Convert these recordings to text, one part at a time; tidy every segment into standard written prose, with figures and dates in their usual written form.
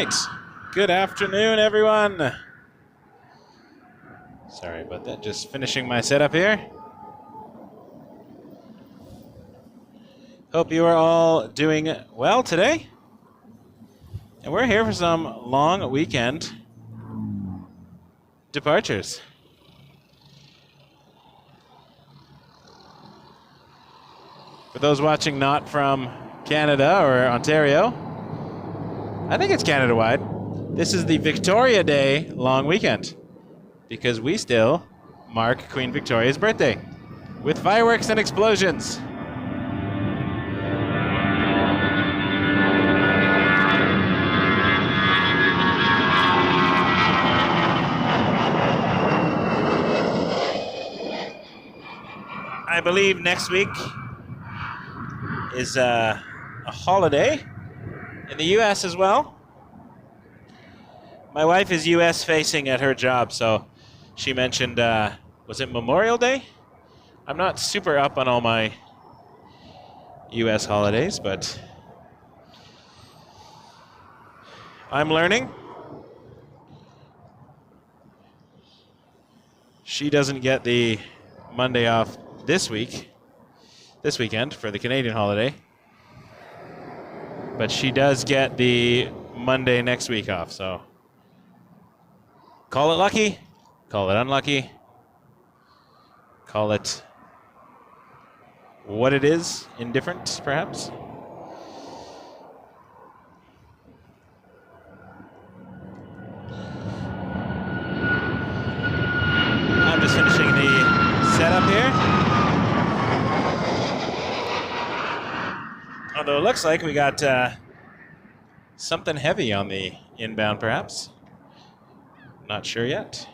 right. Good afternoon, everyone. Sorry about that. Just finishing my setup here. Hope you are all doing well today. And we're here for some long weekend departures. For those watching not from Canada or Ontario, I think it's Canada-wide, this is the Victoria Day long weekend because we still mark Queen Victoria's birthday with fireworks and explosions. I believe next week is a holiday in the U.S. as well. My wife is U.S. facing at her job, so she mentioned, was it Memorial Day? I'm not super up on all my U.S. holidays, but I'm learning. She doesn't get the Monday off this weekend for the Canadian holiday, but she does get the Monday next week off, so call it lucky, call it unlucky, call it what it is, indifferent perhaps. I'm just finishing the setup here. Although it looks like we got something heavy on the inbound, perhaps. Not sure yet.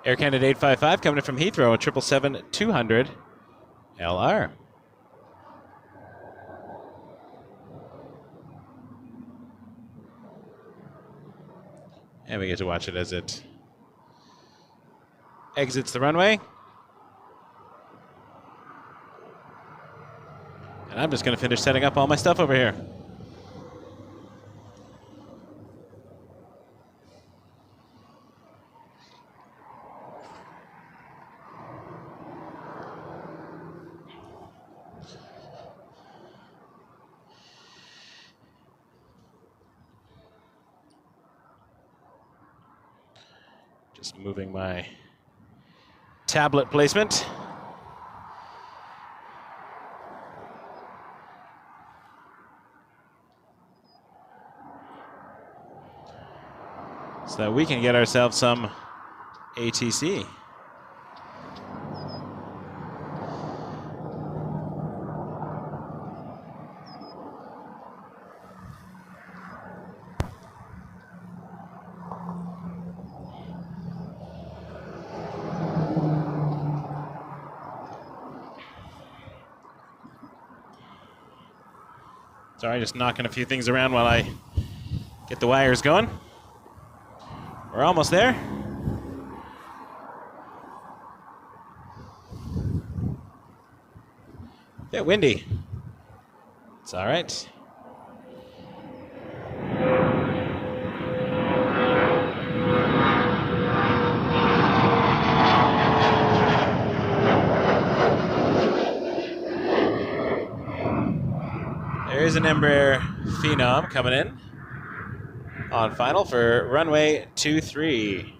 Air Canada 855 coming in from Heathrow at 777-200 LR. And we get to watch it as it exits the runway. And I'm just going to finish setting up all my stuff over here. Just moving my tablet placement. So that we can get ourselves some ATC. Sorry, just knocking a few things around while I get the wires going. We're almost there. A bit windy. It's all right. There's an Embraer Phenom coming in on final for runway 23.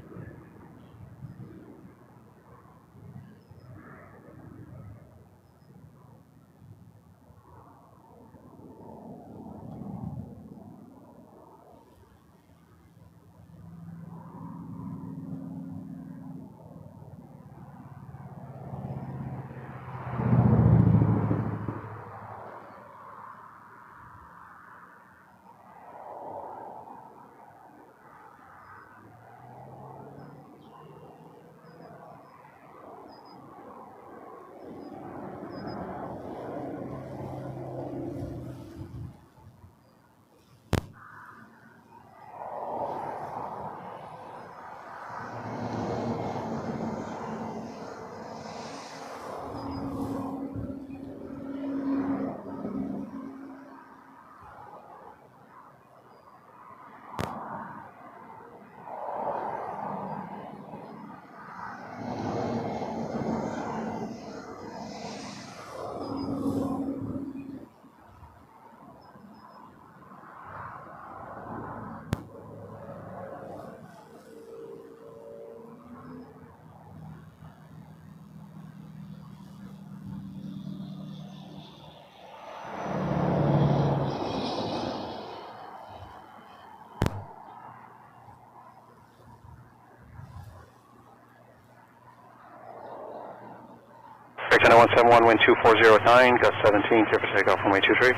China 171, wind 2409, gust 17, clear for takeoff runway 23.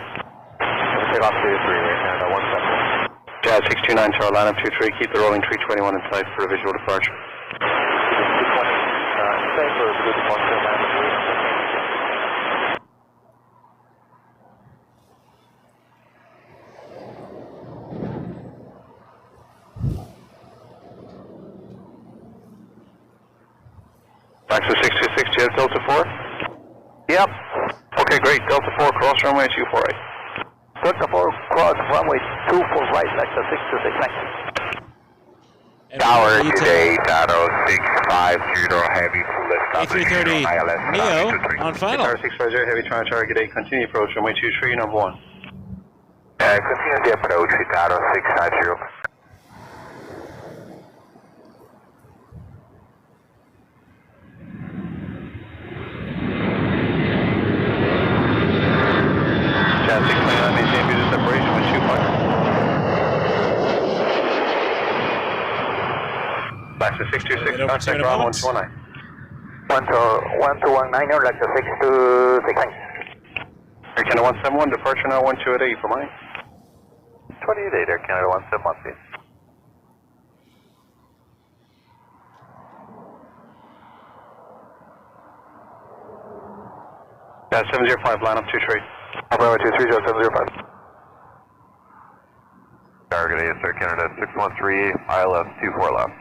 Takeoff 23, right Canada 171. Jazz 629, Tower line up 23, keep the rolling 321 in sight for a visual departure. 220, same for blue departure, land of 3. Back to 626, Jazz Delta 4? Yep. Okay, great. Delta 4, cross runway 248. Delta 4, cross runway 24 right, Lexus 626, thanks. Tower today, Toronto 650 heavy full lift. A330 Neo on final. Tower 650, heavy Toronto target 8, continue approach runway 23, number 1. Continue the approach, Toronto 650. Jazz 629, maintain view to separation with 25. Back to 626, contact ground 129. 1219, Lexus 626, thanks. Air Canada 171, departure now 1288 for mine. 28, Air Canada 171, please. Jazz 705, line up 23. Runway 23, Jazz 705. Target AS Air Canada 613, ILS 24 left.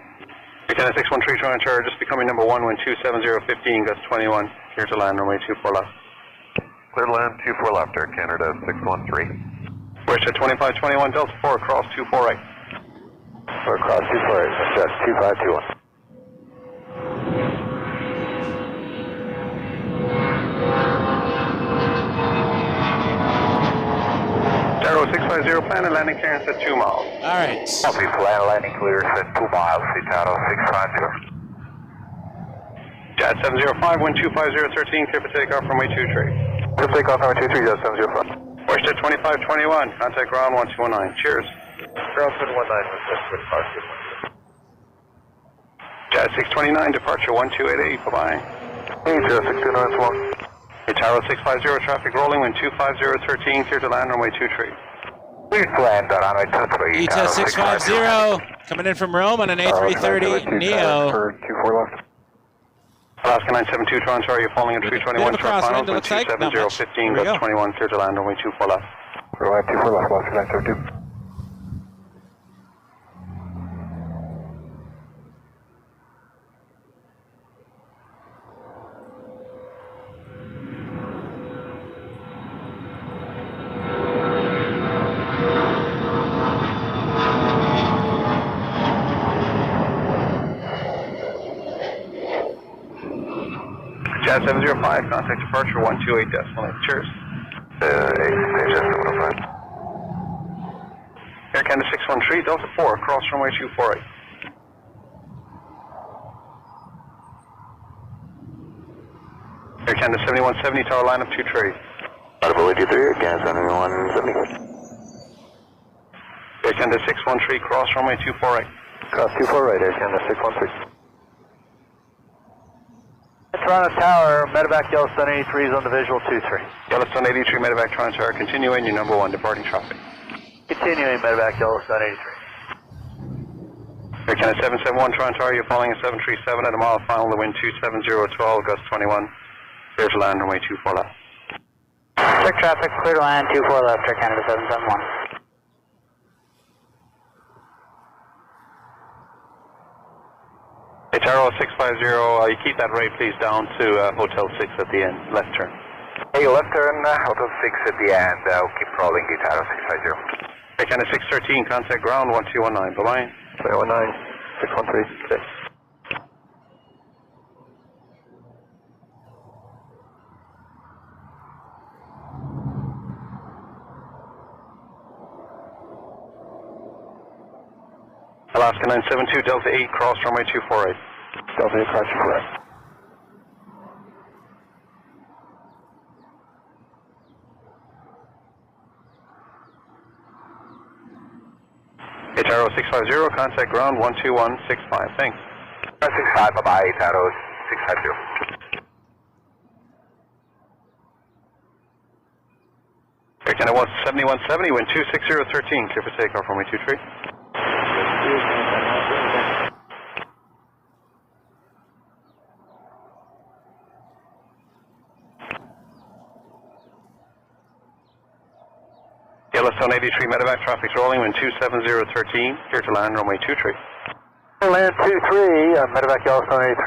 Air Canada 613, Toronto Tower, just becoming number 1, wind 27015, gust 21, clear to land runway 24 left. Clear to land 24 left, Air Canada 613. WestJet 2521, Delta 4, cross 24 right. Or cross 24 right, Jazz 2521. Zero 650, plan and landing clearance at 2 miles. All right. Copy, plan landing clearance at 2 miles, Toronto 650. Jazz 705, wind 25013, clear for takeoff runway 23. Clear takeoff number 23, Jazz 705. WestJet 2521, contact ground 1219. Cheers. Ground 719, with departure. Jazz 629, departure 1288, bye-bye. Hey, Jazz 629, it's long. Hey, Tower 650, traffic rolling, wind 25013, clear to land runway 23. Please land on runway 23. ETA 650 coming in from Rome on an A330 Neo. For 24 left. Alaska 972, Toronto, are you falling at 321, Bit of a short finals, crosswind, it wind looks like. Not much. 27015, Here we gust go. 21, clear to land runway 24 left. Runway 24 left, Alaska 972. Jazz 705, contact departure 128 decimal 8. Cheers. Air Canada 613, Delta 4, cross runway 248. Air Canada 7170, tower line up 23. Audible 83, Air Canada 7170. Air Canada 613, cross runway 248. Cross 24 right, Air Canada 613. Toronto Tower, medevac Yellowstone 83 is on the visual 23. Yellowstone 83, medevac Toronto Tower, continuing your number 1, departing traffic. Continuing medevac Yellowstone 83. Air Canada 771, Toronto Tower, you're following a 737 at a mile final, the wind 27012, gust 21. Clear to land, runway 24 left. Check traffic, clear to land, 24 left, Air Canada 771. Etihad 650, you keep that rate please down to Hotel 6 at the end, left turn. Hey, left turn, Hotel 6 at the end, we'll keep rolling Etihad 650. Air Canada 613, contact ground 1219, bye-bye. 319, 613, stay. Alaska 972, Delta 8, cross runway 248. Delta 8, cross 248. Etihad 650, contact ground 12165, thanks. 65, bye-bye, Etihad 650. Air Canada 7170, wind 26013, clear for takeoff, runway 23. Yellowstone 83, medevac, traffic's rolling, wind 27013, clear to land, runway 23. Land 23, medevac Yellowstone 83.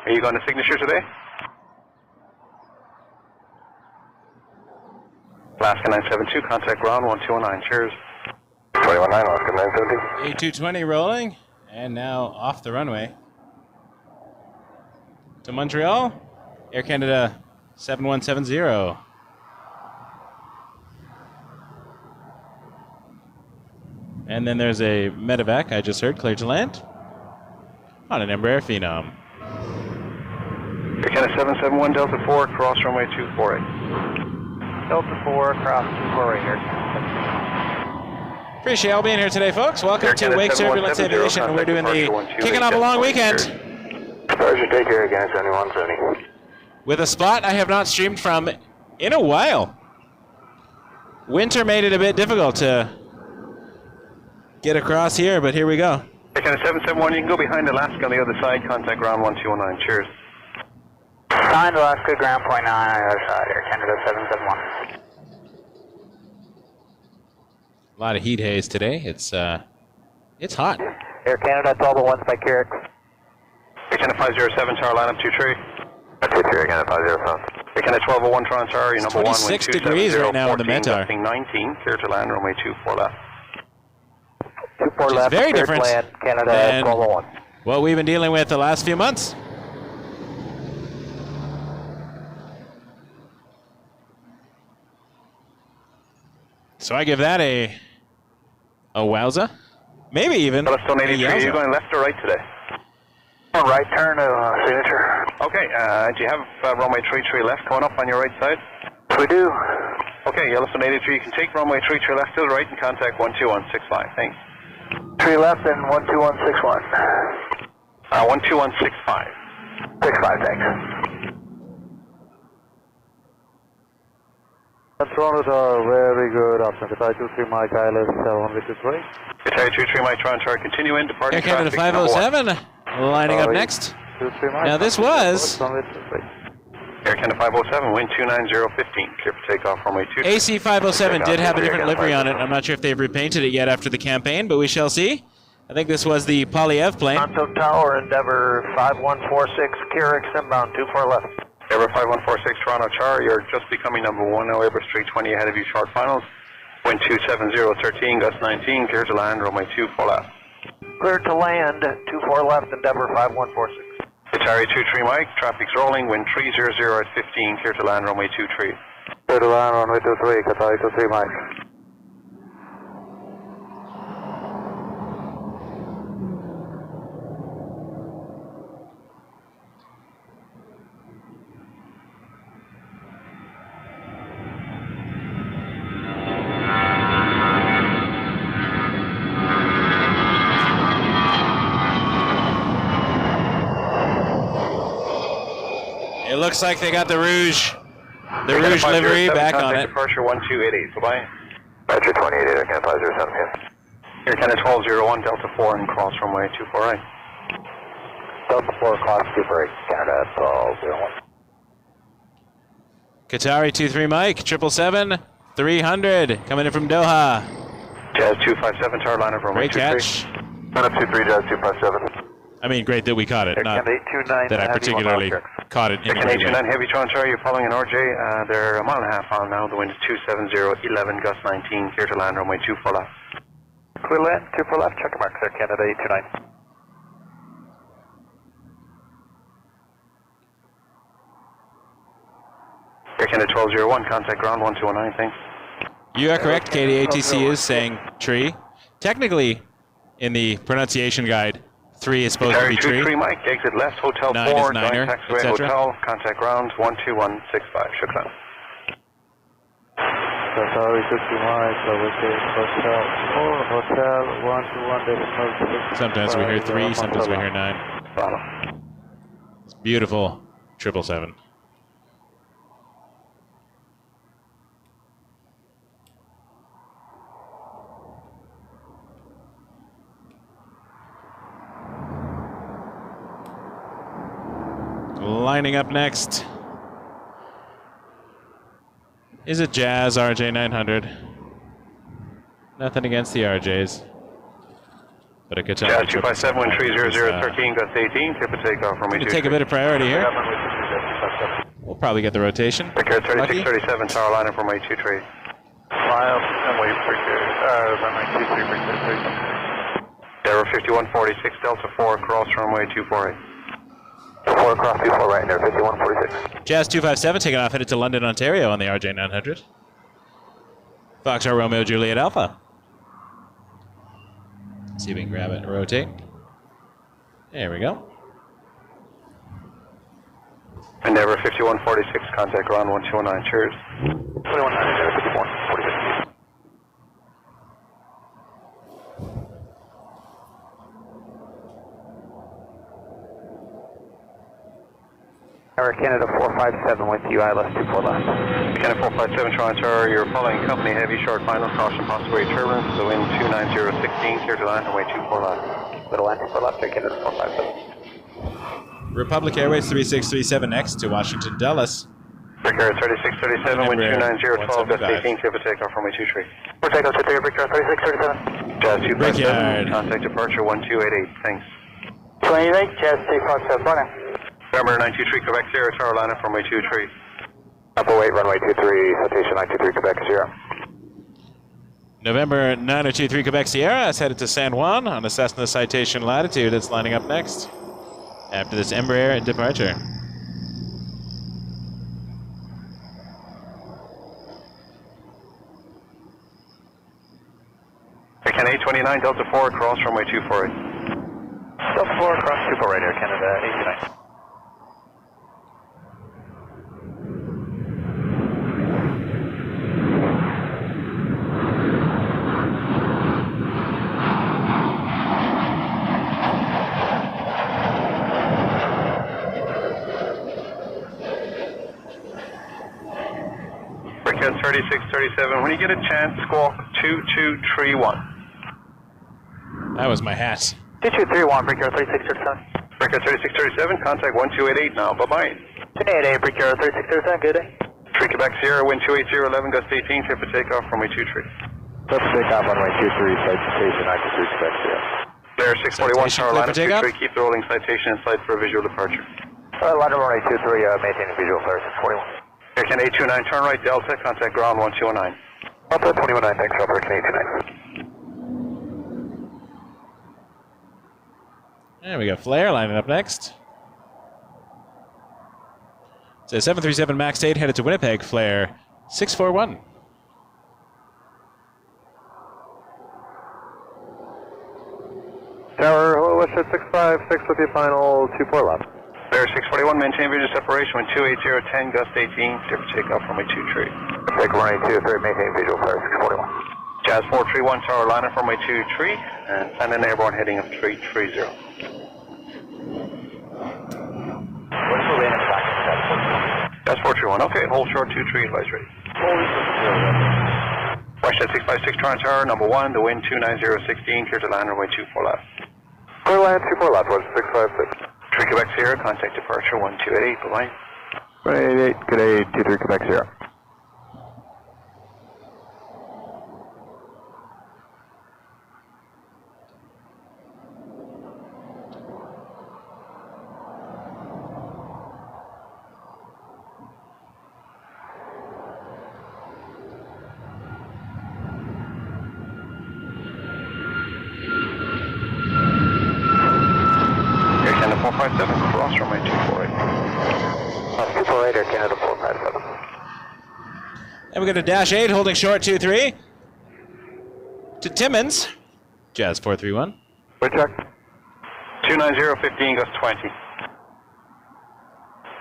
Are you going to signature today? Alaska 972, contact ground 1219, cheers. 219, Alaska 970. A220 rolling, and now off the runway to Montreal, Air Canada 7170. And then there's a medevac I just heard, clear to land on an Embraer Phenom. Air Canada 771, Delta 4, cross runway 248. Delta 4, cross 248 here. Appreciate y'all being here today, folks. Welcome Air to Canada Wake 7170, Turbulence Aviation, and we're doing the kicking off a long weekend Departure, take care, Air Canada 7170. with a spot I have not streamed from in a while. Winter made it a bit difficult to get across here, but here we go. Air Canada 771, you can go behind Alaska on the other side, contact ground 1219, cheers. Signed Alaska, ground point 9 on the other side, Air Canada 771. A lot of heat haze today. It's hot. Air Canada 1201 by Carrick. Air Canada 507, tower line up 23. 23, Air Canada 507. Air Canada 1201, Toronto Tower, your number 1, wind 26 degrees right now in the 27014, Mentor. gusting 19, clear to land, runway 24 left. 24 Which is left, very clear to different land, Canada than 1201. what we've been dealing with the last few months. So I give that a wowza. Maybe even Yellowstone a 83, are you yowza. going left or right today? Right turn to signature. Okay, do you have runway 33 left coming up on your right side? We do. Okay, Yellowstone 83, you can take runway 33 left to the right and contact 12165, thanks. 3 left and 12161. 12165. 65, thanks. Toronto Tower, very good. Option Qatar 23 Mike ILS 7 with this way. Qatar 23 Mike Toronto Tower, continuing, departing Air Canada traffic, number 507 lining up next. 23 Mike. Now this was Air Canada 507, wind 29015, clear for takeoff, runway 23. AC 507 did have a different livery on it. I'm not sure if they've repainted it yet after the campaign, but we shall see. I think this was the Polyev plane. Toronto Tower, Endeavour 5146, Carrick, inbound 24 left. Endeavour 5146, Toronto Tower, you're just becoming number 1 now, Airbus 320 ahead of you, short finals. Wind 27013, gust 19, clear to land, runway 24 left. Clear to land, 24 left, Endeavour 5146. Atari 23 Mike, traffic's rolling, wind 300 at 15, clear to land, runway 23. Clear to land, runway 23, Qatar 23 Mike. It looks like they got the Rouge livery back on it. Departure 1288, bye-bye. Roger 28, Air Canada 507 here. Air Canada 1201, Delta 4 and cross runway 248. Delta 4, cross 248, Canada 1201. Qatari 23 Mike, 777, 300, coming in from Doha. Jazz 257, tower line of runway Great 23. catch. Run up 23, Jazz 257. I mean, great that we caught it, Air not Canada 829, that I particularly caught it. Air Canada 829, Heavy Toronto, you're following an RJ. They're a mile and a half on now. The wind is 270, 11, gust 19, clear to land, runway 24 left. Clear land, 24 left, check marks, Air Canada 829. Air Canada 1201, contact ground 1219, thanks. You are correct. KDATC is saying tree. Technically, in the pronunciation guide, 3 is supposed to be tree. 23 Mike, exit left, hotel 9 is 4, niner, taxiway etc. hotel, contact ground 12165, shukran. Qatar 50 Mike, hotel 121. Sometimes we hear 3, sometimes we hear 9. Bravo. It's beautiful. 777. Lining up next is a Jazz RJ900. Nothing against the RJs, but a Qatari. Jazz 257, wind 30013, gust 18, tip of takeoff from me. Going to take a bit of priority here. We'll probably get the rotation. Picker Lucky. 3637, tower line from my 23. Mile and wait for runway 23, bring 33. Error 5146, Delta 4, cross runway 248. 4 cross 24 right there, 5146. Jazz 257 taking off, headed to London, Ontario on the RJ900. Foxtrot Romeo Juliet Alpha. See if we can grab it and rotate. There we go. Endeavor 5146, contact ground 1219, cheers. 21 Endeavor 5146. Air Canada 457 with you, ILS 24 left. Canada 457, Toronto, you're following company heavy short final, caution possible turbulence, the wind 29016, clear to land, runway 24 left. Little land 24 left, Air Canada 457. Republic Airways 3637X to Washington Dulles. Bricker 3637, wind 29012, gust 18, clear for takeoff, runway 23. For takeoff, to Bricker 3637. Jazz Brickyard. 257, contact departure 1288, thanks. 28, Jazz 257, running. November 923, Quebec Sierra, tower line from runway 23. Upper weight, runway 23, citation 923, Quebec Sierra. November 9023 Quebec Sierra is headed to San Juan on a Cessna Citation Latitude. It's lining up next after this Embraer departure. Air 829, Delta 4, cross runway 248. Delta 4, cross 248, Air Canada 829. Brickhead 3637, when you get a chance, squawk 2231. That was my hat. 2231, Bricker 3637. Brickhead 3637, contact 1288 now, bye-bye. 288, Bricker 3637, good day. 3 Quebec Sierra, wind 28011, gust 18, clear for takeoff, runway 23. Clear for takeoff, runway 23, citation 923, Quebec Sierra. Blair 641, Citation, tower clear line for of takeoff? 23, keep the rolling citation in sight for a visual departure. Line runway 23, maintaining visual flare 641. Air Canada 829, turn right, Delta, contact ground 1219. Delta 219, thanks, Alpha, Air Canada 829. There we go. Flair lining up next. It's a 737 MAX 8 headed to Winnipeg. Flair 641. Tower, hello, WestJet 656 with your final 24 left. Bear 641, maintain visual separation with 28010, gust 18, clear for takeoff from a 23. Take runway 23, maintain visual for 641. Jazz 431, tower liner from a 23, and send an airborne heading of 330. What's the lane of traffic? Jazz 431, okay, hold short 23, advise ready. WestJet 656, Toronto Tower, number 1, the wind 29016, clear to land runway 24 left. Clear land 24 left, was 656. 3 Quebec Sierra, contact departure 1288, bye-bye. 188, good day, 23 Quebec Sierra. Air Canada 457, cross runway 248. 248, Air Canada 457. And we go to dash 8, holding short 23. To Timmins. Jazz 431. Wait, check. 29015, gust 20.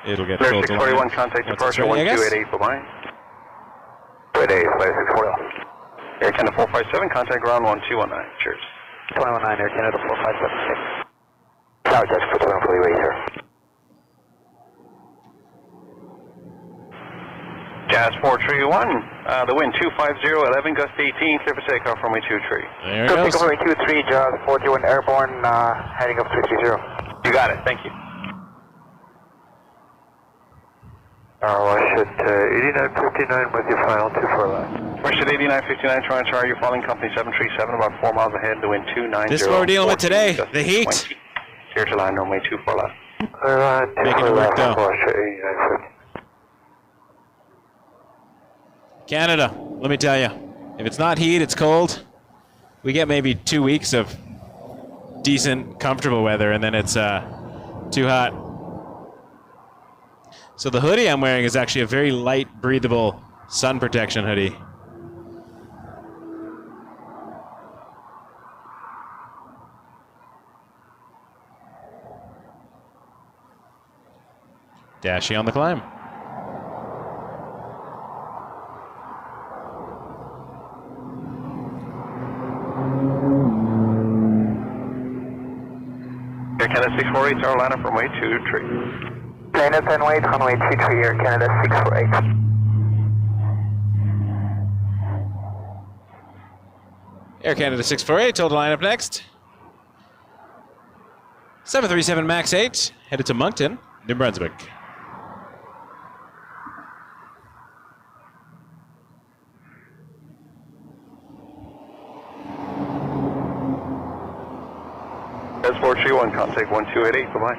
It'll get Clear full to 641, line. contact Once it's departure ready, I guess. 1288, bye-bye. Good day, flight 641. Air Canada 457, contact ground 1219, cheers. 219, Air Canada 4576. Tower Jazz 421, fully ready, sir. Jazz 431, the wind 25011, gust 18, clear for takeoff from a 23. There it goes. Takeoff runway 23, Jazz 421 airborne, heading up 330. You got it, thank you. WestJet 8959 with your final 24 left. WestJet 8959, Toronto Tower, you're following company 737, about 4 miles ahead, the wind 290. This is what we're dealing with today, gust the heat. 20. Clear to land runway 24 left. Clear line 24 Making it work, left, though. WestJet 8959. Canada, let me tell you, if it's not heat, it's cold. We get maybe 2 weeks of decent, comfortable weather, and then it's too hot. So the hoodie I'm wearing is actually a very light, breathable sun protection hoodie. Dashy on the climb. Air Canada 648, tower liner from way 23. Plane at 10 weight, runway 23, Air Canada 648. Air Canada 648, total line up next. 737 MAX 8, headed to Moncton, New Brunswick. S431, contact 1288, bye-bye.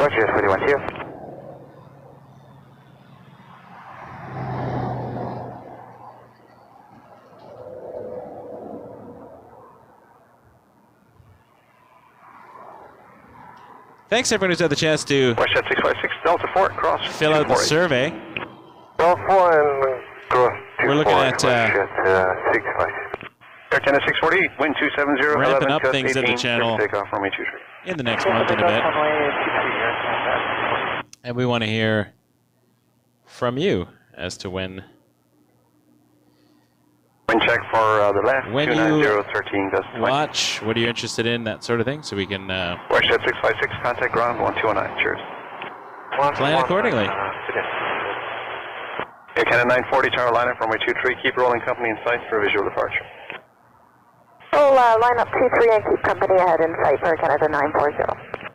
Roger, 41 here. Thanks everyone who's had the chance to WestJet 656, Delta 4, cross. fill out the 248. survey. Delta 4 and cross We're looking at WestJet 656. Air Canada 648, wind 270, Ramping 11, up gust things at the 18, channel. takeoff from a 23. in the next month and a bit. And we want to hear from you as to when Wind check for the left, When 29013, gust 20. watch, what are you interested in, that sort of thing, so we can WestJet 656, contact ground 1219, cheers. plan accordingly. Air Canada 940, tower liner from a 23, keep rolling company in sight for visual departure. We'll line up 23 and keep company ahead in sight for Canada 940.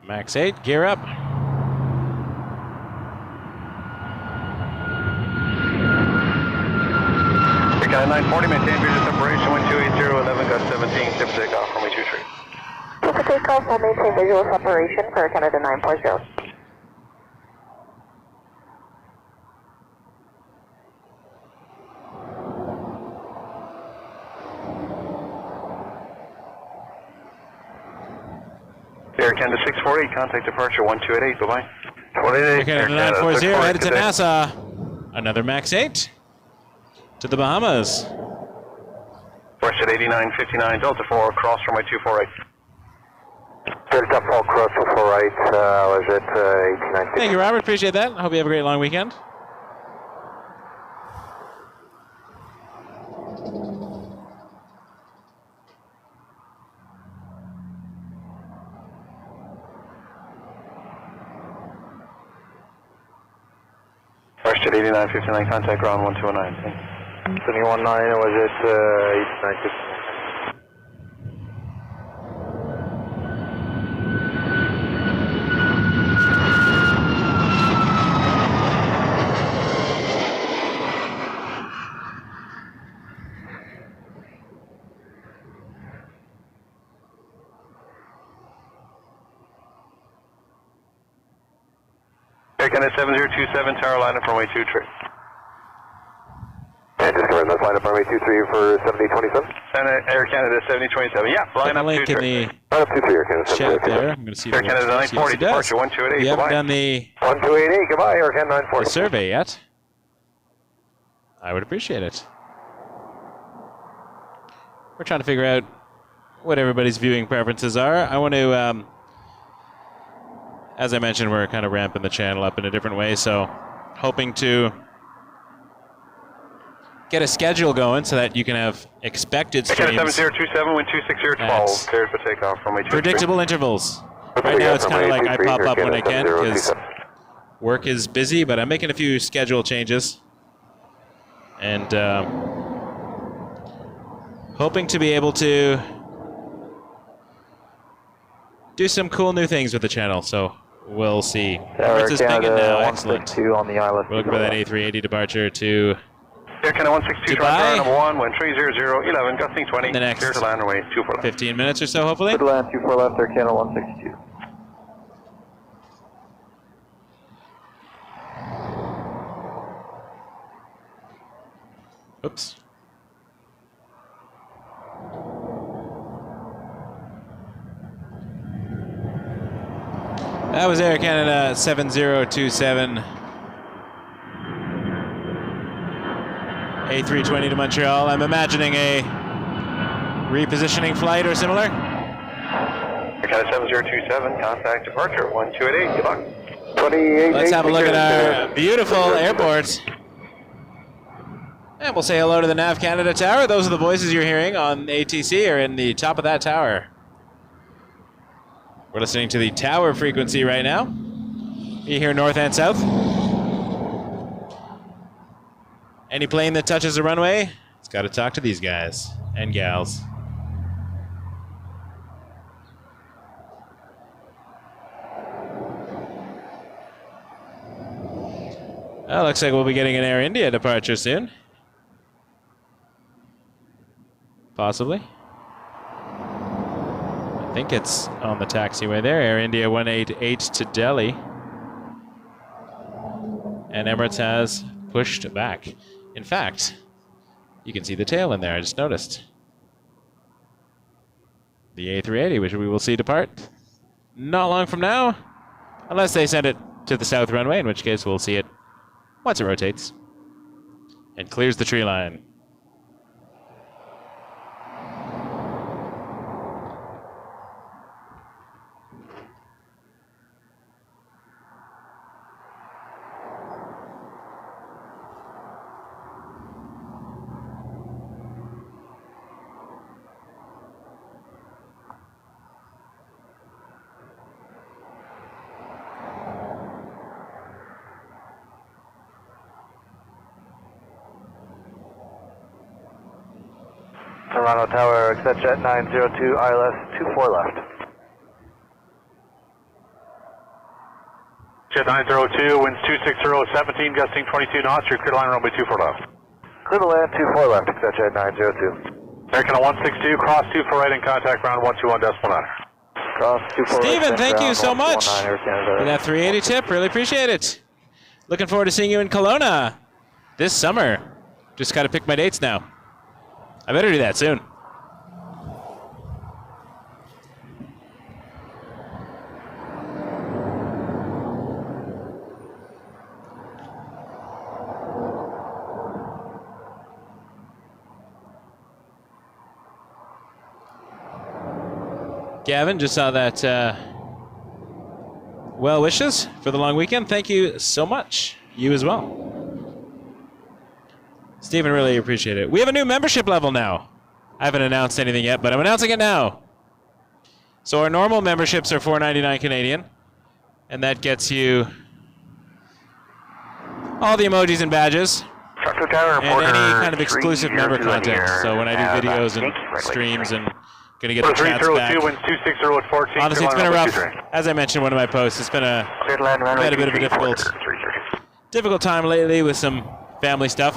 Max 8, gear up. Canada 940, maintain visual separation, wind 280, 11, gust 17, clear for takeoff, runway 23. Clear for takeoff, we'll maintain visual separation for Canada 940. Air Canada 648, contact departure 1288, bye-bye. 28, Canada 940, headed to Nassau. Another MAX 8 to the Bahamas. WestJet 8959, Delta 4, cross runway 248. Delta 4, cross 248, was it 8959? Thank you, Robert. Appreciate that. I hope you have a great long weekend. WestJet 8959, contact ground 1209. 719, was it 8959? Air Canada 7027, tower line up runway 23. And just confirm that's line up runway 23 for 7027. Air Canada 7027, yeah, line up Link in 23. the Line up 23, Air Canada chat 7027. there. I'm going to see Air Canada see what 940, it does. departure 1288, We haven't bye-bye. done the 1288, goodbye, Air Canada 940. survey yet. I would appreciate it. We're trying to figure out what everybody's viewing preferences are. I want to, as I mentioned, we're kind of ramping the channel up in a different way, so hoping to get a schedule going so that you can have expected Air Canada streams, 7027, wind 260, 12, cleared for takeoff runway 23. predictable intervals. Right now it's kind of like I pop up when I can because work is busy, but I'm making a few schedule changes. And hoping to be able to do some cool new things with the channel, so we'll see. Princess Megan now, excellent. on the island. We're looking for that A380 departure to Air Canada 162, Dubai. tower number 1, wind 300, 11, gusting 20, The next clear to land runway 24. 15 minutes or so, hopefully. Good land, 24 left, Air Canada 162. Oops. That was Air Canada 7027. A320 to Montreal. I'm imagining a repositioning flight or similar. Air Canada 7027, contact departure 1288, good luck. 28. Let's have a look at our beautiful airport. And we'll say hello to the NAV Canada Tower. Those are the voices you're hearing on ATC or in the top of that tower. We're listening to the tower frequency right now. You hear north and south. Any plane that touches the runway, it's got to talk to these guys and gals. Well, looks like we'll be getting an Air India departure soon. Possibly. I think it's on the taxiway there. Air India 188 to Delhi. And Emirates has pushed back. In fact, you can see the tail in there, I just noticed. The A380, which we will see depart not long from now. Unless they send it to the south runway, in which case we'll see it once it rotates and clears the tree line. Toronto Tower, accept jet 902, ILS 24 left. Jet 902, winds 260, 17, gusting 22 knots, you're clear to line runway 24 left. Clear to land 24 left, etc. 902. Air Canada 162, cross 24 right and contact ground 121.9. Cross 24 right. Stephen, thank you so much 119, Air Canada. for that 380 tip. Really appreciate it. Looking forward to seeing you in Kelowna this summer. Just got to pick my dates now. I better do that soon. Gavin, just saw that well wishes for the long weekend. Thank you so much. You as well. Stephen, really appreciate it. We have a new membership level now. I haven't announced anything yet, but I'm announcing it now. So our normal memberships are $4.99 Canadian, and that gets you all the emojis and badges, and any kind of exclusive member content. So when I do videos and streams and gonna get the chats back. Honestly, it's been a rough, as I mentioned in one of my posts, it's been a bit of a difficult time lately with some family stuff.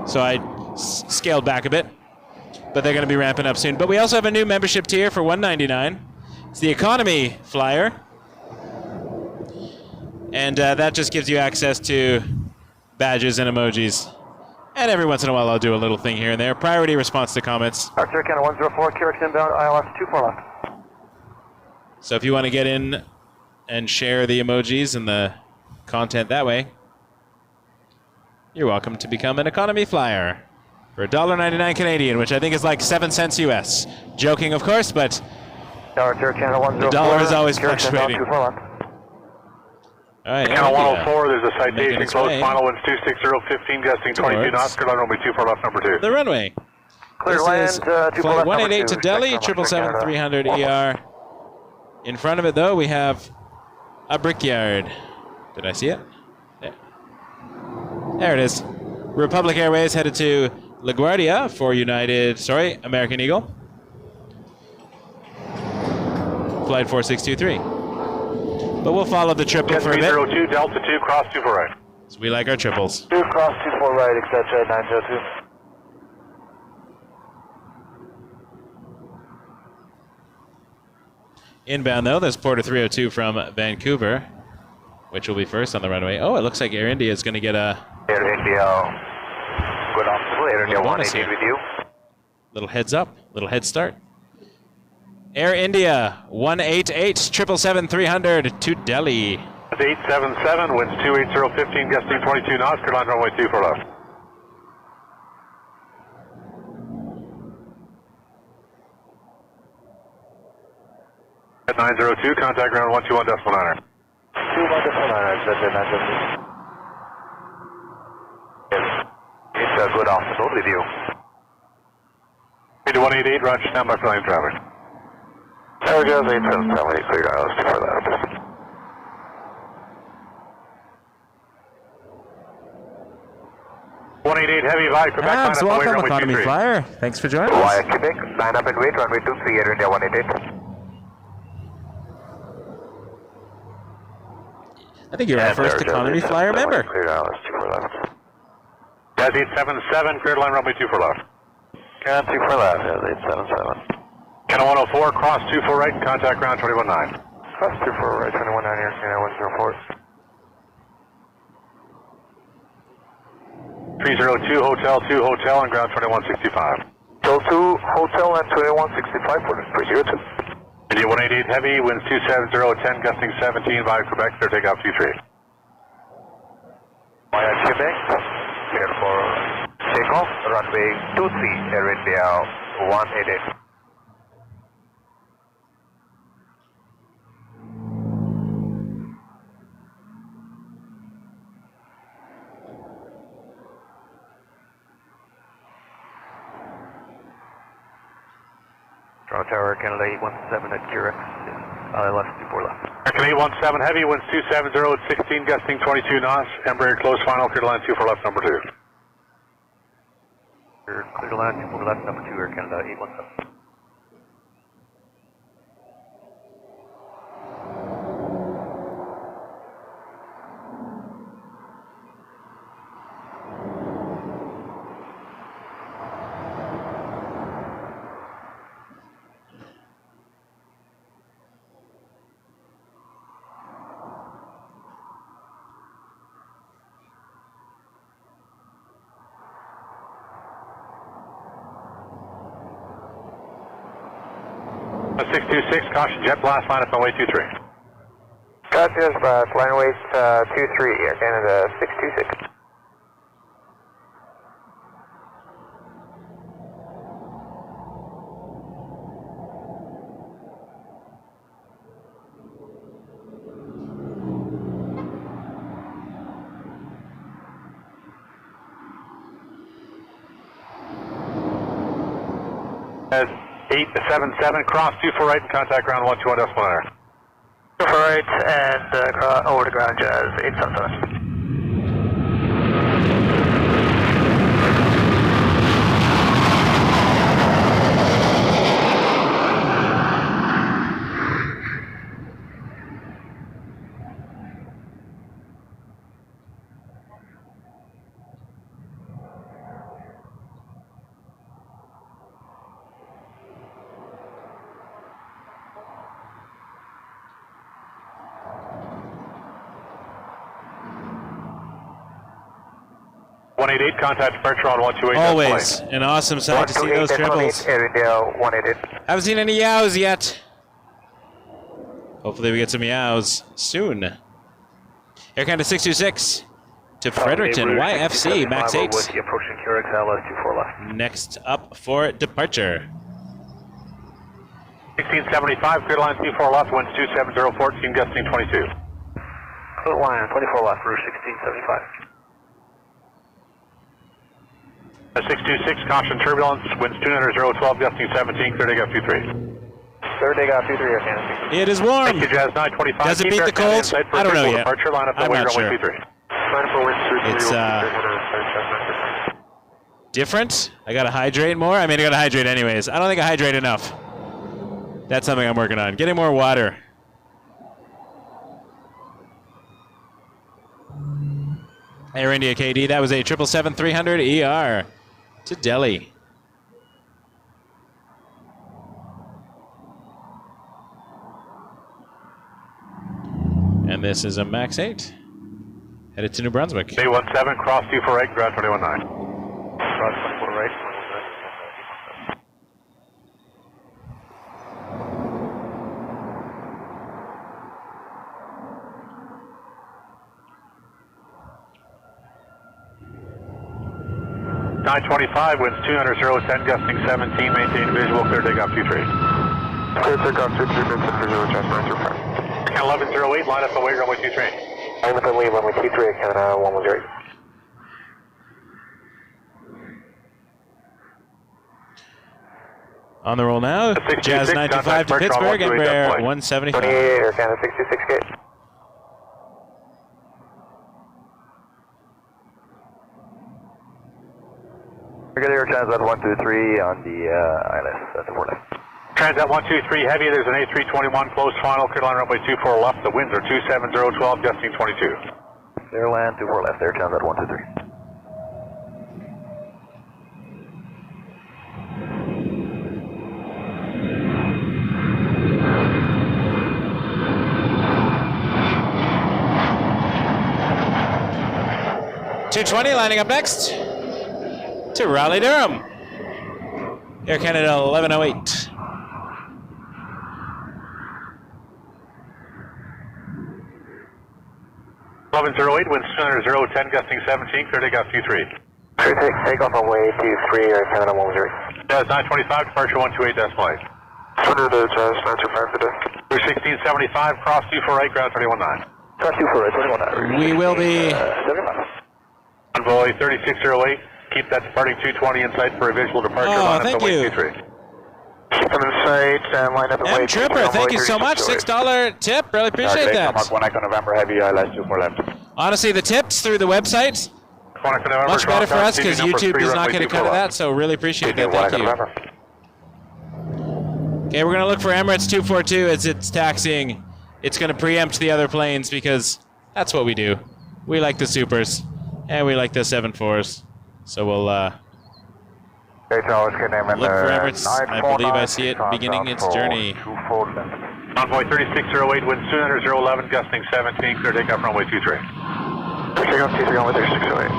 So I scaled back a bit, but they're gonna be ramping up soon. But we also have a new membership tier for $1.99. It's the economy flyer. And that just gives you access to badges and emojis. And every once in a while, I'll do a little thing here and there. Priority response to comments. Arthur Canada 104, QX inbound, ILS 24 left. So if you want to get in and share the emojis and the content that way, you're welcome to become an economy flyer for $1.99 Canadian, which I think is like 7 cents US. Joking, of course, but Arthur Canada 104, the dollar is always fluctuating. 24 left. All right, Canada 104, there's a citation, close final winds 260, 15, gusting 22 knots, clear line runway 24 left, number 2. The runway. Clear This land, is 24 flight left, 188 number to 2. Delhi, 777-300 ER. In front of it, though, we have a brickyard. Did I see it? Yeah. There it is. Republic Airways headed to LaGuardia for American Eagle. Flight 4623. But we'll follow the triple for a bit. 302, Delta 2, cross 24 right. So we like our triples. 2, cross 24 right, etc. 902. Inbound, though, there's Porter 302 from Vancouver, which will be first on the runway. Oh, it looks like Air India is going to get a Air India, good afternoon. Air India 188 with you. little heads up, little head start. Air India 188 777-300 to Delhi. 877, winds 280, 15, gusting 22 knots, clear line runway 24 left. At 902, contact ground 121.9. 21.9, It's a good afternoon with you. 188, Roger, stand by for lane traffic. Air Gas 877, clear hours for that. Heavy via Quebec, line up and wait, welcome, runway economy 23. flyer. Thanks for joining us. Via Quebec, line up and wait, runway 23, Air India 188. I think you're our first economy flyer member. Clear hours, 24 left. Gas 877, cleared line runway 24 left. Can 24 left, Gas 877. Canada 104, cross 24 right, contact ground 21.9. Cross 24 right, 21.9, Air Canada 104. 302, Hotel 2, Hotel, and ground 2165. Hotel 2, Hotel, and 2165 for 302. India 188 heavy, winds 270, 10, gusting 17 via Quebec, clear takeoff 23. Via Quebec, clear for takeoff, runway 23, Air India 188. Toronto Tower, Canada 817 at QX, ILS 24 left. American 817 heavy, winds 270 at 16, gusting 22 knots, Embraer close final, clear to land 24 left, number 2. Clear to land 24 left, number 2, Air Canada 817. 626, caution jet blast, line up runway 23. Gotcha, jet blast, runway 23, Air Canada 626. As 877, cross 24 right and contact ground 121.9. 24 right and over to ground jazz 877. Contact departure on 128. Always an awesome sight to see those triples. Air India 188. Haven't seen any yows yet. Hopefully we get some yows soon. Air Canada 626 to Fredericton, YFC, max 8. Approaching QRXL, S24 left. Next up for departure. 1675, clear line 24 left, winds 270, gusting 22. Clear line 24 left, route 1675. 626, caution turbulence, winds 200, gusting 17, clear takeoff 23. Clear takeoff 23, Air Canada. It is warm. Thank you, Jazz 925. Does it beat the cold? I don't know yet. Departure, line up I'm not sure. 23. It's different. I gotta hydrate more. I mean, I gotta hydrate anyways. I don't think I hydrate enough. That's something I'm working on. Getting more water. Air India KD, that was a 777-300 ER to Delhi. And this is a max 8. Headed to New Brunswick. A17, cross 24 right, ground 21.9. Cross 24 right. 925, winds 200, 10, gusting 17, maintain visual, clear takeoff 23. Clear takeoff 23, maintain visual, just 925. 1108, line up away, runway 23. Line up away, runway 23, Canada 118. On the roll now, Jazz 925 to Pittsburgh, Embraer 175. 28, Air Canada 66K. Regular Transat 123 on the ILS at the 4 left. Transat 123 heavy, there's an A321 closed final, clear line runway 24 left, the winds are 270, gusting 22. Clear land 24 left there, Transat 123. .220 lining up next to Raleigh-Durham. Air Canada 1108. Winds 200, 10, gusting 17, clear takeoff 23. Clear takeoff on way 23, Air Canada 110. Jazz 925, departure 128.8. Under the Jazz 925 today. 1675, cross 24 right, ground 31.9. Cross 24 right, 21. We will be... Envoy 3608, keep that departing 220 in sight for a visual departure. Oh, line thank up you. 23. Keep them in sight and line up M. Tripper, thank you so much. $6 tip. Really appreciate that. One Echo November heavy, ILS 24 left. Honestly, the tips through the website, much better for us because YouTube does not get a cut of that, so really appreciate that. Thank you. Okay, we're going to look for Emirates 242 as it's taxiing. It's going to preempt the other planes because that's what we do. We like the supers and we like the 7.4s. So we'll look for Emirates. I believe I see it beginning its journey. Envoy 3608, winds 200, 11, gusting 17, clear takeoff runway 23. Takeoff 23 on way 3608.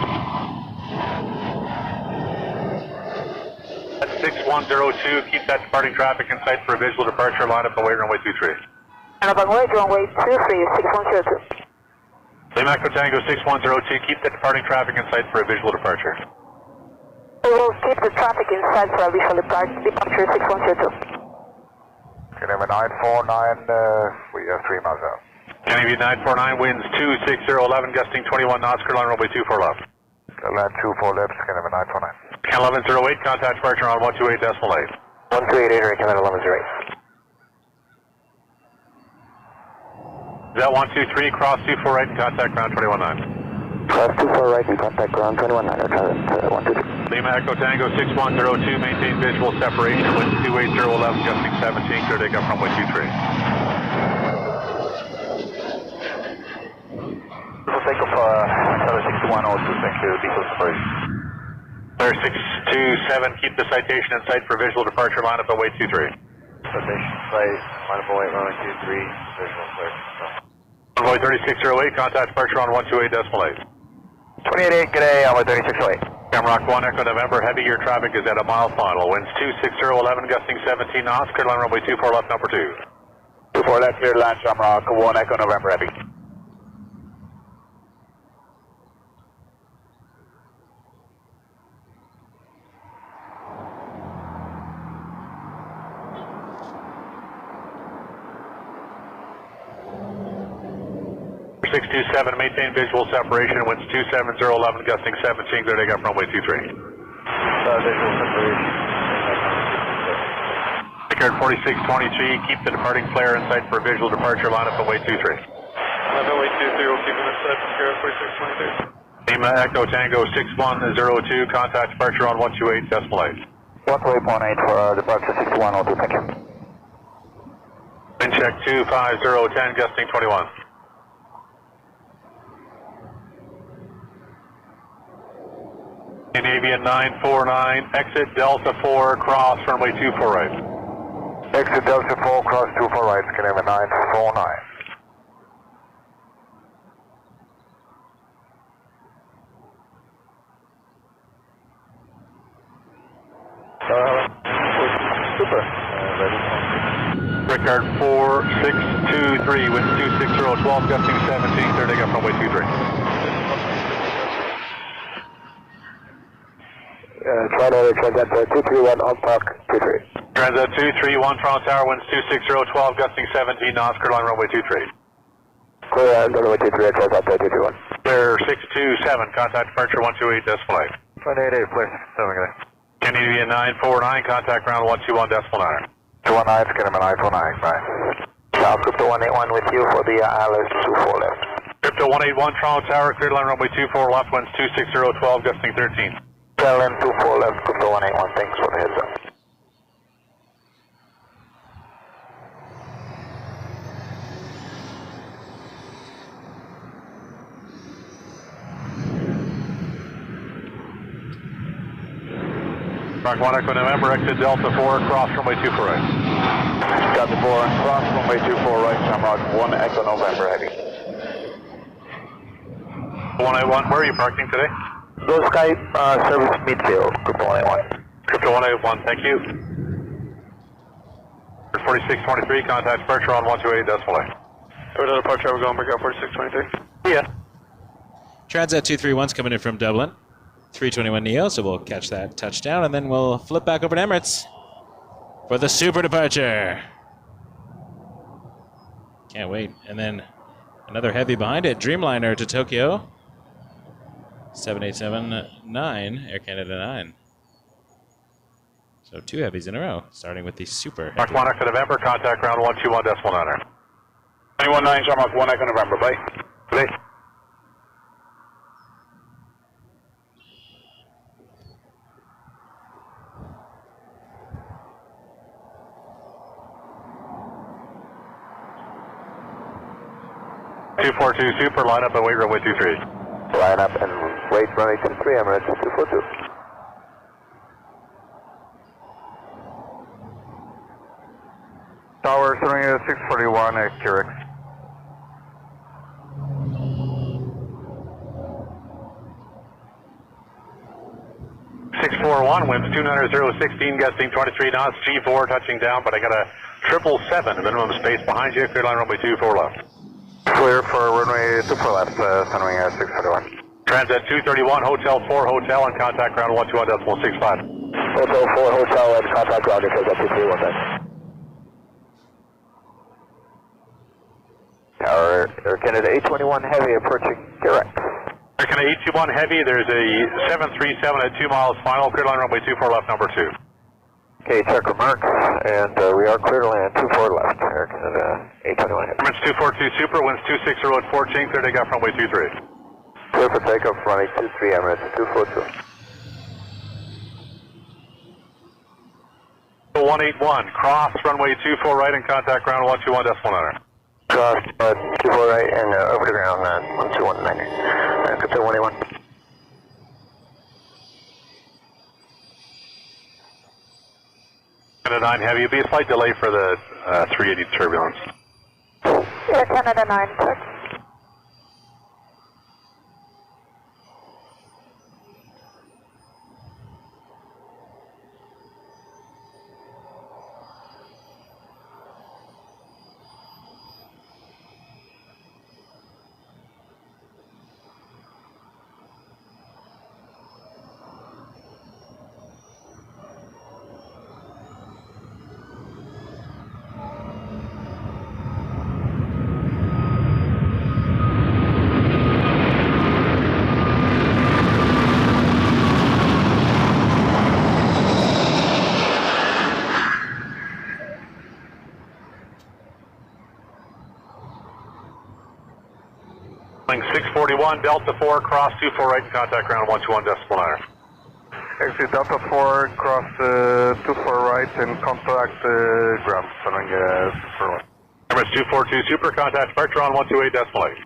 6102, keep that departing traffic in sight for a visual departure, line up away runway 23. And runway 23, 6102. Lima Echo Tango 6102, keep that departing traffic in sight for a visual departure. We will keep the traffic inside for a visual departure 6102. Canada 949, we have 3 miles out. Canada 949, winds 26011, gusting 21 knots, clear line runway 24 left. Land 24 left, Canada 949. Can 1108, contact departure on 128.8. 1288, Canada 1108. Is that 123, cross 24 right and contact ground 219. Cross 24 right and contact ground 219, or 123. Lima Echo Tango 6102, maintain visual separation, winds 28011, gusting 17, clear takeoff runway 23. Visual takeoff, Tower 6102, thank you, visual separation. Clear 627, keep the citation in sight for visual departure, line up at weight 23. Citation site, line up away, runway 23, visual clear. Runway 3608, contact departure on 128.8. 288, good day, Runway 3608. Shamrock 1 Echo November, heavy gear traffic is at a mile final. Winds 26011, gusting 17 knots, clear line runway 24 left, number 2. 24 left, clear land, Shamrock 1 Echo November, heavy. For 627, maintain visual separation, winds 27011, gusting 17, clear takeoff runway 23. Visual separation. Pickard 4623, keep the departing flare in sight for a visual departure, line up at weight 23. Line up weight 23, we'll keep it in sight for Pickard 4623. Lima Echo Tango 6102, contact departure on 128.8. 128.8 for departure 6102, thank you. Wind check 25010, gusting 21. Canadian 949, exit Delta 4, cross runway 24 right. Exit Delta 4, cross 24 right, Canada 949. Super. Rickard 4623, wind 26012, gusting 17, clear takeoff runway 23. Toronto Transat 231 on park 23. Transat 231, Toronto Tower, winds 26012, gusting 17 knots, clear line runway 23. Clear runway 23, Transat 231. Clear 627, contact departure 128.8. 288, please, 7 good day. Canadian 949, contact ground 121.9. 219, Canada 949, bye. South Crypto 181 with you for the Alice 24 left. Crypto 181, Toronto Tower, clear line runway 24 left, winds 26012, gusting 13. KLM 24 left, Crypto 181, thanks for the heads up. Rock 1 Echo November, exit Delta 4, cross runway 24 right. Delta 4, cross runway 24 right, Shamrock 1 Echo November, heavy. 181, where are you parking today? Blue Sky service Midfield, Crypto 181. Crypto 181, thank you. 4623, contact departure on 128.8. Toronto departure, we're going back up 4623. Yeah. Transat 231's coming in from Dublin. 321 Neo, so we'll catch that touchdown, and then we'll flip back over to Emirates for the super departure. Can't wait. And then another heavy behind it, Dreamliner to Tokyo. 7879, Air Canada 9. So 2 heavies in a row, starting with the super Mark heavy. 1 Echo November, contact ground 121.9. 219, Shamrock 1 Echo November, bye. Bye. (242) Super, line up and wait runway 23. Line up and wait runway 23, Emirates 242. Tower 641 at QX. 241, winds 290, 16, gusting 23 knots, G4 touching down, but I got a 777, minimum space behind you, clear line runway 24 left. Clear for runway 24 left, sunwing 641. Transat 231, Hotel 4 Hotel, and contact ground 121.65. Hotel 4 Hotel and contact ground if that's 231. Tower, Air Canada A21 Heavy approaching direct. Air Canada A21 Heavy, there's a 737 at 2 miles final, clear line runway 24 left, number 2. Okay, check remarks, and we are clear to land 24 left, Air Canada A21 Heavy. Emirates 242 Super, winds 260 at 14, clear takeoff runway 23. Clear for takeoff, runway 23, Emirates 242. 181, cross runway 24 right and contact ground 121.9. Cross 24 right and over the ground 1219. Control 181. Canada 9 Heavy, it'll be a slight delay for the 380 turbulence. Air Canada 9, sir. Flying 641, Delta 4, cross 24 right and contact ground 121.9. Exit Delta 4, cross 24 right and contact ground. Emirates 242 Super, contact departure on 128.8.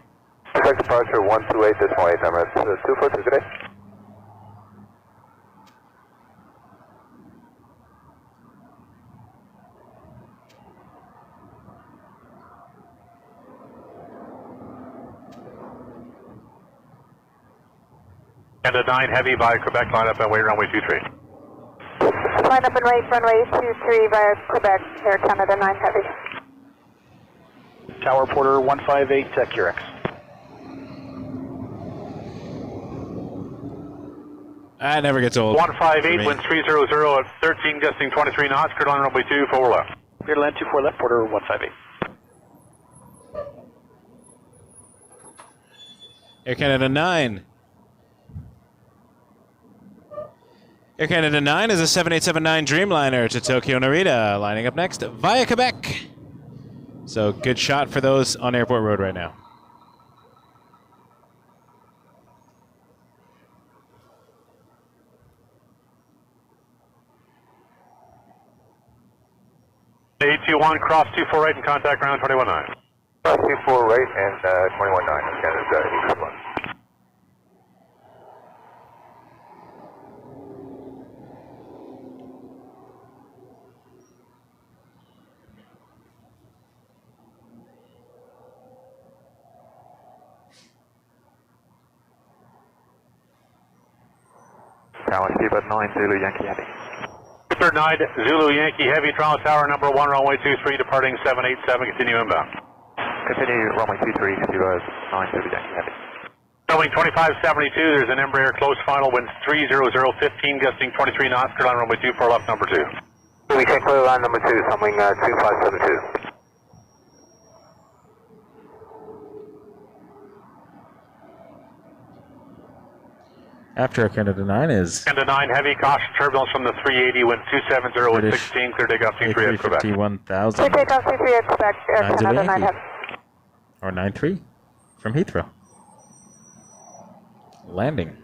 Contact departure 128.8, Emirates 242 today. Canada 9 Heavy via Quebec, line up and wait runway 23. Line up and wait, runway 23 via Quebec, Air Canada 9 Heavy. Tower Porter 158, QRX. That never gets old. 158, wind 300 at 13, gusting 23 knots, clear line runway 24 left. Clear to land 24 left, Porter 158. Air Canada 9. Air Canada 9 is a 7879 Dreamliner to Tokyo Narita, lining up next via Quebec. So good shot for those on Airport Road right now. A21, cross 24 right and contact ground 21.9. Cross 24 right and 21.9, Canada 81. Tower Steve at 9, Zulu Yankee Heavy. Super 9, Zulu Yankee Heavy, Toronto Tower number 1, runway 23, departing 787, continue inbound. Continue runway 23, Steve 9, Zulu Yankee Heavy. Showing 2572, there's an Embraer close final, winds 300, 15, gusting 23 knots, clear line runway 24 left, number 2. We can clear line number 2, something 2572. After Air Canada 9 is Canada 9 Heavy, caution turbulence from the 380, wind 270 at 16, clear takeoff C3 at Quebec. Clear 1000. takeoff C3 at Quebec, Air Canada 9 Heavy. Or 93 from Heathrow. Landing.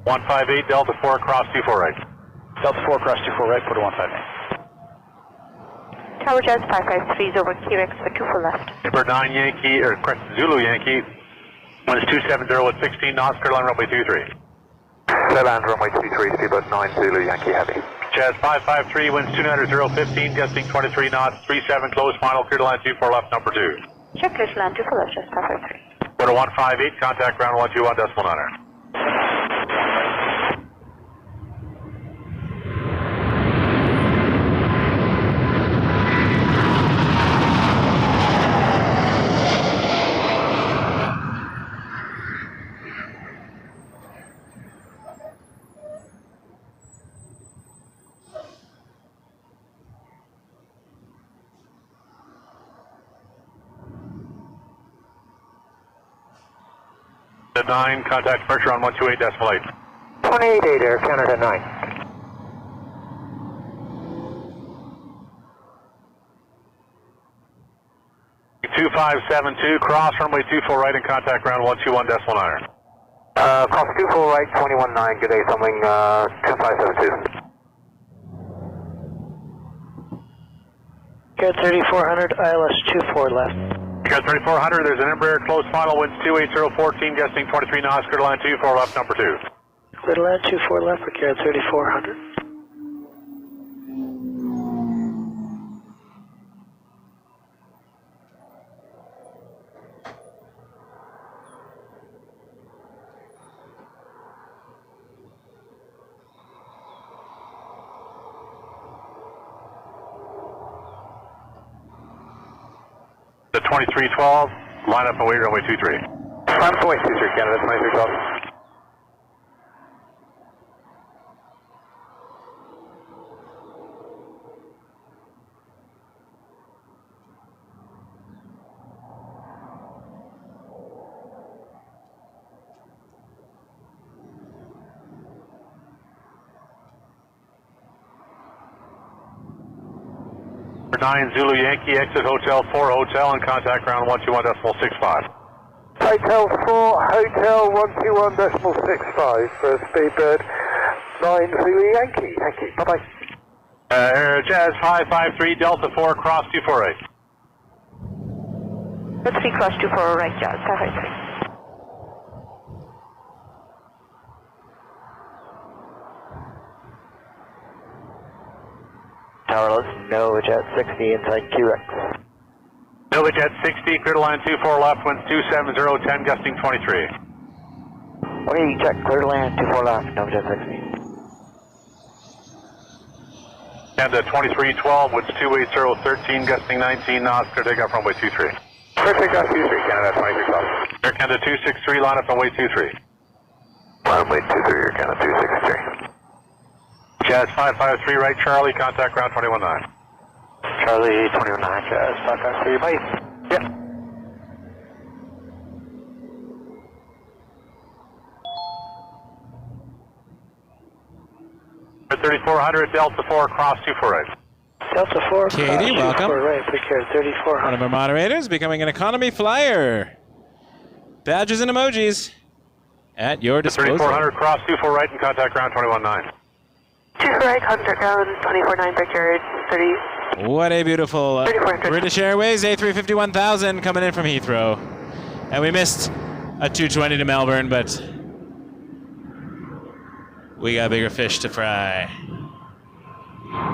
One 158, Delta 4, cross 24 right. Delta 4, cross 24 right, Porter 158. Tower Jazz 553 over QX for 24 left. Number 9 Yankee, or correct, Zulu Yankee, Winds 270 at 16 knots, clear to land runway 23. Clear land runway 23, Seabird 9 Zulu Yankee Heavy. Jazz 553, winds 290, 15, gusting 23 knots, 37, close final, clear to land 24 left, number 2. Check clear to land 24 left, just 553. Order 158, contact ground 121.9. At 9, contact pressure on 128.8. 28.8, Air Canada 9. Two 572, cross runway 24 right and contact ground 121.9. Cross 24 right, 21.9, good day, something 2572. Good 3400, ILS 24 left. You got 3400, there's an Embraer close final, winds 280, 14, gusting 23 knots, clear to land 24 left, number 2. Clear to land 24 left for carrier 3400. The 2312, line up and wait runway 23. Line up and wait 23, Canada 2312. For 9 Zulu Yankee, exit Hotel 4 Hotel and contact ground 121.65. Hotel 4, Hotel 121.65 for Speedbird 9 Zulu Yankee. Thank you. Bye-bye. Air Jazz 553, Delta 4, cross 248. Let's be cross 24 right, Jazz, 553. Towerless, NovaJet 60 inside QX. NovaJet 60, clear to line 24 left, winds 270, 10, gusting 23. Okay, check, clear to land 24 left, NovaJet 60. And the 2312, winds 280, 13, gusting 19 knots, clear takeoff runway 23. Clear takeoff 23, Canada 2312. Air Canada 263, line up and wait 23. Runway 23, Air Canada 263. Jazz 553, right Charlie, contact ground 21.9. Charlie 21.9, Jazz 553, bye. Yep. For 3400, Delta 4, cross 248. Delta 4, Katie, cross welcome. 24 right for carrier 3400. One of our moderators becoming an economy flyer. Badges and emojis at your disposal. 3400, cross 24 right and contact ground 21.9. 24 right, contact ground 24.9 for carrier 30. What a beautiful 3400. British Airways A350 1000 coming in from Heathrow. And we missed a 220 to Melbourne, but we got bigger fish to fry.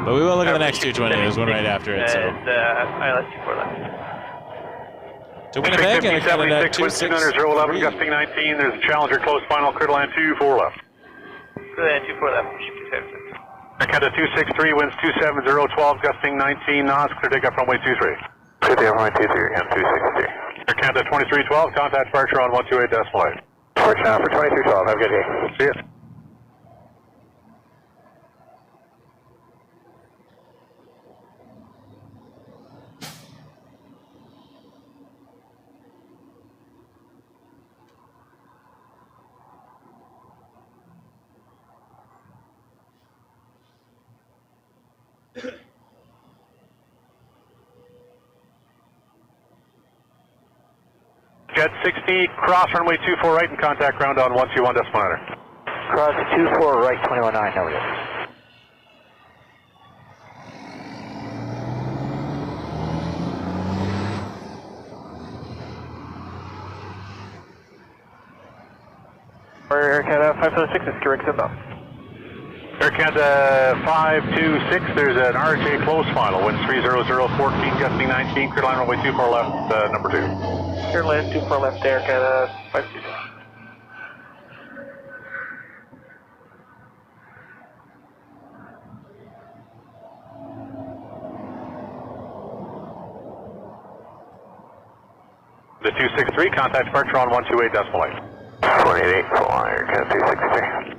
But we will look at the next 220. There's one right after it. So ILS 24 left. to Winnipeg and a Canada 76, winds 290, 11, 263. gusting 19. There's a Challenger close final, clear to land 24 left. Clear to land 24 left, shift to 76. Air Canada 263, winds 270, 12, gusting 19 knots, clear takeoff runway 23. Clear takeoff runway 23, Air Canada 263. Air Canada 2312, contact departure on 128.8. Departure now for 2312, have a good day. See ya. Jet 60, cross runway 24 right and contact ground on 121.9. Cross 24 right, 21.9, NovaJet. Air Canada 576 is correct inbound. Air Canada 526, there's an RJ close final, wind 30014, gusting 19, clear line runway 24 left, number 2. Clear land 24 left, Air Canada 526. The 263, contact departure on 128.8. 188, full on Air Canada 263.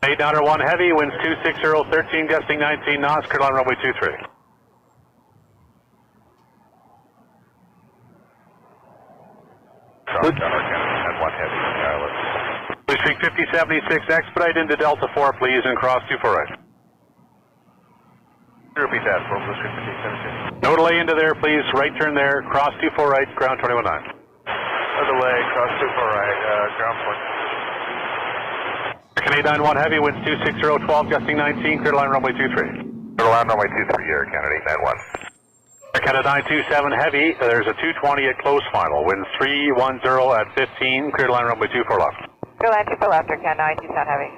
$8.1 heavy, winds 260, 13, gusting 19 knots, clear line runway 23. Sorry, Tower Canada 1 heavy, wireless. Please speak 5076, expedite into Delta 4, please, and cross 24 right. Repeat that, for Blue Street 5076. No delay into there, please, right turn there, cross 24 right, ground 21.9. No delay, cross 24 right, ground 4. Canadian 91 heavy, winds 260, 12, gusting 19, clear line runway 23. Clear line runway 23, Air Canada 891. Air Canada 927 heavy, there's a 220 at close final, winds 310 at 15, clear line runway 24 left. Go land 24 left, Air Canada 927 heavy.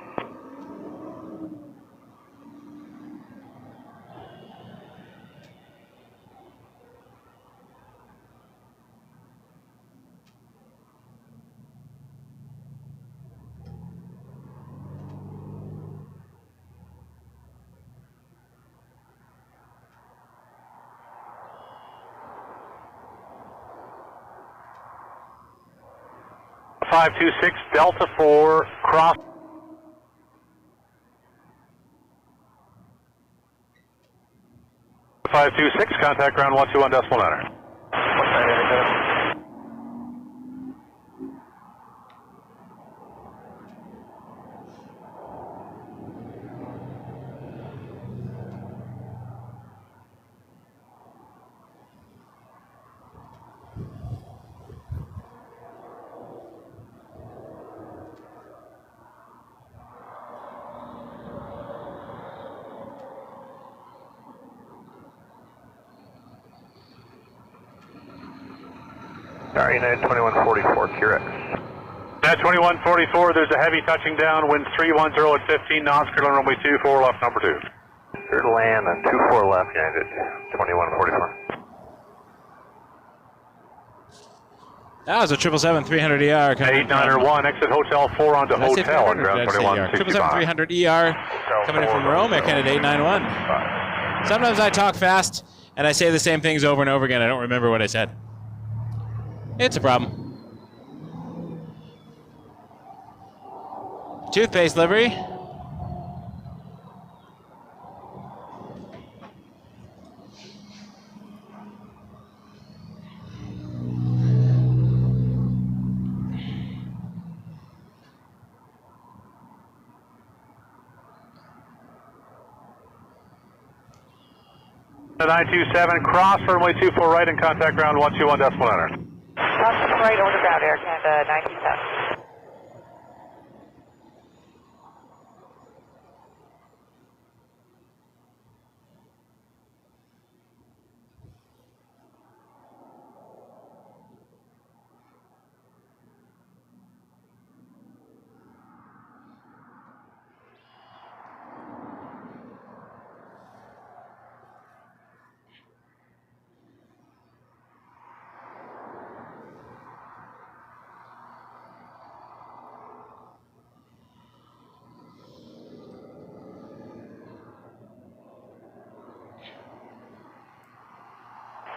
Five two six Delta 4, cross. Five two six, contact ground 121.9. Sorry, United 2144, QRX. At 2144, there's a heavy touching down, winds 310 at 15 knots, clear line runway 24 left, number 2. Clear to land on 24 left, United 2144. That was a 777-300ER. 8901, exit Hotel 4 onto Hotel on ground 2165. 777-300ER coming in from Rome, Air Canada 891. Sometimes I talk fast and I say the same things over and over again. I don't remember what I said. It's a problem. Toothpaste livery. The 927, cross runway 24 right and contact ground 121.9. Cross right over ground, Air Canada 927.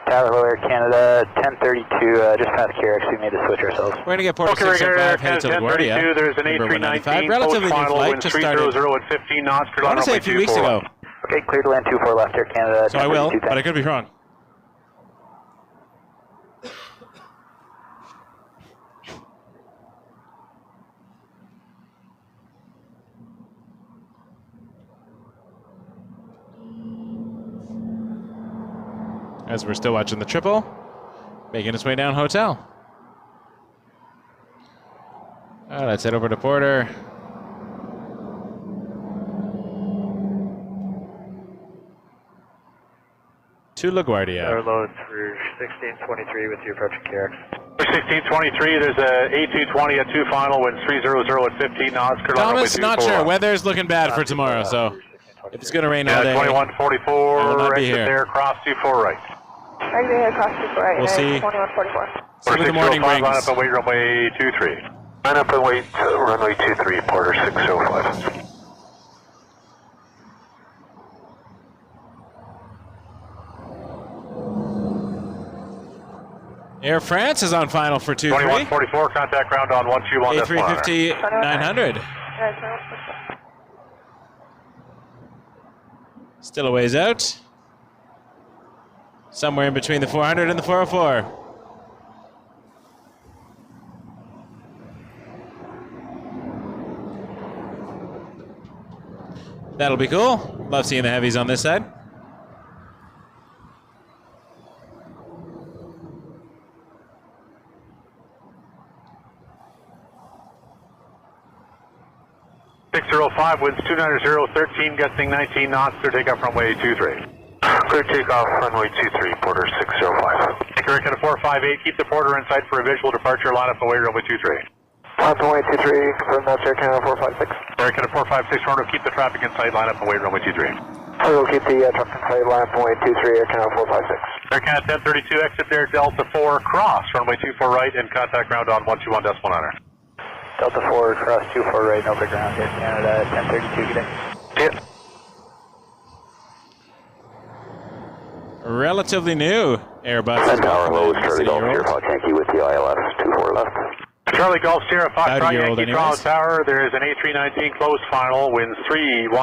Tower Air Canada 1032, just past KRX, we made the switch ourselves. We're going to get port 605 headed to LaGuardia. There's an A319 relatively new flight, just started. At 15 knots, I want to say a few weeks ago. Okay, clear to land 24 left, Air Canada. So I will, but I could be wrong. As we're still watching the triple, making its way down hotel. All right, let's head over to Porter. to LaGuardia. Load for 1623 with your approaching KRX. For 1623, there's a A220 at 2 final, winds 300 at 15 knots. Thomas, not sure. Weather's looking bad for tomorrow, so if it's going to rain all day, 2144, exit here. there, cross 24 right. Exit here, cross 24 right. We'll see. 2144. See what the morning brings. Line up and wait runway 23. Line up and wait, runway 23, Porter 605. Air France is on final for 2-3. 2144, contact ground on 121. A350 900. Still a ways out. Somewhere in between the 400 and the 404. That'll be cool. Love seeing the heavies on this side. Winds 290, 13, gusting 19 knots, clear takeoff runway 23. Clear takeoff, runway 23, Porter 605. American 458, keep the Porter in sight for a visual departure, line up and wait runway 23. Runway 23, confirm that's Air Canada 456. American 456, Toronto, keep the traffic in sight, line up and wait runway 23. We will keep the truck in sight, line up runway 23, Air Canada 456. Air Canada 1032, exit there, Delta 4, cross, runway 24 right, and contact ground on 121.9. Delta 4, cross 24 right, over ground, Air Canada 1032, good day. Yeah. Relatively new Airbus. And tower low, Charlie Golf, Sierra Fox Yankee with the ILS 24 left. Charlie Golf, Sierra Fox, Howdy-year-old Yankee, Toronto anyways. Tower. There is an A319 close final, winds 310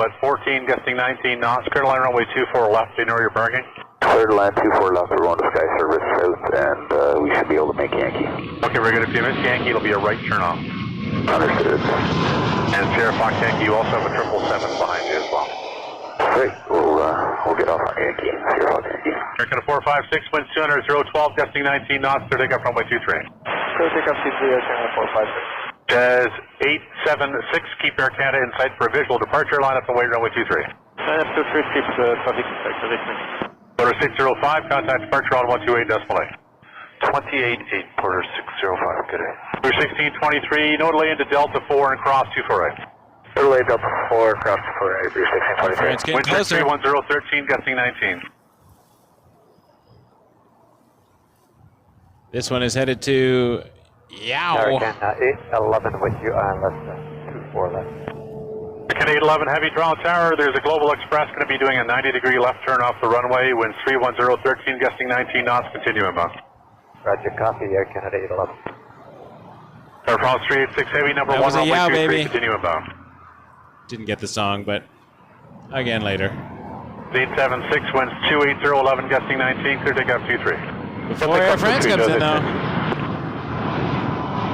at 14, gusting 19 knots, clear line runway 24 left, ignore your parking. Clear to land 24 left, we're going to Sky Service South, and we should be able to make Yankee. Okay, we're good. If you miss Yankee, it'll be a right turn off. Understood. And Sierra Fox Yankee, you also have a 777 behind you as well. Great, we'll get off on Yankee, Sierra Fox Yankee. American 456, winds 200, 012, gusting 19 knots, clear takeoff runway 23. Clear takeoff C3, Air Canada 456. Jazz 876, keep Air Canada in sight for a visual departure, line up and wait runway 23. Line up 23, keep traffic in sight, traffic in sight. Porter 605, contact departure on 128.8. 28-8, Porter 605, good day. We're 1623, no delay into Delta 4 and cross 24 right. Delay Delta 4, cross 4 right, you're 1623. France getting Wind closer. 310, 13, gusting 19. This one is headed to Yow. 811 with you, ILS 24 left. American 811, Heavy Toronto Tower. There's a Global Express going to be doing a 90-degree left turn off the runway. Winds 310, 13, gusting 19 knots, continue inbound. Roger, copy, Air Canada 811. Air France 386 Heavy, number That 1, was a runway yow, 23, baby. continue inbound. Didn't get the song, but again later. 876, winds 280, 11, gusting 19, clear takeoff 23. Before Air France comes in, though.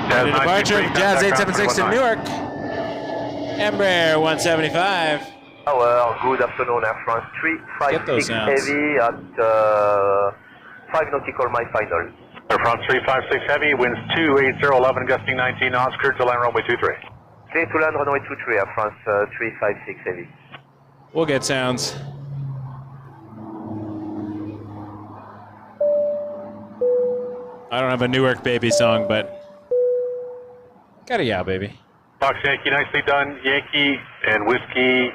Jazz The departure of Jazz 876 to Newark. Embraer 175. Well, good afternoon, Air France Get those 356 sounds. Heavy at 5 nautical mile final. Air France 356 Heavy, winds 280, 11, gusting 19 knots, clear to land runway 23. Clear to land runway 23, Air France 356 Heavy. We'll get sounds. I don't have a Newark baby song, but got a yow, baby. Fox Yankee, nicely done. Yankee and Whiskey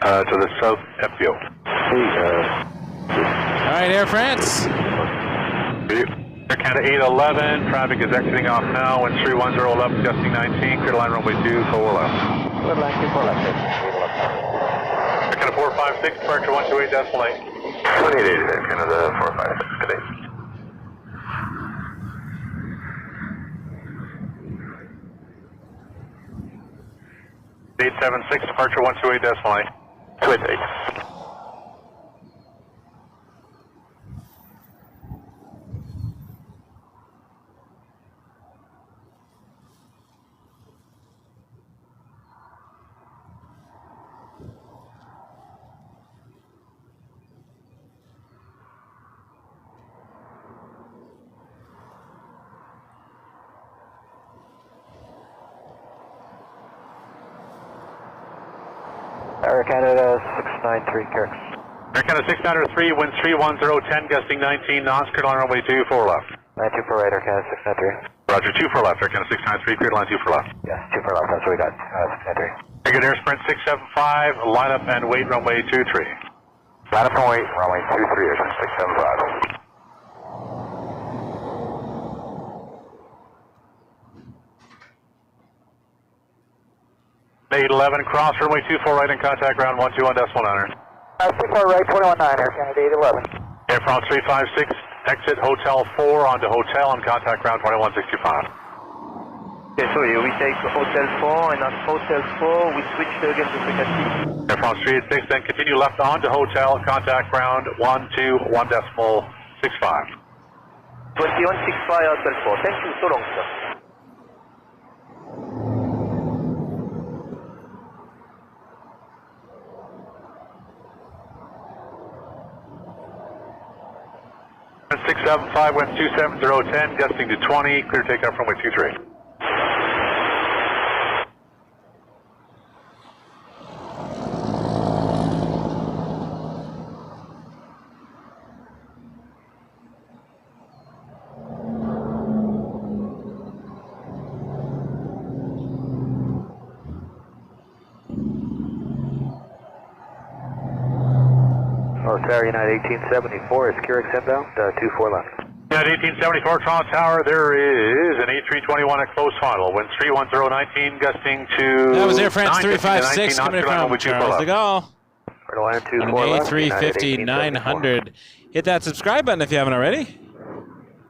to the south FBO. All right, Air France. Air Canada 811, traffic is exiting off now. Winds 310, 11, gusting 19, clear to line runway 24 left. Clear line 24 left, Air Canada 456, departure 128.8. 28 Air Canada 456, good day. Eight 876, departure 128.8. 28. Air Canada 693, Kirk. Air Canada 693, winds 31010, gusting 19 knots, clear line runway 24 left. 924 right, Air Canada 693. Roger, 24 left, Air Canada 693, clear line 24 left. Yes, 24 left, that's what we got. 693. Very good, Air Sprint 675, line up and wait runway 23. Line up and wait, runway 23, Air Sprint 675. Made 11, cross runway 24 right and contact ground 121.9. 24 right, 21.9, Air Canada 811. Air France 356, exit Hotel 4 onto Hotel and contact ground 2165. Okay, so we take Hotel 4 and at Hotel 4 we switch again to frequency. Air France 386, then continue left onto Hotel, contact ground 121.65. 2165 Hotel 4. Thank you, so long, sir. And 675, wind 27010, gusting to 20, clear takeoff runway 23. Tower United 1874, is Curix inbound, 24 left. United 1874, Toronto Tower, there is an A321 at close final, wind 31019, gusting to... That was Air France 356 356 coming from Charles de Gaulle. Line 24 An left, A350 900. Hit that subscribe button if you haven't already.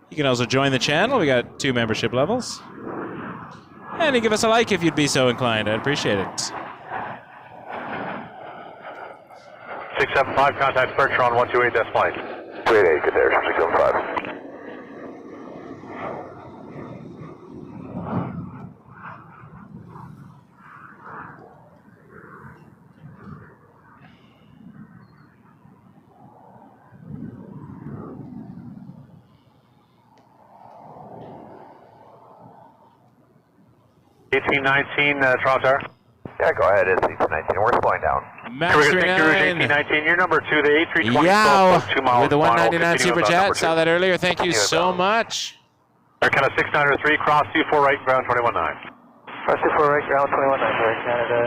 You can also join the channel. We got 2 membership levels. And you give us a like if you'd be so inclined. I'd appreciate it. 675, contact departure on 128, that's flight. 288, good there, 675. Toronto Tower. Yeah, go ahead, it's 1819, we're slowing down. Max Rouge 39. 1819, you're number 2, the A320. Yow, 2 miles with the final, 199 continue super about chat. number Saw 2. that earlier. Thank you so much. Air Canada 693, cross 24 right, ground 219. Cross 24 right, ground 219, Air Canada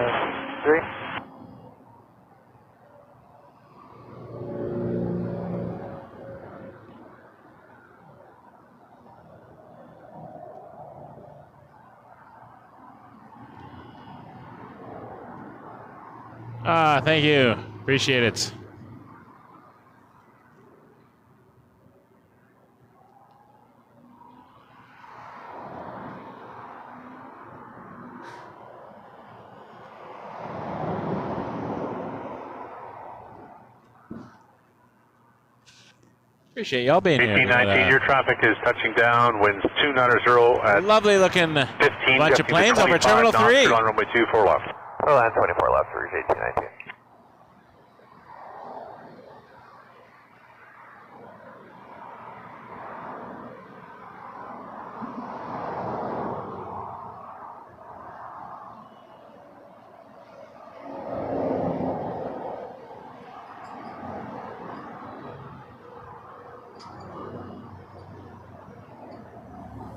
3. Ah, thank you. Appreciate it. Appreciate y'all being here. 1819, your traffic is touching down, winds 290 at Lovely looking 15, bunch of planes over Terminal 3. On runway 24 left. Line 24 left, Rouge 1819.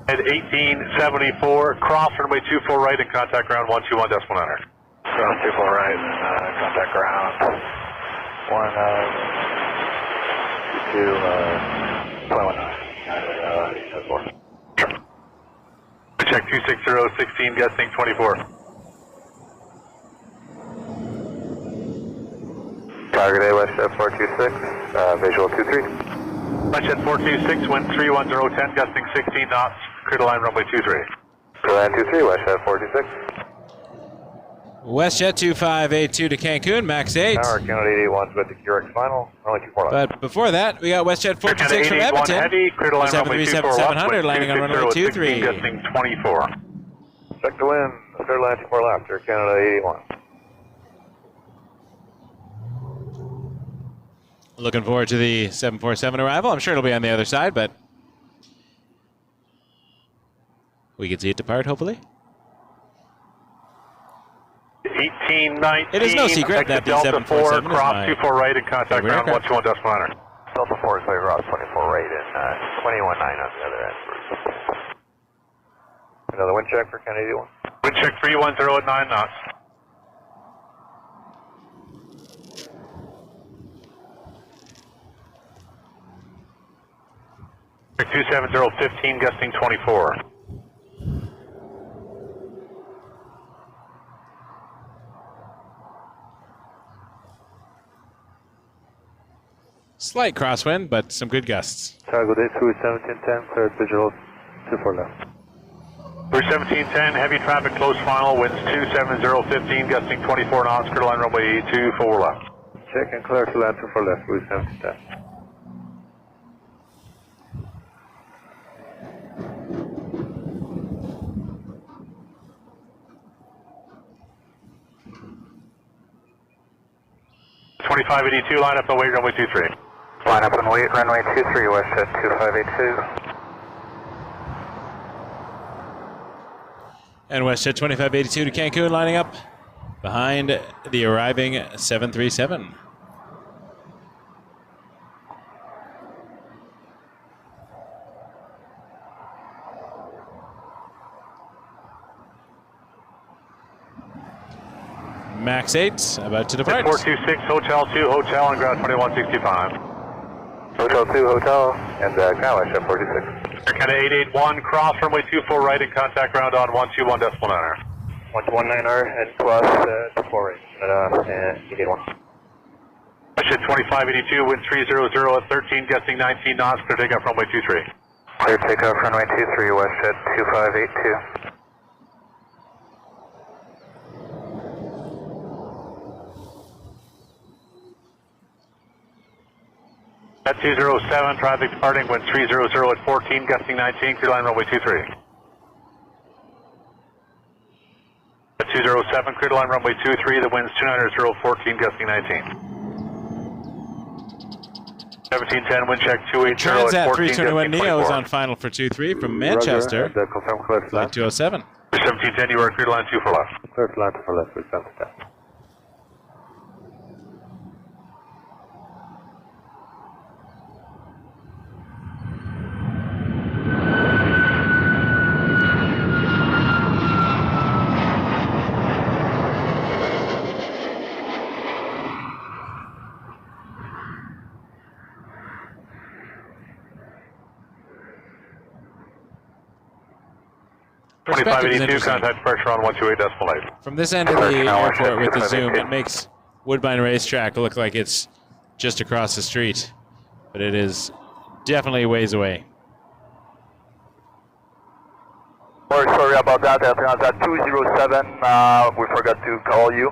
At 1874, cross runway 24 right and contact ground 121.9. Ground 24 right, contact ground 122.19. Check 260, 16, gusting 24. Target A, WestJet 426, visual 23. WestJet 426, wind 31010, gusting 16 knots, clear to line runway 23. Line 23, WestJet 426. WestJet 2582 to Cancun, max 8. Tower Canada 881's with the Curix final, only 24 left. But before that, we got WestJet 426 from 881 Edmonton. heavy, clear to line runway 24 left, 737-700 landing on runway 23. Gusting 24. Check the wind, clear line 24 left, Air Canada 881. Looking forward to the 747 arrival. I'm sure it'll be on the other side, but we can see it depart, hopefully. 18 19. It is no secret exit that the Delta 4, 747 is cross my 24 right and contact favorite ground aircraft. 121.9. Delta 4 is clear across 24 right and 21.9 on the other end. Another wind check for Kennedy 1. Wind check 310 at 9 knots. Check 270, 15, gusting 24. Slight crosswind, but some good gusts. Cargo Day through 1710, clear visual 24 left. Through 1710, heavy traffic close final, winds 270, 15, gusting 24 knots, clear line runway 24 left. Check and clear to land 24 left, through 1710. .2582, line up and wait, runway 23. Line up and wait, runway 23, WestJet 2582. And WestJet 2582 to Cancun, lining up behind the arriving 737. Max 8, about to depart. 426, Hotel 2, Hotel on ground 2165. Hotel 2, Hotel, and Kyle, WestJet 426. Kind of 881, cross runway 24 right and contact ground on 121.9. 119R and plus 24 right, and 881. WestJet 2582, wind 300 at 13, gusting 19 knots, clear takeoff runway 23. Clear takeoff runway 23, WestJet 2582. At 207, traffic departing, wind 300 at 14, gusting 19, clear line runway 23. At 207, clear line runway 23, the wind's 290, 14, gusting 19. 1710, wind check 280 at Transat 14, 321 gusting Neo is 24. on final for 23 from Manchester. Roger, confirm clear to Flight land. 207. 1710, you are clear line 2 for left. Clear to land 24 left, through 1710. Perspective is 2582, interesting. contact pressure on 128.8. From this end of the airport with the zoom, it makes Woodbine Racetrack look like it's just across the street, but it is definitely a ways away. Sorry about that, Transat 207, we forgot to call you,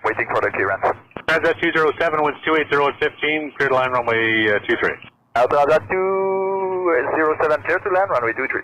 waiting for the clearance. Transat 207, winds 280 at 15, clear line runway 23. Transat 207, clear to land, runway 23.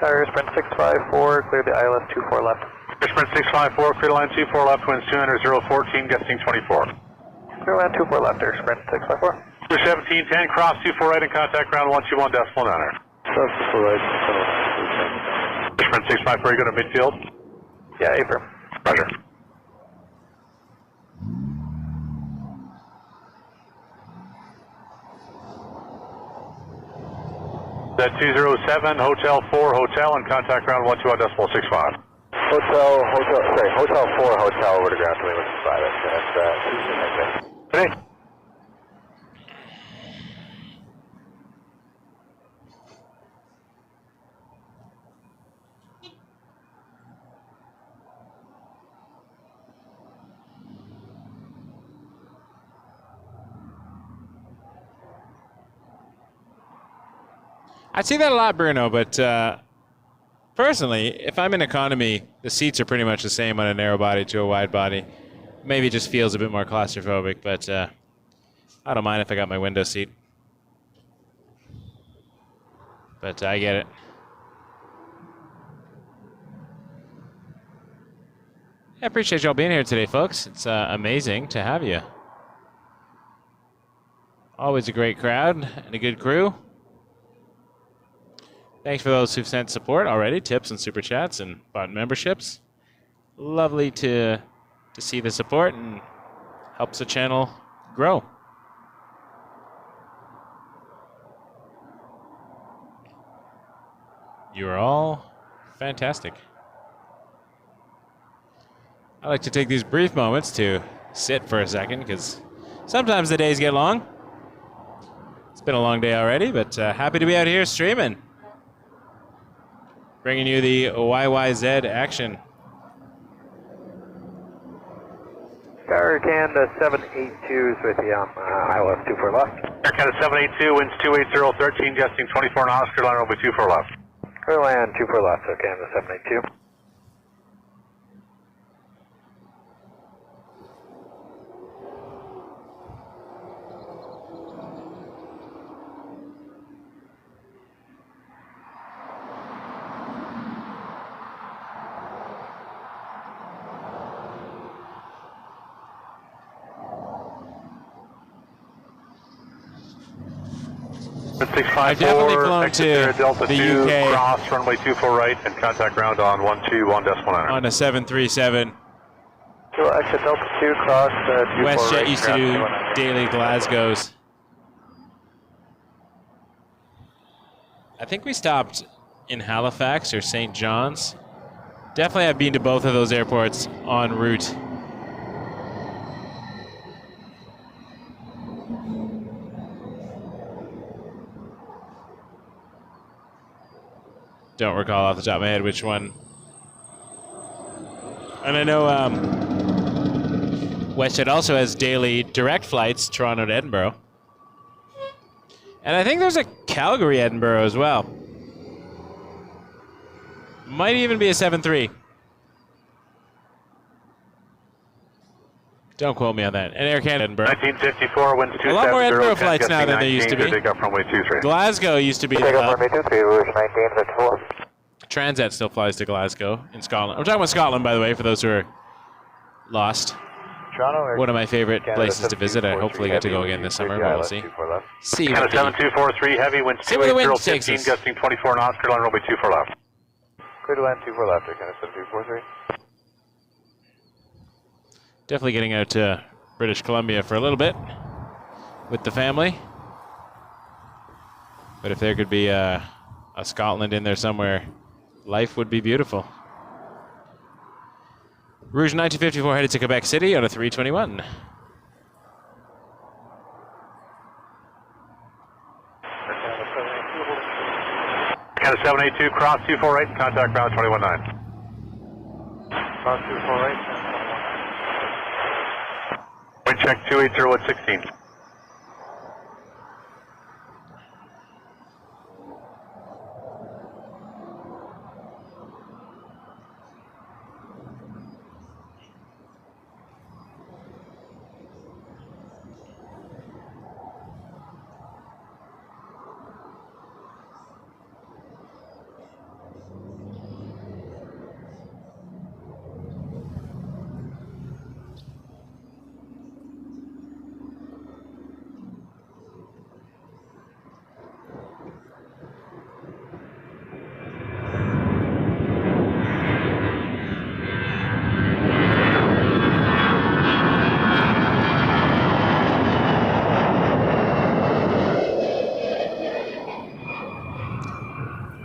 Tire sprint 654, clear the ILS 24 left. Sprint 654, clear line 24 left, winds 200, 14, gusting 24. Clear land 24 left, air sprint 654. Clear 1710, cross 24 right and contact ground 121.9. Successful right, Sprint 654, you go to midfield? yeah, affirm. Roger. That 207, Hotel 4, Hotel, and contact ground 121.65. Hotel 4, Hotel, over to ground 2165, that's Hey. I see that a lot, Bruno, but personally, if I'm in economy, the seats are pretty much the same on a narrow body to a wide body. Maybe it just feels a bit more claustrophobic, but I don't mind if I got my window seat. But I get it. I appreciate y'all being here today, folks. It's amazing to have you. Always a great crowd and a good crew. Thanks for those who've sent support already, tips and super chats and bought memberships. Lovely to see the support and helps the channel grow. You are all fantastic. I like to take these brief moments to sit for a second because sometimes the days get long. It's been a long day already, but happy to be out here streaming. Bringing you the CYYZ action. Air Canada 782 is with you on ILS 24 left. Air Canada 782, winds 280, 13, gusting 24 knots, Carolina runway 24 left. Clear land 24 left, Air Canada 782. I've definitely flown to Delta the 2, UK cross runway 24 right and contact ground on 121.9. on a 737. So exit Delta 2, cross 24 WestJet right, used to do daily Glasgows. I think we stopped in Halifax or St. John's. Definitely have been to both of those airports en route. Don't recall off the top of my head which one. And I know WestJet also has daily direct flights, Toronto to Edinburgh. And I think there's a Calgary, Edinburgh as well. Might even be a 7-3. Don't quote me on that. And Air Canada, Edinburgh. 1954, winds 270. A lot more Edinburgh flights now than there used to be. Take off runway 23. Glasgow used to be the Take off hub. runway 23, Rouge 1954. Transat still flies to Glasgow in Scotland. I'm talking about Scotland, by the way, for those who are lost. Toronto, One of my favorite places to visit. I hopefully get to go again this summer, but we'll see. See what Canada 7243, heavy, winds see where the wind 280, takes 15, us. gusting 24 knots, Carolina runway 24 left. Clear to land 24 left, Air Canada 7243. Definitely getting out to British Columbia for a little bit with the family. But if there could be a Scotland in there somewhere, life would be beautiful. Rouge 1954 headed to Quebec City on a 321. Canada 782, cross 24 right and contact ground 21.9. Cross 24 right. Wind check 280 at 16.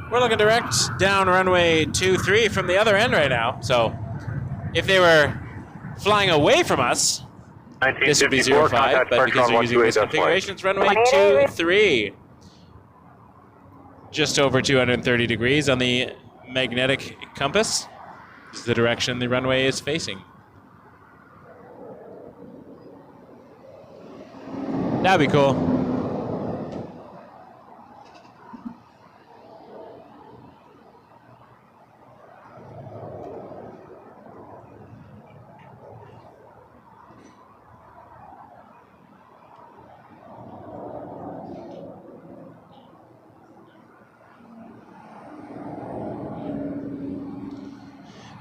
We're looking direct down runway 23 from the other end right now. So if they were flying away from us, this would be 05, but because they're using this configuration, it's runway 23. Just over 230 degrees on the magnetic compass. This is the direction the runway is facing. That'd be cool.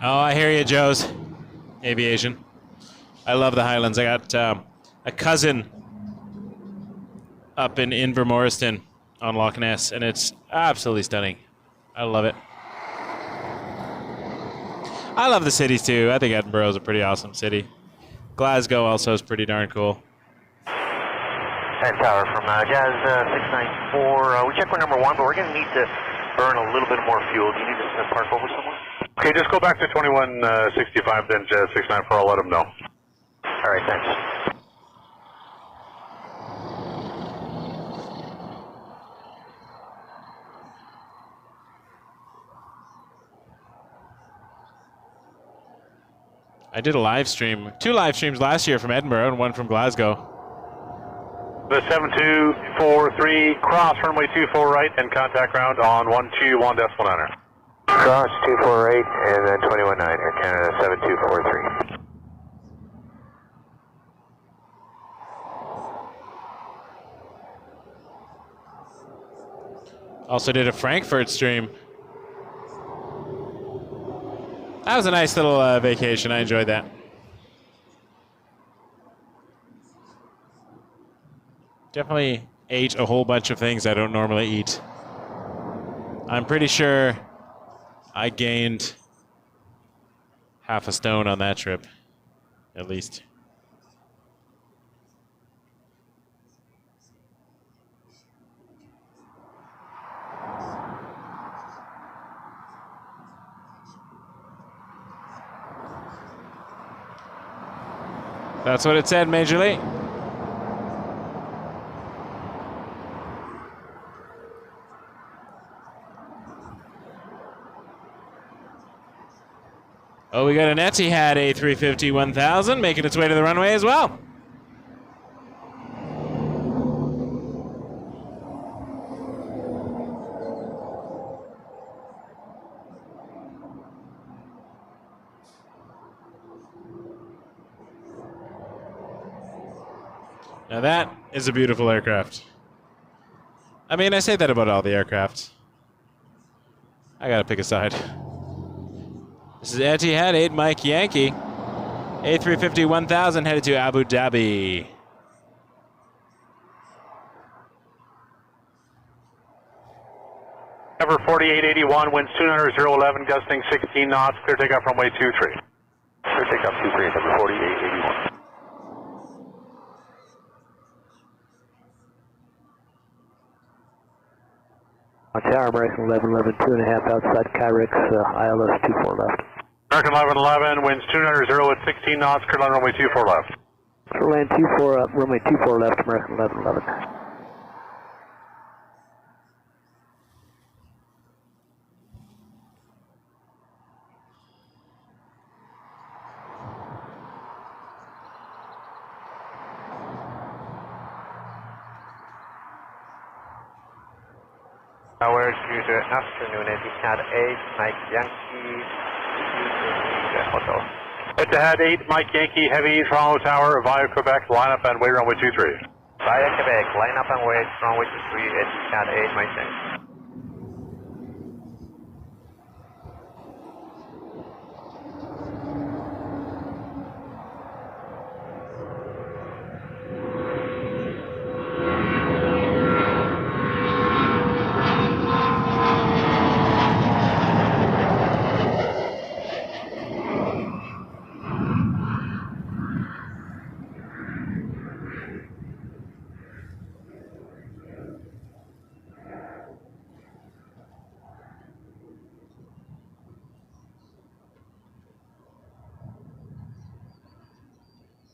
Oh, I hear you, Joes. Aviation. I love the Highlands. I got a cousin up in Invermoriston on Loch Ness, and it's absolutely stunning. I love it. I love the cities too. I think Edinburgh is a pretty awesome city. Glasgow also is pretty darn cool. And Tower from Jazz 694. We check for number 1, but we're going to need to burn a little bit more fuel. Do you need to park over somewhere? Okay, just go back to 2165, then Jazz 694. I'll let them know. All right, thanks. I did a live stream, 2 live streams last year from Edinburgh and 1 from Glasgow. The 7243, cross runway 24 right and contact ground on 121.9er. Cross 248 and then 21.9, Air Canada 7243. Also did a Frankfurt stream. That was a nice little vacation. I enjoyed that. Definitely ate a whole bunch of things I don't normally eat. I'm pretty sure I gained half a stone on that trip, at least. That's what it said, Major Lee. Oh, we got an Etihad A350 1000 making its way to the runway as well. Now that is a beautiful aircraft. I mean, I say that about all the aircraft. I gotta pick a side. This is Etihad 8 Mike Yankee. A350 1000 headed to Abu Dhabi. Number 4881, winds 200.011, gusting 16 knots, clear takeoff runway 23. Clear takeoff 23, number 4881. Tower, American 1111, 2.5 outside Kyrex, ILS 24 left. American 1111, winds 200 at 16 knots, clear line runway 24 left. Clear land 24, runway 24 left, American 1111. Tower, good afternoon, Etihad 8, Mike Yankee, hotel. Etihad 8, Mike Yankee, heavies, Toronto Tower, via Quebec, line up and wait runway 23. Via Quebec, line up and wait, runway 23, Etihad 8, Mike Yankee.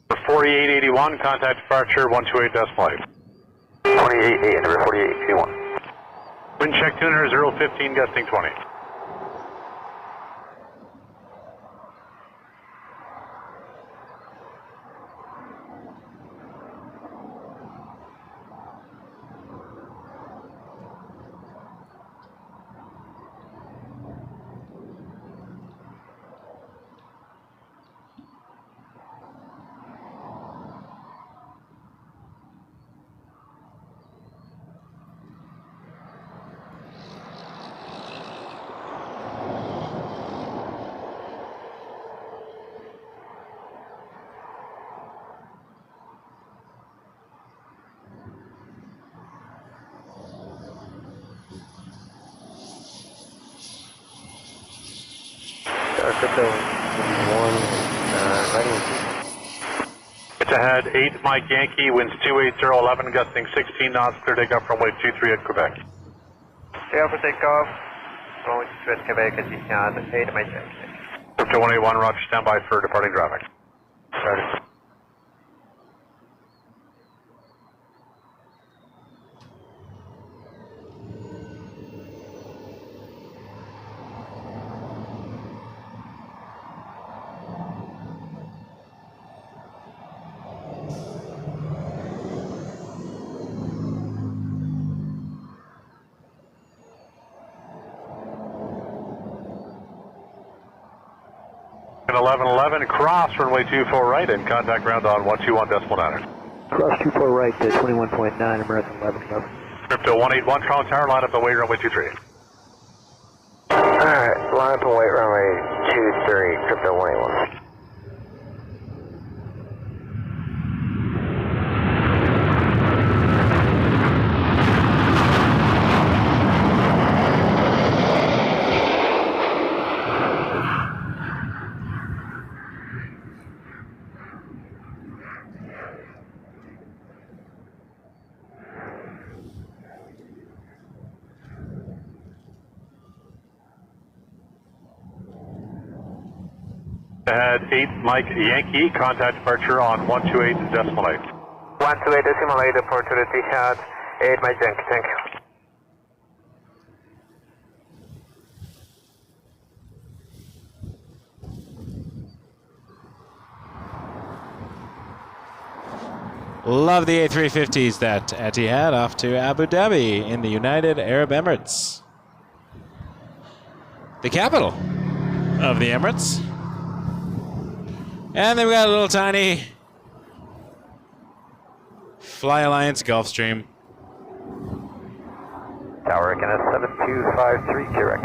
For 4881, contact departure 128.8. 28.8, number 4881. Wind check 200.015, gusting 20. crypto 1, landing. It's ahead, 8 Mike Yankee, winds 28011, gusting 16 knots, clear takeoff runway 23 at Quebec. Clear for takeoff, runway 23 at Quebec, Etihad A350. Crypto 181, roger, standby for departing traffic. Started. And 1111, cross runway 24 right and contact ground on 121.9. Cross 24 right to 21.9, American 1111. Crypto 181, Toronto Tower, line up and wait runway 23. Alright, line up and wait runway 23, crypto 181. Ahead 8 Mike Yankee, contact departure on 128.8. 128.8, departure to Etihad, 8 Mike Yankee, thank you. Love the A350s that Etihad off to Abu Dhabi in the United Arab Emirates. The capital of the Emirates. And then we got a little tiny Fly Alliance Gulfstream. Tower, Canada 7253, QRX.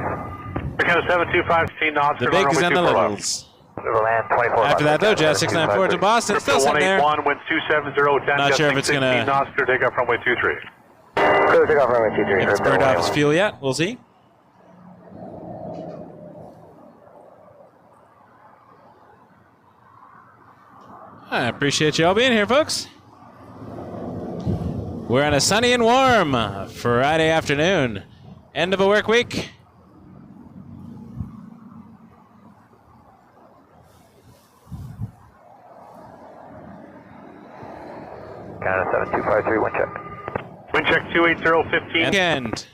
Canada 725, 16 knots. The bigs and the littles. Land 24. After that, though, Jazz 694 to Boston. Still sitting there. 181, winds 27010, Not sure if it's going to knots, clear takeoff runway 23. Clear takeoff runway 23. if it's burned off its fuel yet. We'll see. I appreciate you all being here, folks. We're on a sunny and warm Friday afternoon. End of a work week. Canada 7253, wind check. Wind check 28015. And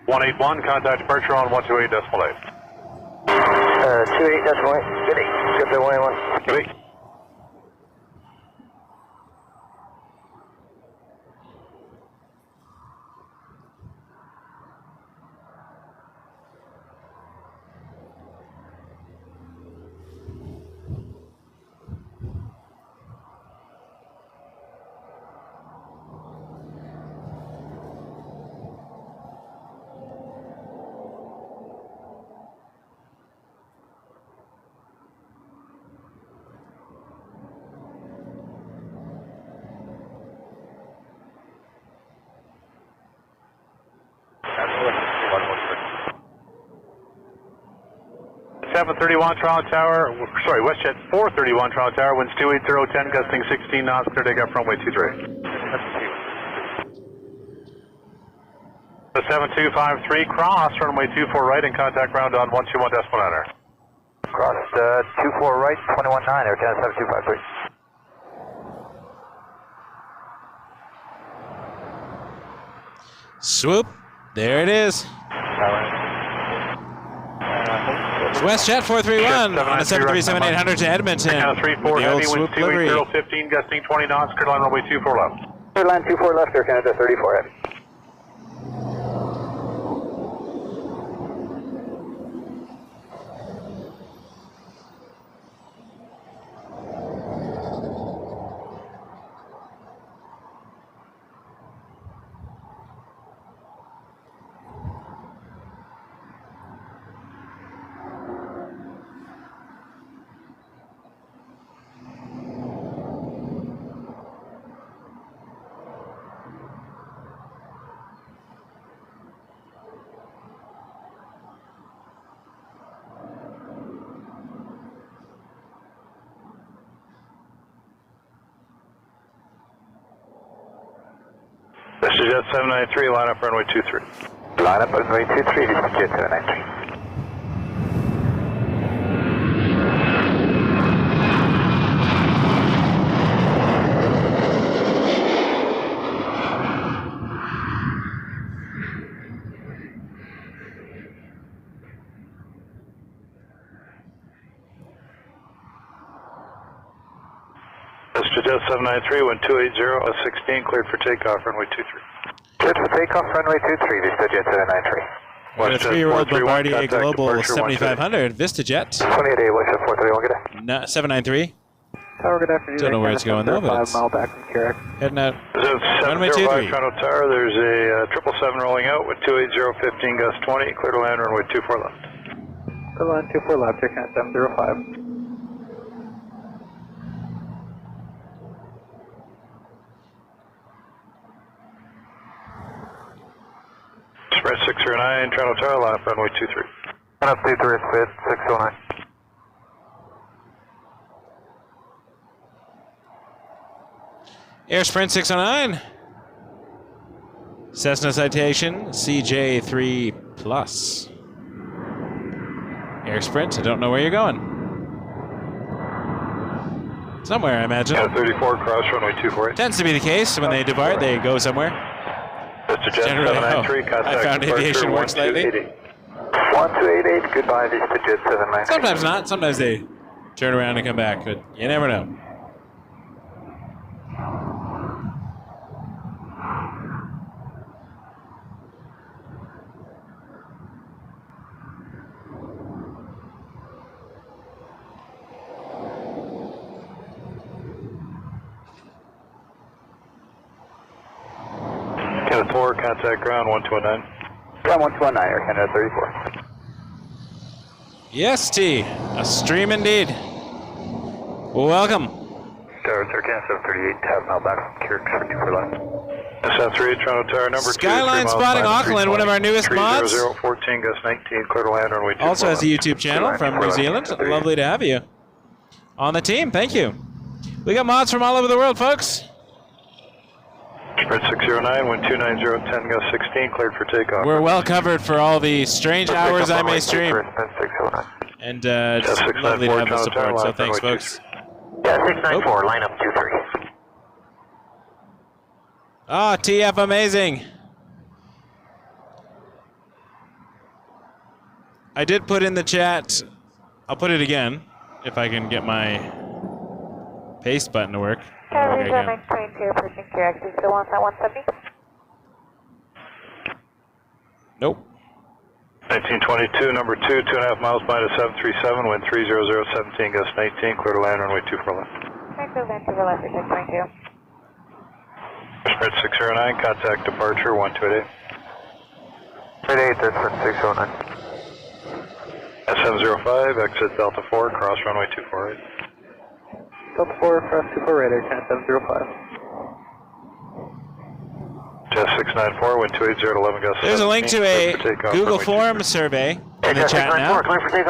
181, contact departure on 128.8. 28.8, goody. Skip the 181. Goody. Toronto Tower, sorry, WestJet 431 Toronto Tower, winds 28010, gusting 16 knots, clear takeoff runway 23. The 7253, cross runway 24 right and contact ground on 121.9. Cross 24 right, 21.9, Air Canada 7253. swoop. There it is. It's WestJet 431 on a 737-800 to Edmonton. Canada 34 with the old heavy, swoop winds livery. 28015, gusting 20 knots, clear line runway 24 left. Clear line 24 left, Air Canada 34 heavy. WestJet 793, line up runway 23. Line up runway 23, this is Jet 793. WestJet 793, 1280, 16, cleared for takeoff, runway 23. Cleared for takeoff, runway 23, this is Jet 793. Got a 3-year-old Bombardier Global 7500 VistaJet. 28A, WestJet 431, good day. 793. Tower, good afternoon. Don't know where it's going though, but it's 5 mile back from Carrick. heading out. Runway 23. Toronto Tower, there's a 777 rolling out with 280, 15, gust 20, clear to land, runway 24 left. Clear line 24 left, here, 705. Sprint 609, Toronto Tower, line up runway 23. Line up 23, Sprint 609. Air Sprint 609. Cessna citation CJ3 Plus. Air Sprint, I don't know where you're going. Somewhere, I imagine. 34, cross runway 248. Tends to be the case. When they depart, they go somewhere. WestJet Generally, 793, contact I found departure, aviation works lately. 1288, goodbye, this is Jet 793. Sometimes not. Sometimes they turn around and come back, but you never know. Canada 4, contact ground 1219. Ground 1219, Air Canada 34. Yes, T. A stream indeed. Welcome. Tower, Air Canada 738, half mile back from Carrick for 24 left. SF3, Toronto Tower, number 2. Skyline Spotting Auckland, one of our newest mods. 300, 14, gust 19, clear to land, runway 24 Also has left. a YouTube channel from New Zealand. Lovely to have you on the team. Thank you. We got mods from all over the world, folks. Sprint 609, wind 290, 10, gust 16, cleared for takeoff. We're well covered for all the strange hours I may stream. And just lovely to have the support, so thanks, folks. Yeah, 694, line up 23. Ah, TF amazing. I did put in the chat, I'll put it again, if I can get my paste button to work. Carrier 722, pushing Carrick, do you still want that 170? Nope. 1922, number 2, 2.5 miles behind a 737, wind 300, 17, gust 19, clear to land, runway 24 left. Vancouver, Vancouver, left, 622. Sprint 609, contact departure 1288. 38, that's Sprint 609. SM05, exit Delta 4, cross runway 248. Delta 4, cross 24 radar, 705. Jet 694, wind 280 to 11 gust. There's a link to a Google Form survey in the chat now.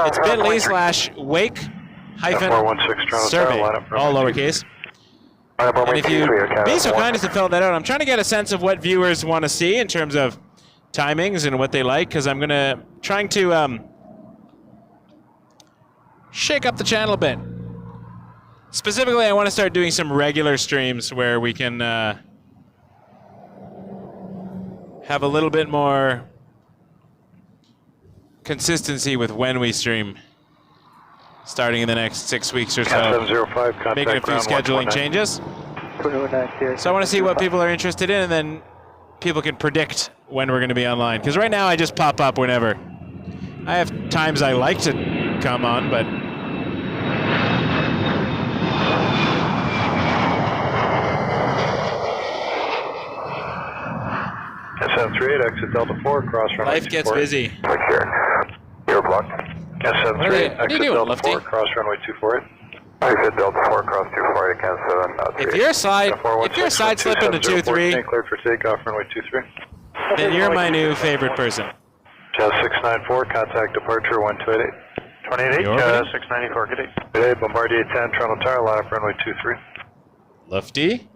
It's bit.ly/wake-survey, all lowercase. And if you'd be so kind as to fill that out, I'm trying to get a sense of what viewers want to see in terms of timings and what they like, because I'm trying to shake up the channel a bit. Specifically, I want to start doing some regular streams where we can have a little bit more consistency with when we stream, starting in the next 6 weeks or so. 705, Making a few scheduling changes. So I want to see what people are interested in, and then people can predict when we're going to be online. Because right now I just pop up whenever. I have times I like to come on, but SM38, exit Delta 4, cross runway life gets busy. You're blocked. SM38, What are you exit doing, Delta Lefty? 4, cross runway 248. Exit Delta 4, cross 248, cancel, and If you're side slipping to 2-3, cleared for takeoff, runway 23. then you're my new favorite person. Jet 694, contact departure 1288. 288, Jet 694, good day. Good day, Bombardier 10, Toronto Tower, line up runway 23. Lefty.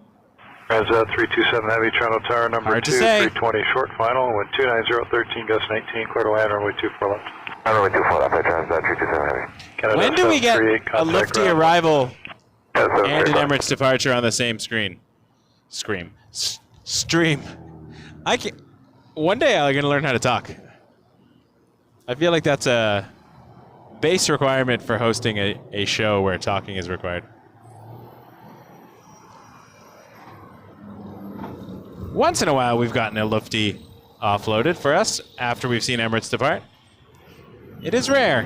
Transat 327 Heavy, Toronto Tower, number Hard to 2, say. 320 short final, wind 290, 13, gust 19, clear to land, runway 24 left. Runway 24 left, Transat 327 Heavy. Canada When do we get 738, a contact lifty ground. arrival Yeah, and an 735. Emirates departure on the same screen? Stream. I can. One day I'm gonna learn how to talk. I feel like that's a base requirement for hosting a show where talking is required. Once in a while, we've gotten a lifty offloaded for us after we've seen Emirates depart. It is rare.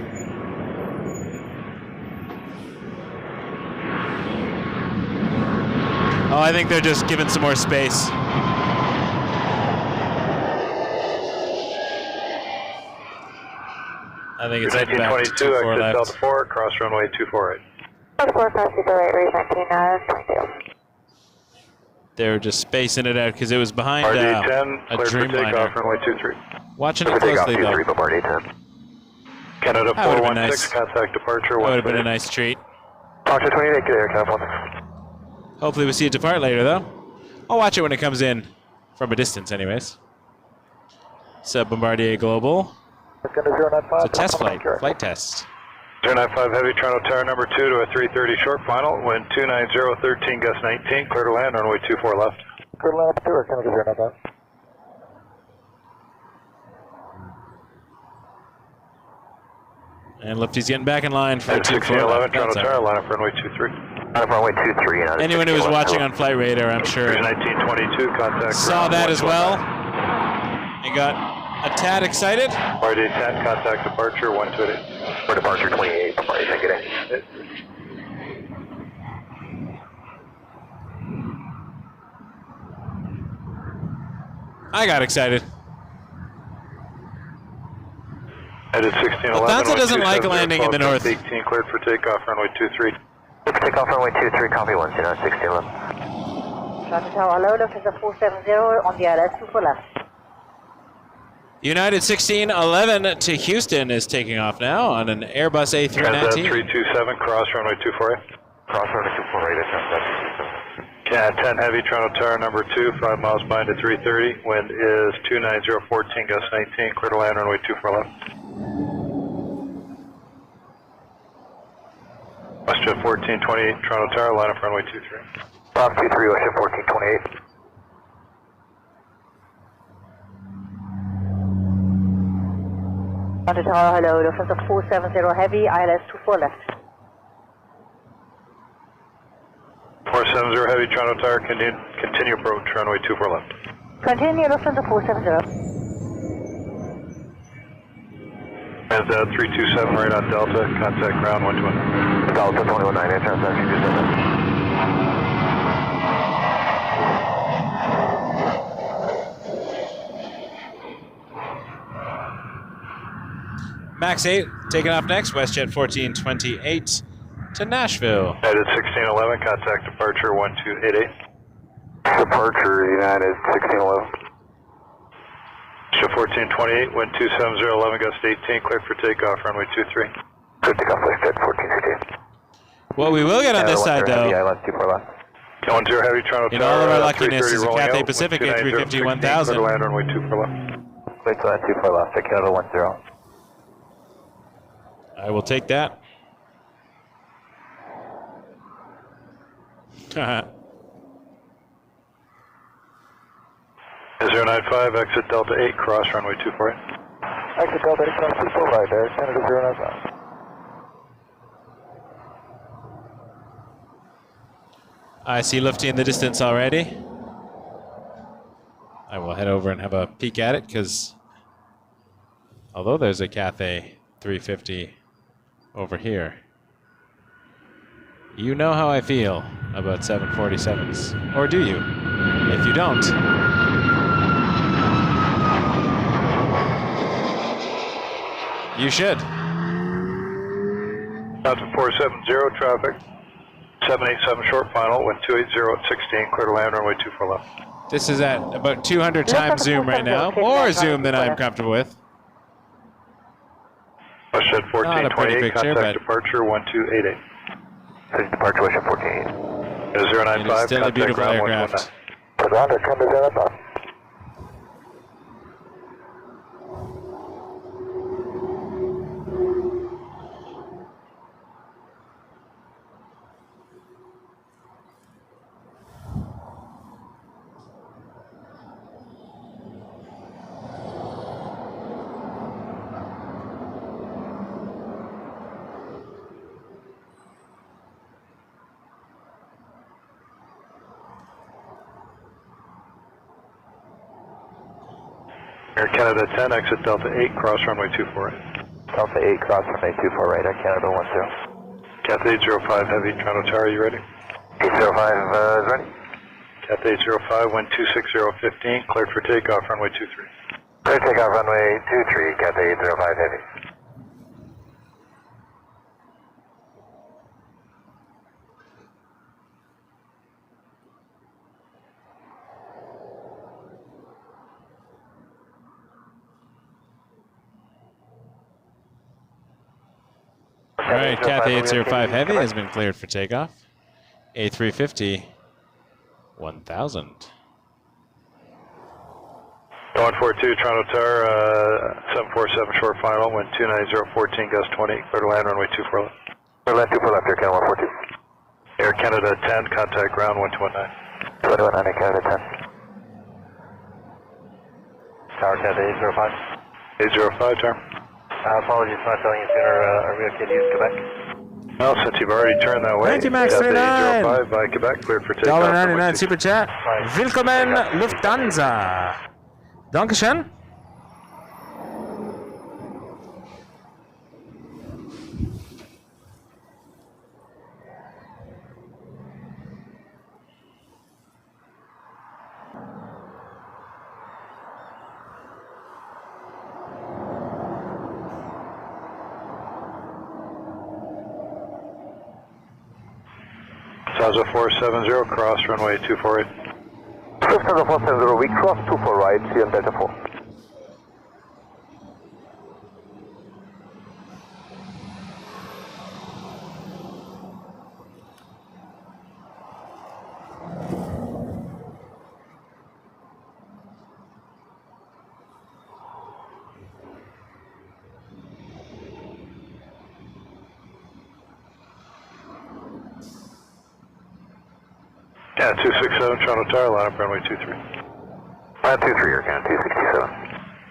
Oh, I think they're just giving some more space. I think it's heading back to 1922, 24 exit left. Delta 4, cross runway 248. 4508, reach 19, They were just spacing it out because it was behind RD10, a clear for takeoff, Dreamliner. runway 23. Watching it For takeoff, closely, though. 23, Bombard A10. Canada That would've been 416, nice. contact departure, That would have been a 128. nice treat. Foxtrot 28, get there, Canada 1. Hopefully we see it depart later, though. I'll watch it when it comes in from a distance, anyways. Sub Bombardier Global. It's a test flight. Flight test. 095 Heavy, Toronto Tower, number 2 to a 330 short final, wind 290, 13, gust 19, clear to land, runway 24 left. Clear to land up 2 or Canada 095? And Lifty's getting back in line for the At 2-4. 1611, Toronto Tower, line up runway 23. Runway 23. Anyone who was watching on Flight Radar, I'm sure, 1922, contact saw ground, that as well 129. and got a tad excited. RD10, contact departure, 128. For departure 28, Bombard A10, get in. Uh, I got excited. Headed 1611. Lufthansa doesn't like landing in the north. 18, cleared for takeoff, runway 23. Clear for takeoff, runway 23, copy 1, 1611. Toronto Tower, hello, Lufthansa 470 on the ILS 24 left. United 1611 to Houston is taking off now on an Airbus Transat A319. 327, cross runway 24. Cross runway 24, Transat 327. Cat 10 Heavy, Toronto Tower, number 2, 5 miles behind at 330. Wind is 290, 14, gust 19, clear to land, runway 24 left. WestJet 1428, Toronto Tower, line up runway 23. Bob 23, WestJet 1428. Toronto Tower, hello, Lufthansa 470 heavy, ILS 24 left. 470 Heavy, Toronto Tower, continue approach, runway 24 left. Continue, Lufthansa 470. Transat 327 right on Delta, contact ground 120. Delta 219, Transat 327. Max 8 taking off next. WestJet 1428 to Nashville. Headed 1611, contact departure 1288. Departure, United 1611. Ship 1428, wind 270, 11 gust 18, cleared for takeoff, runway 23. Clear takeoff, WestJet 1415. What we will get on this side, though, ILS 24 left. 10 Heavy, Toronto in Tower. all of our 330 luckiness, is a rolling Cathay out, Pacific wind 290, A350 16, 1000. clear to land, runway 24 left. Clear to land 24 left, take Canada 10. I will take that. Is 095, exit Delta 8, cross runway 24. Exit Delta 8, cross 24 right there, Canada 095. I see Lufty in the distance already. I will head over and have a peek at it, because although there's a Cathay 350 over here, you know how I feel about 747s. Or do you? If you don't, you should. Delta 470, traffic. 787 short final, wind 280 at 16, clear to land, runway 24 left. This is at about 200 times zoom right now. More zoom than I'm comfortable with. WestJet Not a pretty 1428, picture, contact but departure 1288. Departure WestJet 14. Is it is 095, still a contact beautiful ground aircraft. 119. ground, Air Canada 09. Air Canada 10, exit Delta 8, cross runway 24 right. Delta 8, cross runway 24 right, Air Canada 10. Cathay 805 Heavy, Toronto Tower, you ready? 805 is ready. Cathay 805, wind 26015, cleared for takeoff, runway 23. Clear takeoff runway 23, Cathay 805 Heavy. All right, Cathay 805 Heavy has been cleared for takeoff. A350, 1000. 142, Toronto Tower, 747 short final, wind 29014, gust 20, clear to land, runway 24 left. Clear land 24 left, Air Canada 142. Air Canada 10, contact ground 1219. 219, Air Canada 10. Tower Cathay 805. 805, Tower. Apologies for not telling you sooner. Are we okay to use Quebec? Well, since you've already turned that way, Thank you, Max Cathay 39. 805 by Quebec, cleared for takeoff. $1.99 Super Chat. Willkommen, Lufthansa. Dankeschön. Lufthansa 470, cross runway 248. Lufthansa 470, we cross 24 right, CM Delta 4. Yeah, 267, Toronto Tower, line up runway 23. 23, Air Canada 267.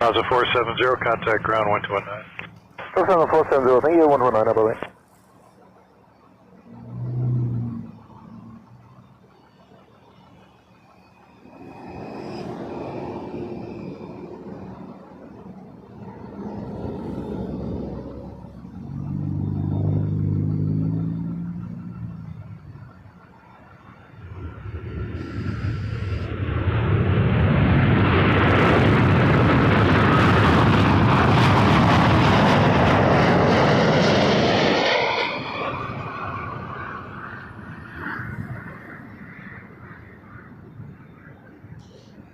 Lufthansa 470, contact ground 1219. Lufthansa 470, thank you, 119, by the way.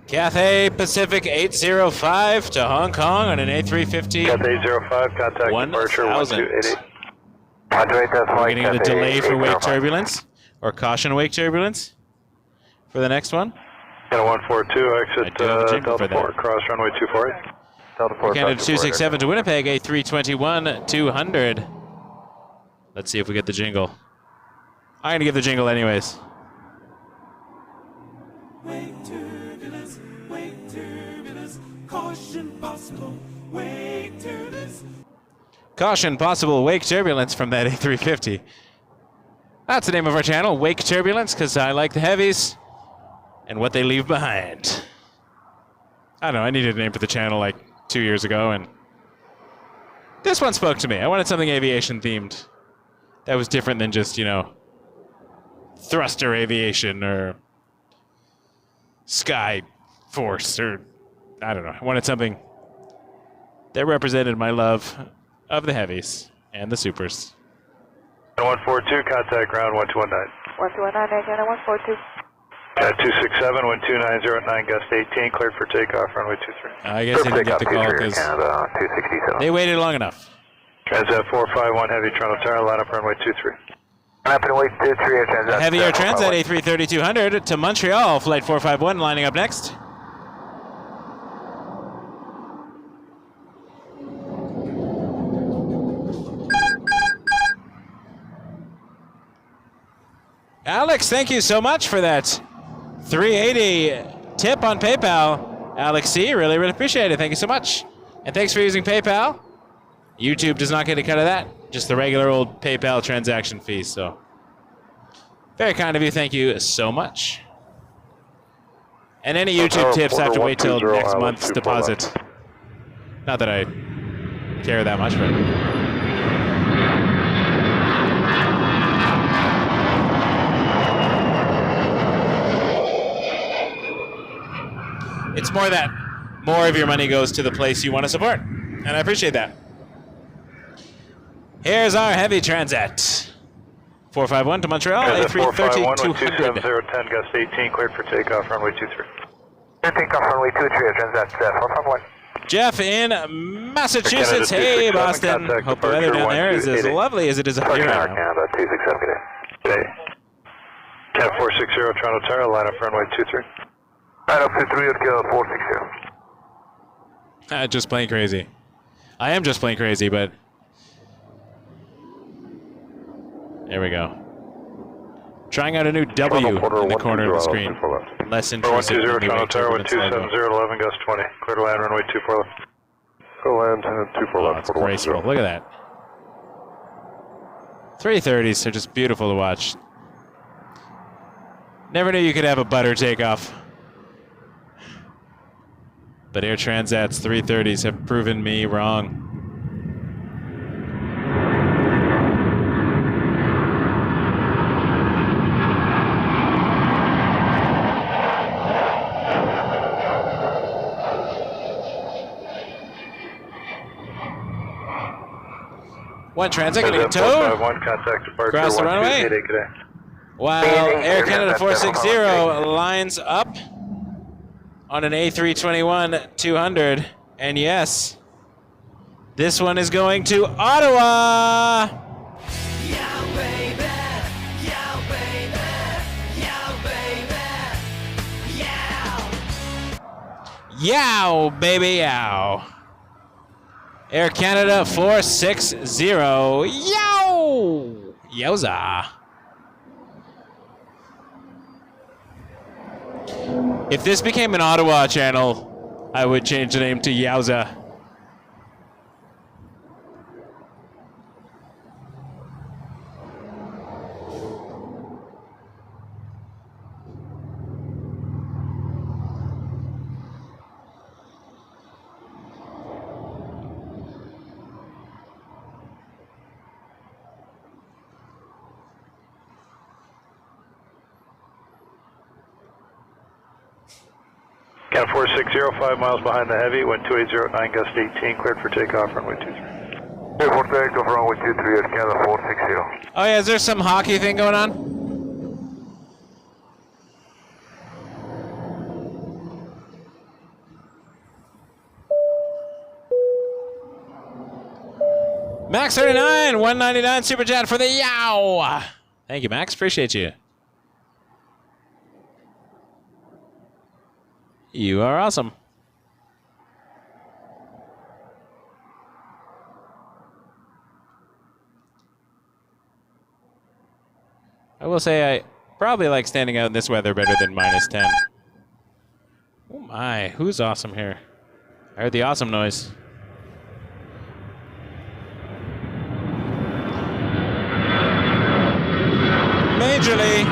Cathay Pacific 805 to Hong Kong on an A350. Cathay 805, contact departure 1000. 1288. We're getting a delay for wake turbulence, or caution wake turbulence for the next one. Canada 142, exit I do have a jingle Delta for that. 4, cross runway 24. Delta 4, Canada 267 to Winnipeg, A321 200. Let's see if we get the jingle. I'm going to give the jingle anyways. Wake turbulence, caution possible, wake turbulence. Caution, possible wake turbulence from that A350. That's the name of our channel, Wake Turbulence, because I like the heavies and what they leave behind. I don't know, I needed a name for the channel like 2 years ago, and this one spoke to me. I wanted something aviation themed that was different than just, you know, thruster aviation or Sky Force, or I don't know. I wanted something that represented my love of the heavies and the supers. 142, contact ground 1219. 1219, Air Canada 142. 267, wind 29009, gust 18, cleared for takeoff, runway 23. I guess they didn't get the call because Canada 267. they waited long enough. Transat 451, heavy Toronto Tower, line up runway 23. Runway 23 Air Transat. Heavy Air Transat A350-200 to Montreal, flight 451 lining up next. Alex, thank you so much for that $380 tip on PayPal. Alex C, really, really appreciate it. Thank you so much. And thanks for using PayPal. YouTube does not get a cut of that, just the regular old PayPal transaction fee, so very kind of you. Thank you so much. And any YouTube tips have to wait till next month's deposit. Not that I care that much, but it's more that more of your money goes to the place you want to support, and I appreciate that. Here's our heavy Transat. 451 to Montreal, A330-200. 10, gust 18, cleared for takeoff, runway 23. Takeoff, runway 23, Transat 451. Jeff in Massachusetts. Hey, Boston. Hope the weather down there is as lovely as it is up here. Canada 267, good day. Cat 460, Toronto Tower, line up runway 23. Line up 23 at 460. Just plain crazy. I am just plain crazy, but there we go. Trying out a new W in the corner of the screen. Less intrusive. 120, Toronto Tower, 270, 11, gust 20. Clear to land, runway 24 left. Clear land, 24 left. It's graceful. Look at that. 330s are just beautiful to watch. Never knew you could have a butter takeoff. But Air Transat's 330s have proven me wrong. One Transat getting towed. Across the runway. While Air Canada 460 lines up on an A321-200. And yes, this one is going to Ottawa. Yeah, baby. Yeah, baby. Yeah, baby. Yeah. Yow, baby, yow. Air Canada 460. Yow! Yowza. If this became an Ottawa channel, I would change the name to Yowza. Cat 460, 5 miles behind the heavy, wind 2809, gust 18, cleared for takeoff, runway 23. Airport takeoff, runway 23 at Canada 460. Oh yeah, is there some hockey thing going on? Max 39, 199 Super Chat for the yow. Thank you, Max. Appreciate you. You are awesome. I will say I probably like standing out in this weather better than -10. Oh my, who's awesome here? I heard the awesome noise. Majorly.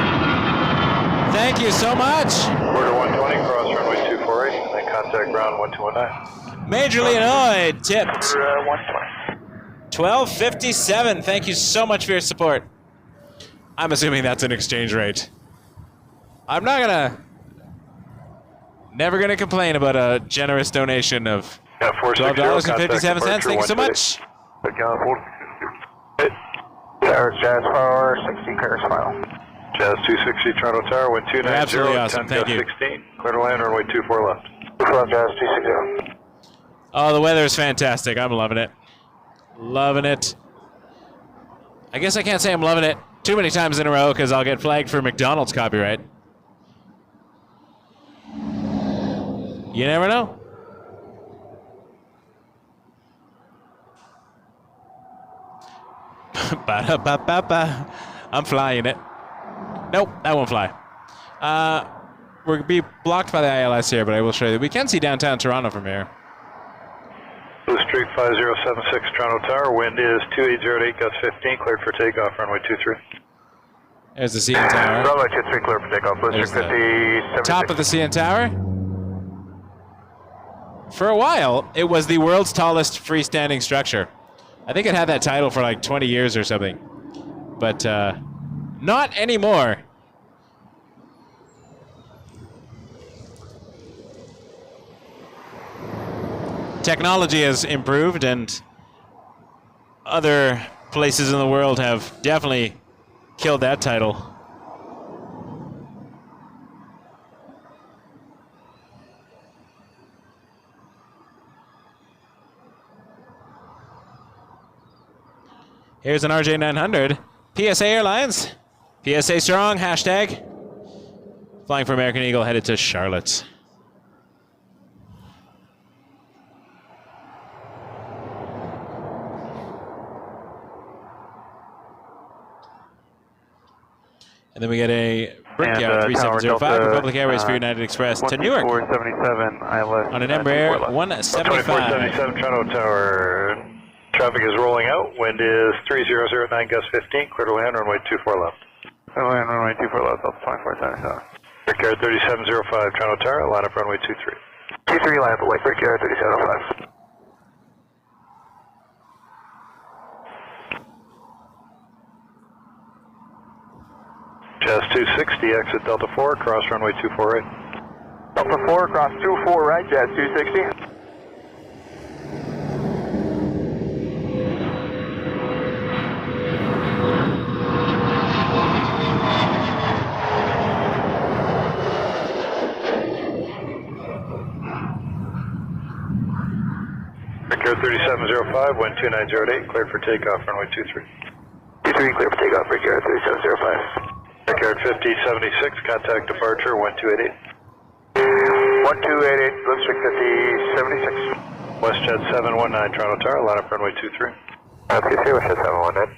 Thank you so much. Quarter 120, cross runway 248, and then contact ground 1219. Majorly annoyed, tipped. 120. 1257. Thank you so much for your support. I'm assuming that's an exchange rate. I'm not gonna, never gonna complain about a generous donation of $12.57. Thank you so much. Jazz 460, clear smile. Jazz 260, Toronto Tower, wind 290, absolutely awesome. 10 Thank you. 16, clear to land, runway 24 left. 24 Jazz 260. Oh, the weather is fantastic. I'm loving it. Loving it. I guess I can't say I'm loving it too many times in a row because I'll get flagged for McDonald's copyright. You never know. Ba-da-ba-ba-ba. I'm flying it. Nope, that won't fly. We're going to be blocked by the ILS here, but I will show you. We can see downtown Toronto from here. Blue Streak 5076 Toronto Tower, wind is 2808, gust 15, cleared for takeoff, runway 23. There's the CN Tower. Runway 23, cleared for takeoff. Blue There's Streak the 5076. top of the CN Tower. For a while, it was the world's tallest freestanding structure. I think it had that title for like 20 years or something. But not anymore. Technology has improved, and other places in the world have definitely killed that title. Here's an RJ900. PSA Airlines. PSA strong, hashtag. Flying for American Eagle, headed to Charlotte. And then we get a Brickyard 3705, Republic Airways for United Express to Newark. 2477 ILS. On an Embraer 175. 2477 Toronto Tower. Traffic is rolling out. Wind is 3009, gust 15. Clear to land, runway 24 left. Land runway 24 left, Delta 2477. Brickyard 3705 Toronto Tower, line up runway 23. 23 line up, white Brickyard 3705. Jazz 260, exit Delta 4, cross runway 248. Delta 4, cross 24 right, Jazz 260. Brickyard 3705, wind 2908, cleared for takeoff, runway 23. 23, clear for takeoff, Brickyard 3705. Brickyard 5076, contact departure, 1288. 1288, Blue Streak 5076. WestJet 719, Toronto Tower, line up runway 23. TC, WestJet 719.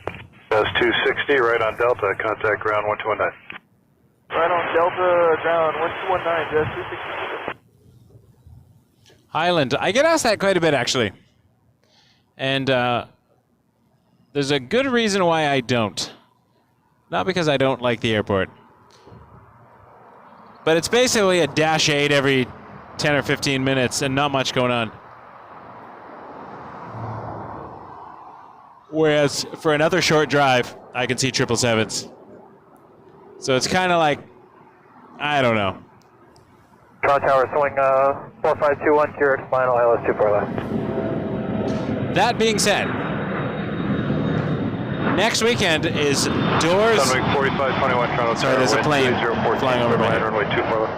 Jazz 260, right on Delta, contact ground 1219. Right on Delta, ground 1219, Jazz 260. Highland. I get asked that quite a bit, actually. And there's a good reason why I don't. Not because I don't like the airport. But it's basically a Dash 8 every 10 or 15 minutes and not much going on. Whereas for another short drive, I can see 777s. So it's kind of like, I don't know. Toronto Tower, swing 4521, Zurich, final ILS 24 left. That being said, next weekend is doors. Sunwing 4521, Toronto Sorry, there's a plane flying over my head. Runway 24 left.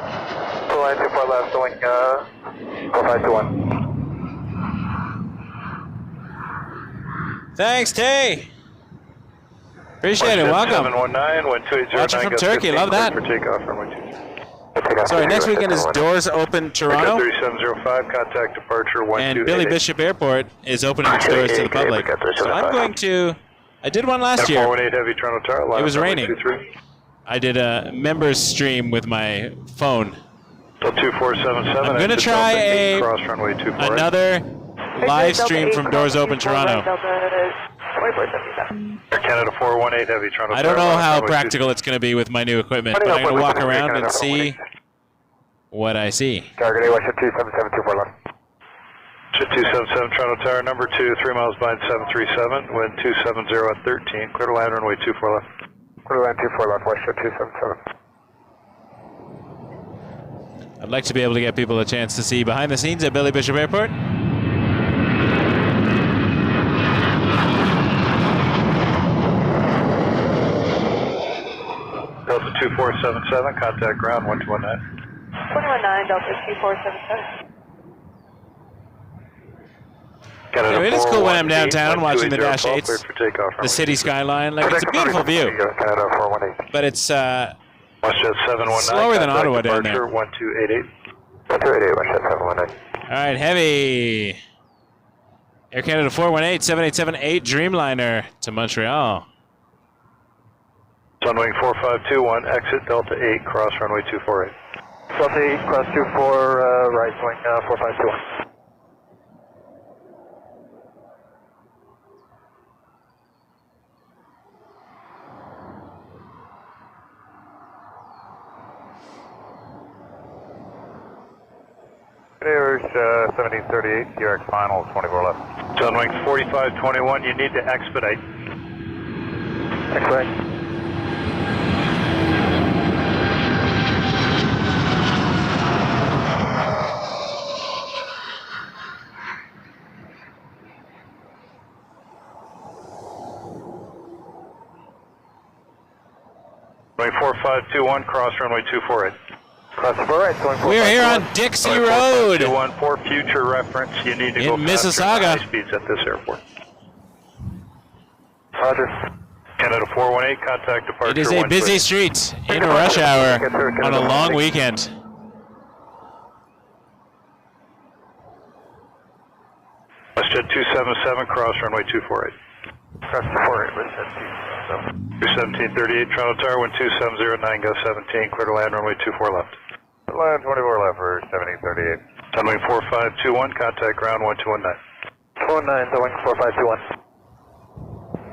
Line 24 left, swing 4521. Thanks, Tay. Appreciate it. Welcome. 719, wind 2809, Watching from gust Turkey. 15, Love that. cleared for takeoff, runway 23. Sorry, next weekend is Doors Open Toronto. 3705, contact departure 1288. And Billy Bishop Airport is opening its doors to the public. So I'm going to... I did one last year. 418 heavy Toronto Tower, line It was up raining. 23. I did a members stream with my phone. So 2477. I'm going to try cross runway 24. another live stream from Doors Open Toronto. Air Canada 418 heavy Toronto Tower. I don't know how runway practical it's going to be with my new equipment, but I'm going to walk around and see what I see. Target A, WestJet 27724 left. Jet 277 Toronto Tower, number 2, 3 miles behind 737, wind 270 at 13, clear to land runway 24 left. Clear to land 24 left, WestJet 277. I'd like to be able to get people a chance to see behind the scenes at Billy Bishop Airport. Delta 2477, contact ground 1219. 119, Delta 2477. Canada It is cool when I'm 418, downtown watching the Dash 12, 8s, cleared for takeoff. the city skyline. Like, it's a beautiful view, Canada 418. but it's WestJet 719. slower than contact Ottawa down there. departure 1288. 1288, WestJet 719. All right, heavy. Air Canada 418, 7878 Dreamliner to Montreal. Sunwing 4521, exit Delta 8, cross runway 248. Delta 8, cross 24, right swing 4521. There's 1738, QX final 24 left. Sunwing 4521, you need to expedite. Expedite. Runway 4521, cross runway 248. Cross the right, swing We are here on Dixie Road 4521, for future reference, you need to in go faster Mississauga. than high speeds at this airport. Roger. Canada 418, contact departure. It is a busy street in rush hour on a long weekend. WestJet 277, cross runway 248. Cross 248, WestJet 1738, Toronto Tower, 12709, go 17, clear to land runway 24 left. Land 24 left for 1738. Sunwing 4521, contact ground 1219. 19, Sunwing 4521.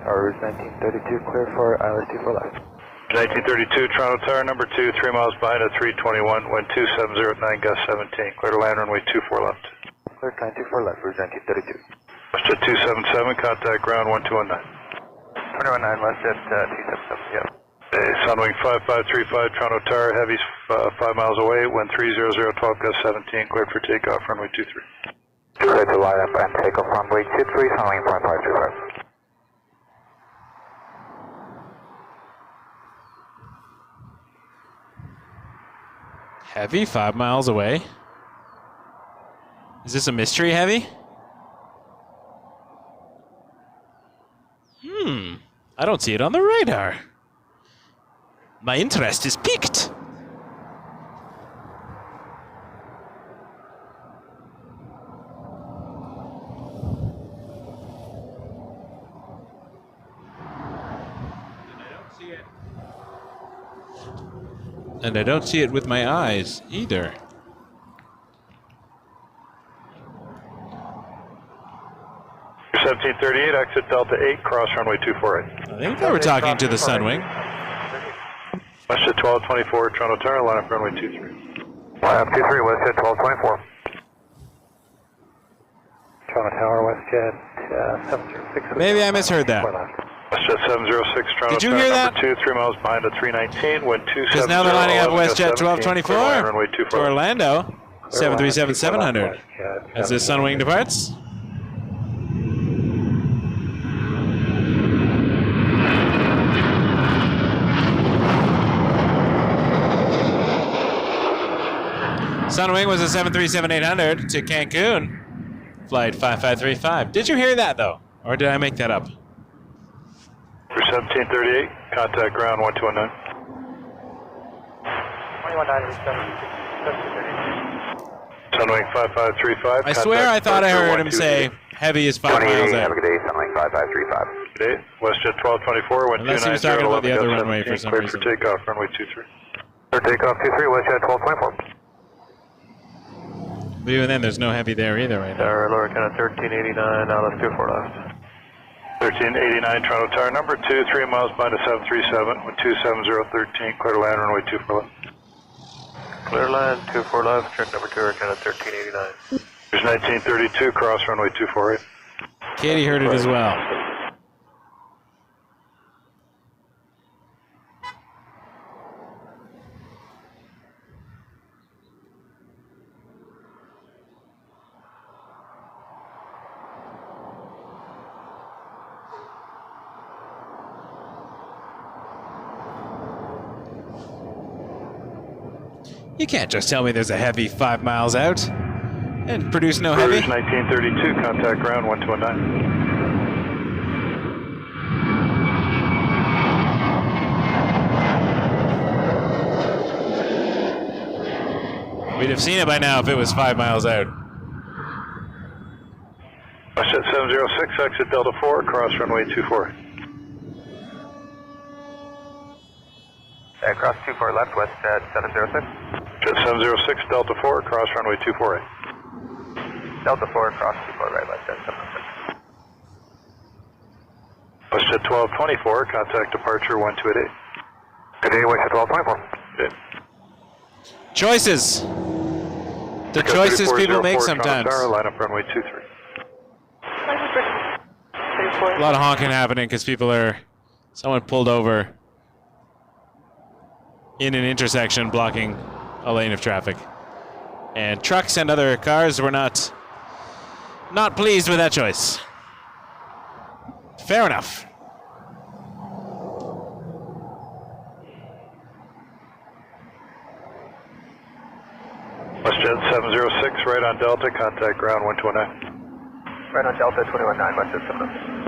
Tower 1932, clear for ILS 24 left. 1932, Toronto Tower, number 2, 3 miles behind at 321, wind 2709, gust 17, clear to land runway 24 left. Clear 924 left for 1932. WestJet 277, contact ground 1219. 219, WestJet 277, yeah. Sunwing 5535, Toronto Tower, heavies 5 miles away, wind 300, 12, gust 17, cleared for takeoff, runway 23. Clear to line up and takeoff runway 23, Sunwing 5535. Heavy, 5 miles away. Is this a mystery heavy? I don't see it on the radar. My interest is piqued. And I don't see it with my eyes either. You're 1738, exit Delta 8, cross runway 248. I think they were talking to the Sunwing. WestJet 1224, Toronto Tower, line up runway 23. Line up 23, WestJet 1224. Toronto Tower, WestJet 706. Maybe I misheard that. WestJet 706, Toronto Did you Tower, hear number that? 2, 3 miles behind at 319, wind 270. Because now they're lining up WestJet 1224 1224 to Orlando, 737-700. As the Sunwing departs. Sunwing was a 737-800 to Cancun, flight 5535. Did you hear that, though? Or did I make that up? For 1738, contact ground 1219. 219, Sunwing 5535. I swear I thought I heard him say heavy is 5 miles have a out. good day, Sunwing 5535. Good day, WestJet 1224, wind Unless he was talking about the other runway for some cleared reason. for takeoff, runway 23. For takeoff 23, WestJet 1224. But even then, there's no heavy there either right now. Tower, lower Canada 1389, now let's 24 left. 1389, Toronto Tower, number 2, 3 miles behind a 737, wind 27013, clear to land runway 24 left. Clear land 24 left, trip number 2, Canada 1389. There's 1932, cross runway 248. Katie heard it as well. You can't just tell me there's a heavy 5 miles out. And produce no Rouge heavy. 1932, contact ground 1219. We'd have seen it by now if it was 5 miles out. WestJet 706, exit Delta 4, cross runway 24. Cross 24 left, WestJet 706. Jet 706, Delta 4, cross runway 24. Delta 4, cross 24 right, WestJet 706. WestJet 1224, contact departure 1288. Good day, WestJet 1224. Okay. Choices. The choices people make sometimes. Tower, line up runway 23. A lot of honking happening because someone pulled over in an intersection blocking a lane of traffic. And trucks and other cars were not pleased with that choice. Fair enough. WestJet 706, right on Delta, contact ground 1219. Right on Delta 219, WestJet 706.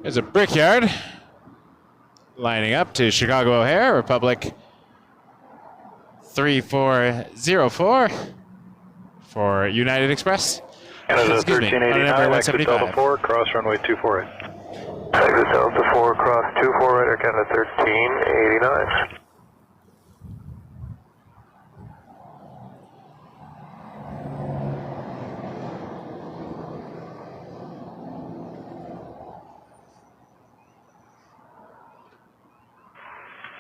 There's a Brickyard lining up to Chicago O'Hare, Republic 3404 for United Express. Canada Excuse me, 1389, exit 175. Delta 4, cross runway 24. Exit Delta 4, cross 24 right, Air Canada 1389.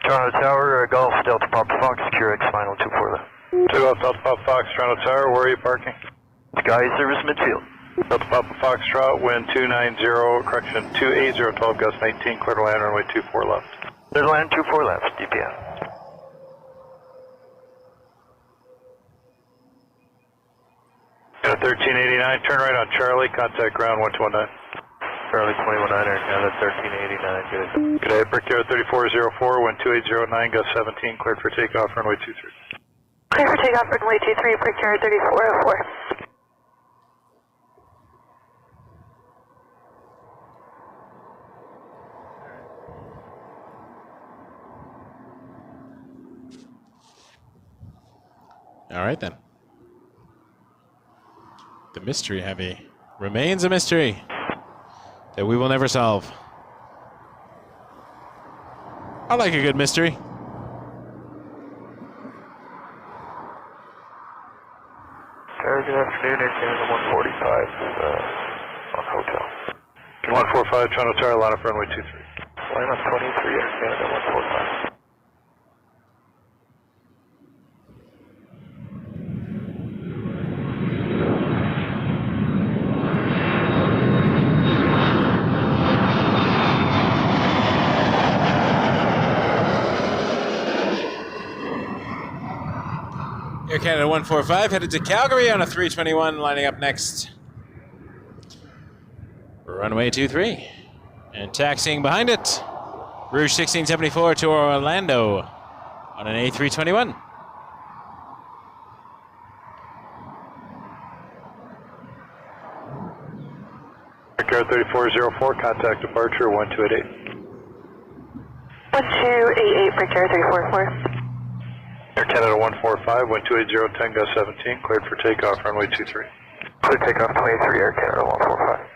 Toronto Tower, Golf, Delta Papa Fox, QRX final 24 left. Takeoff Delta Papa Fox, Toronto Tower, where are you parking? Sky service midfield. Delta Papa Foxtrot, wind 280, 12 gust 19, clear to land runway 24 left. Clear to land 24 left, DPF. Canada 1389, turn right on Charlie, contact ground 1219. Charlie 219, Air Canada 1389, good. Good day, Brickyard 3404, wind 2809, gust 17, cleared for takeoff runway 23. Clear for takeoff runway 23, Brickyard 3404. All right, then. The mystery heavy remains a mystery that we will never solve. I like a good mystery. Good afternoon, Air Canada 145 on hotel. 145, Toronto Tower, line up runway 23. Line up 23, Air Canada 145. Air Canada 145 headed to Calgary on a 321, lining up next. Runway 23. And taxiing behind it, Rouge 1674 to Orlando on an A321. Brickyard 3404, contact departure 1288. 1288, Brickyard 3404. Air Canada 145, wind 280, 10 gust 17, cleared for takeoff runway 23. Clear takeoff 23, Air Canada 145.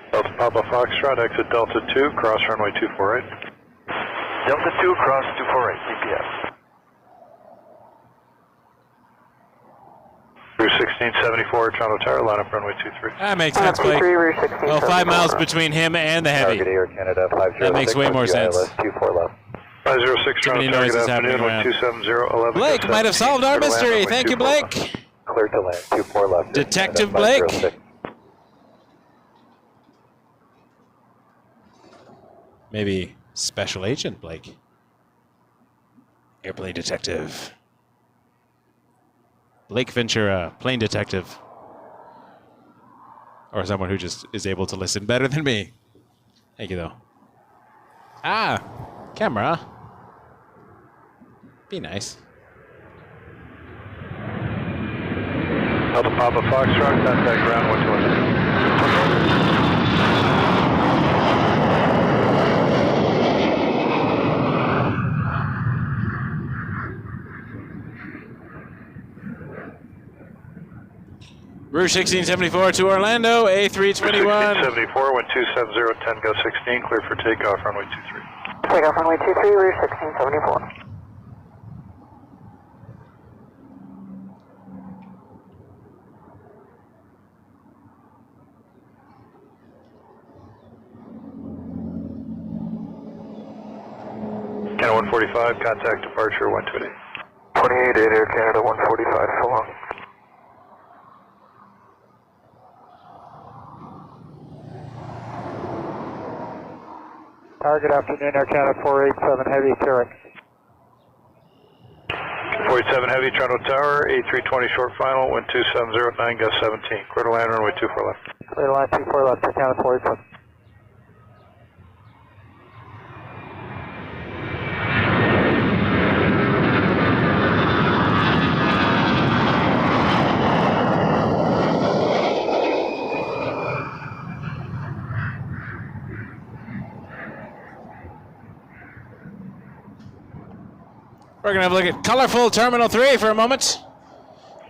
Delta Papa Foxtrot, exit Delta 2, cross runway 24 right. Delta 2, cross 24 right, DPF. Rouge 1674, Toronto Tower, line up runway 23. That makes sense, Blake. Well, 5 miles between him and the heavy. Air Canada 506. That makes way more sense. 24 left. 506, Too many Toronto Tower, noises good happening afternoon, around. 270, 11 Blake gust might have 17, solved our clear to land mystery. runway Thank you, 24 left. Blake. Clear to land 24 left. Detective Blake. Maybe Special Agent Blake. Airplane detective. Blake Ventura, plane detective. Or someone who just is able to listen better than me. Thank you, though. Ah, camera. Be nice. Delta Papa Foxtrot, contact ground 120. Rouge 1674 to Orlando, A321. 1674, wind 270, 10, go 16, clear for takeoff, runway 23. Takeoff runway 23, Rouge 1674. Canada 145, contact departure 120. 28 Air Canada 145, so long. Good afternoon, Air Canada 487 Heavy, Carrick. 47 Heavy, Toronto Tower, A320 short final, wind 2709, gust 17. Clear to land, runway 24 left. Clear to land 24 left, Air Canada 487. We're going to have a look at colorful Terminal 3 for a moment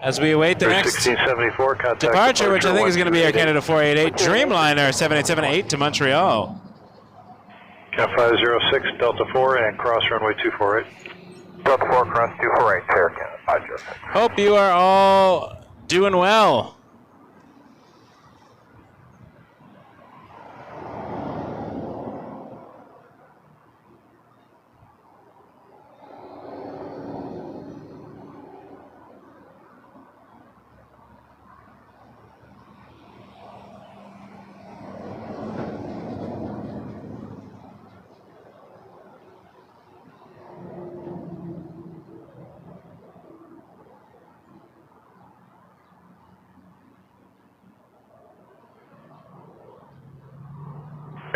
as we await the next 1674, contact departure, which I think is going to be Air 128. Canada 488 Dreamliner 7878 to Montreal. Cat 506, Delta 4, and cross runway 248. Delta 4 cross 248, Air Canada 506. Hope you are all doing well.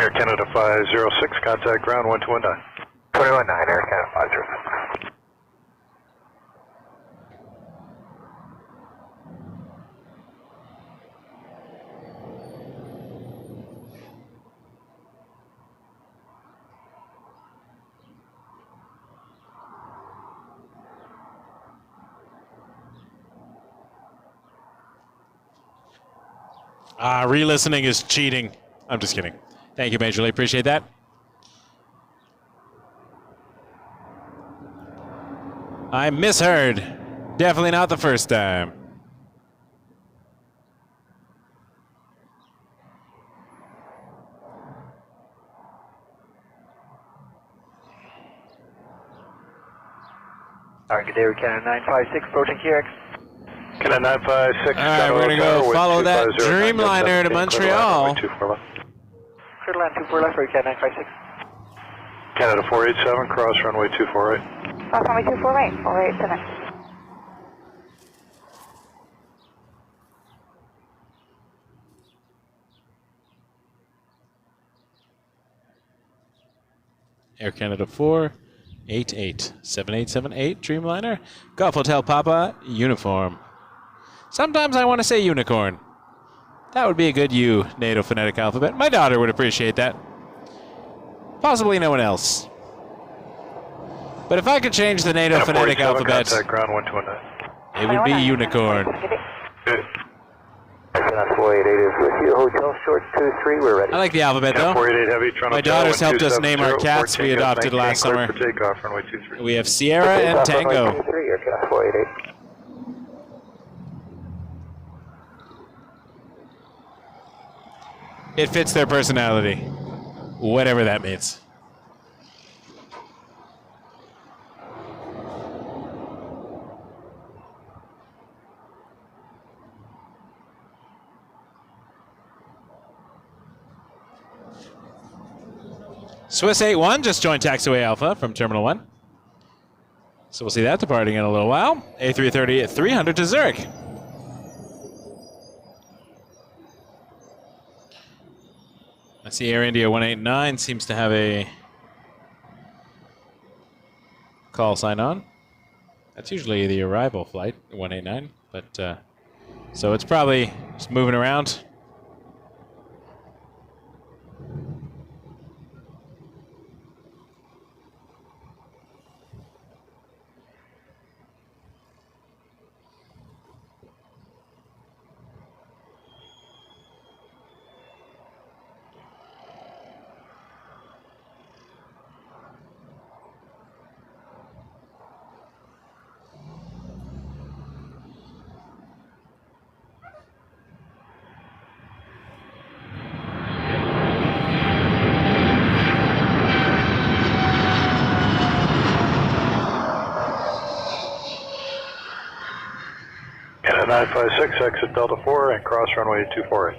Air Canada 506, contact ground 1219. 219 Air Canada 506. Re-listening is cheating. I'm just kidding. Thank you, Majorly. Appreciate that. I misheard. Definitely not the first time. Target Air Canada 956, approaching QX. Canada 956. All right, we're going to go follow that Dreamliner to Montreal. Clear to land 24 left, Air Canada 956. Canada 487, cross runway 248. Cross runway 248, 487. Air Canada 488 7878 Dreamliner Golf Hotel Papa uniform. Sometimes I want to say unicorn. That would be a good U NATO phonetic alphabet. My daughter would appreciate that. Possibly no one else. But if I could change the NATO phonetic alphabet, ground 129. it would be unicorn. Canada 488 is with you. Hotel short 23, we're ready. I like the alphabet though. 488 Heavy, Toronto My daughter's Tower, helped us name our 1270, cats we 14, adopted 19, last clear summer. for takeoff, runway 23. We have Sierra and Tango. 23, Air Canada 488. It fits their personality, whatever that means. Swiss 81 just joined taxiway Alpha from Terminal 1. So we'll see that departing in a little while. A330 at 300 to Zurich. I see Air India 189 seems to have a call sign on. That's usually the arrival flight, 189, but so it's probably just moving around. Canada 956, exit Delta 4 and cross runway 248.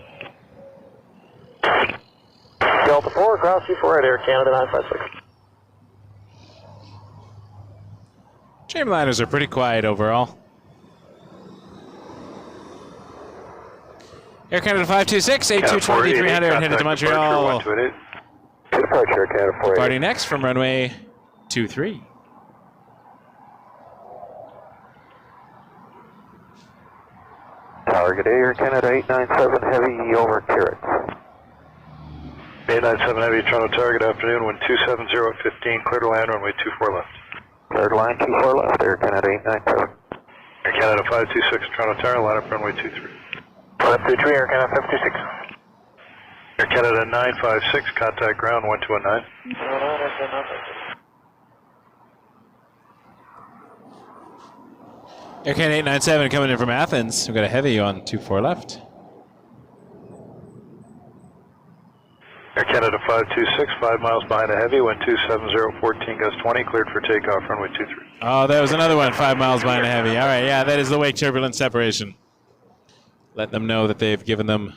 Delta 4, cross 248, Air Canada 956. Dreamliners are pretty quiet overall. Air Canada 526, A220, 300, headed to Montreal. Departure, Canada 48. Departing next from runway 23. Target Air Canada 897 Heavy over Carrots. 897 Heavy, Toronto Tower, good afternoon, wind 270 at 15, clear to land, runway 24 left. Cleared line 24 left, Air Canada 897. Air Canada 526, Toronto Tower, line up runway 23. Left 23, Air Canada 526. Air Canada 956, contact ground 1219. Air Canada 897 coming in from Athens. We've got a heavy on 24 left. Air Canada 526, 5 miles behind a heavy, wind 270, 14 gust 20, cleared for takeoff, runway 23. Oh, there was another one, 5 miles behind a heavy. All right, yeah, that is the wake turbulence separation. Let them know that they've given them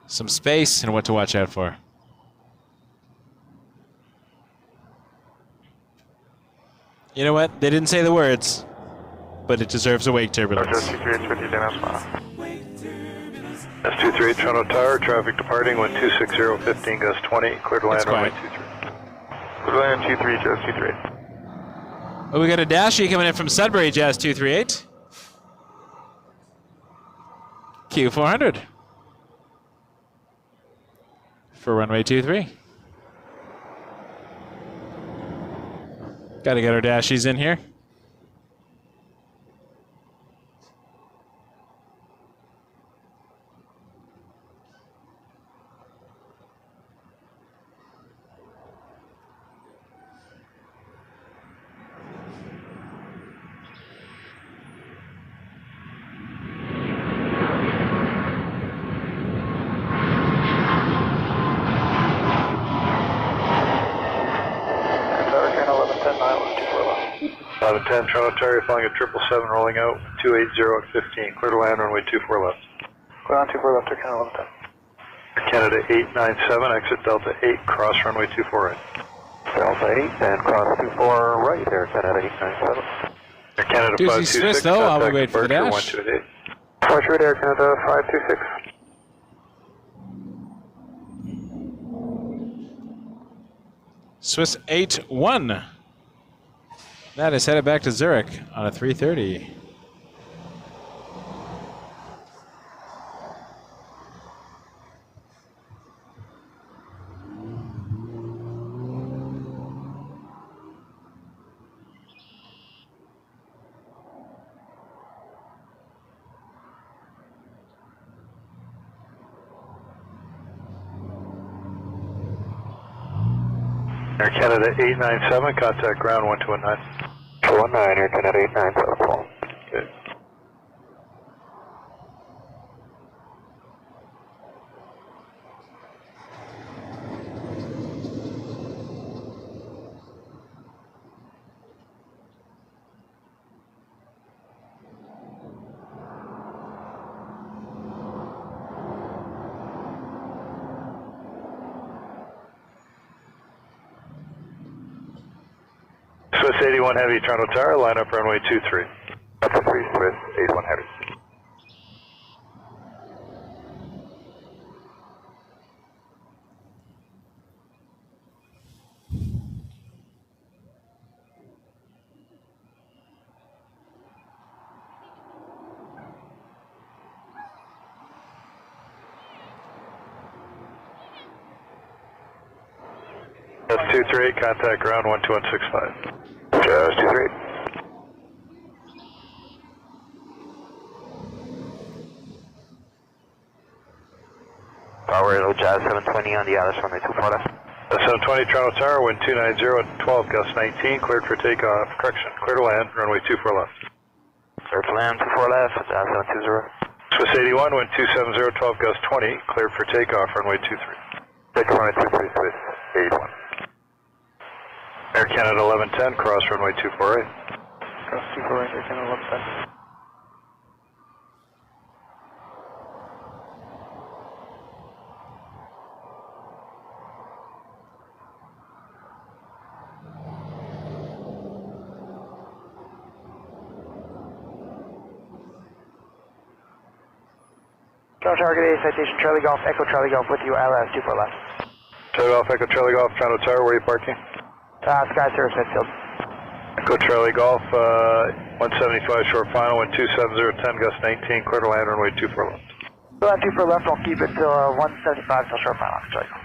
some space and what to watch out for. You know what? They didn't say the words, but it deserves a wake turbulence. S23, Toronto Tower, traffic departing, wind 260, 15 gust 20, clear to land, runway 23. Clear to land 23, Jazz 238. Oh, we got a Dashi coming in from Sudbury, Jazz 238. Q400 for runway 23. Got to get our Dashies in here. Out of 10, Toronto Tower, flying a 777, rolling out, 280 at 15, clear to land, runway 24 left. Clear on 24 left, Air Canada 1110. Canada 897, exit Delta 8, cross runway 24 right. Delta 8 and cross 24 right, Air Canada 897. Air Canada Doozy 526, Swiss, though, while we wait for the departure, dash. 128. Departure at Air Canada 526. Swiss 8-1. That is headed back to Zurich on a 330. Air Canada 897, contact ground 1219. 219, Air Canada 897. Okay. Swiss 81 Heavy, Toronto Tower, line up runway 23. Delta 3, Swiss 81 Heavy. That's 238, contact ground 12165. Just 238. Power Aero Jazz 720 on the Alice runway 24 left. 720 Toronto Tower, wind 290 at 12, gust 19, cleared for takeoff. Correction, clear to land, runway 24 left. Clear to land 24 left, Jazz 720. Swiss 81, wind 270, 12, gust 20, cleared for takeoff, runway 23. Take runway 23, Swiss 81. Air Canada 1110, cross runway 248. Cross 248, Air Canada 1110. Toronto Target A, citation Charlie Golf, Echo Charlie Golf with you, LS 24 left. Charlie Golf, Echo Charlie Golf, Toronto Tower, where are you parking? Sky Service Midfield. Echo Charlie Golf, 175 short final, wind 270, 10, gust 19, clear to land, runway 24 left. We'll have 24 left, I'll keep it till 175 till short final, Charlie Golf.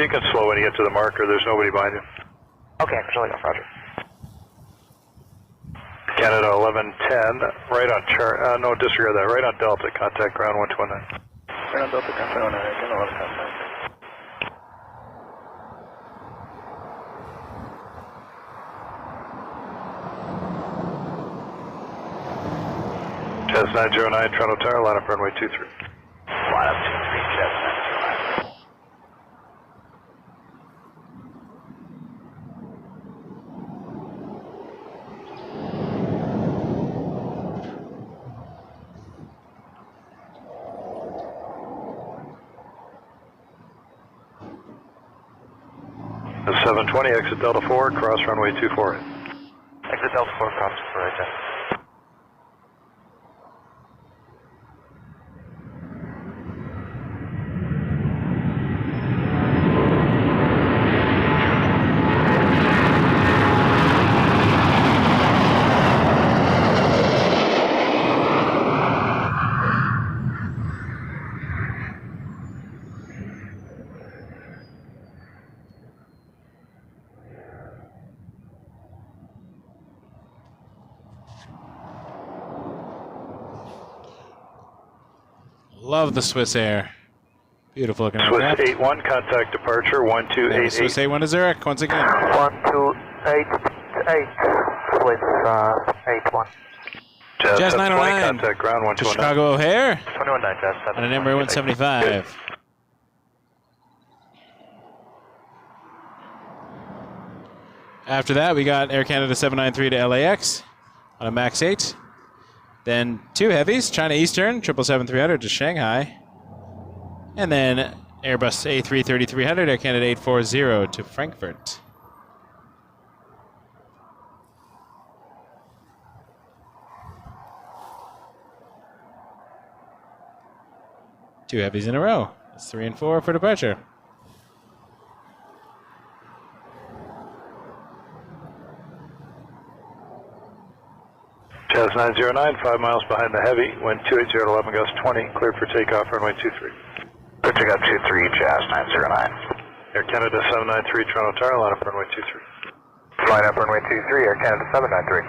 You can slow when you get to the marker, there's nobody behind you. Okay, Charlie Golf, roger. Canada 1110, right on no, disregard that, right on Delta, contact ground 129. Right on Delta, contact 129, Canada 1110. Jazz 909, Toronto Tower, line up runway 23. Line up 23, Jazz 909. That's 720, exit Delta 4, cross runway 24. Exit Delta 4, cross 24, Jazz. Love the Swiss Air. Beautiful looking Swiss aircraft. 81, contact departure 1288. Swiss 81 to Zurich once again. 1288, Swiss 81. Jazz 720, 909 contact ground to 129. Chicago O'Hare 219, Jazz 7. on an Embraer 175. After that, we got Air Canada 793 to LAX on a MAX 8. Then two heavies, China Eastern 777-300 to Shanghai. And then Airbus A330-300, Air Canada 840 to Frankfurt. Two heavies in a row. That's 3 and 4 for departure. Jazz 909, 5 miles behind the heavy, wind 280 at 11, gust 20, cleared for takeoff, runway 23. Clear takeoff 23, Jazz 909. Air Canada 793, Toronto Tower, line up runway 23. Line up runway 23, Air Canada 793.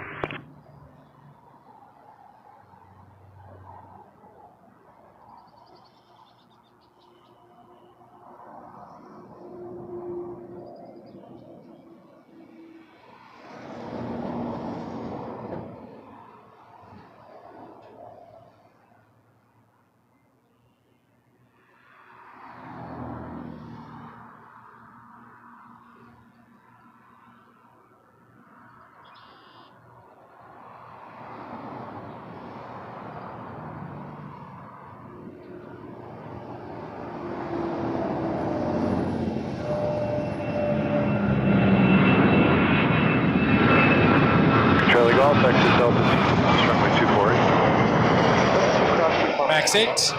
Max 8.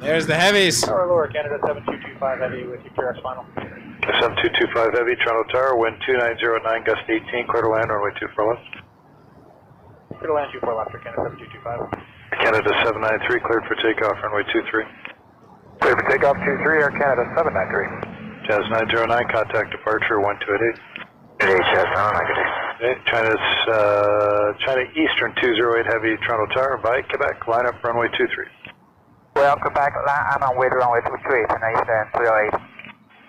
There's the heavies. Tower lower, Canada 7225 heavy with your QRX final. 7225 heavy, Toronto Tower, wind 2909, gust 18, clear to land, runway 24 left. Clear to land 24 left for Canada 7225. Canada 793, cleared for takeoff, runway 23. Clear for takeoff 23, Air Canada 793. Jazz 909, contact departure 1288. Good day, Jazz 909, good day. Okay, China Eastern 208 heavy, Toronto Tower, by Quebec, line up runway 23. Well, Quebec, I'm on way to runway 23, and I stand 308.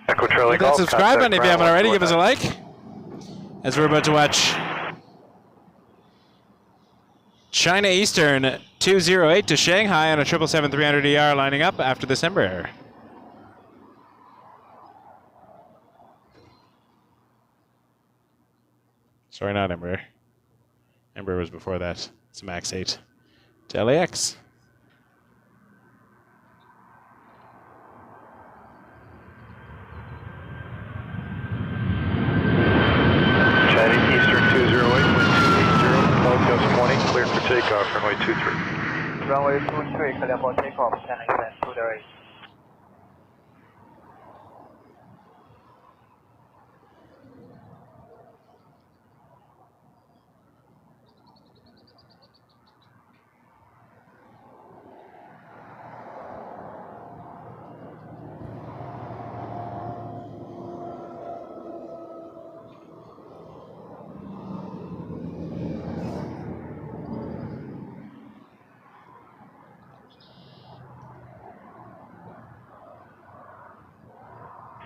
Echo trailing Hit that call, subscribe button if you haven't already. Give us a 119. like. As we're about to watch China Eastern 208 to Shanghai on a 777-300ER lining up after this Embraer. Sorry, not Embraer. Embraer was before that. It's a Max 8 to LAX. China Eastern 208, wind 280, 12 gust 20, cleared for takeoff, runway 23. Runway 23, clear for takeoff, 10 extend 208.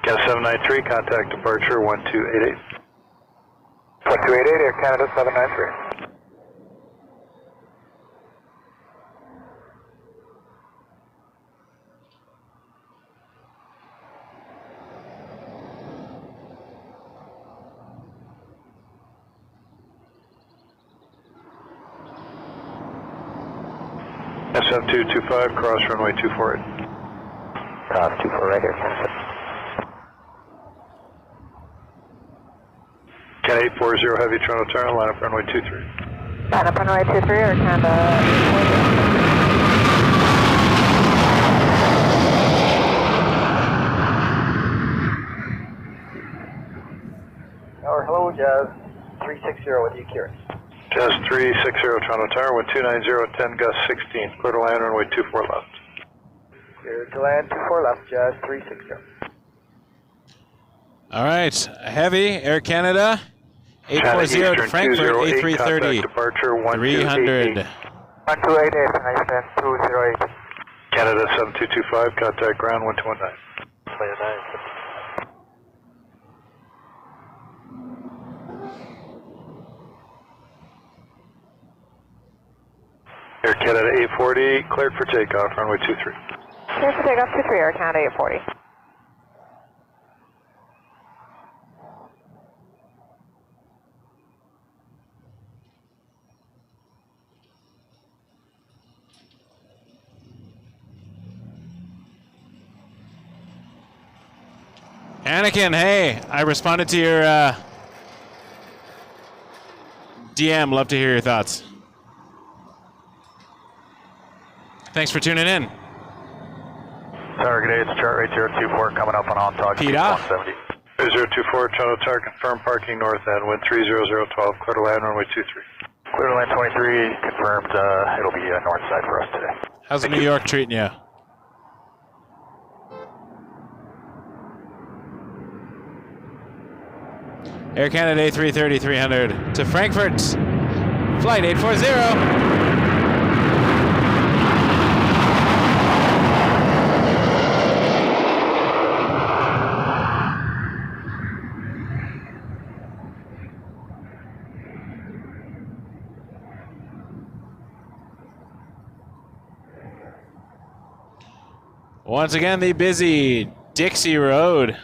Canada 793, contact departure 1288. 1288, Air Canada 793. SM225, cross runway 248. 24 right here, Canada. Canada 840 heavy, Toronto Tower, line up runway 23. Line up runway 23 or Canada 840. Hello, Jazz 360 with you, Kieran. Jazz 360, Toronto Tower, wind 290, 10 gust 16, clear to land, runway 24 left. Clear to land 24 left, Jazz 360. All right, heavy, Air Canada, 840 to Frankfurt, A330, departure 300. 1288, and I stand 208. Canada 7225, contact ground 1219. Air Canada 840, cleared for takeoff, runway 23. Clear for takeoff 23 Air Canada 840. Anakin, hey, I responded to your DM. Love to hear your thoughts. Thanks for tuning in. Tower, good day. It's chart right 024 coming up on talk. Peter. 170. 024, Toronto Tower, confirmed parking north end, wind 30012, clear to land, runway 23. Clear to land 23, confirmed, it'll be north side for us today. How's New York treating you? Air Canada A330 300 to Frankfurt, flight 840. Once again, the busy Dixie Road.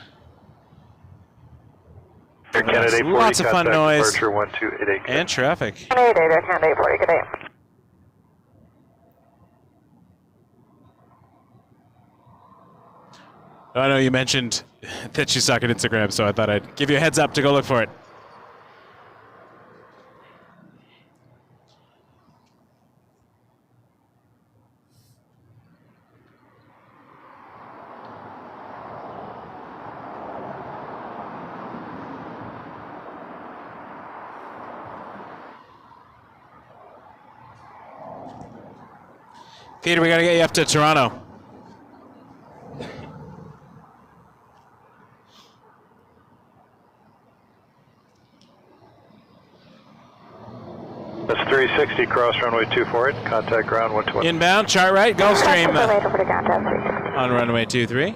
Air Canada 840, lots of fun noise departure 1288. and traffic. Canada 88 Air Canada 840, good day. I know you mentioned that you suck at Instagram, so I thought I'd give you a heads up to go look for it. Peter, we got to get you up to Toronto. That's 360, cross runway 248, contact ground 121. Inbound, chart right, Gulfstream Over to contact 360. on runway 23.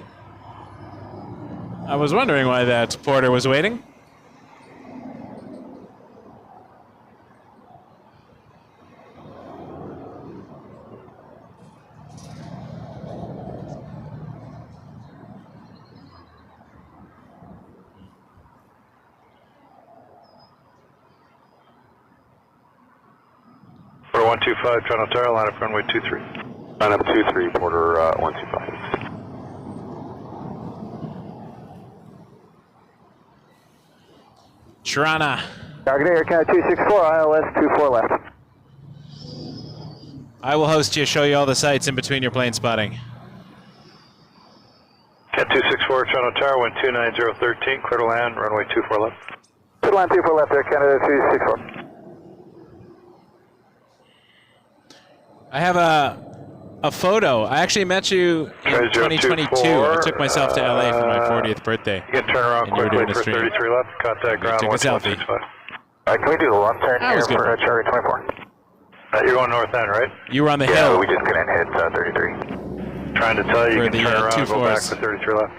I was wondering why that porter was waiting. Porter 125, Toronto Tower, line up runway 23. Line up 23, Porter 125. Toronto. Target Air Canada 264, ILS 24 left. I will host you, show you all the sights in between your plane spotting. Cat 264, Toronto Tower, wind 29013, clear to land, runway 24 left. Clear to land 24 left, Air Canada 264. I have a photo. I actually met you in 2022. I took myself to LA for my 40th birthday. You can turn around And you were quickly doing a for stream. 33 left, contact ground Took a selfie. 1165. Can we do a left turn That here was good. for Charlie 24? You're going north end, right? You were on the Yeah, hill. we just couldn't hit 33. Trying to tell you, For you can the, turn around and go back 2-4s. for 33 left.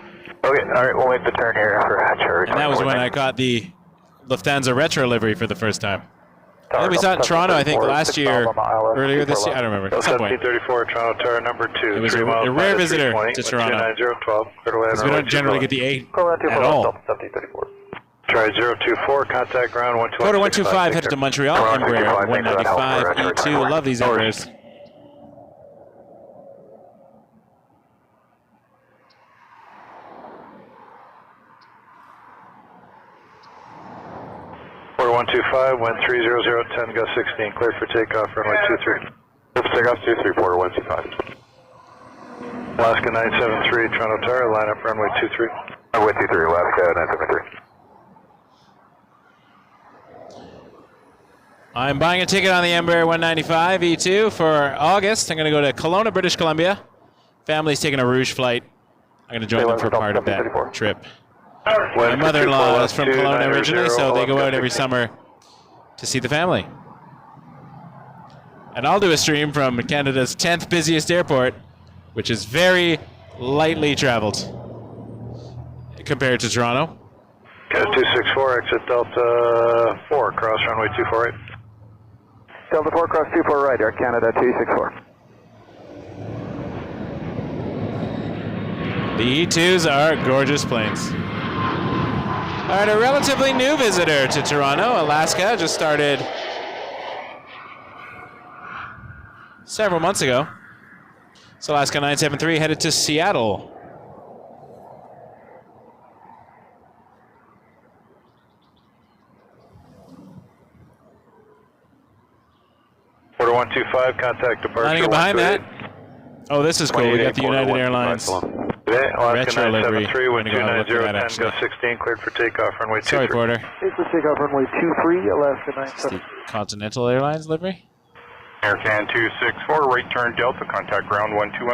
Okay, alright, we'll make the turn here for Charlie 24. And that was when I got the Lufthansa retro livery for the first time. I think we saw it in Toronto, I think, last year, earlier this year. I don't remember. At some point. 1734, Toronto Tower, number 2. It was 3 miles a rare minus visitor 320, to Toronto. 29012, clear to land, Because we runway don't generally 24 get the 8 Clear land at all. 1734. Try 024, contact ground 125. Quarter 125 headed to Montreal, Embraer 195 E2. Love these Embraers. Quarter 125, wind 30010, gust 16, clear for takeoff, runway 23. Let's take off 23, Porter 125. Alaska 973, Toronto Tower, line up runway 23. Runway 23, Alaska 973. I'm buying a ticket on the Embraer 195 E2 for August. I'm going to go to Kelowna, British Columbia. Family's taking a Rouge flight. I'm going to join them for part of that trip. My mother-in-law is from Kelowna originally, so they go out every summer to see the family. And I'll do a stream from Canada's 10th busiest airport, which is very lightly traveled compared to Toronto. Cat 264, exit Delta 4, cross runway 248. Delta 4, cross 24 right, Air Canada 264. The E2s are gorgeous planes. All right, a relatively new visitor to Toronto. Alaska just started several months ago. It's Alaska 973 headed to Seattle. Quarter 125, contact departure. Lining up behind 128. that. Oh, this is cool. We got the United Airlines Today, Alaska retro livery. 973, wind I'm gonna go have a look at that, 29010, gust 16, cleared for takeoff, runway 23. Sorry, Porter. This is takeoff runway 23, Alaska It's the 97. Continental Airlines livery. Aircan 264, right turn Delta, contact ground 1219.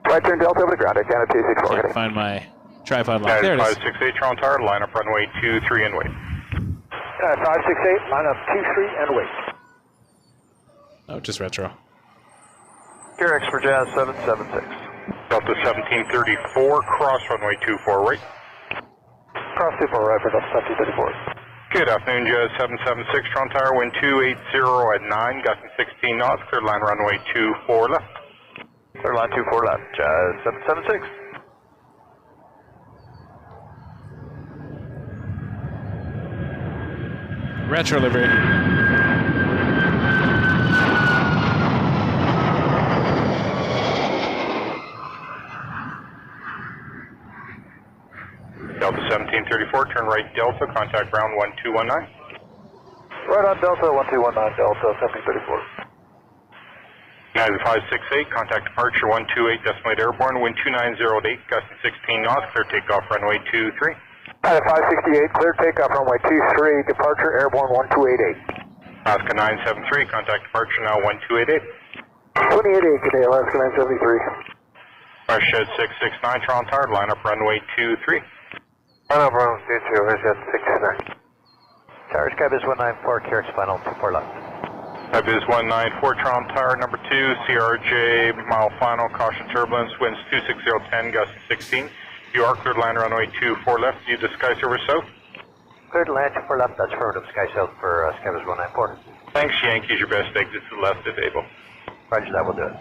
Right turn Delta over to ground, Air Canada 264. Can't find my tripod lock. There it is. 568, Toronto Tower, line up runway 23 and wait. 568, line up 23 and wait. Oh, just retro. Here, X for Jazz 776. Delta 1734, cross runway 24 right. Cross 24 right for Delta 1734. Good afternoon, Jazz 776, Toronto Tower, wind 280 at 9, gusting 16 knots, clear line runway 24 left. Clear line 24 left, Jazz 776. Retro livery. Delta 1734, turn right Delta, contact ground 1219. Right on Delta 1219, Delta 1734. United 568, contact departure 128, decimal airborne, wind 29008, gusting 16 knots, clear takeoff runway 23. United 568, clear takeoff runway 23, departure airborne 1288. Alaska 973, contact departure now 1288. 28 Alaska 973. WestJet 669, Toronto Tower, line up runway 23. Line up runway 23, WestJet 669. Tower, Skybiz 194, Carrick's final, 4 left. Skybiz 194, Toronto Tower, number 2, CRJ, mile final, caution turbulence, winds 26010, gust 16. You are cleared land runway 24 left, you the sky service south. Cleared land 24 left, that's affirmative, sky south for Skybiz 194. Thanks, Yankees, your best exit to the left if able. Roger that, we'll do it.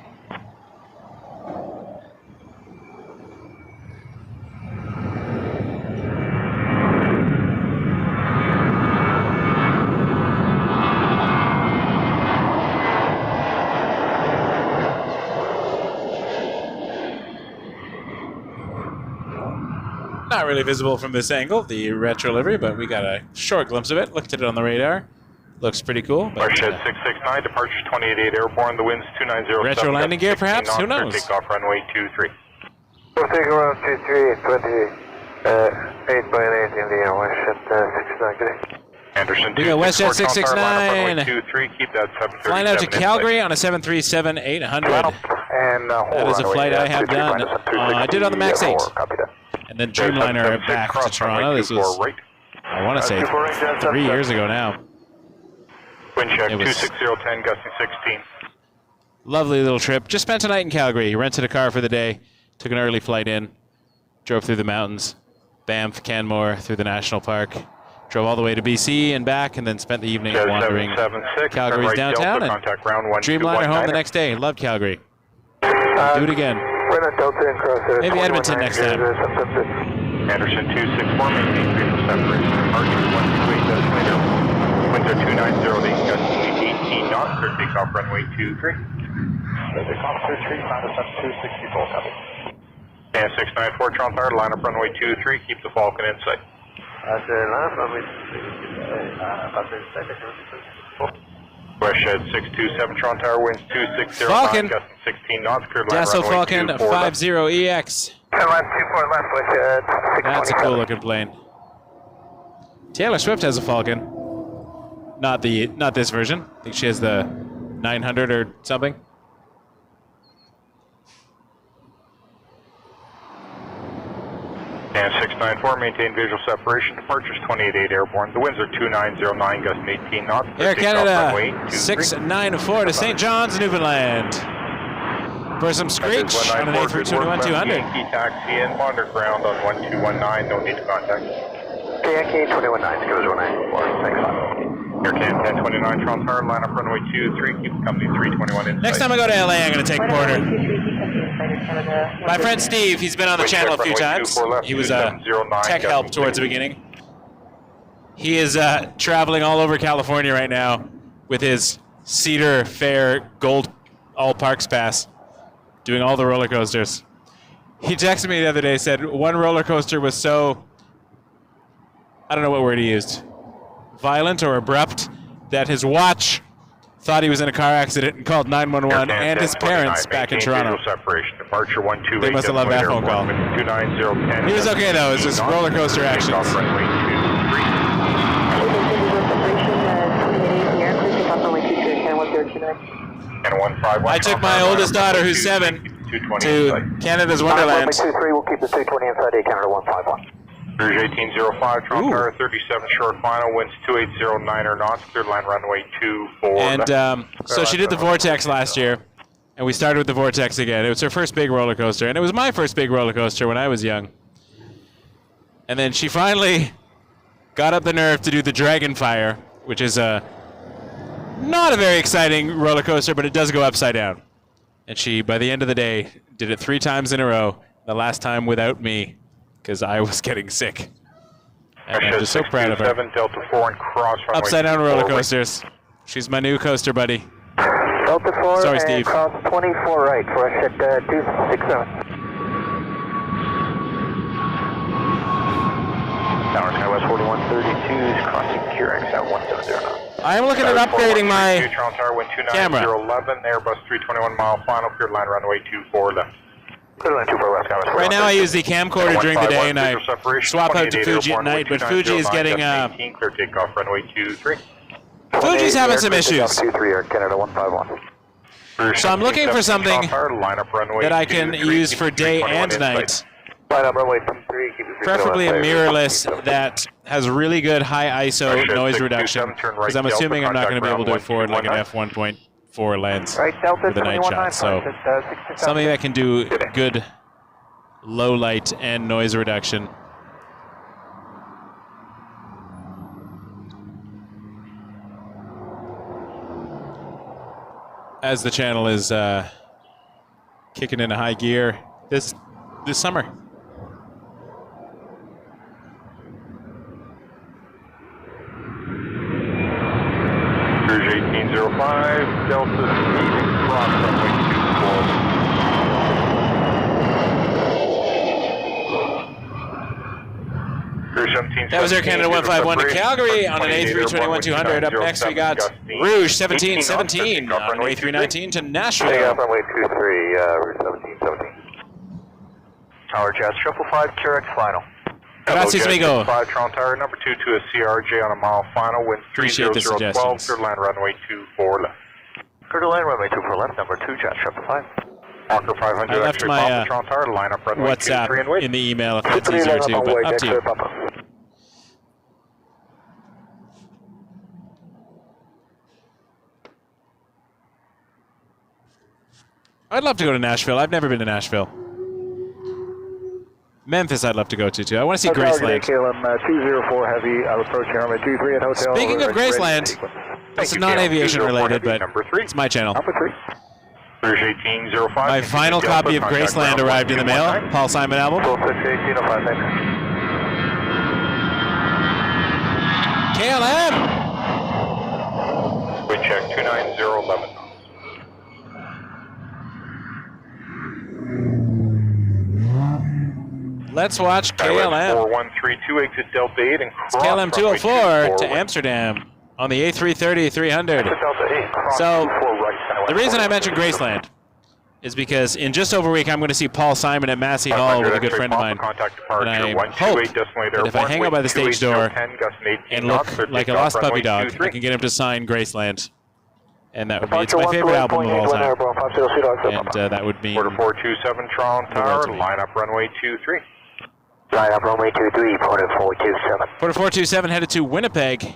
Not really visible from this angle, the retro livery, but we got a short glimpse of it. Looked at it on the radar. Looks pretty cool. WestJet 669, departure 28 airborne, the wind's 2907. Retro landing gear, perhaps? Who knows? Takeoff runway 23. We'll take around 23, 28 by 8 in the air, WestJet 669. Anderson, we got WestJet 669. 23, keep that 737. Flying out to Calgary on a 737-800. And that is a flight I have done. I did on the MAX 8. And then Dreamliner back to Toronto. This was, I want to say, 3 years ago now. Wind check 26010, gusting 16. Lovely little trip. Just spent a night in Calgary. Rented a car for the day. Took an early flight in. Drove through the mountains. Banff, Canmore, through the national park. Drove all the way to BC and back, and then spent the evening wandering Calgary's downtown. And Dreamliner home the next day. Loved Calgary. Do it again. Maybe Edmonton next time. Anderson 264, maintain visual separation. Departure 128 winds are 2908, gusting 18 knots. Clear takeoff runway 23. Takeoff 23, minus up 264, copy. And 694, Toronto Tower, line up runway 23, keep the Falcon in sight. Line up runway 23. WestJet 627, Toronto Tower, winds 260, Falcon. gusting 16 knots. Cleared line Dassault runway Falcon 50EX. That's a cool looking plane. Taylor Swift has a Falcon. Not this version. I think she has the 900 or something. And 694, maintain visual separation. Departures 28 airborne. The winds are 2909, gusting 18 knots. Air Canada 694 to St. John's, Newfoundland. For some screech on an A321-200. Yankee taxi in, monitor ground on 1219, no need to contact. Yankee 219, give us 194, thanks a lot. Air Canada 1029, Toronto Tower, line up runway 23, keep the company 321 in. Next time I go to LA, I'm going to take Porter. My friend Steve, he's been on the channel a few times. He was tech help towards the beginning. He is traveling all over California right now with his Cedar Fair Gold All Parks Pass, doing all the roller coasters. He texted me the other day, said one roller coaster was so, I don't know what word he used, violent or abrupt, that his watch thought he was in a car accident and called 911 and his parents back in Toronto. Departure 128. They must have loved that phone call. He was okay though, it was just roller coaster actions. I took my oldest daughter, who's 7, to Canada's Wonderland. 23, we'll keep the 220 inside A Canada 151. Rouge 1805, Toronto Tower, 37 short final, winds 2809 or knots, cleared line runway 24. And so she did the Vortex last year, and we started with the Vortex again. It was her first big roller coaster, and it was my first big roller coaster when I was young. And then she finally got up the nerve to do the Dragonfire, which is not a very exciting roller coaster, but it does go upside down. And she, by the end of the day, did it 3 times in a row, the last time without me, because I was getting sick. And I'm just so proud of her. Delta 4 and cross runway upside down roller coasters. She's my new coaster buddy. Delta 4 Sorry, and Steve. cross 24 right for us at 267. Tower Skywest 4132 crossing QRX at 170. I am looking at upgrading my camera. Airbus 321 mile final, cleared line runway 24 left. Right now I use the camcorder during the day and I swap out to Fuji at night, but Fuji is getting clear takeoff runway 23. Fuji's having some issues. So I'm looking for something line up runway that I can 23, use for day and night. Line up runway 23, keep it Preferably a mirrorless that has really good high ISO noise reduction, because I'm assuming I'm not going to be able to afford like an f1.4 lens with a night shot. So something that can do good low light and noise reduction. As the channel is kicking into high gear this summer. Cruise 1805, Delta speeding cross runway 24. Cruise 17. That was Air Canada 151 to Calgary on an A321-200. Up next we got Rouge 1717 on an A319 to Nashville. Take off runway 23, Rouge 1717. Tower Jazz 555, QRX final. Gracias, amigo. 5 Toronto Tower, number 2 to a CRJ on a mile final, wind Appreciate the 30012, suggestions. clear land runway 24 left. Clear to land runway 24 left, number 2, Jazz 555. Walker 500, I left X-ray my Papa, Toronto Tower, line up runway 23 and WhatsApp wind. in the email if it's easier to, but up to you. I'd love to go to Nashville. I've never been to Nashville. Memphis I'd love to go to too. I want to see Graceland. KLM 204 heavy, approaching runway 23 at hotel. Speaking of Graceland, this is not aviation related, but it's my channel. Number 3. Cruise 1805. My final copy of Graceland arrived in the mail. Paul Simon album. 1805, thanks. KLM! Wind check 29011. Let's watch KLM. 4132, exit Delta 8 and cross KLM 204 to Amsterdam on the A330-300. So, the reason I mentioned Graceland is because in just over a week I'm going to see Paul Simon at Massey Hall with a good friend of mine. And I hope that if I hang out by the stage door and look like a lost puppy dog, I can get him to sign Graceland. And that would be, it's my favorite album of all time. And that would mean... Quarter 427 Toronto Tower, line up runway 23. Line up runway 23, quarter 427. Quarter 427 headed to Winnipeg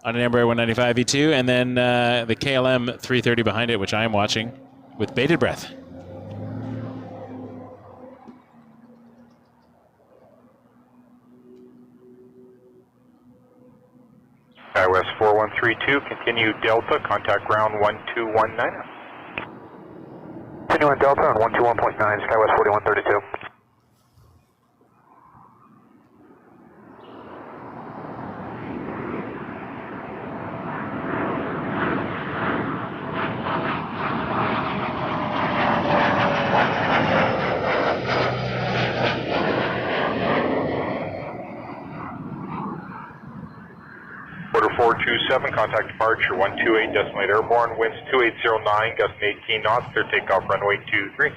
on an Embraer 195 V2, and then the KLM 330 behind it, which I am watching with bated breath. SkyWest 4132, continue Delta, contact ground 1219. Continuing Delta on 121.9, SkyWest 4132. Quarter 427, contact departure 128, decimate airborne, winds 2809, gust 18 knots, clear takeoff runway 23.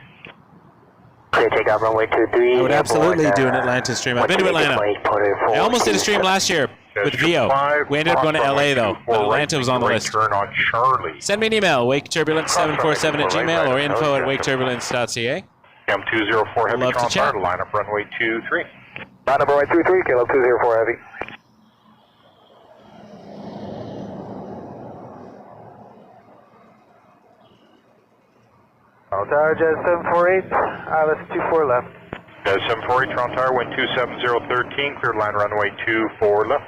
Clear takeoff runway 23. I would absolutely do an Atlanta stream. I've been to Atlanta. I almost did a stream last year with VO. We ended up going to LA though, but Atlanta was on the list. Turn on Charlie. Send me an email, waketurbulence747@gmail or info@waketurbulence.ca. M204 heavy Love to chat. Toronto, line up runway 23. Line up runway 23, KLM 204 heavy. Tower Jet 748, that's 24 left. Jazz 748, Toronto Tower, wind 27013, clear line runway 24 left.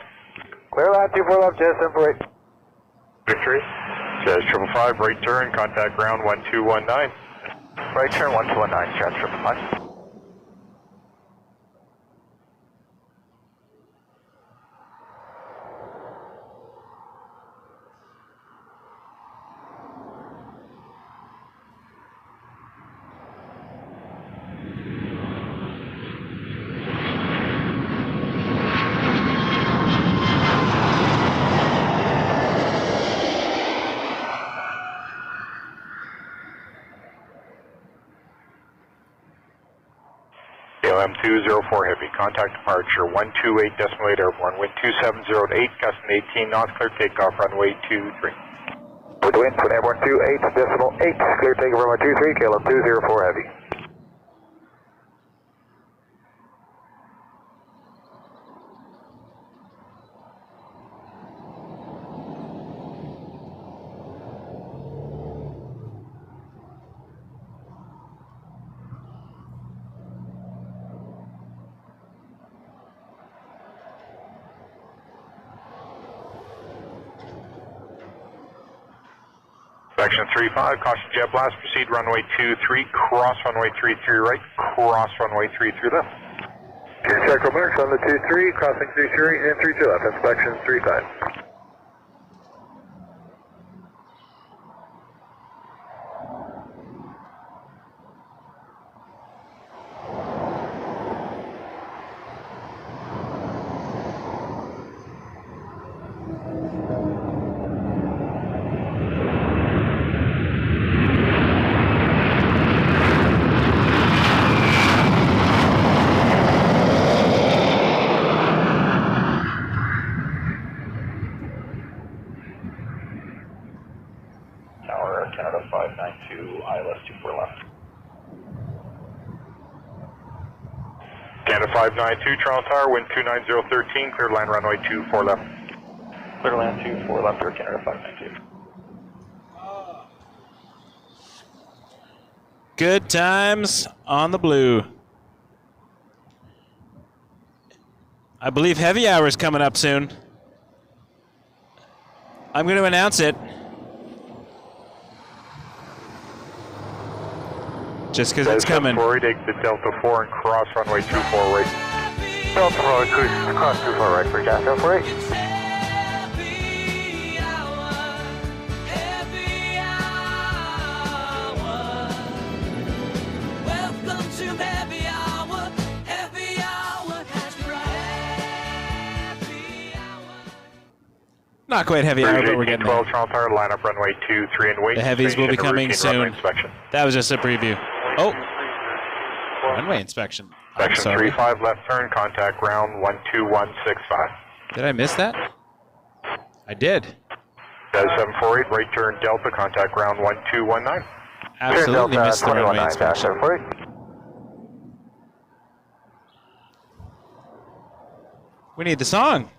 Clear line 24 left, Jet 748. Victory. Jazz 555, right turn, contact ground 1219. Right turn 1219, Jazz 555. KLM 204 heavy, contact departure 128 decimal 8 airborne, wind 2708, gust 18 knots, clear takeoff runway 23. the wind, Twin Airborne 28.8, clear takeoff runway 23, KLM 204 heavy. Section 35, caution jet blast, proceed runway 23, cross runway 33 right, cross runway 33 left. Check marks on the 23, crossing 33 and 32 left, inspection 35. Tower, Canada 592, ILS 24 left. Canada 592, Toronto Tower, wind 29013, clear line runway 24 left. Clear land 24 left for Canada 592. Good times on the blue. I believe heavy hour is coming up soon. I'm going to announce it. Just because it's coming. Take the Delta 4 and cross runway 24 right. Delta 4, cruise, cross 24 right for gas, Delta 48. Welcome to Heavy Hour. Heavy Hour has happy hour. Not quite heavy hour, but we're getting 12 there. Toronto Tower, line up runway 23 and wait. The heavies will be coming soon. Inspection. That was just a preview. Oh, runway inspection. I'm Section sorry. 35 left turn, contact ground 12165. Did I miss that? I did. Delta 748, right turn Delta, contact ground 1219. Absolutely Delta, missed the runway 219, inspection. 748. We need the song.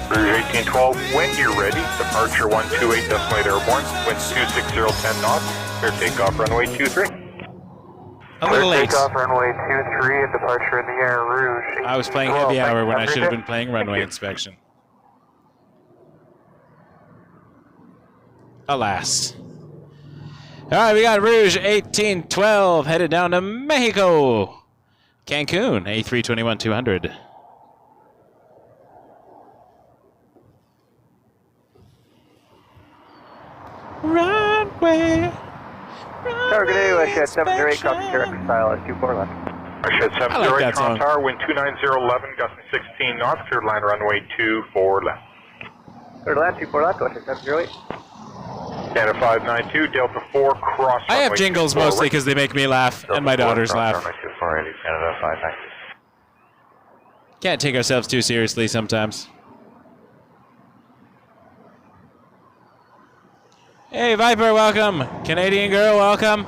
Rouge 1812, when you're ready, departure 128 decimal airborne, winds 26010 knots, clear takeoff runway 23. A little late. Takeoff runway 23 and departure in the air, Rouge. I was playing 1812, heavy hour when I thanks, should have been appreciate playing runway inspection. Alas. All right, we got Rouge 1812 headed down to Mexico. Cancun, A321-200. Runway. Tower, good day, WestJet 708, copy Carrick, ILS 24 left. WestJet I like 708, that Toronto song. Tower, wind 29011, gusting 16 knots, clear line runway 24 left. Third land, 24 left, WestJet 708. Canada 592, Delta 4, cross I have runway jingles 24 mostly right. because they make me laugh and my daughters laugh. Runway 24 ready, Canada 592. Can't take ourselves too seriously sometimes. Hey, Viper, welcome. Canadian girl, welcome.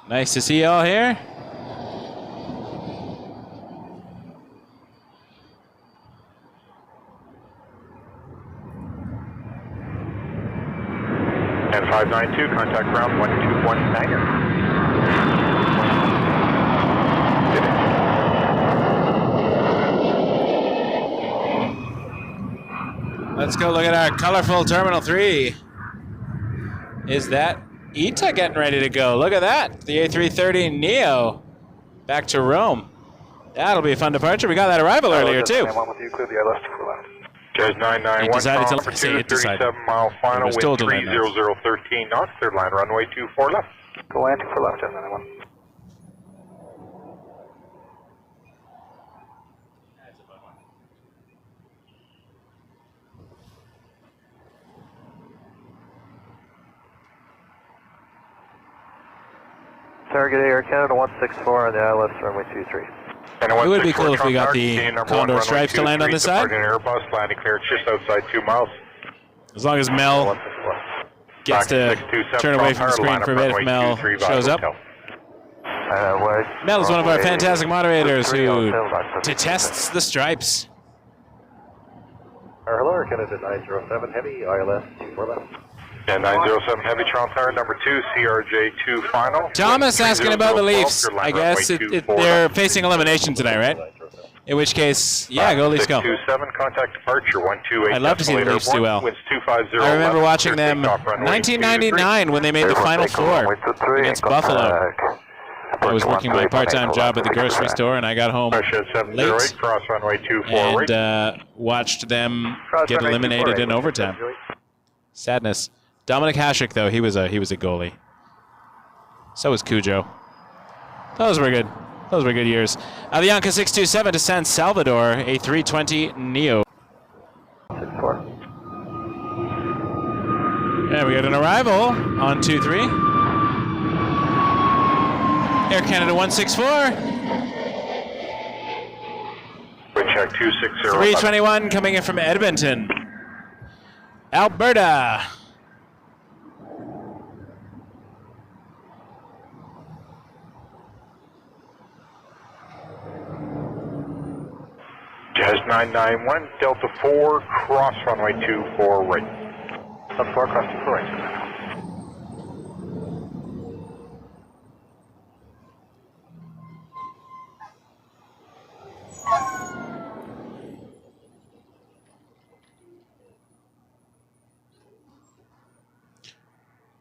Nice to see you all here. And 592, contact ground 1219er. Let's go look at our colorful Terminal 3. Is that ETA getting ready to go? Look at that. The A330 Neo. Back to Rome. That'll be a fun departure. We got that arrival earlier, too. One with you, clear the ILS 24 left. Jazz 991, decided to- for say it decided. 37-mile It final, was told wind to land those. 30013 knots, clear line runway 24 left. Go land 24 left, Jazz 991. Target Air Canada 164 on the ILS runway 23. It would be cool if we got the Condor stripes to land on this side. Airbus landing clear, it's just outside 2 miles. As long as Mel gets to turn away from the screen for a bit if Mel shows up. Mel is one of our fantastic moderators who detests the stripes. Hello, Air Canada 907 Heavy, ILS 24 left. Yeah, 907 Heavy, Toronto Tower, number 2, CRJ2 final. Thomas asking about the Leafs. I guess they're facing elimination tonight, right? In which case, yeah, go Leafs go. 627, contact departure 128. I'd love to see the Leafs do well. I remember watching them 1999 when they made the Final Four against Buffalo. I was working my part-time job at the grocery store, and I got home late and watched them get eliminated in overtime. Sadness. Dominic Hasek, though, he was a goalie. So was Cujo. Those were good. Those were good years. Avianca 627 to San Salvador, A320 Neo. 64. And we got an arrival on 23. Air Canada 164. Check 260. 321 coming in from Edmonton, Alberta. Jazz 991, Delta 4, cross runway 24 right. Delta 4, cross 24 right.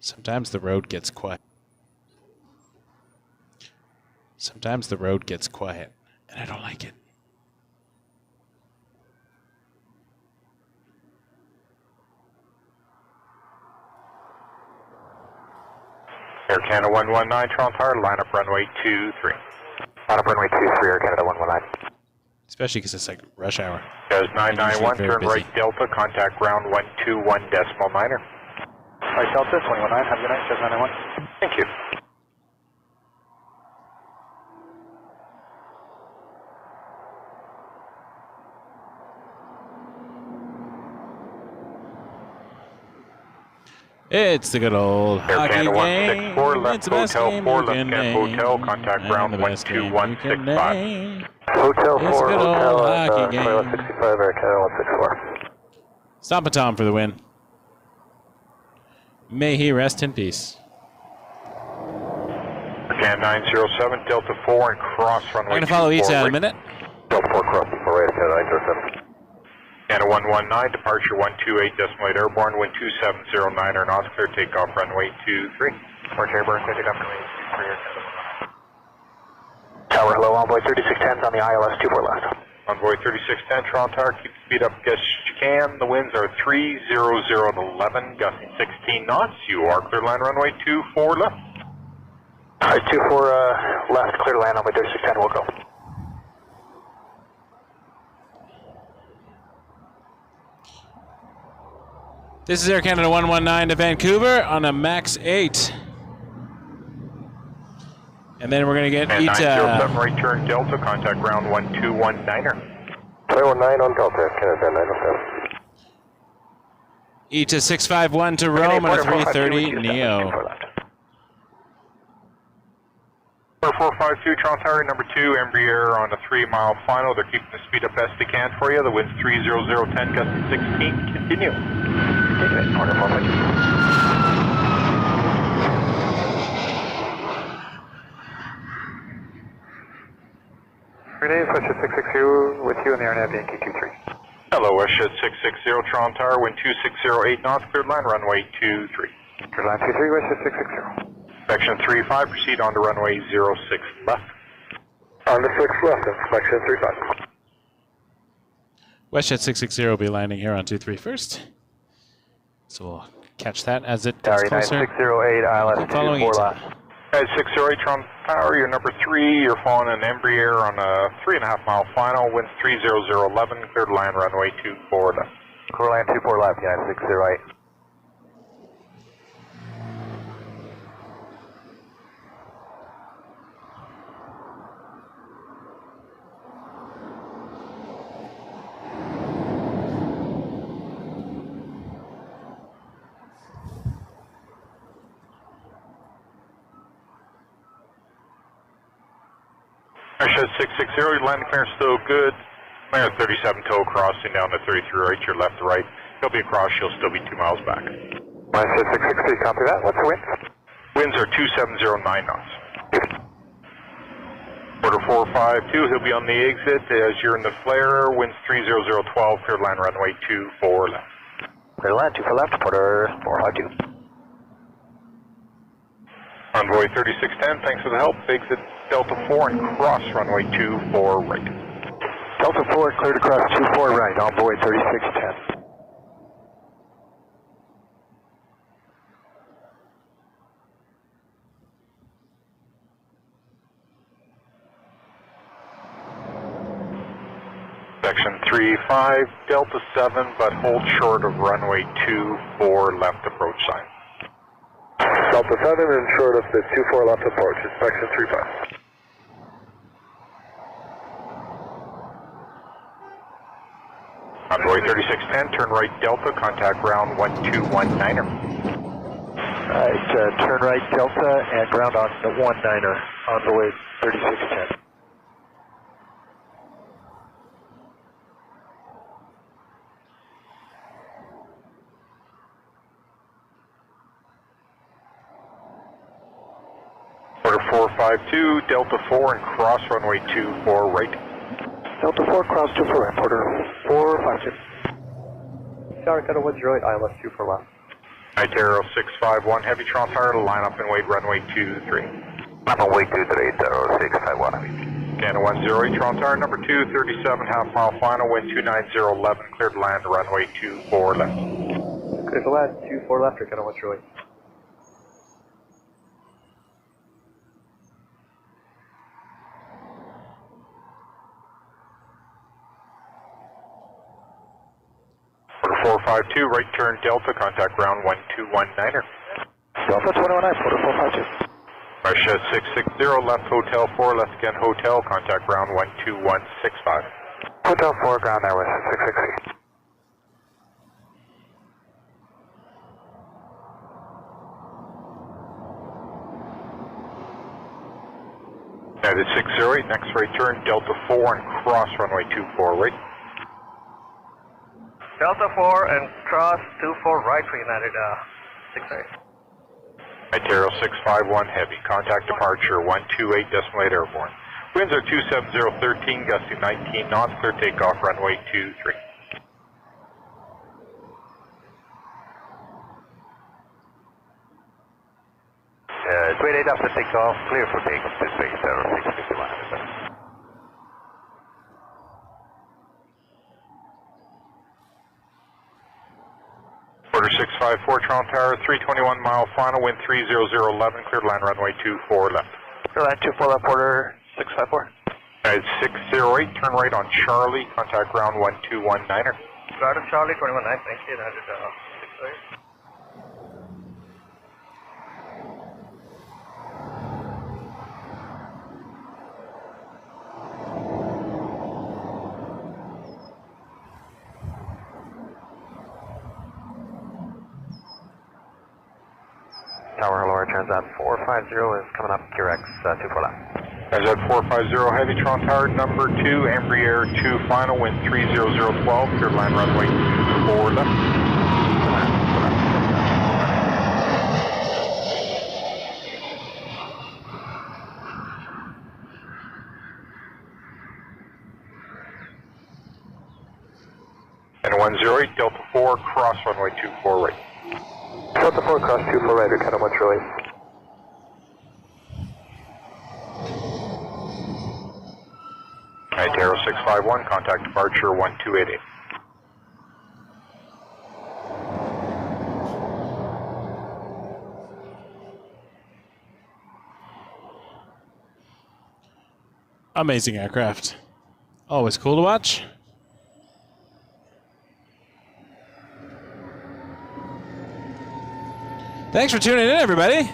Sometimes the road gets quiet. Sometimes the road gets quiet, and I don't like it. Air Canada 119, Toronto Tower, line up runway 23. Line up runway 23, Air Canada 119. Especially because it's like rush hour. Jazz 991, turn right Delta, contact ground 121.9er. Right Delta, 219, have a good night, Jazz 991. Thank you. It's the good old hockey game. Left It's the best Hotel game 4, you left can Camp name. Hotel, contact ground And the best game you can 12165. name. Hotel 4, It's a good old Hotel, hockey game. 65, Air Canada 164. Stomp a Tom for the win. May he rest in peace. Again, 907, Delta 4, and cross runway. I'm going to follow Etihad in a minute. Delta 4, cross 24 right, Canada 907. Canada 119, departure 128.8 airborne, wind 2709 or knots, clear takeoff runway 23. Departure airborne, clear takeoff runway 23. Tower, hello, Envoy 3610's on the ILS 24 left. Envoy 3610, Toronto Tower, keep the speed up as you can. The winds are 300 and 11, gusting 16 knots. You are clear to land runway 24 left. Alright, 24 left, clear to land, Envoy 3610, we'll go. This is Air Canada 119 to Vancouver on a MAX 8. And then we're going to get Etihad. Right turn Delta, contact ground 121.9er. 319 on Delta, Canada 907. Etihad 651 to Rome on a 330 Neo. 4452, Toronto Tower, number 2, Embraer on a 3-mile final. They're keeping the speed up best they can for you. The wind's 30010, gusting 16. Continue. WestJet 660 with you in the AirNav Yankee 23. Hello, WestJet 660, Toronto Tower, wind 2608 knots, cleared line, runway 23. Cleared line 23, WestJet 660. Section 35, proceed on to runway 06 left. On the 6 left, inspection 35. WestJet 660 will be landing here on 23 first. So we'll catch that as it gets closer. 9608, ILS 24 left. At 608, Toronto Tower, you're number 3. You're following an Embraer on a 3.5-mile final. Wind 30011, cleared line runway 24 left. Clear line 24 left, United 608. Airship 660, your landing clearance still good. Land 37 toe crossing down to 33 right, your left to right. He'll be across, she'll still be 2 miles back. WestJet 660, copy that. What's the wind? Winds are 2709 knots. Quarter 452, he'll be on the exit as you're in the flare. Winds 30012, clear land runway 24 left. Clear land 24 left, quarter 452. Envoy 3610, thanks for the help. Exit Delta 4 and cross runway 24 right. Delta 4, cleared across 24 right, Envoy 3610. Section 35, Delta 7, but hold short of runway 24 left approach sign. Delta 7 and short of the 24 left approach, inspection 35. Envoy 3610, turn right Delta, contact ground 1219er. Alright, turn right Delta and ground on the 19er, Envoy 3610. Order 452, Delta 4 and cross runway 24 right. Delta 4, cross 24 right, quarter 452. Tower Cutter 10, ILS 24 left. Itero 651, heavy Toronto Tower, line up and wait runway 23. I'm on way 23, Itero 651. Canada 10, Toronto Tower, number 2, 37, half mile final, wind 29011, cleared to land, runway 24 left. Clear to land 24 left, or Canada 10. Order 452, right turn Delta, contact ground 1219er. Delta 219, quarter 452. Russia 660, left hotel 4, left again hotel, contact ground 12165. Hotel 4, ground there with 660. United 608, next right turn Delta 4 and cross runway 24 right. Delta 4 and cross 24 right for United 608. Itero 651 heavy, contact departure 128.8 airborne. Winds are 27013, gusting 19 knots, clear takeoff runway 23. Grade 8 after takeoff, clear for takeoff, this way, 0651. Order 654, Toronto Tower, 321 mile final, wind 30011, cleared land runway 24 left. Clear land 24 left, order 654. United 608, turn right on Charlie, contact ground 1219er. Ground of Charlie 219, thank you, United 608. Tower, hello, Transat 450 is coming up, QRX 24 left. Transat 450, heavy Toronto Tower, number 2, Embraer 2 final, wind 30012, cleared land runway 24 left. And 108, Delta 4, cross runway 24 right. Delta 4, cross 24 right, Canada 10. Itero 651, contact departure 1288. Amazing aircraft. Always cool to watch. Thanks for tuning in, everybody.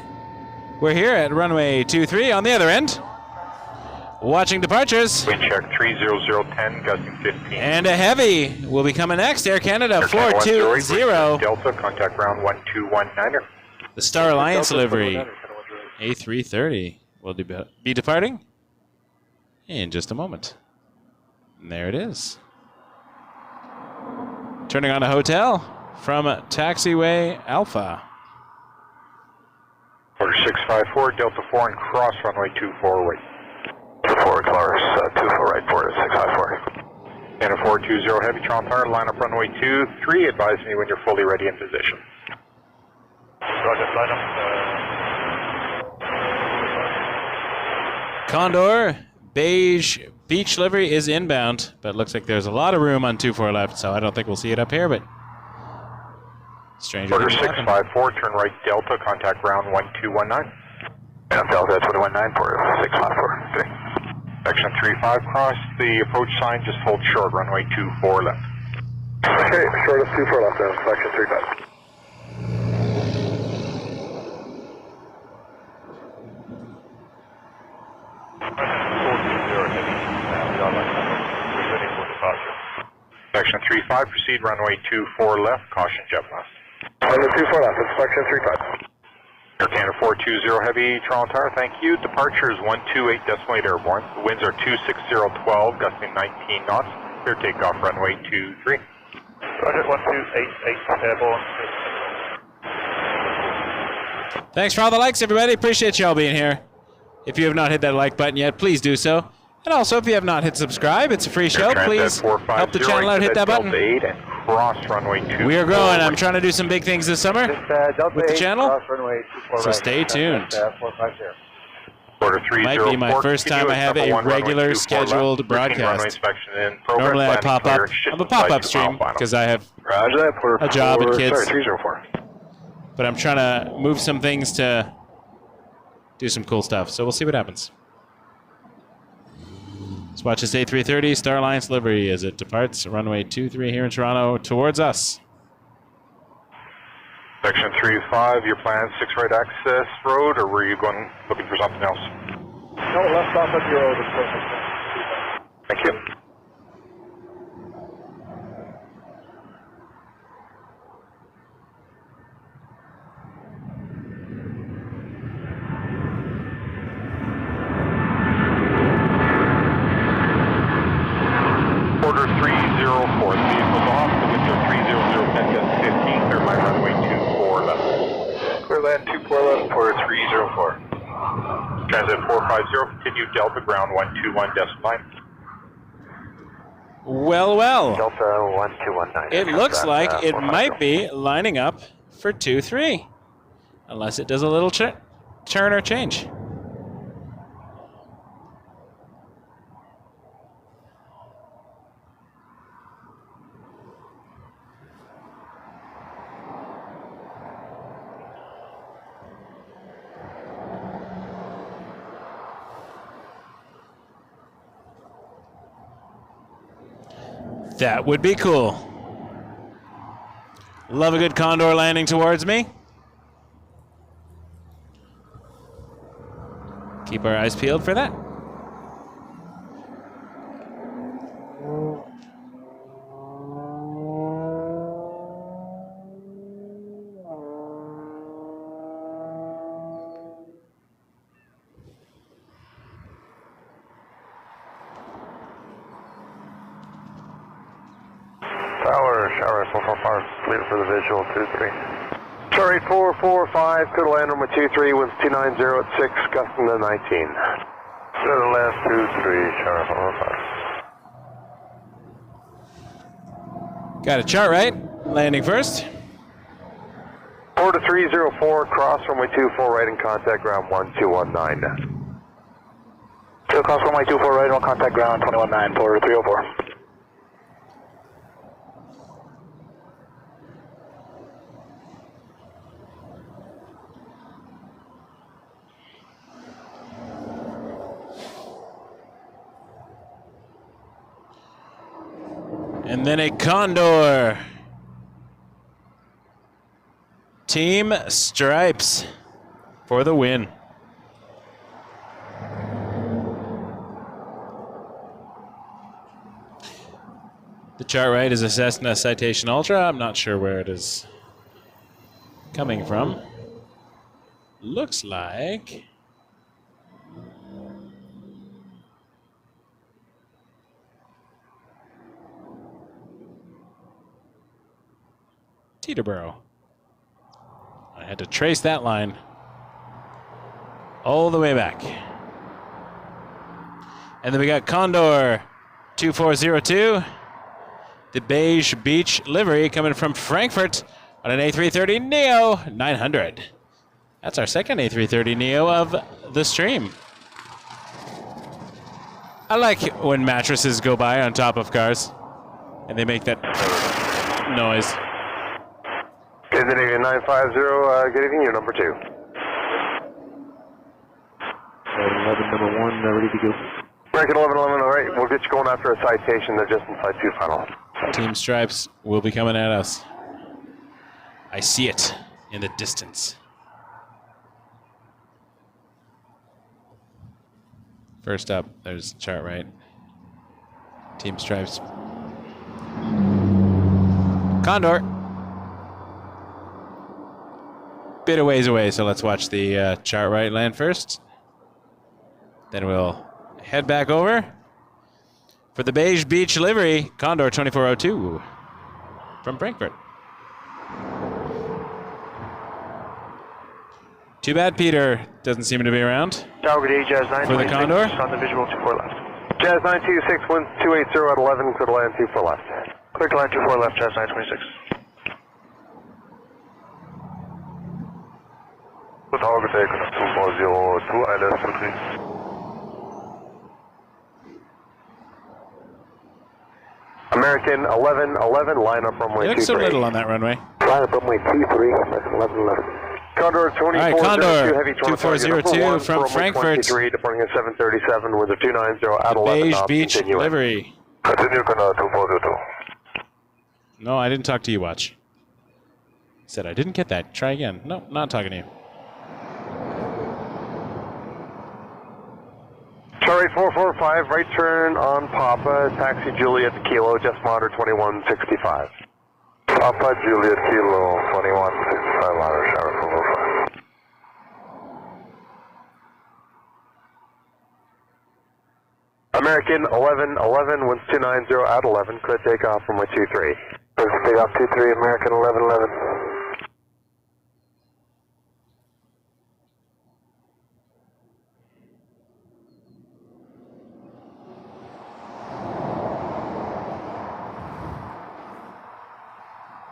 We're here at runway 23 on the other end, watching departures. Wind check 30010, gusting 15. And a heavy will be coming next. Air Canada 420. Delta, contact ground 1219er. The Star Alliance delivery, A330, will be departing in just a moment. And there it is. Turning on a hotel from Taxiway Alpha. Order 654, Delta 4 and cross runway 24 right. 24 Clarus, 24 right for 654. And a 420 Heavy Toronto Tower, line up runway 23. Advise me when you're fully ready in position. Roger, line up. Condor beige beach livery is inbound, but it looks like there's a lot of room on 24 left, so I don't think we'll see it up here, but stranger Order things happen. 654, turn right Delta, contact ground 1219. And Delta 219 for 654. Okay. Section 35, cross the approach sign, just hold short, runway 24 left. Okay, short of 24 left, section 35. Section 35, proceed runway 24 left, caution jet blast. Runway 24 left, section 35. Air Canada 420 Heavy Toronto Tower, thank you. Departure is 128.8 airborne. The winds are 26012, gusting 19 knots. Clear takeoff runway 23. Roger, 1288 airborne. Thanks for all the likes, everybody. Appreciate y'all being here. If you have not hit that like button yet, please do so. And also, if you have not hit subscribe, it's a free show. Please help the channel out, hit that button. Cross runway 24. We are growing. I'm trying to do some big things this summer with the channel, so stay tuned. Order Might be my first time I have a regular scheduled broadcast. Normally I pop up. I'm a pop-up stream because I have a job and kids. But I'm trying to move some things to do some cool stuff. So we'll see what happens. Let's watch this A330 Star Alliance livery as it departs runway 23 here in Toronto towards us. Section 35, your plan 6 right access road, or were you going looking for something else? No, left off at the road is perfect. Thank you. Order 304, the vehicle's off, the winds are 30010, gust 15, clear my runway 24 left. Clear land 24 left for 304. Transit 450, continue Delta ground 121.9. Well, well. Delta 1219. It looks like it might be lining up for 2-3. Unless it does a little turn or change. That would be cool. Love a good Condor landing towards me. Keep our eyes peeled for that. Shower 445, clear for the visual 23. Sorry, 445, clear to land runway 23, winds 290 at 6, gusting to 19. Clear to land 23, shower 445. Got a chart right. Landing first. 4 to 304, cross runway 24 right and contact ground 1219. So cross runway 24 right on contact ground 219, 4 to 304. And then a Condor. Team Stripes for the win. The chart right is a Cessna Citation Ultra. I'm not sure where it is coming from. Looks like Peterborough. I had to trace that line all the way back. And then we got Condor 2402, the beige beach livery coming from Frankfurt on an A330neo 900. That's our second A330neo of the stream. I like when mattresses go by on top of cars and they make that noise. Canadian 950, good evening, you're number 2. 11, number 1, ready to go. American 1111, all right, we'll get you going after a citation. They're just inside 2 final. Team Stripes will be coming at us. I see it in the distance. First up, there's chart right. Team Stripes. Condor. Bit of ways away, so let's watch the chart right land first. Then we'll head back over for the beige beach livery, Condor 2402 from Frankfurt. Too bad Peter doesn't seem to be around. Tower, good day, Jazz 926 for the Condor. On the visual 24 left. Jazz 926, wind 280 at 11, clear to land 24 left. Clear to land 24 left, Jazz 926. Tower, good day, 2402, ILS 23. American 1111, line up runway 23. You look so little on that runway. Line up runway 23, American 1111. Condor 2402, right, Condor heavy 2402 from Frankfurt. 23, departing at 737 with a 290 at The 11 beige knots, beach continuing. livery. Continue, Condor 2402. No, I didn't talk to you, watch. Said I didn't get that. Try again. No, not talking to you. Charlie 445, right turn on Papa, taxi Juliet Kilo, just monitor 2165. Papa Juliet Kilo, 2165, monitor Charlie 445. American 1111, winds 290 at 11, clear takeoff from 23. Clear takeoff 23, American 1111.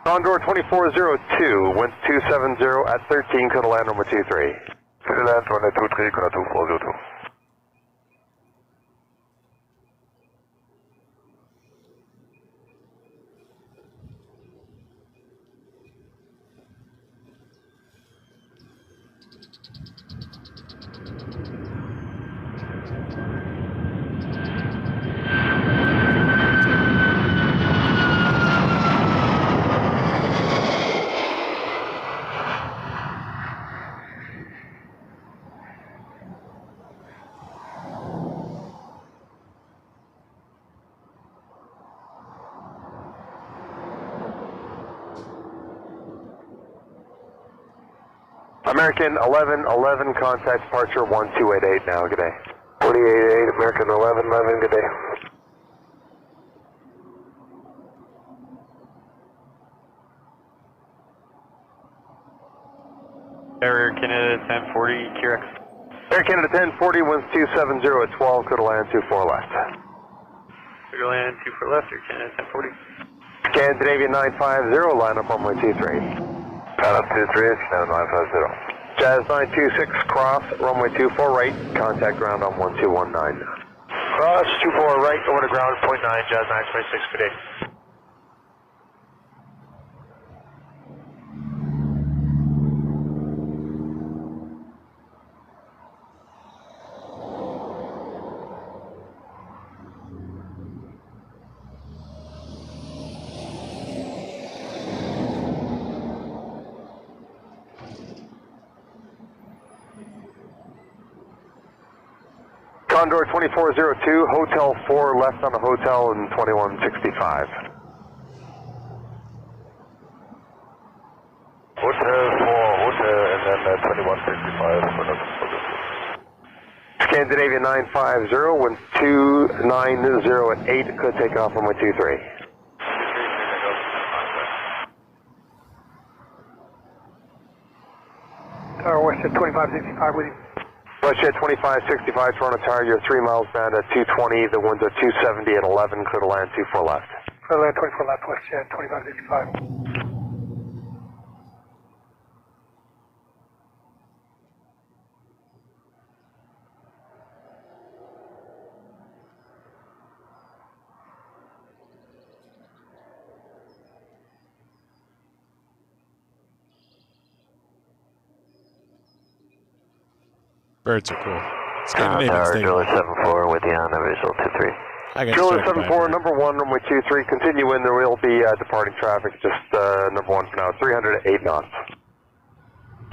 Condor 2402, winds 270 at 13, clear to land number 23. Clear to land 23, Condor 2402. American 1111, contact departure 1288 now, good day. 488, American 1111, good day. Air Canada 1040, QRX. Air Canada 1040, winds 270 at 12, clear to land 24 left. Clear to land 24 left, Air Canada 1040. Scandinavian 950, line up runway 23. Line up 23, Scandinavian 950. Jazz 926, cross, runway 24 right, contact ground on 1219. Cross 24 right, over to ground, point 9, Jazz 926, good day. Condor 2402, Hotel 4 left on the hotel in 2165. Hotel 4, hotel, and then 2165. Scandinavian 950, winds 290 at 8, could take off runway 23. WestJet 2565 with you. WestJet 2565, Toronto Tower, you're 3 miles down at 220, the winds are 270 at 11, clear to land 24 left. Clear to land 24 left, WestJet 2565. Birds are cool. Tower, Driller 74 with you on the visual 23. Driller 74, number 1, runway 23, continue in, there will be departing traffic, just number 1 for now, 308 knots.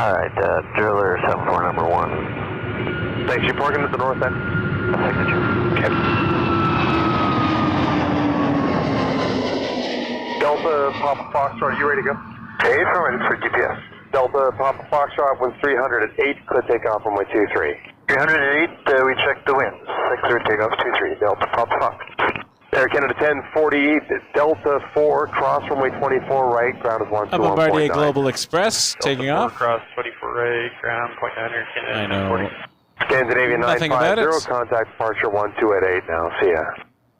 Alright, Driller 74, number 1. Thanks, you're parking at the north end. Signature. Okay. Delta Papa Foxtrot, are you ready to go? Okay, from ready for GPS. Delta Papa Foxtrot, winds 308, clear takeoff runway 23. 308, we check the winds. 60 takeoff 23, Delta Papa Fox. Air Canada 1040, Delta 4, cross runway 24 right, ground is 121.9. Bombardier Global Express taking off. Cross 24 right, ground, point 9, Air Canada. I know. 40. Scandinavian Nothing about 950, it. contact departure 1288 now, see ya.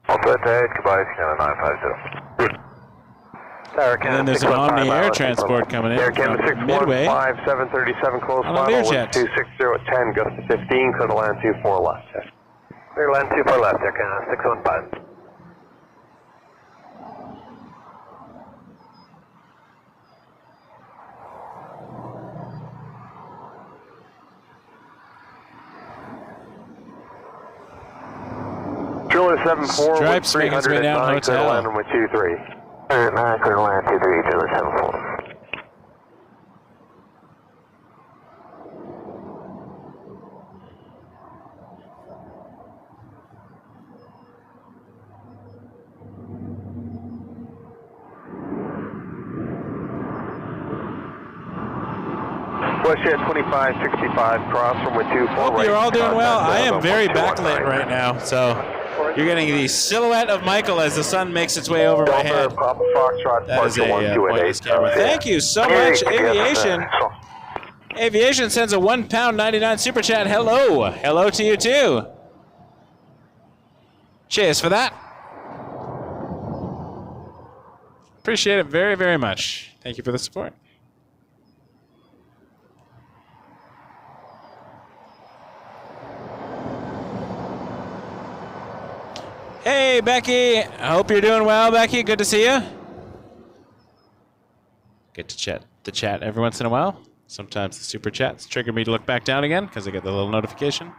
1288, goodbye, Canada 950. And then there's an Omni Air transport coming in Air Canada from Midway. 615, 737, close On a final, Learjet. 260 at 10, gust to 15, clear to land 24 left. Clear land 24 left, Air Canada 615. Driller 74, Stripes making its way down 309, clear to hotel. land runway 23. 9, clear to land 23, Driller 74. WestJet 2565, cross runway 24 Hope right. you're all doing well. contact I am very 1219. backlit right now, so you're getting the silhouette of Michael as the sun makes its way over my Delta head. Papa Foxtrot, That is departure a 1288. pointless camera. Thank you so much, Aviation. Aviation sends a £1.99 super chat. Hello. Hello to you too. Cheers for that. Appreciate it very, very much. Thank you for the support. Hey, Becky. I hope you're doing well, Becky. Good to see you. Get to chat every once in a while. Sometimes the super chats trigger me to look back down again because I get the little notification.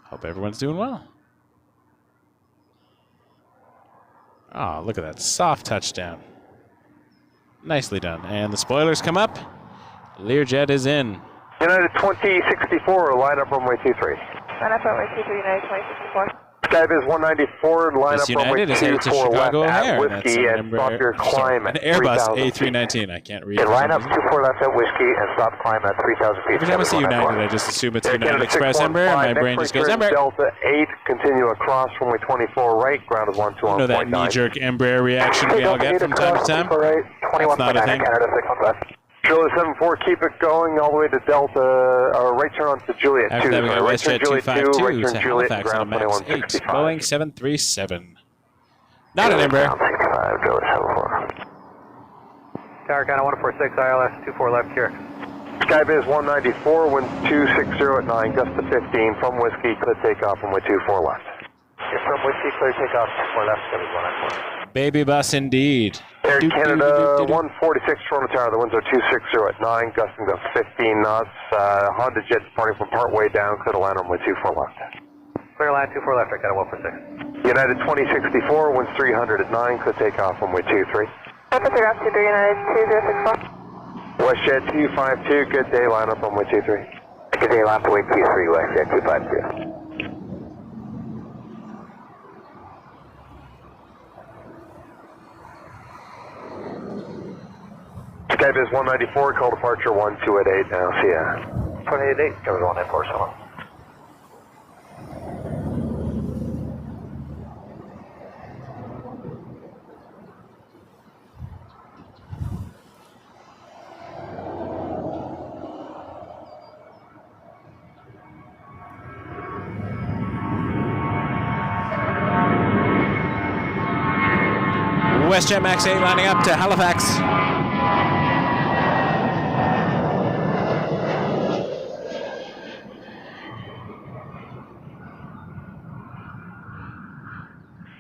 Hope everyone's doing well. Oh, look at that soft touchdown. Nicely done. And the spoilers come up. Learjet is in. United 2064, line up runway 23. Line up runway 23, United 2064. Skybiz 194, line Miss up runway United is headed to 24 Chicago left O'Hare. at Whiskey That's and stop your climb an at Airbus 3,000 feet. A319. I can't read. Yeah, for line some up reason. 24 left at Whiskey and stop climb at 3,000 feet. Every time I see United, I just assume it's United Express Embraer, and my brain just goes Embraer. Delta 8, continue across runway 24 right, ground is You know that 121.9. knee-jerk Embraer reaction we all get from time to time? It's not a thing. Canada 615. Driller 74, keep it going all the way to Delta, or right turn on to Juliet 2. After that, we got right turn WestJet Juliet 2, right 252 turn to Juliet, Halifax on a ground Max 8, 2165. Boeing 737. Not an Embraer. 65, Driller 74. Tower Canada 146, ILS 24 left, here. Skybiz 194, winds 260 at 9, gust to 15, from Whiskey, clear takeoff runway 24 left. From Whiskey, clear takeoff 24 left, Skybiz 194. Baby bus indeed. Air Doop, doop, Canada doop, doop, doop. 146, Toronto Tower, the winds are 260 at 9, gusting to 15 knots. Honda Jet departing from partway down, clear to land runway 24 left. Clear line 24 left, Air Canada 146. United 2064, winds 300 at 9, clear takeoff runway 23. Officer up to 3 United 2064. WestJet 252, good day, line up runway 23. Good day, line to wait Q3, WestJet 252. Skybiz 194, call departure 1288 now, see ya. 288, Skybiz 194, so long. WestJet Max 8 lining up to Halifax.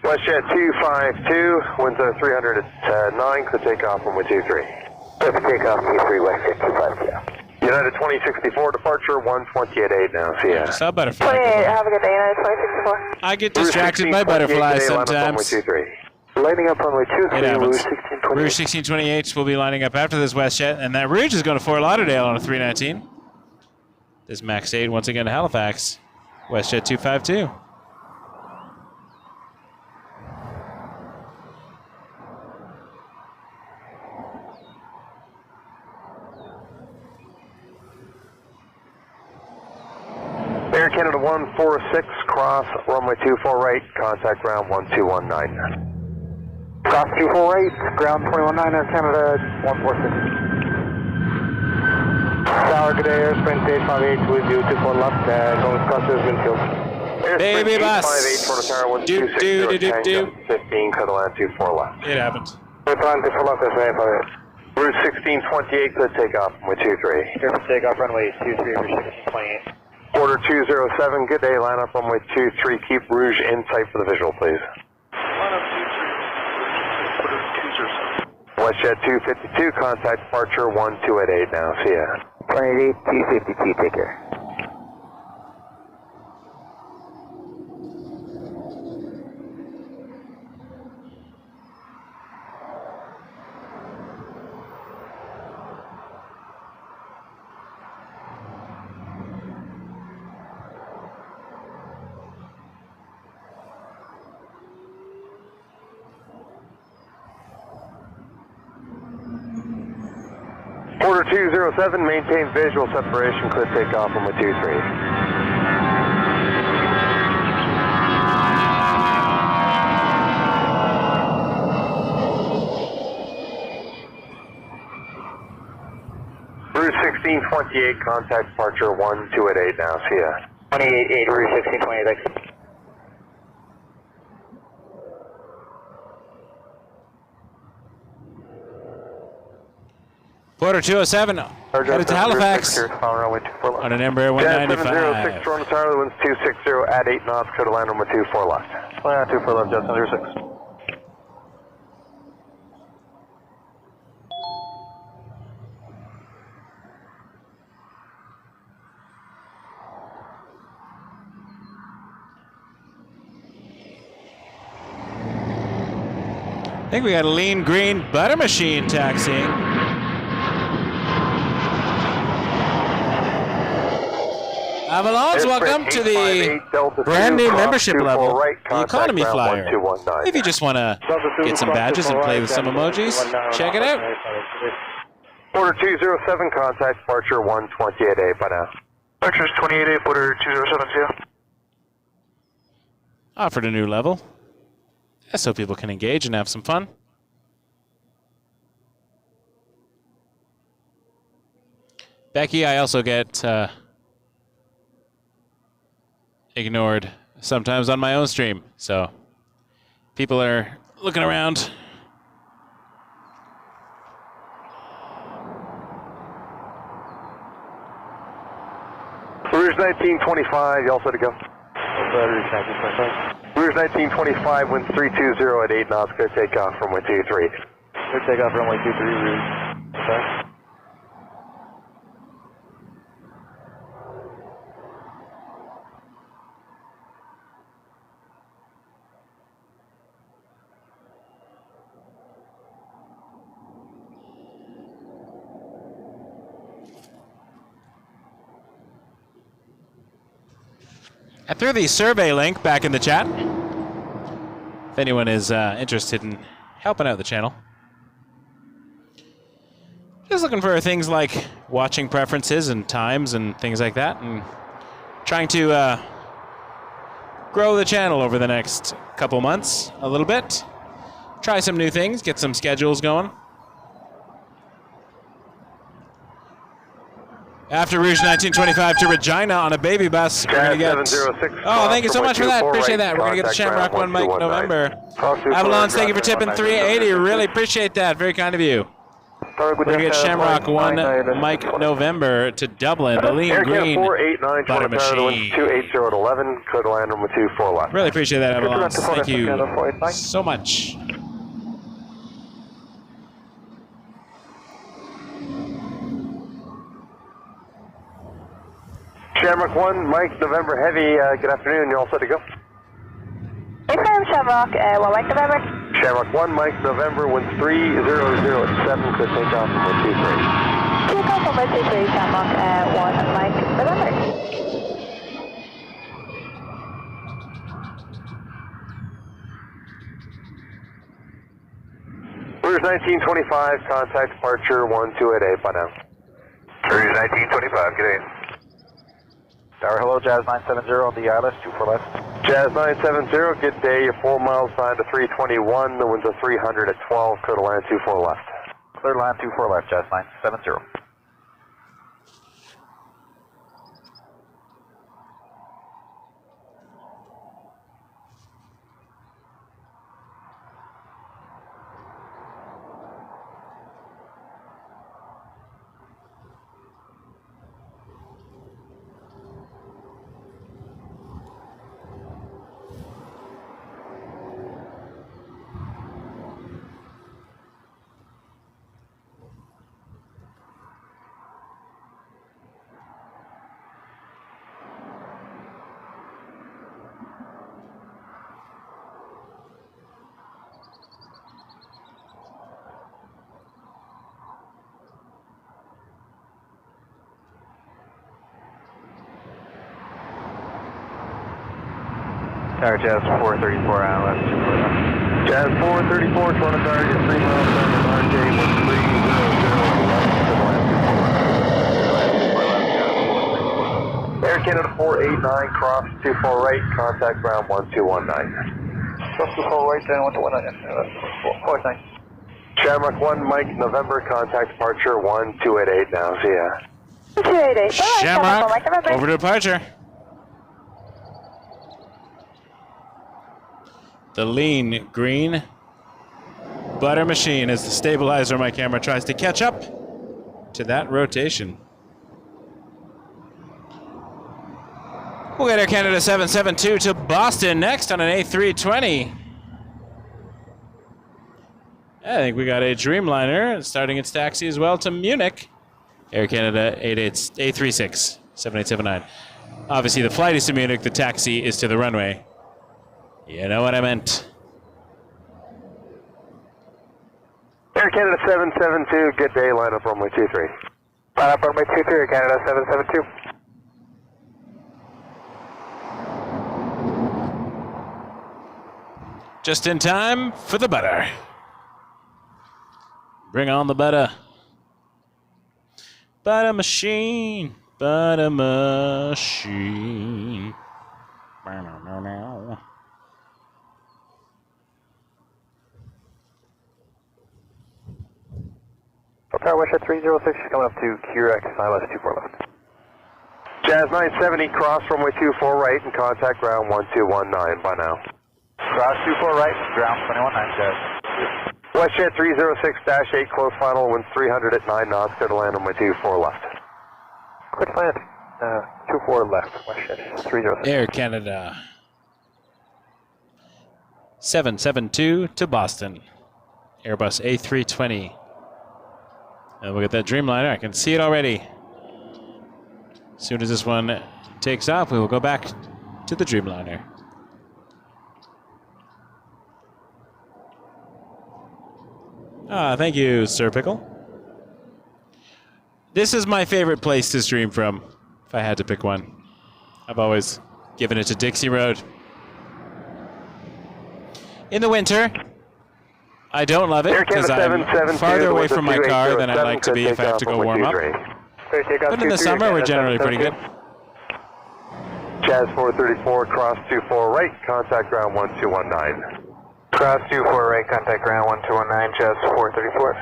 WestJet 252, winds are 300 at 9, could take off runway 23. Perfect takeoff, T3, WestJet 252. United 2064, departure 128.8 now, see ya. Saw butterfly. 28, have a good day, United 2064. I get distracted by butterflies sometimes. Lining up runway 23, It happens. Rouge 1628. Rouge 1628 will be lining up after this WestJet, and that Rouge is going to Fort Lauderdale on a 319. This Max 8 once again to Halifax. WestJet 252. Air Canada 146, cross runway 24 right, contact ground 1219. Cross 24 right, ground 219, Air Canada 146. Tower, good day, Airsprint 858 with you, 24 left, going across this windshield. Baby bus. 858, Toronto Tower 1260, 15, cut land 24 left. It happened. Plan 24 left, that's 858. Rouge 1628, could take off runway 23. Air take off runway 23, Rouge 1628. Order 207, good day, line up runway 23, keep Rouge in sight for the visual, please. Line up 23, order 207. WestJet 252, contact departure 1288 now, see ya. 28, 252, take care. Order 207, maintain visual separation, clear takeoff runway 23. Rouge 1628, contact departure 1288 now, see ya. 28, Rouge 1628, thanks. Quarter 207, headed to Halifax on an Embraer 195. Toronto Tower, winds 260 at 8 knots, clear to land runway 24 left. 24 left, Jet 06. I think we got a lean green butter machine taxiing. Avalanche, welcome to the brand new membership level, the Economy Flyer. If you just want to get some badges and play with some emojis, check it out. Order 207, contact departure 128A, bye now. Departure is 28A, order 207, see ya. Offered a new level, so people can engage and have some fun. Becky, I also get ignored sometimes on my own stream, so people are looking around. Rouge 1925, you all set to go? Rouge 1925, winds 320 at 8 knots, clear takeoff from runway 23. Clear takeoff runway 23, Rouge. Okay. I threw the survey link back in the chat. If anyone is interested in helping out the channel. Just looking for things like watching preferences and times and things like that, and trying to grow the channel over the next couple months a little bit. Try some new things, get some schedules going. After Rouge 1925 to Regina on a baby bus. We're going to get... 706. Oh, thank you so much for that. Appreciate that. We're going to get the Shamrock 1 Mike November. Avalon, thank you for tipping 380. Really appreciate that. Very kind of you. We're going to get Shamrock 1 Mike November to Dublin. The lean green 489, butter Toronto machine. 280 at 11, clear to land runway 24 left. Really appreciate that, Avalon. Thank you so much. Shamrock 1, Mike, November Heavy, good afternoon, you all set to go? Confirm Shamrock 1 Mike November. Shamrock 1, Mike, November, winds 3007, clear takeoff from 123. Takeoff from 123, Shamrock 1 Mike November. Rouge 1925, contact departure 1288, bye now. Rouge 1925, good day. Tower, hello, Jazz 970 on the ILS, 24 left. Jazz 970, good day, you're 4 miles signed to 321, the winds are 300 at 12, clear to land 24 left. Clear land 24 left, Jazz 970. Tower Jazz 434 ILS, 24 left. Jazz 434, Toronto Tower, you're 3 miles signed to RJ 1300 Air Canada 489, cross 24 right, contact ground 1219. Cross 24 right, 1219, 49. Shamrock 1, Mike, November, contact departure 1288 now, see ya. 288. Shamrock, over to departure. The lean green butter machine as the stabilizer on my camera tries to catch up to that rotation. We'll get Air Canada 772 to Boston next on an A320. I think we got a Dreamliner starting its taxi as well to Munich. Air Canada A36 7879. Obviously the flight is to Munich, the taxi is to the runway. You know what I meant. Air Canada 772, good day, line up runway 23. Line up runway 23, Air Canada 772. Just in time for the butter. Bring on the butter. Butter machine. Butter machine. Tower WestJet 306, coming up to QRX, ILS 24 left. Jazz 970, cross runway 24 right and contact ground 1219, bye now. Cross 24 right, ground 219, Jazz. WestJet 306-8, close final, winds 300 at 9 knots, clear to land runway 24 left. Quick land, 24 left, WestJet 306. Air Canada 772 to Boston. Airbus A320. And look at that Dreamliner. I can see it already. As soon as this one takes off, we will go back to the Dreamliner. Ah, thank you, Sir Pickle. This is my favorite place to stream from, if I had to pick one. I've always given it to Dixie Road. In the winter, I don't love it because I'm farther away from my car than I'd like to be if I have to go warm up. But in the summer, we're generally pretty good. Jazz 434, cross 24 right, contact ground 1219. Cross 24 right, contact ground 1219, Jazz 434.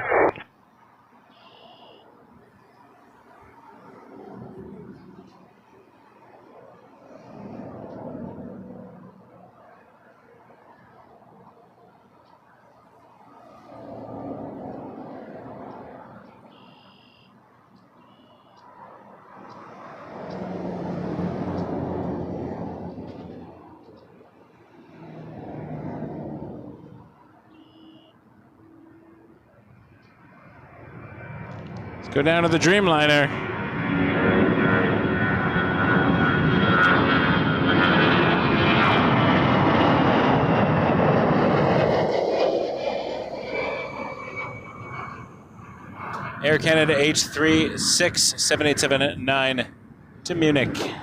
Let's go down to the Dreamliner. Air Canada H3678779 to Munich. Tower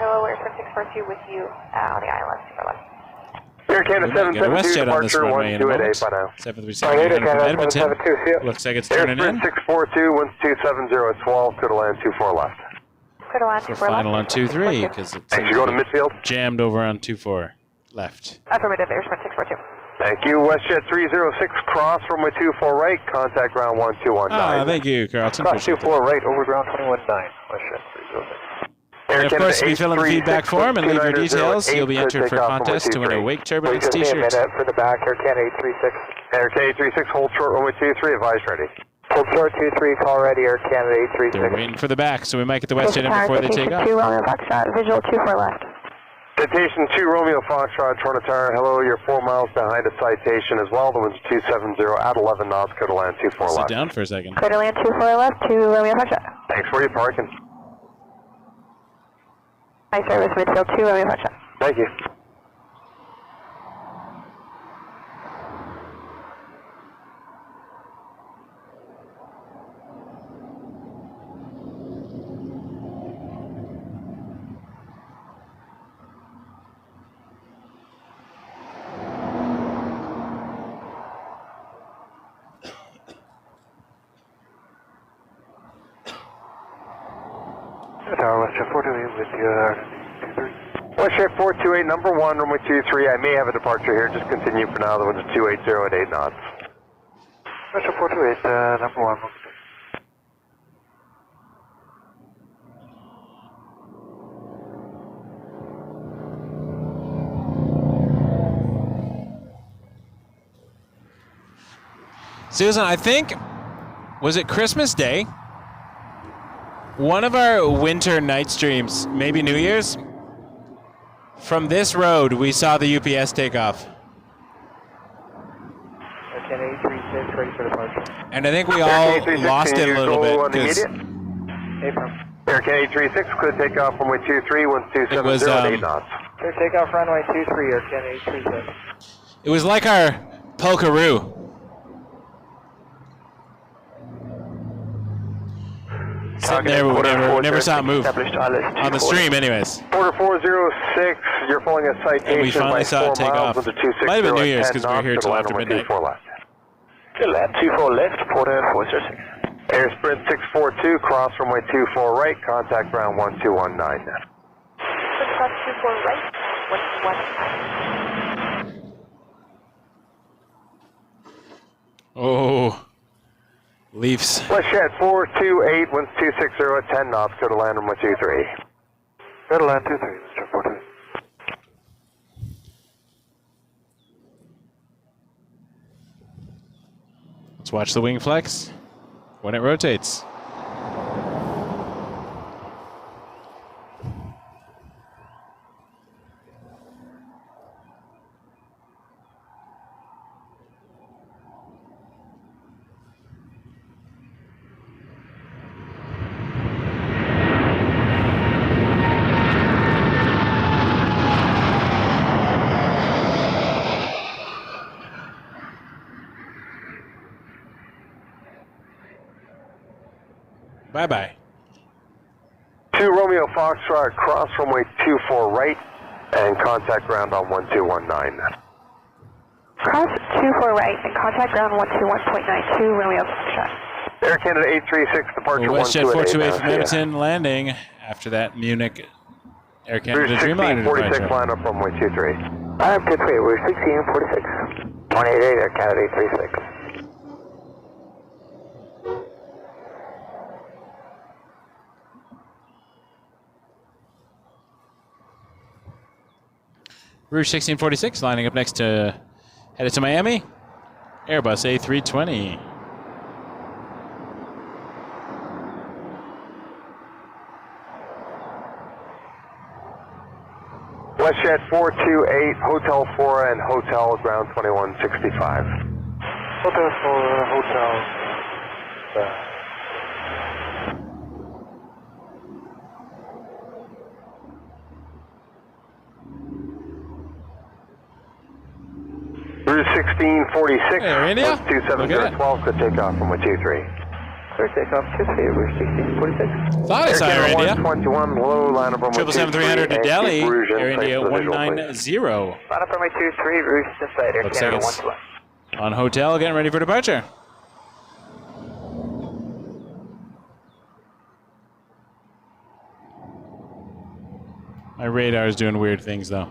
Hello, we're 642 with you on the island. Air Canada 772, departure 1288 by now. 737 Looks like it's turning in. 642, 1270 at 12, clear to land 24 left. Clear to land 24 left. Final on 23 because it's Thanks, you go to midfield. Jammed over on 24 left. Affirmative, Airsprint 642. Thank you, WestJet 306, cross runway 24 right, contact ground 1219. Thank you, Carlton. Cross 24 right, over ground 219, WestJet 306. And of course, if you fill in the feedback form and leave your details, you'll be entered for a contest to win a Wake Turbulence t-shirt. For the back, Air Canada 836. Air Canada 836, hold short runway 23, advise ready. Hold short 23, call ready, Air Canada 836. They're waiting for the back, so we might get the WestJet in before they take off. 2 Romeo Foxtrot, visual 24 left. Citation 2 Romeo Foxtrot, Toronto Tower, hello, you're 4 miles behind a citation as well. The wind's 270 at 11 knots, clear to land 24 left. Sit down for a second. Clear to land 24 left, 2 Romeo Foxtrot. Thanks for your parking. High service, midfield 2 Romeo Foxtrot. Thank you. Tower WestJet 428 with you, WestJet 428, number 1, runway 23. I may have a departure here. Just continue for now. The wind's 280 at 8 knots. WestJet 428, number 1. Susan, I think, was it Christmas Day? One of our winter night streams, maybe New Year's, from this road, we saw the UPS take off. Air Canada 836, ready for departure. And I think we all lost it a little bit. Air Canada 836, clear takeoff runway 23, winds 270 at 8 knots. Clear takeoff runway 23, Air Canada 836. It was like our Polkaroo. Sitting there, we never saw it move. On the stream, anyways. Quarter 406, you're following a citation. And we finally saw it take off. Might have been New Year's because we were here till after midnight. Good land 24 left, quarter 406. Air Sprint 642, cross runway 24 right, contact ground 1219. Cross 24 right, 119. Oh. Leafs. WestJet 428, winds 260 at 10 knots, go to land runway 23. Go to land 23, Mr. 428. Let's watch the wing flex when it rotates. Bye-bye. 2 Romeo Foxtrot, cross runway 24 right, and contact ground on 1219. Cross 24 right and contact ground 121.92 Romeo Foxtrot. Air Canada 836, departure WestJet 428 from 1288. Edmonton landing after that Munich Air Canada Dreamliner 46, departure. line up runway 23. I'm good, we're 1646. 288, Air Canada 836. Rouge 1646 lining up next to headed to Miami. Airbus A320. WestJet 428, Hotel 4 and Hotel ground 2165. Hotel 4, Hotel Route 1646, Hey, India. 27012, good takeoff from 123. Clear takeoff, 23, Route 1646. Thought I saw Air India. 121, low, line up from 777-300 to Delhi. Air India 190. Line up runway 23, Route inside Air Looks Canada like it's 121. on hotel, getting ready for departure. My radar is doing weird things, though.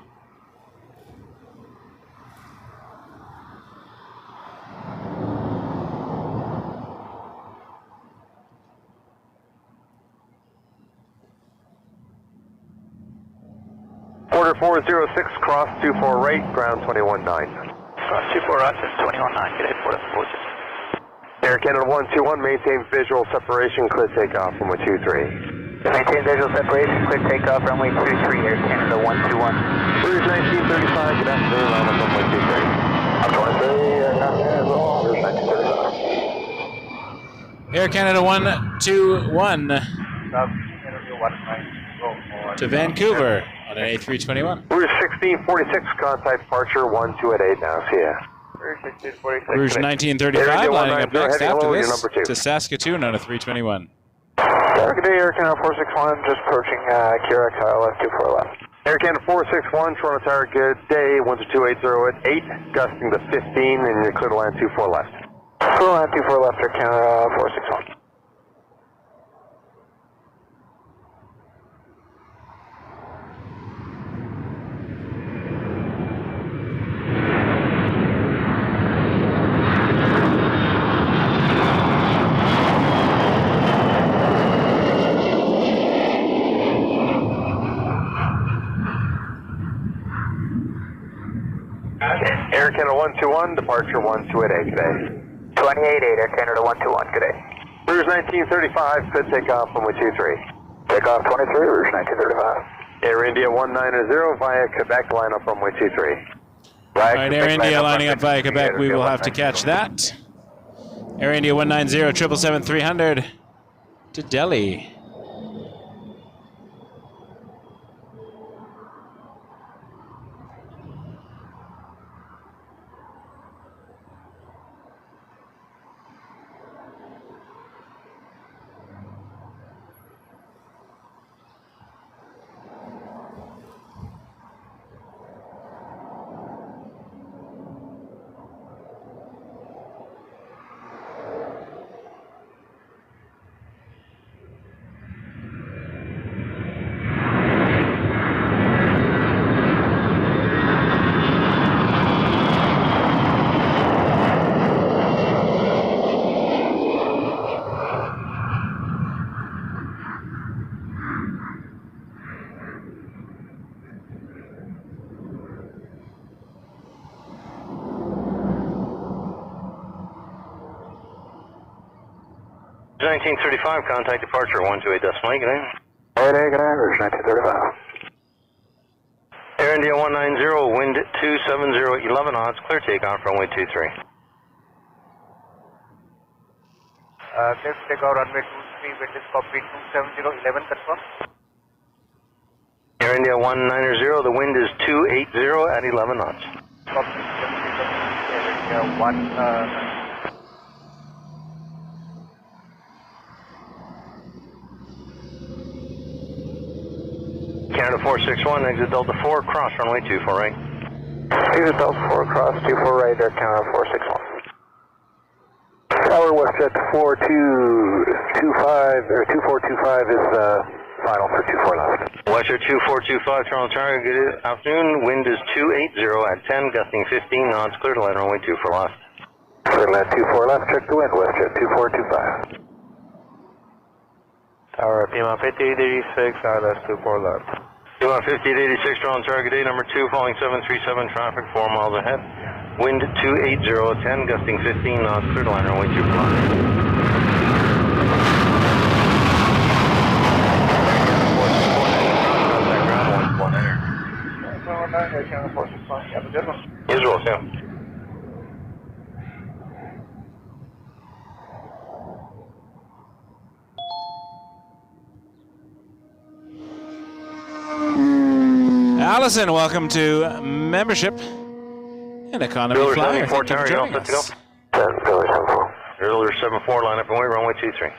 Order 406, cross 24 right, ground 21-9. Cross 24 right, 21-9, good day, Port approaches. Air Canada 121, maintain visual separation, clear takeoff from 123. Maintain visual separation, clear takeoff, runway 23, Air Canada 121. Route 1935, good afternoon, line up from 123. I'm 23, Route 1935. Air Canada 121 to Vancouver on an A321. Route 1646, contact departure 1288 now, see ya. Rouge 1935 lining up next after this to Saskatoon on a 321. Good day, Air Canada 461, just approaching QRX ILS 24 left. Air Canada 461, Toronto Tower, good day, 12280 at 8, gusting to 15, and you're clear to land 24 left. Clear to land 24 left, Air Canada 461. Air Canada 121, departure 1288 today. 288, Air Canada 121, good day. Rouge 1935, could take off from 123. Takeoff 23, Rouge 1935. Air India 190 via Quebec, line up from 123. All right, Air India lining up via Quebec. We will have to catch that. Air India 190, 777-300 to Delhi. Rouge 1935, contact departure 128 decimal, good day. Good day, Rouge 1935. Air India 190, wind 270 at 11 knots, clear takeoff runway 23. Clear takeoff runway 23, wind is copy 270, 11, confirm. Air India 190, the wind is 280 at 11 knots. Copy 270, Air India 1. Canada 461, exit Delta 4, cross runway 24 right. Exit Delta 4, cross 24 right, Air Canada 461. Tower WestJet 4225, or 2425 is final for 24 left. WestJet 2425, Toronto Tower, good afternoon. Wind is 280 at 10, gusting 15 knots, clear to land runway 24 left. Clear to land 24 left, check the wind, WestJet 2425. Tower Pima 5886, ILS 24 left. Pima 5886, Toronto Tower, good day, number 2, following 737, traffic 4 miles ahead. Wind 280 at 10, gusting 15 knots, clear to land runway 24 left. Israel, Sam. Allison, welcome to membership and economy Builder flyer. 74 Thank you for tower, you all joining set to us. go? Builder 74. Builder 74, line up and wait, runway 23.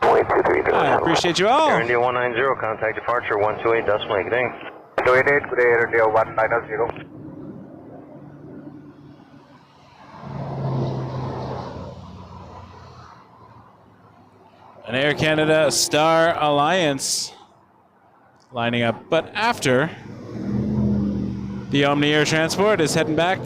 Runway 23, I appreciate you all. Air India 190, contact departure 128 decimal 8, good day. 288, good day, Air India 190. An Air Canada Star Alliance lining up, but after the Omni Air Transport is heading back.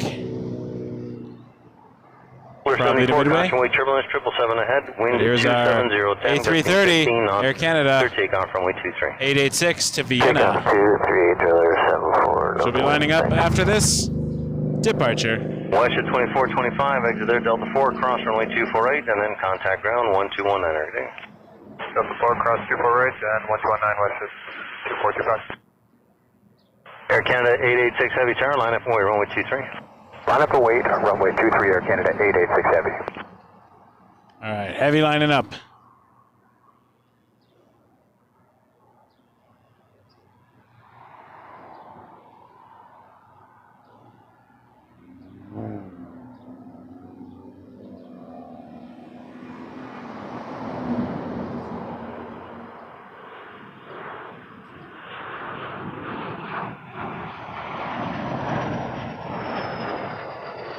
Probably to Midway. Runway turbulence 777 ahead, wind Here's our 270, A330 Air Canada clear takeoff runway 23. 886 to Vienna. 238, trailer 74. She'll be lining up after this departure. WestJet 2425, exit there, Delta 4, cross runway 248, and then contact ground 1219, good day. Delta 4, cross 248, and 1219, WestJet 2425. Air Canada 886 Heavy Tower, line up and wait, runway 23. Line up and wait, runway 23, Air Canada 886 Heavy. All right, Heavy lining up.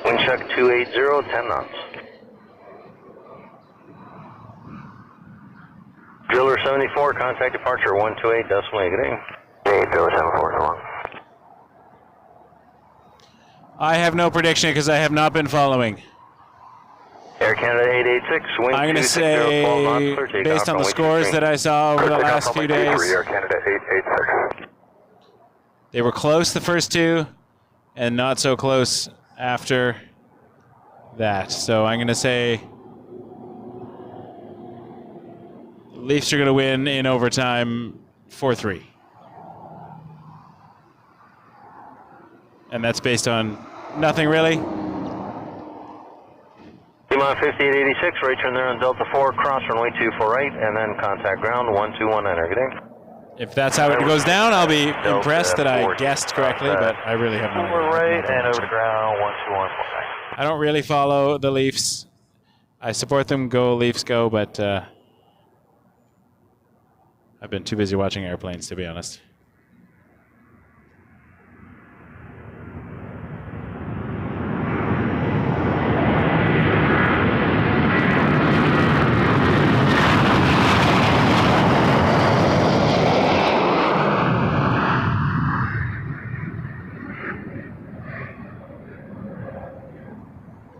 Wind check 280, 10 knots. Driller 74, contact departure 128 decimal 8, good day. Hey, Driller 74, so long. I have no prediction because I have not been following. Air Canada 886, wind I'm going to 260, 12 knots, say, clear takeoff, based on the runway scores 23. that I saw over the Clear last takeoff, few runway days, 23, Air Canada 886. they were close the first two and not so close after that. So I'm going to say Leafs are going to win in overtime 4-3. And that's based on nothing really. Lima 5886, right turn there on Delta 4, cross runway 248, and then contact ground 1219, good day. If that's how it goes down, I'll be impressed that I guessed correctly, but I really have no idea. We're right and over to ground 1219. I don't really follow the Leafs. I support them, go Leafs go, but I've been too busy watching airplanes, to be honest.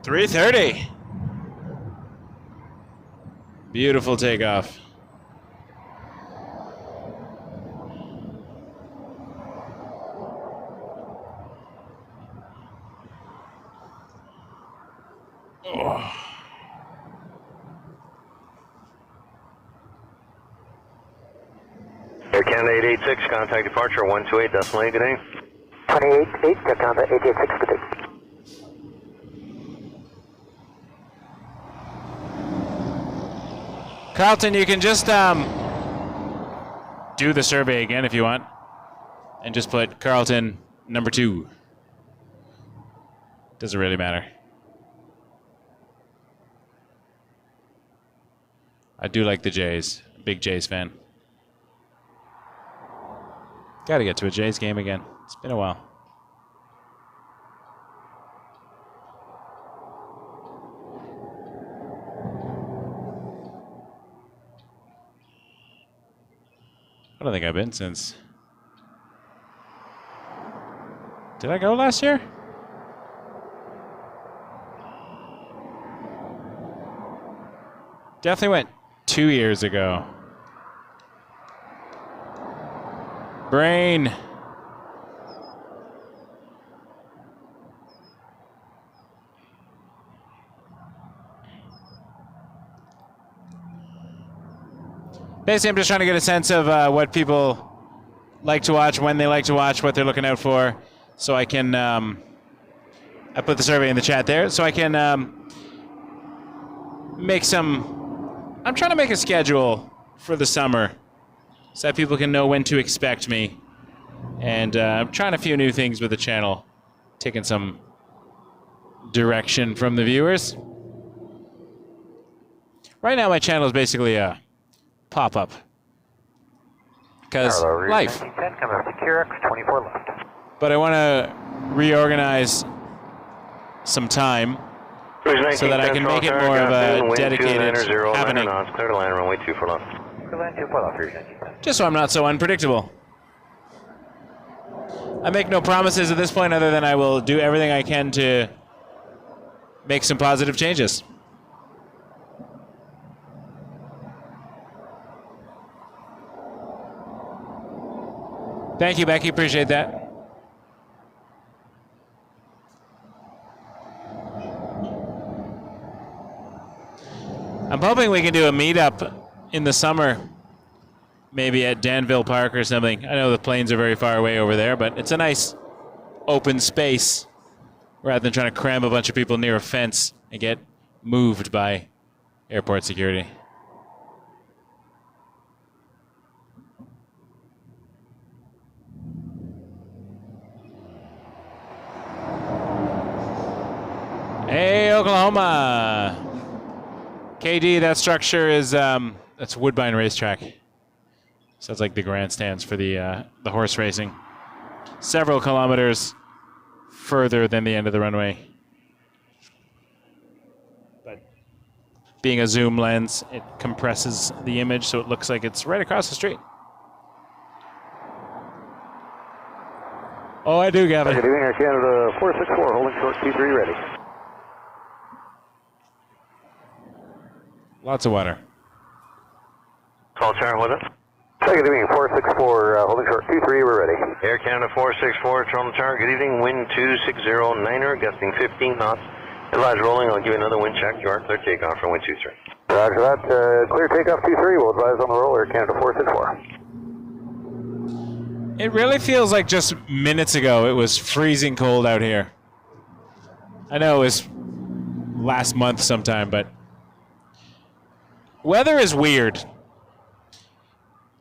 .330. Beautiful takeoff. Oh. Air Canada 886, contact departure 128 decimal 8, good day. 288, Air Canada 886, good day. Carlton, you can just do the survey again if you want, and just put Carlton number 2. Doesn't really matter. I do like the Jays. Big Jays fan. Got to get to a Jays game again. It's been a while. I don't think I've been since. Did I go last year? Definitely went 2 years ago. Brain. Basically, I'm just trying to get a sense of what people like to watch, when they like to watch, what they're looking out for, so I can. I put the survey in the chat there, so I can make some. I'm trying to make a schedule for the summer, so that people can know when to expect me And I'm trying a few new things with the channel, taking some direction from the viewers. Right now, my channel is basically a pop-up. Because life. 1910, coming up to QRX, 24 left. But I want to reorganize some time so that I can make it more of a dedicated happening. Clear to land, runway 24 left. Clear to land 24 left, Rouge 1910. Just so I'm not so unpredictable. I make no promises at this point other than I will do everything I can to make some positive changes. Thank you, Becky. Appreciate that. I'm hoping we can do a meetup in the summer, maybe at Danville Park or something. I know the planes are very far away over there, but it's a nice open space rather than trying to cram a bunch of people near a fence and get moved by airport security. Hey, Oklahoma. KD, that structure is that's Woodbine Racetrack. So it's like the grandstands for the horse racing. Several kilometers further than the end of the runway. But being a zoom lens, it compresses the image so it looks like it's right across the street. Oh, I do, Gavin. Good evening, Air Canada 464, holding short T3 ready. Lots of water. Call Tower with us. Good evening, 464, holding short 23, we're ready. Air Canada 464, Toronto Tower, good evening, wind 2609er, gusting 15 knots. Advise rolling, I'll give you another wind check. You are clear takeoff for wind 23. Roger that, clear takeoff 23, we'll advise on the roll, Air Canada 464. It really feels like just minutes ago it was freezing cold out here. I know it was last month sometime, but weather is weird.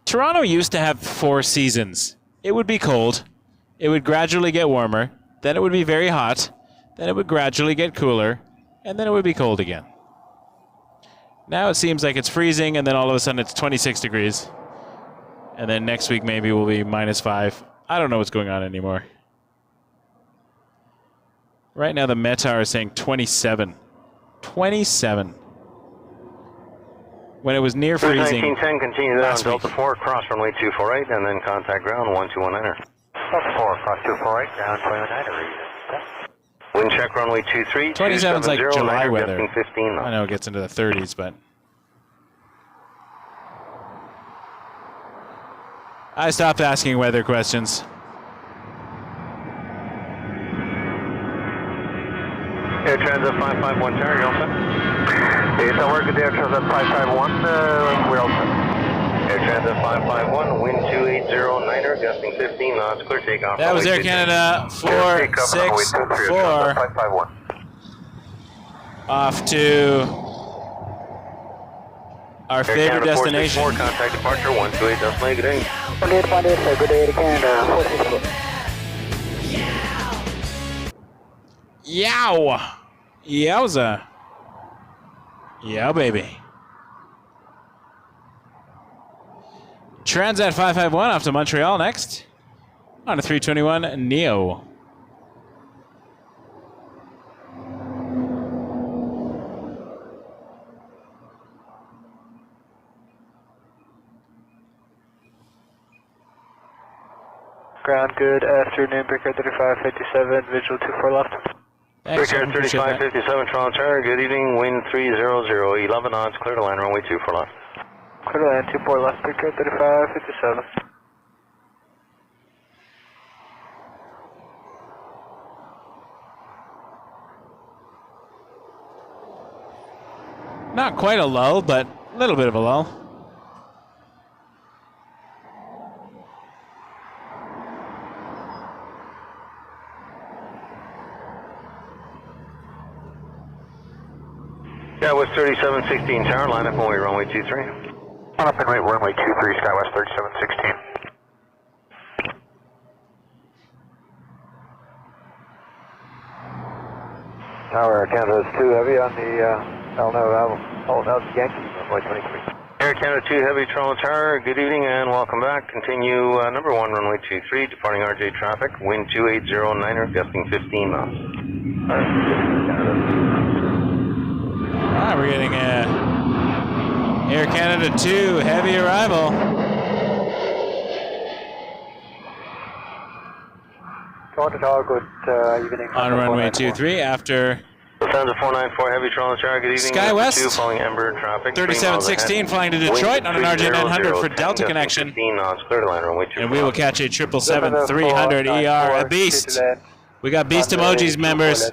Toronto used to have 4 seasons. It would be cold. It would gradually get warmer. Then it would be very hot. Then it would gradually get cooler. And then it would be cold again. Now it seems like it's freezing, and then all of a sudden it's 26 degrees. And then next week maybe will be -5. I don't know what's going on anymore. Right now the METAR is saying 27. 27. When it was near freezing. 1910, continue down, Delta 4, cross runway 248, and then contact ground 1219er. Delta 4, cross 248, down 219er. Wind check runway 23. 27's like July weather. 15 I know it gets into the 30s, but I stopped asking weather questions. Air Transit 551 Tower, you all set? Yes, I work at Air Transit 551, we're all set. Air Transit 551, wind 2809er, gusting 15 knots, clear takeoff. That was Air Canada 464. 551. Off to our favorite destination. 464, contact departure 128, that's my good day. 18.8, good day, Air Canada 464. Yow! Yowza. Yeah, baby. Transat 551 off to Montreal next. On a 321 Neo. Ground good, afternoon, Breaker 3557, visual 24 left. Breaker 3557, Toronto Tower, good evening, wind 300, 11 knots, clear to land, runway 24 left. Clear to land, 24 left, Breaker 3557. Not quite a lull, but a little bit of a lull. Yeah, West 3716 Tower, line up and wait, runway 23. Line up and wait, runway 23, SkyWest 3716. Tower, Canada 2 Heavy on the AirNav Yankee, runway 23. Air Canada 2 Heavy, Toronto Tower, good evening and welcome back. Continue number 1, runway 23, departing RJ traffic, wind 2809er, gusting 15 knots. We're getting a Air Canada 2 Heavy arrival. Toronto Tower, good evening. On runway 23 after Lufthansa 494 Heavy, Toronto Tower, good evening. SkyWest 2 following Ember traffic. 3716 flying to Detroit on an RJ 900 for Delta connection. 15 knots, clear to land, runway 2. And we will catch a 777-300 ER, a beast. We got Beast Emojis members.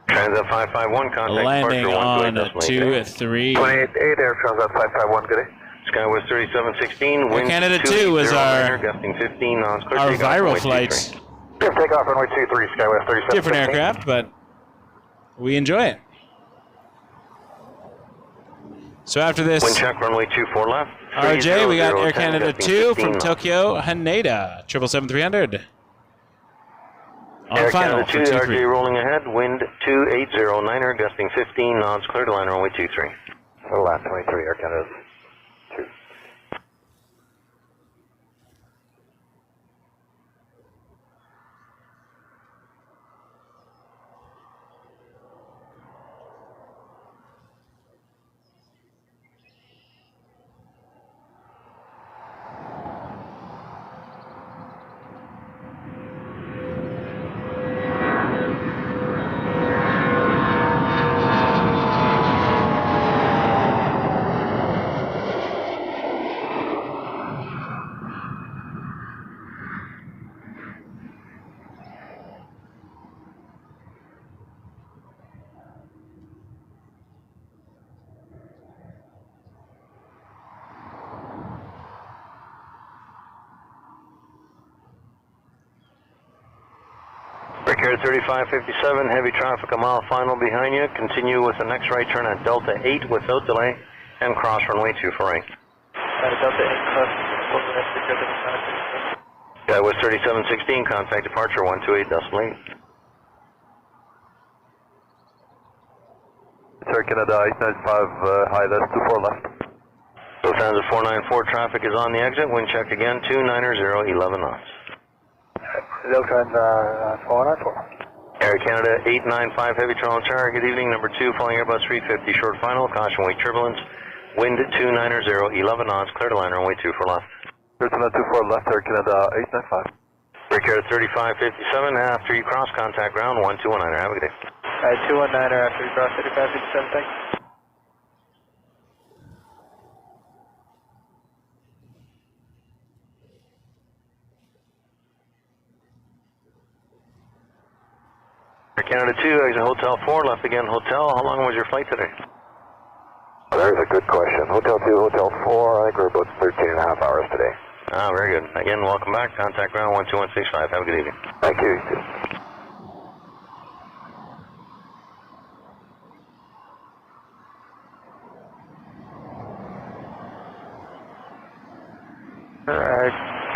Transat 551, contact landing on 2-3. 28 Air Transat 551, good day. SkyWest 3716, wind Canada 2 was our gusting 15 knots, clear viral flight. Takeoff runway 23, SkyWest 3716. Different aircraft, but we enjoy it. So after this, wind check runway 24 left. RJ, we got Air Canada 2 from Tokyo, Haneda, 777-300. On Air final Canada 2, for 2-3. RJ rolling ahead, wind 2809er, gusting 15 knots, clear to land runway 23. So land 23, Air Canada 2. Air 3557, heavy traffic a mile final behind you. Continue with the next right turn at Delta 8 without delay and cross runway 24 right. Delta 8 cross. That was 3716, contact departure 128.8. Air Canada 895, high, that's 24 left. Lufthansa 494 traffic is on the exit, wind check again, 290, 11 knots. Delta 494. Air Canada 895 Heavy, Toronto Tower, good evening, number 2, flying Airbus 350, short final, caution wake turbulence, wind 290, 11 knots, clear to land, runway 24 left. Clear to land 24 left, Air Canada 895. Air Canada 3557, after you cross, contact ground, 1219er, have a good day. 219er after you cross 3557, thanks. Air Canada 2, exit Hotel 4, left again Hotel. How long was your flight today? Well, there's a good question. Hotel 2, Hotel 4, I think we're about 13 and a half hours today. Ah, very good. Again, welcome back. Contact ground 12165. Have a good evening. Thank you.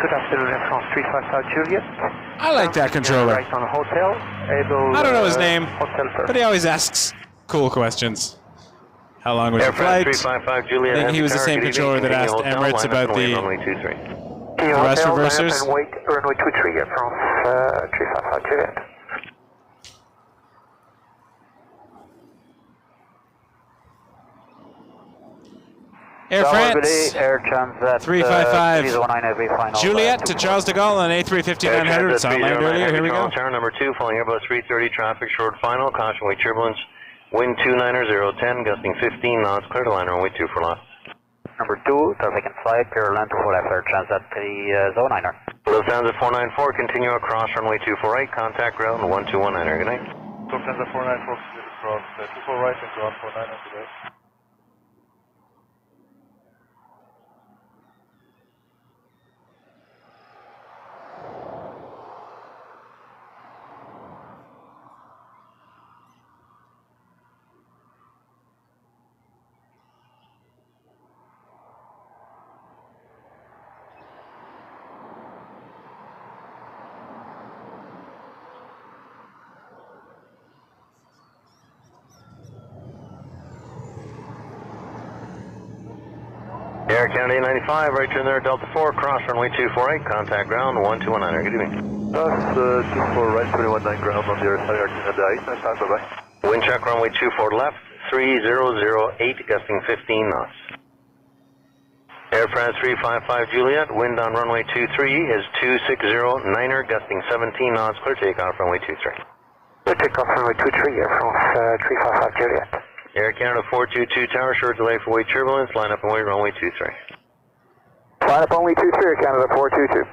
Good afternoon, Air France 355 Juliet. I like that controller. Right on hotel, able, I don't know his name, hotel but he always asks cool questions. How long was your flight? 355 Juliet. I think he was the same controller that asked Emirates about the thrust reversers. Wait, runway 23, Air France 355 Juliet. Air France, Air Transat 355 Juliet to Charles de Gaulle on A350 900. Saw it land earlier. Here we go. Tower number 2, flying Airbus 330 traffic, short final, caution wake turbulence, wind 290, 10, gusting 15 knots, clear to land, runway 24 left. Number 2, traffic in flight, clear land 24 left, Air Transat 309er. Lufthansa 494, continue across runway 24 right, contact ground 1219er. Good night. Lufthansa 494, cross 24 right and ground 49 today. Air Canada 95, right turn there, Delta 4, cross runway 248, contact ground 1219. Good evening. Cross 24 right, 219 ground on the other side, Air Canada 8, nice time, bye-bye. Wind check runway 24 left, 3008, gusting 15 knots. Air France 355 Juliet, wind on runway 23 is 2609er, gusting 17 knots, clear takeoff runway 23. Clear takeoff runway 23, Air France 355 Juliet. Air Canada 422 tower, short delay for weight turbulence, line up and wait runway 23. Line up only 23, Air Canada 422.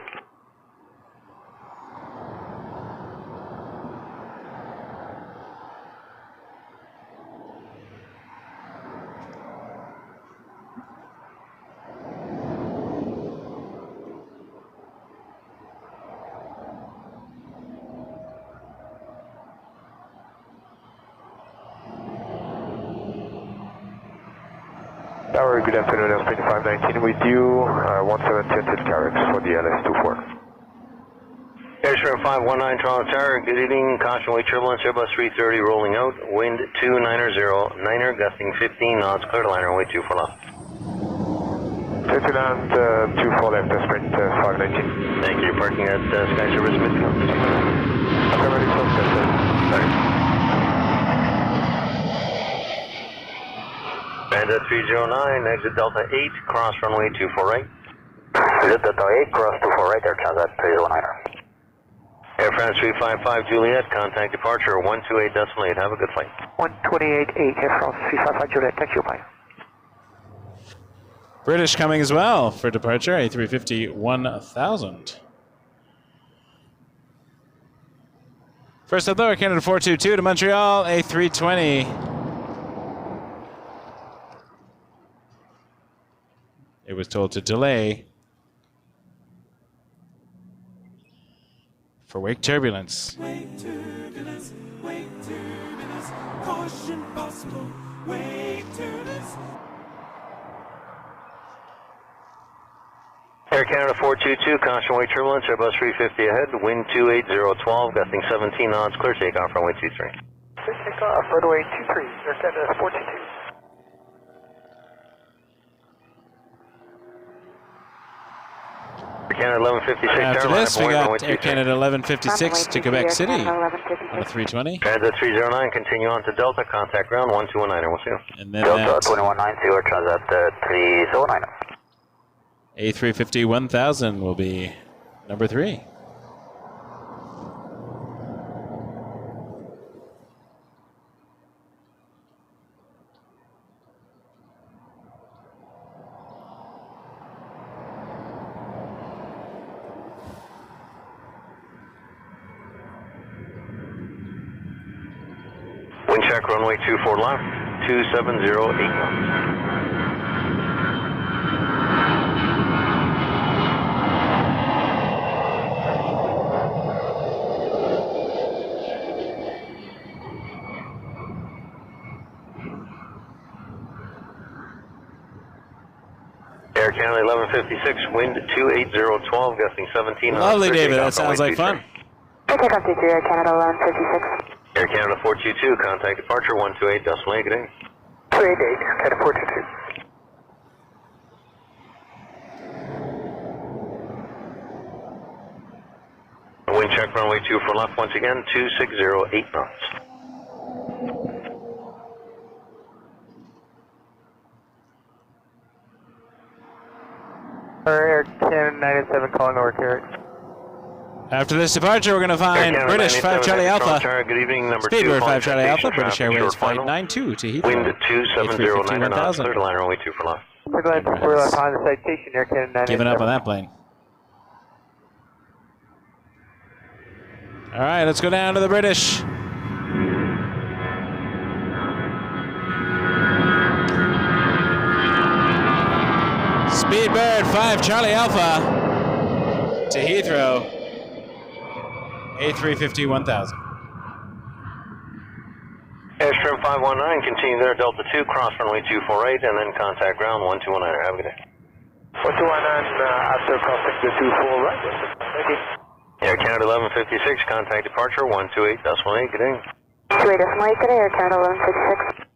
Tower, good afternoon, Airplane 519 with you, 170 until Carrick for the LS24. Airstream 519 Toronto Tower, good evening, caution weight turbulence, Airbus 330 rolling out, wind 290, niner, gusting 15 knots, clear to liner, runway 24 left. Clear to land 24 left, Sprint 519. Thank you, parking at Sky Service Midfield. Affirmative, sorry. Bandit 309, exit Delta 8, cross runway 24 right. Exit Delta 8, cross 24 right, Air Transat 309er. Air France 355 Juliet, contact departure 128.8, have a good flight. 128.8, Air France 355 Juliet, thank you, bye. British coming as well for departure, A350 1000. First up though, Air Canada 422 to Montreal, A320. It was told to delay for wake turbulence. Wake turbulence, caution possible, wake turbulence. Air Canada 422, caution weight turbulence, Airbus 350 ahead, wind 28012, gusting 17 knots, clear takeoff runway 23. Clear takeoff runway 23, Air Canada 422. Air Canada 1156. After this, we got Air Canada 1156 to Quebec City on the 320. Transat 309, continue on to Delta, contact ground 1219, we'll see you. And then Delta 2190, Transat 309. A350 1000 will be number 3. Wind check runway 24 left, 2708 knots. Air Canada 1156, wind 28012, gusting 17 knots. Lovely, David. That sounds like fun. Takeoff T3, Air Canada 1156. Air Canada 422, contact departure 128.8, good day. 288, Air Canada 422. Wind check runway 24 left once again, 2608 knots. Air Canada 97 calling over Carrick. After this departure, we're going to find British 5 Charlie Alpha. Good evening, number Speedbird 2. 5 Charlie Alpha, British Airways Flight 92 to Heathrow. Wind 2709 knots, clear to line runway 2 for left. We're going to behind the citation, Air Canada 97. Giving up on that plane. All right, let's go down to the British. Speedbird 5 Charlie Alpha to Heathrow. A350 1000. Airstream 519, continue there, Delta 2, cross runway 248, and then contact ground 1219. Have a good day. 1219 after crossing the 24 right. Thank you. Air Canada 1156, contact departure 128.8, good day. 28.8, good day, Air Canada 1156.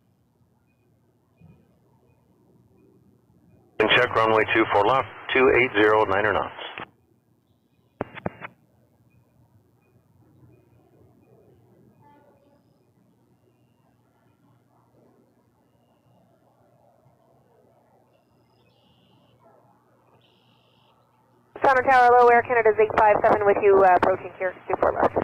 Wind check, runway 24 left, 280, 9 knots. Toronto Tower, low, Air Canada's 857 with you, approaching here, 24 left.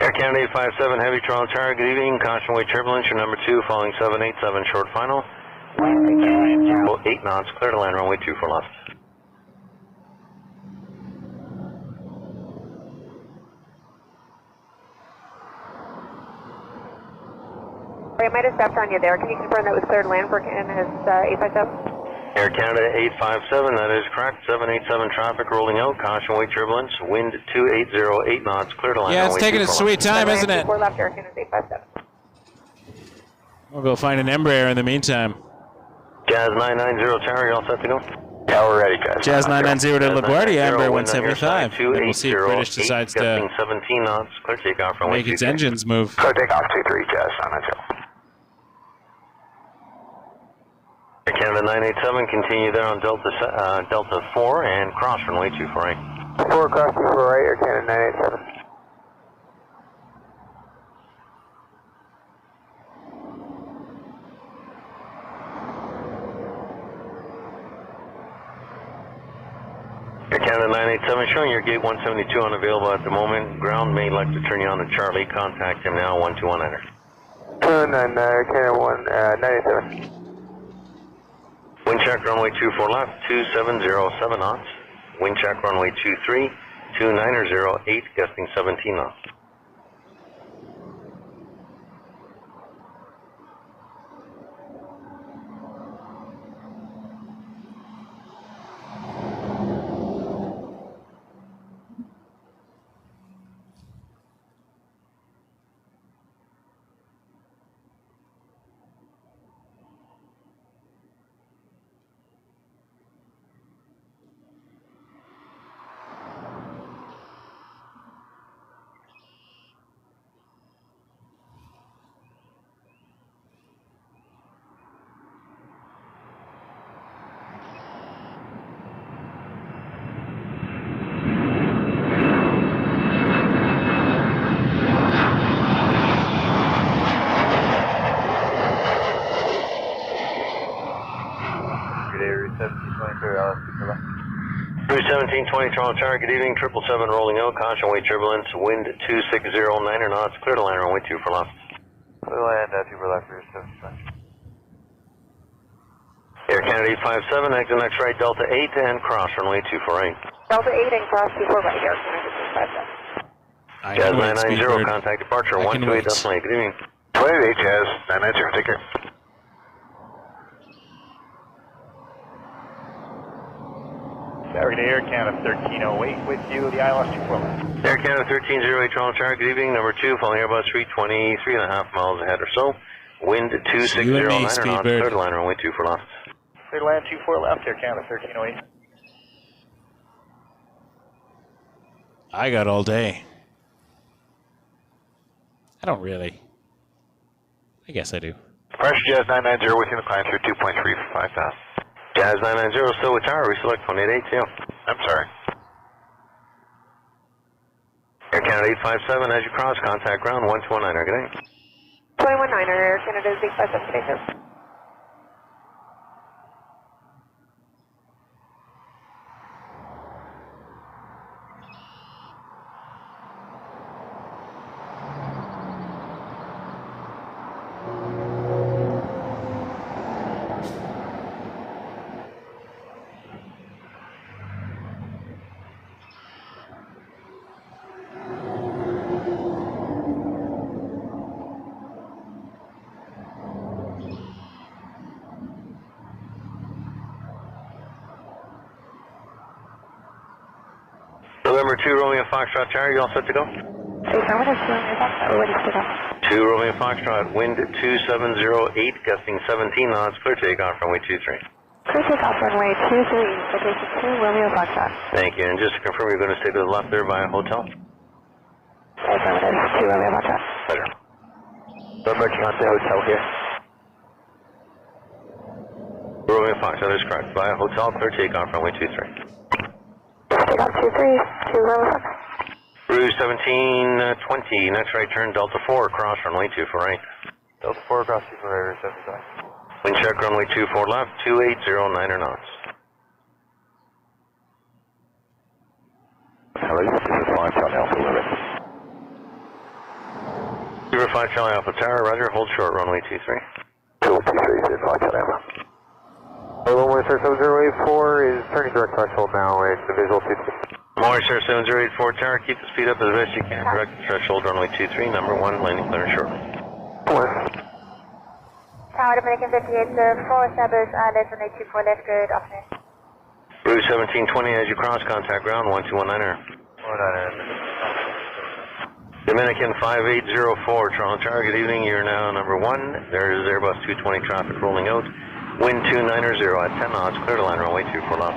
Air Canada 857, heavy Toronto Tower, good evening, caution wave turbulence, your number 2, following 787, short final. 8 knots, clear to land, runway 24 left. I might have stepped on you there. Can you confirm that was cleared land for Canada's 857? Air Canada 857, that is correct. 787 traffic rolling out, caution wave turbulence, wind 280, 8 knots, clear to land. Yeah, it's taking its sweet time, isn't it? 4 left, Air Canada's 857. We'll go find an Embraer in the meantime. Jazz 990 Tower, you all set to go? Tower ready, Jazz. Jazz 990 to LaGuardia, Embraer 175. And we'll see if 280, British decides to 17 knots, clear takeoff runway make its 23. engines move. Clear takeoff 23, Jazz 990. Air Canada 987, continue there on Delta 4 and cross runway 248. 4 cross 248, Air Canada 987. Air Canada 987, showing your gate 172 unavailable at the moment. Ground may like to turn you on to Charlie. Contact him now, 121 219, Air Canada 987. Wind check runway 24 left, 2707 knots. Wind check runway 23, 2908, gusting 17 knots. Crew 1720 Toronto Tower, good evening, 777 rolling out, caution wave turbulence, wind 260, 9 knots, clear to land, runway 24 left. Clear to land, 24 left, Crew 720. Air Canada 857, exit next right, Delta 8 and cross runway 248. Delta 8 and cross 24 right, Air Canada 857. Jazz 990, contact departure, 128 decimal 8, good evening. 28, Jazz 990, take care. Saturday Air Canada 1308 with you, the ILS 24 left. Air Canada 1308 Toronto Tower, good evening, number 2, following Airbus 320, 3.5 miles ahead or so. Wind 260, 9 knots, clear to land, runway 24 left. Clear to land 24 left, Air Canada 1308. I got all day. I don't really. I guess I do. Pressure Jazz 990 with you, climb through 2.3 for 5,000. Jazz 990 still with tower, reselect 2882. I'm sorry. Air Canada 857, as you cross, contact ground 121 good day. 219, Air Canada's 857, good day, sir. November 2 Romeo Foxtrot Tower, you all set to go? Affirmative, 2 Romeo Foxtrot, wind 2708, gusting 17 knots, clear takeoff runway 23. Clear takeoff runway 23, location 2, Romeo Foxtrot. Thank you, and just to confirm, you're going to stay to the left there by a hotel? Affirmative, 2 Romeo Foxtrot. Better. I'm working on the hotel here. Romeo Fox, that is correct. Via hotel, clear takeoff, runway 23. Takeoff 23 to level 7. Rouge 1720, next right turn, Delta 4, cross runway 24 right. Delta 4, cross 24 right, 75. Wind check runway 24 left, 2809 knots. Hello, this is 5 Charlie Alpha, Lily. Zero 5 Charlie Alpha Tower, roger, hold short, runway 23. Hold 23, 5 Charlie Alpha. Runway 7084 is turning direct threshold now, it's the visual 23. Morningstar 7084 Tower, keep the speed up as best you can, direct threshold, runway 23, number 1, landing clearance shortly. Tower Dominican 58, sir, 4 establish ILS runway 24 left, good afternoon. Rouge 1720, as you cross, contact ground, 1219er. Dominican 5804, Toronto Tower, good evening, you're now number 1. There is Airbus 220 traffic rolling out. Wind 290 at 10 knots, clear to line runway 24 left.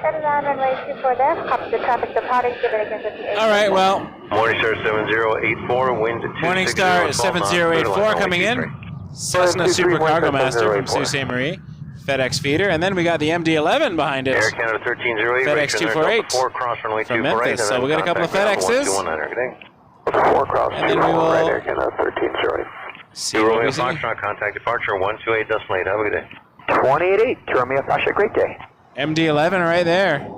Clear to line runway 24 left, copy the traffic departing Dominican 58. All right, well. Morningstar 7084, wind 260. Morningstar 7084 coming in. Cessna Supercargo Master from Sault Ste. Marie. FedEx feeder, and then we got the MD-11 behind it. Air Canada 1308, FedEx 248 cross runway from 248, Memphis. So we got a couple of FedExes. 4 cross And then we will right, Air Canada 1308. see what we see. Foxtrot, contact departure 128.8. Have a good day. 288, Romeo Foxtrot, great day. MD-11 right there.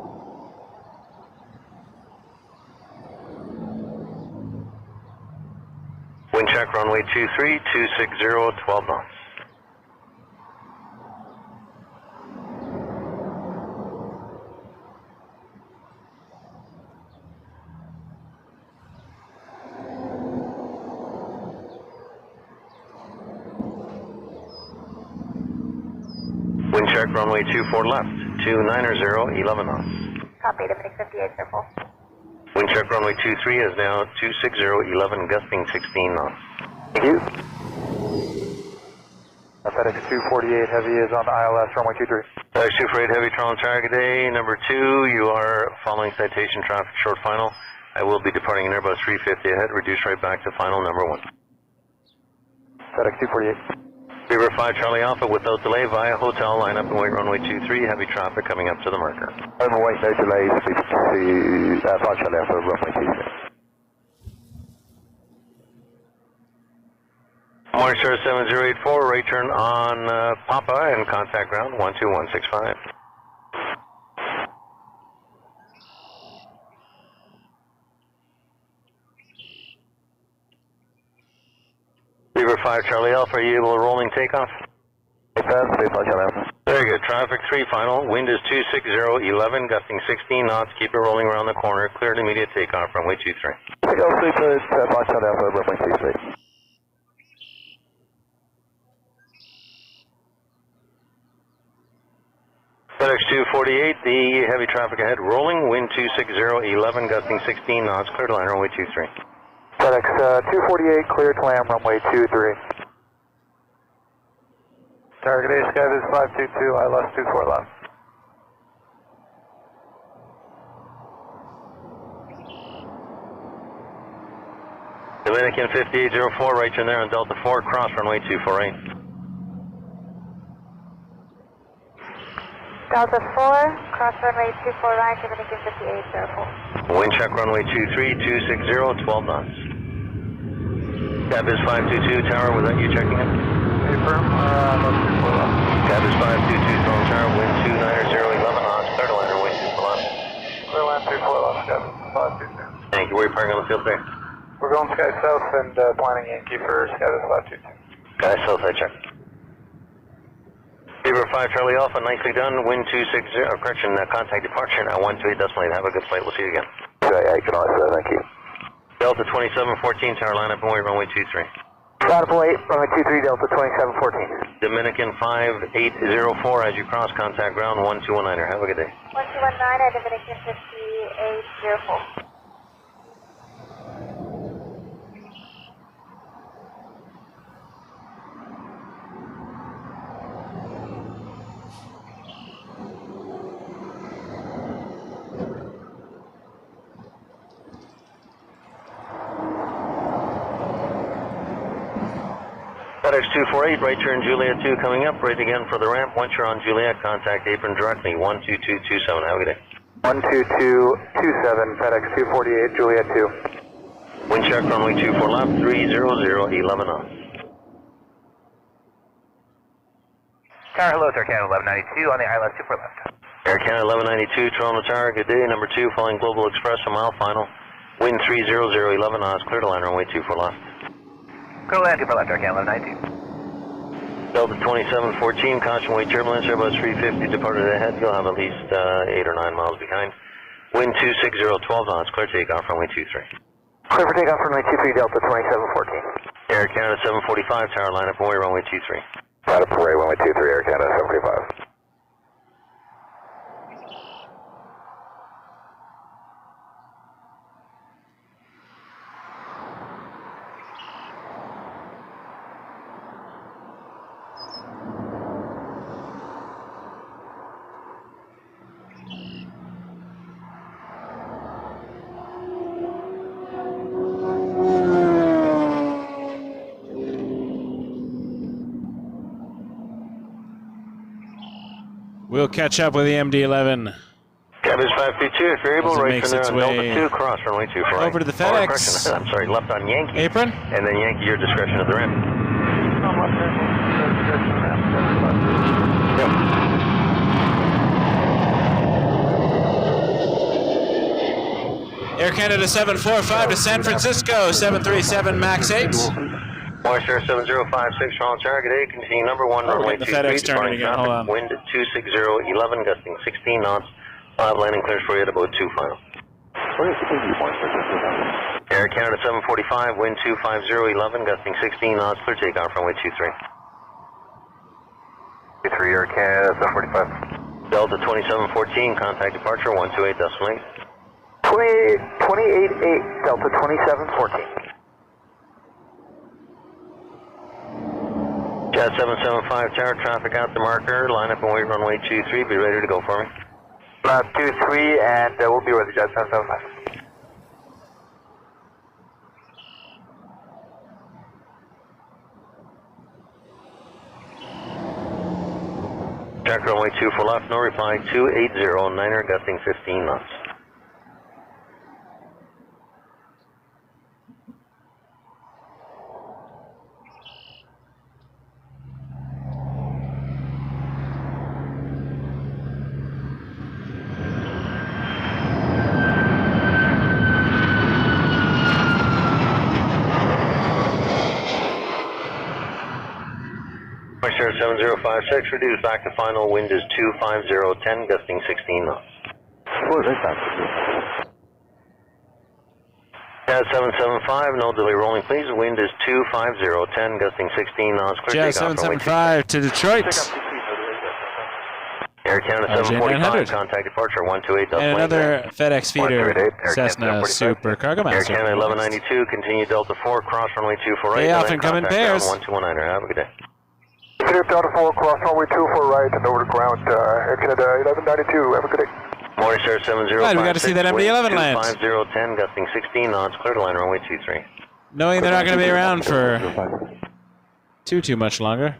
Wind check runway 23, 260, 12 knots. Wind check runway 24 left, 290, 11 knots. Copy, Dominic 58, sir, full. Wind check runway 23 is now 260, 11, gusting 16 knots. Thank you. FedEx 248 Heavy is on ILS, runway 23. FedEx 248 Heavy, Toronto Target Day, number 2, you are following citation traffic short final. I will be departing an Airbus 350 ahead, reduce right back to final number 1. FedEx 248. Beaver 5 Charlie Alpha without delay via hotel, line up and wait runway 23, heavy traffic coming up to the marker. Overweight, no delays, please to 5 Charlie Alpha, runway 23. Morningstar 7084, right turn on Papa and contact ground 12165. Beaver 5 Charlie Alpha, are you able to rolling takeoff? Very good. Traffic 3 final. Wind is 260, 11, gusting 16 knots. Keep it rolling around the corner. Clear to immediate takeoff, runway 23. FedEx 248, the heavy traffic ahead rolling. Wind 260, 11, gusting 16 knots. Clear to line, runway 23. FedEx 248, clear to land, runway 23. Target A, SkyViz 522, ILS 24 left. Dominican 5804, right turn there on Delta 4, cross runway 248. Delta 4, cross runway 24 right, Dominican 5804. Wind check runway 23, 260, 12 knots. CABIZ 522, tower, was that you checking in? Confirm, CABIZ 522, Toronto Tower, wind 290, 11 knots, clear to line, runway 24 left. Clear land 24 left, CABIZ 522. Thank you, where are you parking on the field there? We're going Sky South and planning Yankee for SkyViz 522. Sky South, I check. Beaver 5 Charlie Alpha, nicely done, wind 260, correction, contact departure now 128.8, have a good flight, we'll see you again. Yeah, good night, sir, thank you. Delta 2714, tower line up and wait, runway 23. Line up and wait, runway 23, Delta 2714. Dominican 5804, as you cross, contact ground 1219, have a good day. 1219 at Dominican 5804. FedEx 248, right turn Juliet 2 coming up, right again for the ramp. Once you're on Juliet, contact apron directly, 12227. Have a good day. 12227, FedEx 248, Juliet 2. Wind check, runway 24 left, 300, 11 knots. Tower, hello, Air Canada 1192 on the ILS 24 left. Air Canada 1192, Toronto Tower, good day. Number 2, following Global Express, a mile final. Wind 300, 11 knots, clear to land, runway 24 left. Clear to land 24 left, Air Canada 1192. Delta 2714, caution wait turbulence, Airbus 350 departed ahead. You'll have at least 8 or 9 miles behind. Wind 260, 12 knots, clear takeoff, runway 23. Clear for takeoff, runway 23, Delta 2714. Air Canada 745, tower line up and away, runway 23. Line up and away, runway 23, Air Canada 745. We'll catch up with the MD-11. Cabin 532, if you're able, As it right makes from its there on way Delta 2, cross runway 24. over to the Or, FedEx. correction, I'm sorry, left on Yankee. Apron. And then Yankee, your discretion of the ramp. Air Canada 745 to San Francisco, 737 MAX 8. Moisture 7056, Toronto Tower, good day. Continue number 1, runway the 23, FedEx turning again. Hold on. wind 260, 11, gusting 16 knots. Landing clears for you at about 2 final. Air Canada 745, wind 250, 11, gusting 16 knots, clear takeoff, runway 23. 23, Air Canada 745. Delta 2714, contact departure 128.8. 28.8, Delta 2714. Jet 775, tower, traffic out the marker, line up and wait, runway 23, be ready to go for me. 23, and we'll be with the Jet 775. Check runway 24 left, no reply, 280, niner, gusting 15 knots. Moisture 7056, reduced back to final, wind is 25010, gusting 16 knots. What is that? Jet 775, no delay rolling please, wind is 25010, gusting 16 knots, clear Jet takeoff, runway 775 to Detroit. Air Canada 745, contact departure 128. And another FedEx feeder, Cessna Super Cargo Air Master. Canada 1192, continue Delta 4, cross runway 24 right. They often come in pairs. 1219, have a good day. Clear Delta 4, cross runway 24 right and over to ground, Air Canada 1192, have a good day. Morning, sir, 7056. Right, we got to see that MD-11 land. 25010, gusting 16 knots, clear to line runway 23. Knowing they're not going to be around for too much longer.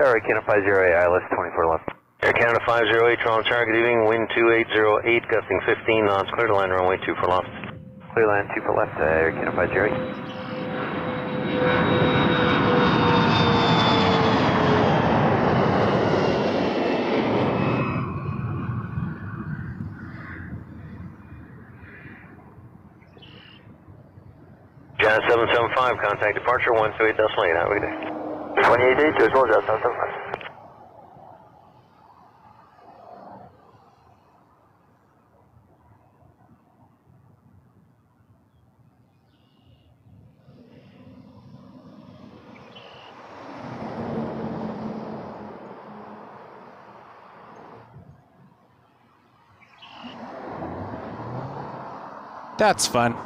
Air Canada 50, ILS 24 left. Air Canada 508, Toronto Tower, good evening, wind 2808, gusting 15 knots, clear to line runway 24 left. Clear land 24 left, Air Canada 508. Jet 775, contact departure 128.8, have a good day. 28.8, as well, Jet 775. That's fun.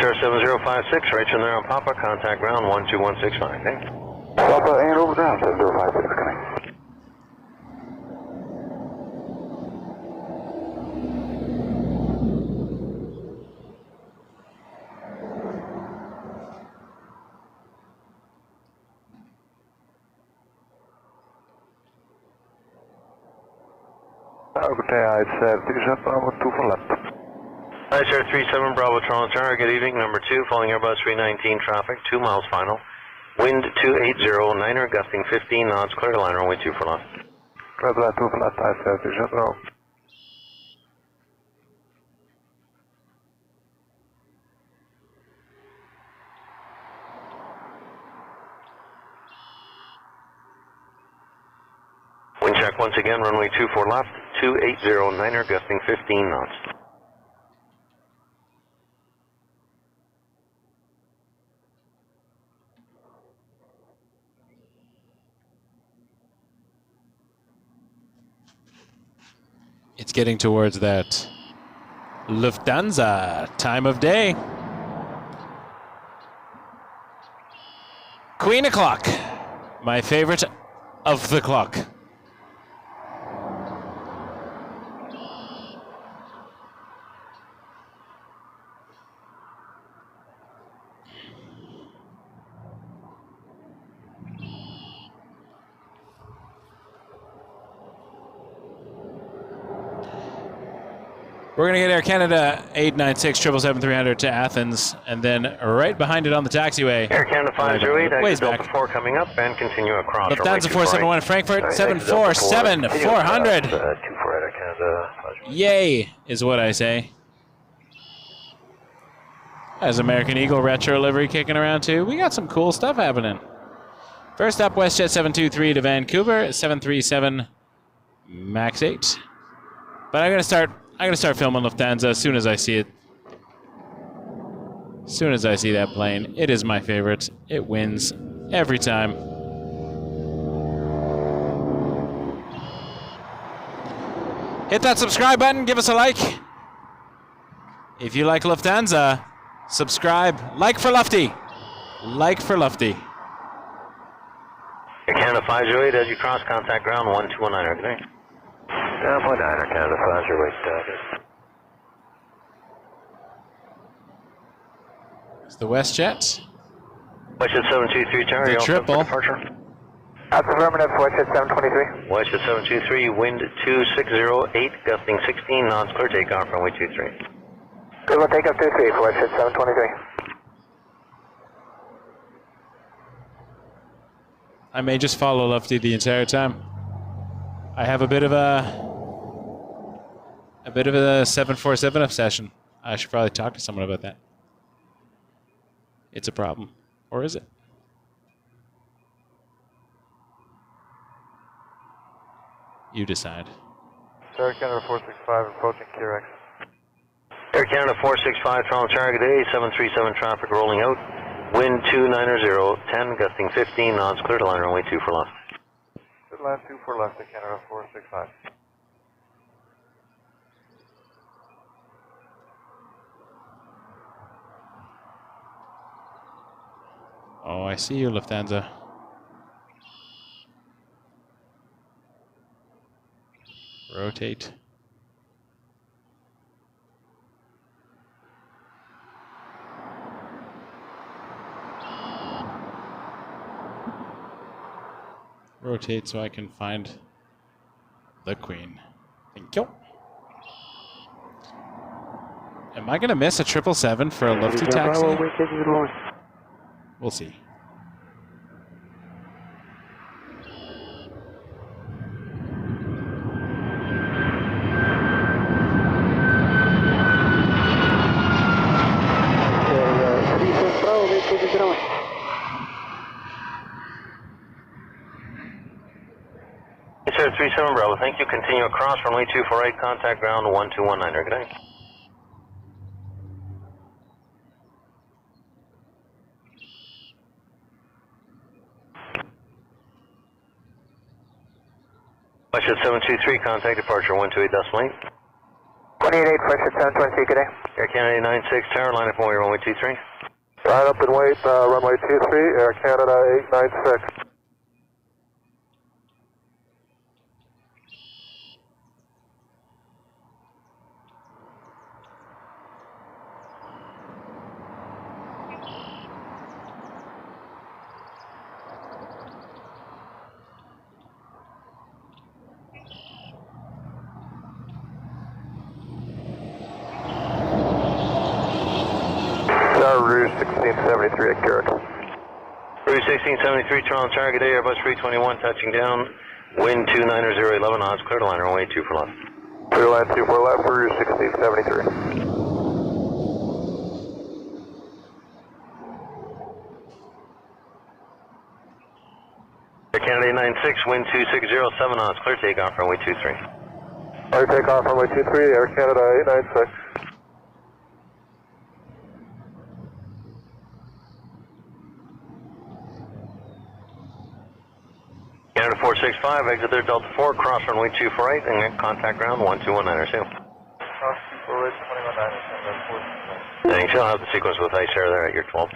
Sure 7056, right from there on Papa, contact ground 12165, okay? Papa and over ground, 7056, connect. Okay, I said 37 Bravo 2 for left. Hi, sir, 37 Bravo Toronto Tower. Good evening. Number 2, following Airbus 319 traffic, 2 miles final. Wind 280, 9er, gusting 15 knots. Clear to line runway 2 for left. Clear to line 2 for left, I said 37 Bravo. Wind check once again, runway 2 for left, 280, 9er, gusting 15 knots. It's getting towards that Lufthansa time of day. Queen o'clock. My favorite of the clock. We're going to get Air Canada 896 777-300 to Athens, and then right behind it on the taxiway. Air Canada 508, Ways exit back. Delta 4 coming up, and continue across. Lufthansa 471 Frankfurt 747 400. 24 Air Canada. Yay, is what I say. As American Eagle retro livery kicking around too. We got some cool stuff happening. First up, WestJet 723 to Vancouver 737 MAX 8. But I'm gonna start filming Lufthansa as soon as I see it. As soon as I see that plane, it is my favorite. It wins every time. Hit that subscribe button, give us a like. If you like Lufthansa, subscribe. Like for Lufty. Like for Lufty. Air Canada 508, as you cross contact ground 1219. Good night. 9.9 Air Canada 508. It's the WestJet. WestJet 723 Tower, The you're all set for triple. departure. That's affirmative, WestJet 723. WestJet 723, wind 2608, gusting 16 knots, clear takeoff, runway 23. Good, we'll take up 23 for WestJet 723. I may just follow Lufty the entire time. I have a bit of a 747 obsession. I should probably talk to someone about that. It's a problem. Or is it? You decide. Air Canada 465 approaching QRX. Air Canada 465, Toronto Tower, good day, 737 traffic rolling out. Wind 290, 10, gusting 15 knots, clear to line runway 2 for left. Good line 2 for left, Air Canada 465. Oh, I see you, Lufthansa. Rotate. Rotate so I can find the Queen. Thank you. Am I going to miss a 777 for a Lufty taxi? We'll see. Yes, sir, 37 Bravo, thank you. Continue across runway 248, contact ground 1219. Good night. WestJet 723, contact departure 128.8. 288, WestJet 723, good day. Air Canada 96 Tower, line up only runway 23. Line up and wait, runway 23, Air Canada 896. Rouge 1673 at Garrick. Rouge 1673, Toronto target day, Airbus 321 touching down, wind 290, 11 knots, clear to line runway 2 for left. Clear line 2 for left, Rouge 1673. Air Canada 96, wind 260, 7 knots, clear takeoff runway 23. Clear takeoff runway 23, Air Canada 896. Canada 465, exit there, Delta 4, cross runway 2 for right, and contact ground 1219er soon. Cross 2 for right, 21 Thanks, you'll have the sequence with ice air there at your 12.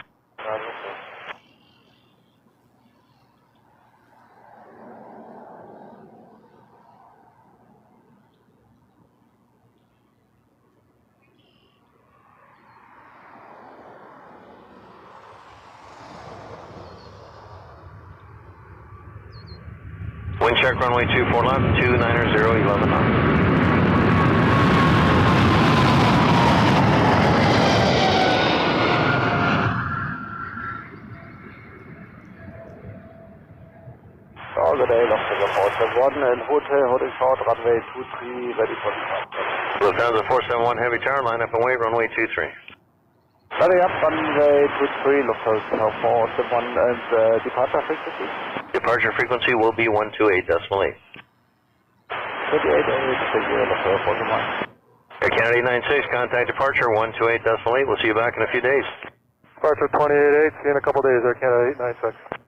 Wind check runway 24 left, 290, 11 knots. Good day, Lufthansa 471 and holding short, runway 23, ready for departure. Lufthansa 471, heavy tower, line up and wait, runway 23. Ready up, runway 23, Lufthansa 471 and departure frequency? Departure frequency will be 128.8. 28.8, Lufthansa 471. Air Canada 96, contact departure 128.8. We'll see you back in a few days. Departure 28.8, see you in a couple days, Air Canada 896.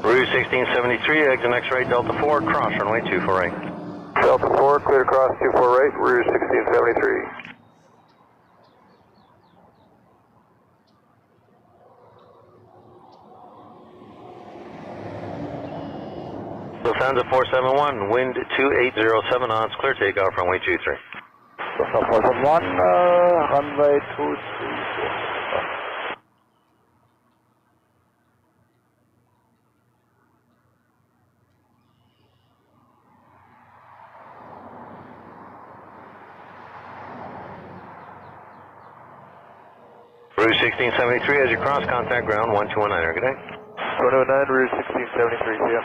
Rouge 1673, exit next right, Delta 4, cross runway 2 for right. Delta 4, clear to cross 24 right, Rouge 1673. Lufthansa 471, wind 2807 knots, clear takeoff runway 23. Lufthansa 471, runway 23. Rouge 1673, as you cross, contact ground 1219er. Good day. 109, Rouge 1673, see ya.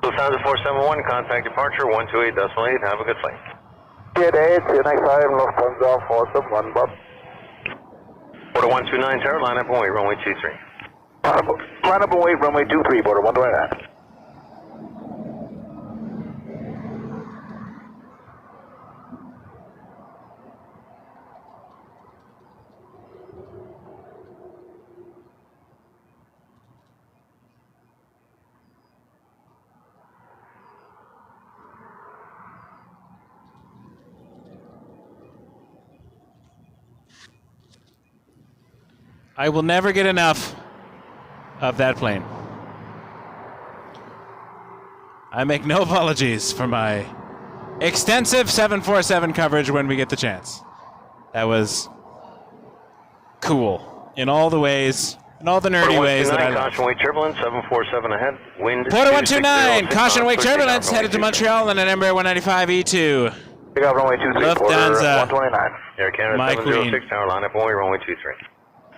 Lufthansa 471, contact departure 128.8. Have a good flight. Good day, it's next time, Lufthansa 471, Bob. Border 129, tower, line up and wait, runway 23. Line up and wait, runway 23, border 129. I will never get enough of that plane. I make no apologies for my extensive 747 coverage when we get the chance. That was cool in all the ways, in all the nerdy ways that I love. Caution wake turbulence, 747 ahead, wind Porter 129, caution wake turbulence, headed to Montreal on an Embraer 195 E2. Pick up runway 23, Lufthansa. 129. Air Canada My 706, tower line up only runway 23.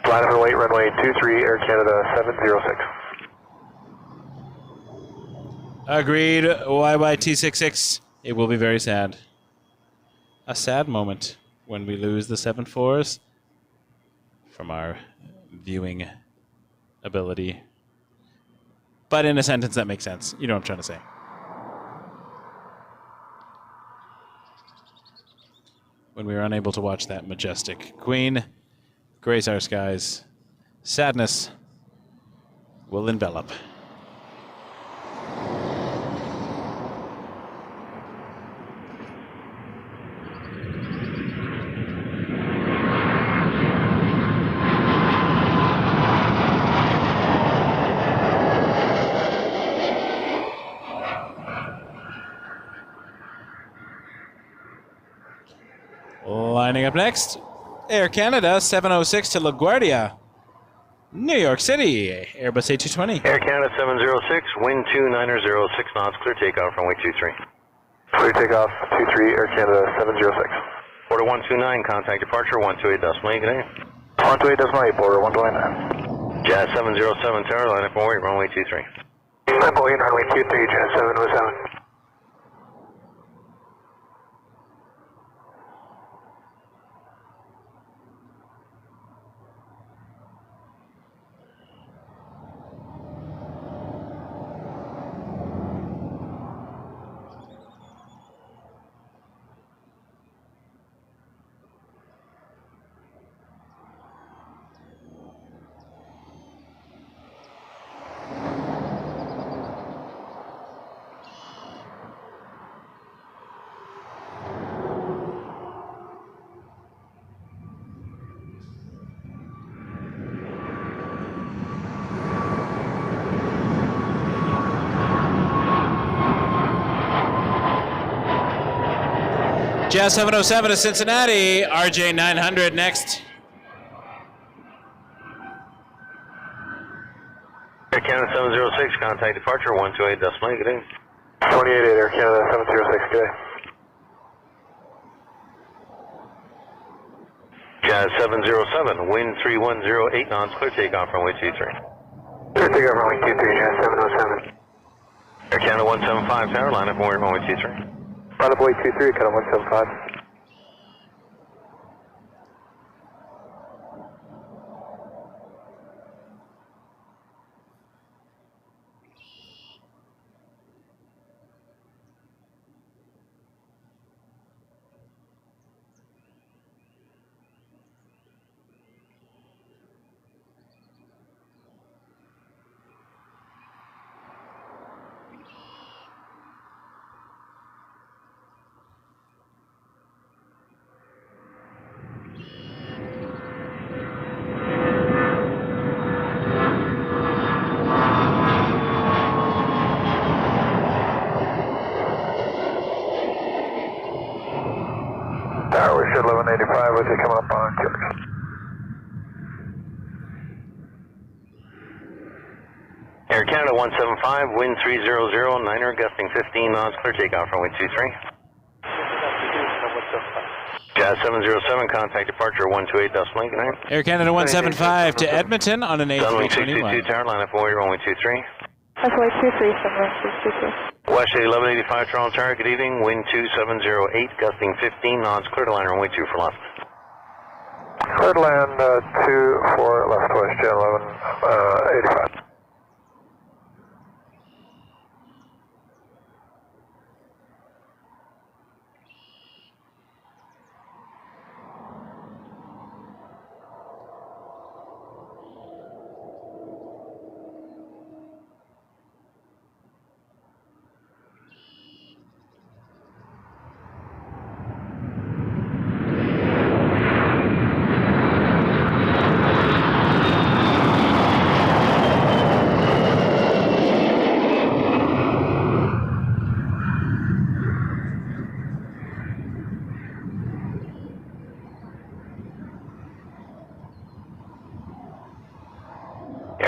Line up and wait, runway 23, Air Canada 706. Agreed, YYT66. It will be very sad. A sad moment when we lose the 7-4s from our viewing ability. But in a sentence that makes sense. You know what I'm trying to say. When we were unable to watch that majestic Queen grace our skies, sadness will envelop. Lining up next, Air Canada 706 to LaGuardia, New York City, Airbus A220. Air Canada 706, wind 29er, 6 knots, clear takeoff, runway 23. Clear takeoff, 23, Air Canada 706. Porter 129, contact departure, 128.8, good day. 128.8, Porter 129. Jazz 707, tower, line up and wait, runway 23. Line up and wait, runway 23, Jazz 707. Jazz 707 to Cincinnati, RJ 900 next. Air Canada 706, contact departure, 128.8, good day. 28.8, Air Canada 706, good day. Jazz 707, wind 3108 knots, clear takeoff, runway 23. Clear takeoff, runway 23, Jazz 707. Air Canada 175, tower, line up and wait, runway 23. Line up way 23, cut on 175. Tower, we should 1185 with you coming up on Killers. Air Canada 175, wind 300, niner, gusting 15 knots, clear takeoff, runway 23. Jazz 707, contact departure, 128.8, good night. Air Canada 175 to Edmonton on an Sunwing A321. 622, tower, line up and wait, runway 23. Runway 23, Sunwing 622. WestJet 1185, Toronto Tower, good evening, wind 2708, gusting 15 knots, clear to line runway 2 for left. Clear to land 2 for left, WestJet 1185.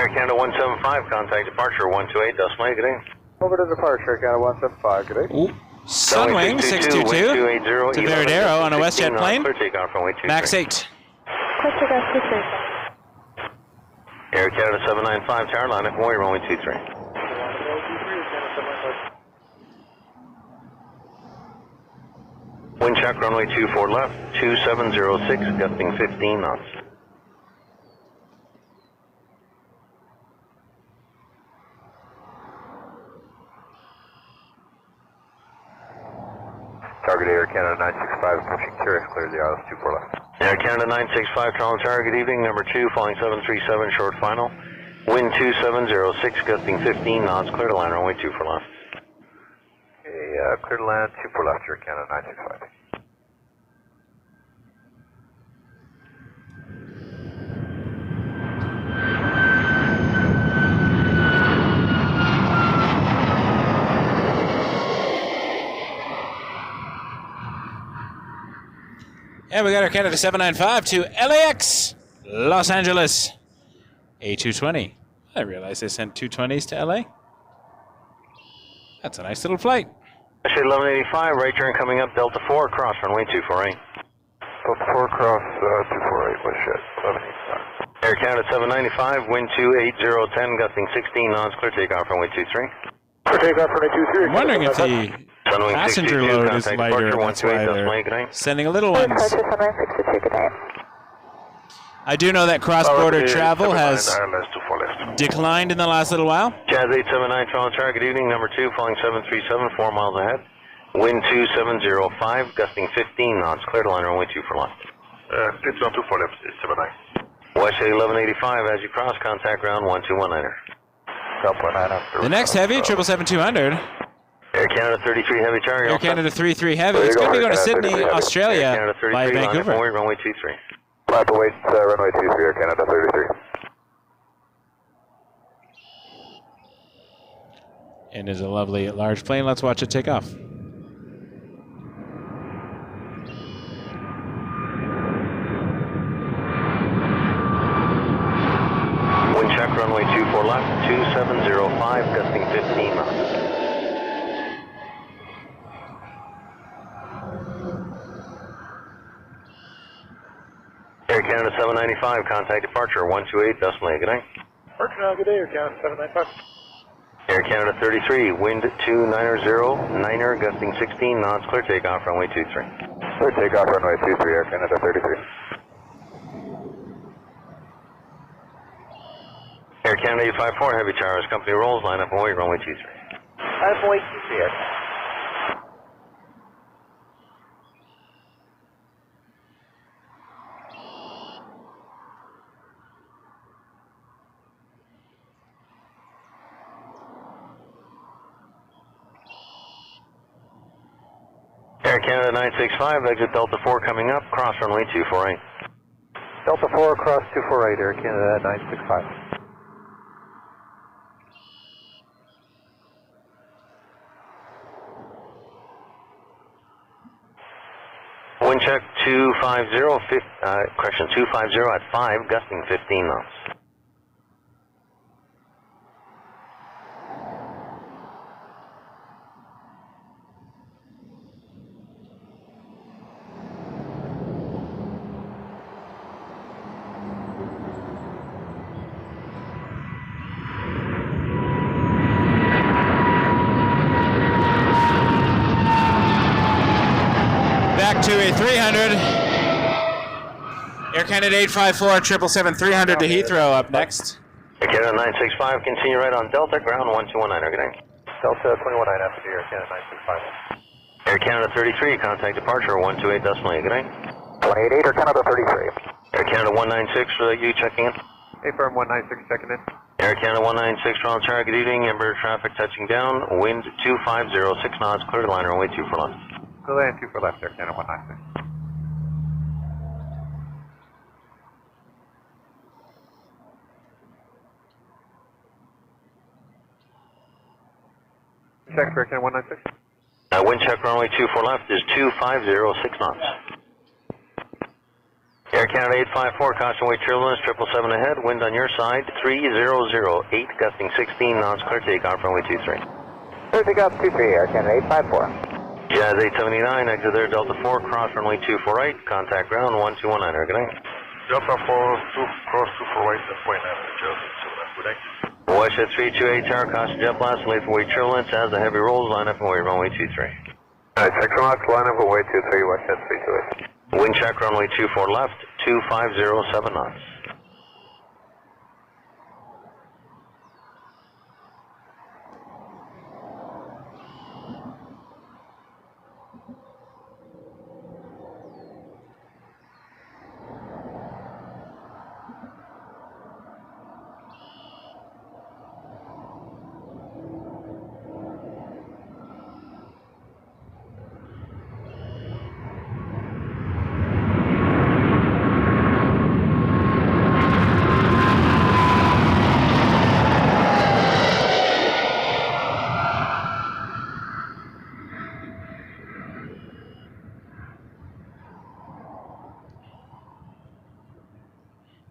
Air Canada 175, contact departure 128, decimal 8, good day. Over to departure, Canada 175, good day. Ooh. Sunwing 622 to Veradero on a WestJet plane. Clear takeoff runway 23. Max 8. Air Canada 795, tower line up, Hawaii, runway 23. Wind check, runway 24 left, 2706, gusting 15 knots. Target Air Canada 965, approaching Cirrus, clear the ILS 24 left. Air Canada 965, Toronto Tower, good evening, number 2, flying 737, short final. Wind 2706, gusting 15 knots, clear to land, runway 24 left. Okay, clear to land, 24 left, Air Canada 965. And we got our Canada 795 to LAX, Los Angeles, A220. I realized they sent 220s to LA. That's a nice little flight. 1185, right turn coming up, Delta 4, cross runway 248. Delta 4, cross 248, WestJet 785. Air Canada 795, wind 28010, gusting 16 knots, clear takeoff runway 23. Clear takeoff runway 23. I'm wondering if the passenger load is lighter, that's why they're sending a little ones. I do know that cross-border travel has declined in the last little while. Jazz 879, Toronto Tower, good evening, number 2, flying 737, 4 miles ahead. Wind 2705, gusting 15 knots, clear to line runway 24 left. It's on 24 left, 79. WestJet 1185, as you cross, contact ground 1219er. The next heavy, 777-200. Air Canada 33 Heavy Tower. Air Canada 33 Heavy. It's going to be going to Sydney, Australia, Air Canada 33, by Vancouver. Hawaii, runway 23. Flight awaits runway 23, Air Canada 33. And is a lovely large plane. Let's watch it take off. Wind check, runway 24 left, 2705, gusting 15 knots. Air Canada 795, contact departure 128, decimal 8, good night. Departure now, good day, Air Canada 795. Air Canada 33, wind 290, niner, gusting 16 knots, clear takeoff, runway 23. Clear takeoff, runway 23, Air Canada 33. Air Canada 854, Heavy Towers, company rolls, line up Hawaii, runway 23. Hawaii 23, Air. Air Canada 965, exit Delta 4 coming up, cross runway 248. Delta 4, cross 248, Air Canada 965. Wind check 250, correction, 250 at 5, gusting 15 knots. Back to a 300. Air Canada 854, 777-300 to Heathrow up next. Air Canada 965, continue right on Delta, ground 1219, good night. Delta 219, after Air Canada 965. Air Canada 33, contact departure 128, decimal 8, good night. 188, Air Canada 33. Air Canada 196, you checking in? Hey, firm 196, checking in. Air Canada 196, Toronto Tower, good evening, Embraer traffic touching down, wind 250, 6 knots, clear to line runway 24 left. Clear land 24 left, Air Canada 196. Check for Air Canada 196. Wind check runway 24 left is 250, 6 knots. Air Air Canada 854, caution weight turbulence, 777 ahead, wind on your side, 3008, gusting 16 knots, clear takeoff, runway 23. Clear takeoff 23, Air Canada 854. Jazz 879, exit there, Delta 4, cross runway 248, contact ground 1219, good night. Delta 4, cross 248, point Jazz 879, good night. WestJet 328 tower, caution jet blast, lethal weight turbulence, as the heavy rolls, line up and wait, runway 23. Alright, 6 knots, line up and wait 23, WestJet 328. Wind check, runway 24 left, 2507 knots.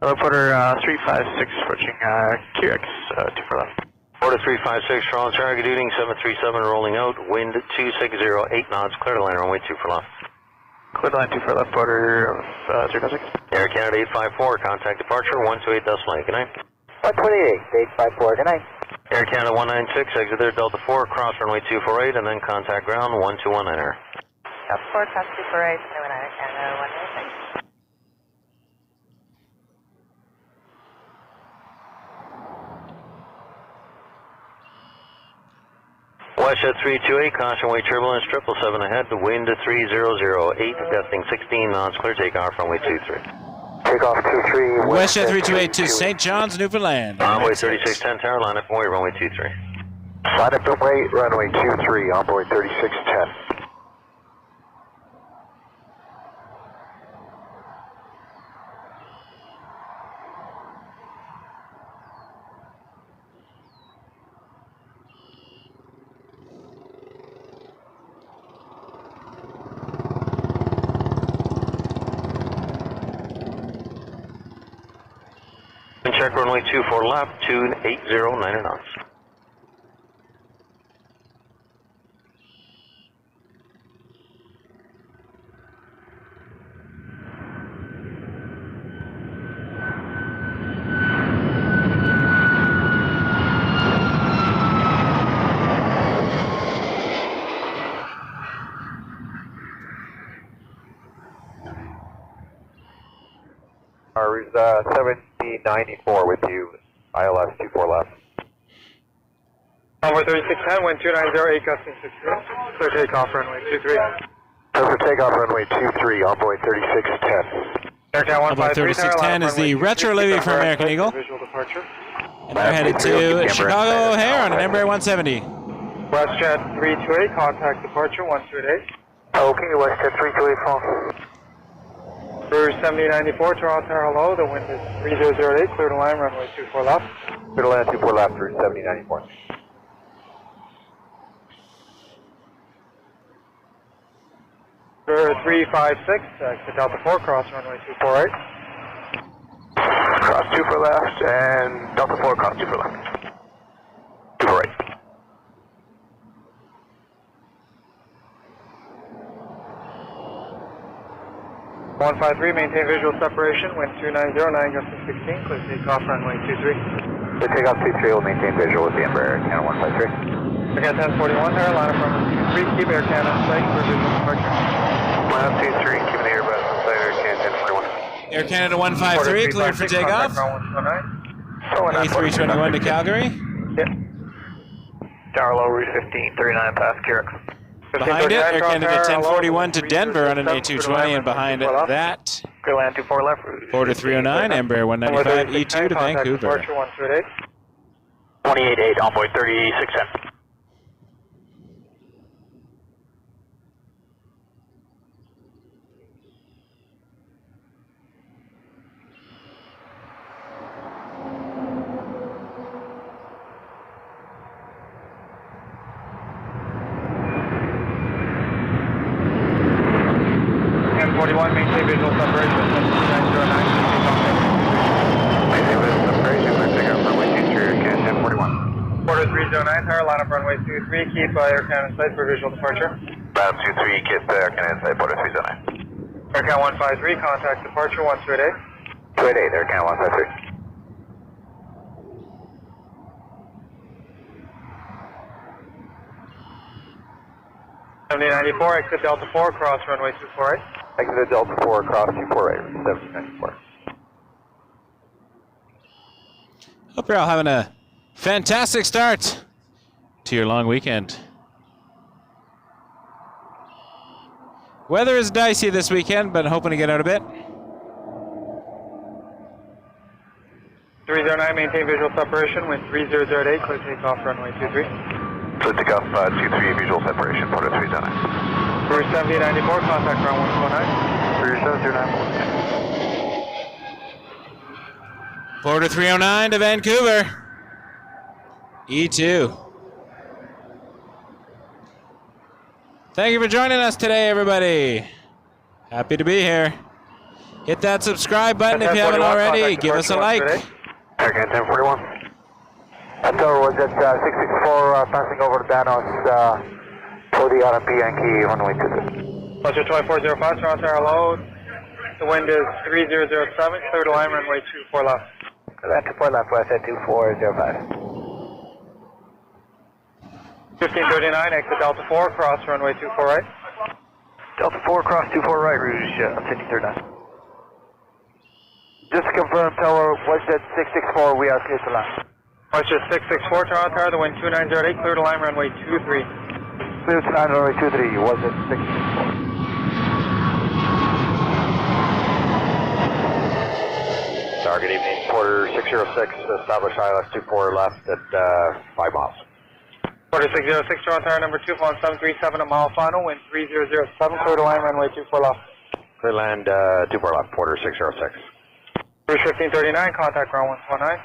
Reporter 356 approaching QX 2 for left. Order 356, Toronto target duty 737 rolling out, wind 2608 knots, clear to land runway 2 for left. Clear to land 2 for left, order 356. Air Canada 854, contact departure 128 decimal 8, good night. 128, 854, good night. Air Canada 196, exit there, Delta 4, cross runway 248, and then contact ground 1219. Delta 4, cross 248, Air Canada 196. WestJet 328, caution weight turbulence, 777 ahead, wind 3008, gusting 16 knots, clear takeoff, runway 23. Takeoff 23, WestJet 328 to St. John's, Newfoundland. Envoy 3610 tower, line up and wait, runway 23. line up and wait, runway 23, onboard 3610. Check runway 24 left, 2809 knots. Our 7094 with you, ILS 24 left. Onboard 3610, wind 2908, gusting 60. Clear takeoff, runway 23. Clear for takeoff, runway 23, onboard 3610. Air Canada 153, 3610 is the retro Levy from American Eagle. Visual departure. And they're headed to Chicago O'Hare on an Embraer 170. WestJet 328, contact departure 128. Okay, WestJet 328 fall. Brewer 7094, Toronto Tower, hello. The wind is 3008, clear to land, runway 24 left. Clear to land 24 left through 7094. Brewer 356, exit Delta 4, cross runway 248. Cross 2 for left, and Delta 4, cross 2 for left. 2 for right. One 153, maintain visual separation, wind 2909, gusting 16, clear takeoff, runway 23. The takeoff 23 will maintain visual with the Embraer, Canada 153. Air Canada 1041 there, line up runway 23, keep Air Canada in sight for visual departure. Line up 23, keeping the airbus in sight, Air Canada 1041. Air Canada 153, cleared for takeoff. A321 to Calgary. Yep. Tower low, route 15, 39 past Carrick. Behind it, Air Canada 1041 to Denver on an A220, and behind that, Clear land 24 left. Border 309, Embraer 195 E2 to Vancouver. 288, onboard 3610. maintain maintain visual separation, 2909, Maintain visual separation, we're taking off runway 23, can 1041. Quarter 309, tower, line up runway 23, keep Air Canada in sight for visual departure. Line up 23, keep Air Canada in sight, quarter 309. Air Canada 153, contact departure 128. 288, Air Canada 153. 7094, exit Delta 4, cross runway 248. Exit Delta 4, cross 248, 7094. Hope you're all having a fantastic start to your long weekend. Weather is dicey this weekend, but hoping to get out a bit. 309, maintain visual separation, wind 3008, clear takeoff runway 23. So takeoff 23, visual separation, quarter 309. Cruise 7094, contact ground 119. Cruise 7094. Porter 309 to Vancouver. E2. Thank you for joining us today, everybody. Happy to be here. Hit that subscribe button if you haven't already. Give us a like. Again, 1041. Tower was at 664, passing over Danos for the RMP Yankee runway 23. Cluster 2405, Toronto, hello. The wind is 3007, clear to line runway 24 left. Land 24 left, west at 2405. 1539, exit Delta 4, cross runway 24 right. Delta 4, cross 24 right, Rouge, 1539. Just to confirm, Tower, WestJet 664, we are clear to land. WestJet 664, Toronto Tower, the wind 2908, clear to line runway 23. Clear to line runway 23, WestJet 664. Tower, good evening. Quarter 606, establish ILS 24 left at 5 miles. Quarter 606, Toronto Tower, number 2, phone 737, a mile final, wind 3007, clear to line runway 24 left. Clear land 24 left, quarter 606. Rouge 1539, contact ground 119.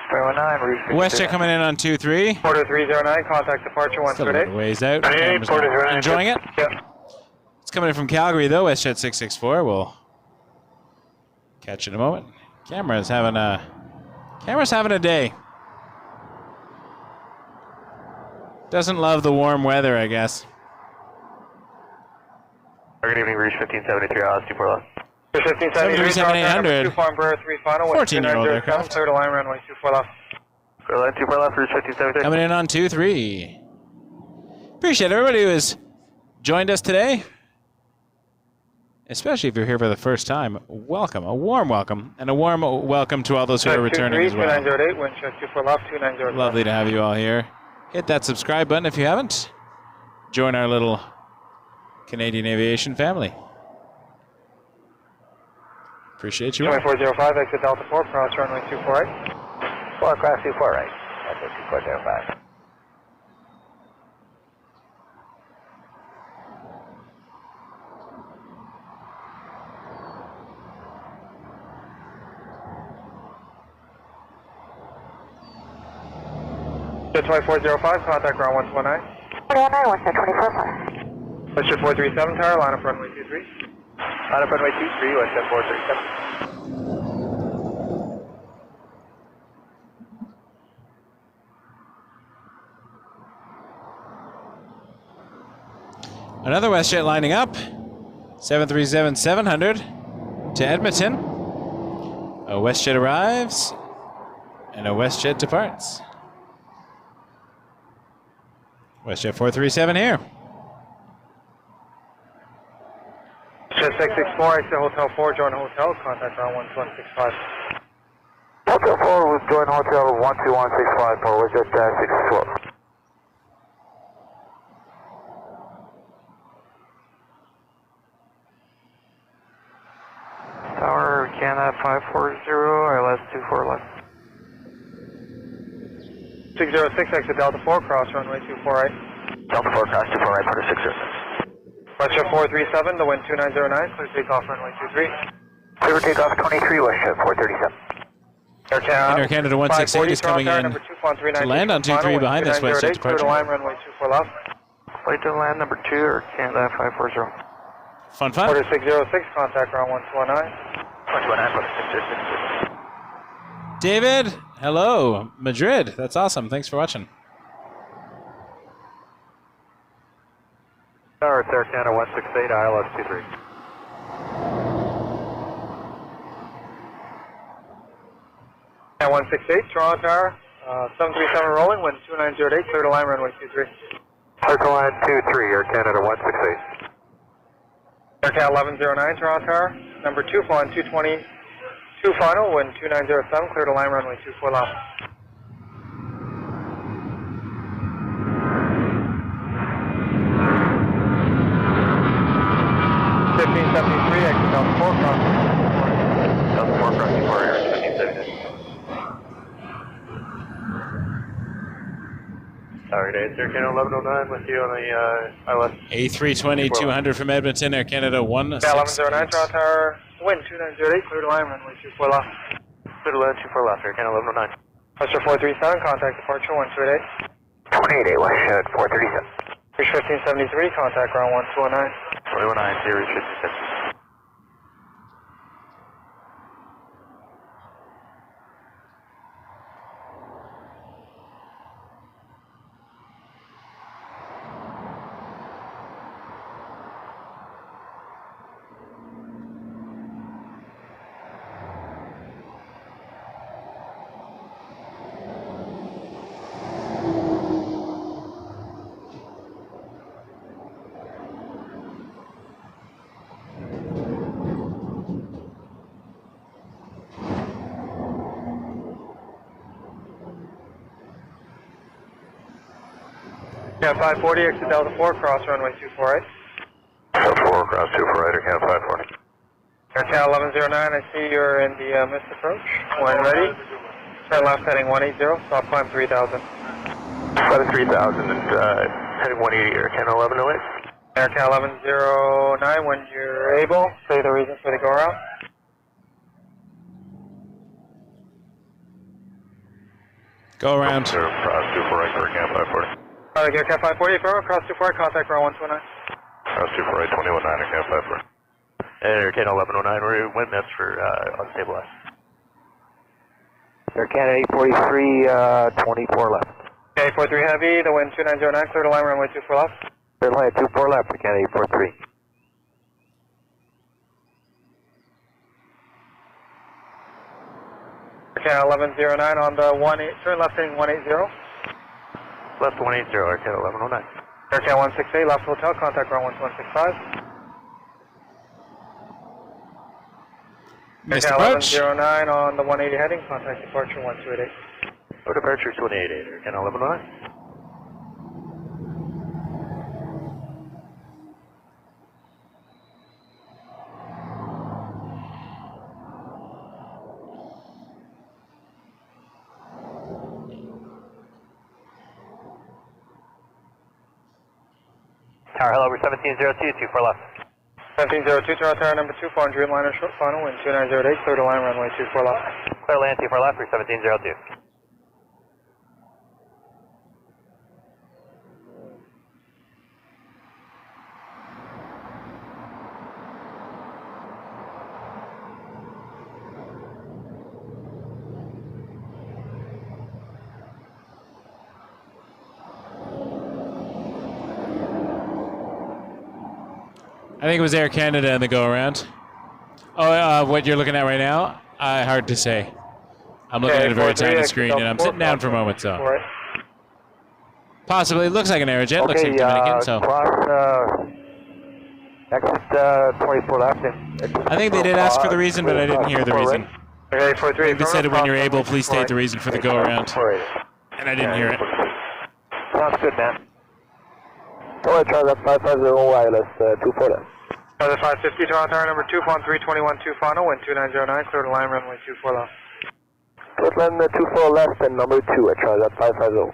319, Rouge 1539. WestJet coming in on 2-3. Quarter 309, contact departure Still a 128. little ways out. 28, Camera's Porter 09. enjoying it? Yeah. It's coming in from Calgary, though. WestJet 664. We'll catch you in a moment. Camera's having a day. Doesn't love the warm weather, I guess. Good evening, Rouge 1573, ILS 24 left. 1573, 737-800. 2 Farm Brewer 3 final, wind 14-year-old 2907, aircraft. clear to line runway 24 left. Clear line 24 left, Rouge 1573. Coming in on 2-3. Appreciate everybody who has joined us today. Especially if you're here for the first time. Welcome, a warm welcome, and a warm welcome to all those who are returning as well. 2908, wind check 24 left, 2907. Lovely to have you all here. Hit that subscribe button if you haven't. Join our little Canadian aviation family. Appreciate you all. 2405, exit Delta 4, cross runway 24 right. 4, cross 24 right, that's 2405. Jet 2405, contact ground 119. 119, WestJet 24 WestJet 437, tower, line up runway 23. Line up runway 23, WestJet 437. Another WestJet lining up. 737-700 to Edmonton. A WestJet arrives, and a WestJet departs. WestJet 437 here. Jet 664, exit Hotel 4, join hotel, contact ground 12165. Hotel 4 with join hotel 12165 for WestJet 612. Tower, Canada 540, ILS 24 left. 606, exit Delta 4, cross runway 24 right. Delta 4, cross 24 right, quarter 606. WestJet 437, the wind 2909, clear takeoff runway 23. Clear takeoff 23, WestJet 437. Air Canada 168 is coming in to land on 23 behind this WestJet Clear to departure. line runway 24 left. Flight to land number 2, Air Canada 540. Fun, fun. Order 606, contact ground 1219. 129, David, hello, Madrid. That's awesome. Thanks for watching. Tower, it's Air Canada 168, ILS 23. At 168, Toronto Tower, 737 rolling, wind 2908, clear to line runway 23. Circle line 23, Air Canada 168. Air Canada 1109, Toronto Tower, number 2, flying 220, 2 final, wind 2907, clear to line runway 24 left. Exit Delta 4, crossing. Delta 4 crossing 4, Air 1570. Tower Day, Air Canada 1109 with you on the ILS. A320 200 from Edmonton, Air Canada 168. 1109, Toronto Tower, wind 2908, clear to line runway 24 left. Clear to land 24 left, Air Canada 1109. Western 437, contact departure 128. 188, WestJet 437. Reach 1573, contact ground 1219. 219, Series 56. Yeah, 540, exit Delta 4, cross runway 248. Delta 4, cross 248, Air Canada 540. Air Canada 1109, I see you're in the missed approach. When ready, turn left heading 180, stop climb 3000. Flight 3000 and heading 180, Air Canada 1108. Air Canada 1109, when you're able, say the reason for the go around. Go around. Cross 248, Air Canada 540. Air Canada 540, affirmative, cross 24, contact ground 129. Cross 248, 219, Air Canada 540. Air Canada 1109, we're wind miss for unstabilized. Air Canada 843, 24 left. Okay, 43 heavy, the wind 2909, clear to line runway 24 left. Clear line 24 left, Air Canada 843. Air Canada 1109 on the 18, turn left heading 180. Left 180, Air Canada 1109. Air Canada 168, left hotel, contact ground 1165. Missed Air approach. Canada 1109 on the 180 heading, contact departure 1288. Oh, departure 288, Air Canada 1109. Tower, hello, over 1702, 24 left. 1702, Toronto Tower number 2, following Dreamliner short final, wind 2908, clear to line runway 24 left. Clear land 24 left for 1702. I think it was Air Canada in the go-around. Oh, what you're looking at right now? Hard to say. I'm looking at a very tiny screen, and I'm sitting down for a moment, so. Possibly. It looks like an Aerojet. Looks like Dominican, so. Cross, exit 24 left. I think they did ask for the reason, but I didn't hear the reason. Okay, 43. They said when you're able, please state the reason for the go-around. And I didn't hear it. Sounds good, man. Tower, Charlie 550, wireless 24 left. Other 550, Toronto Tower number 2, phone 321, 2 final, wind 2909, clear to line runway 24 left. Clear line 24 left and number 2 at Charlie 550.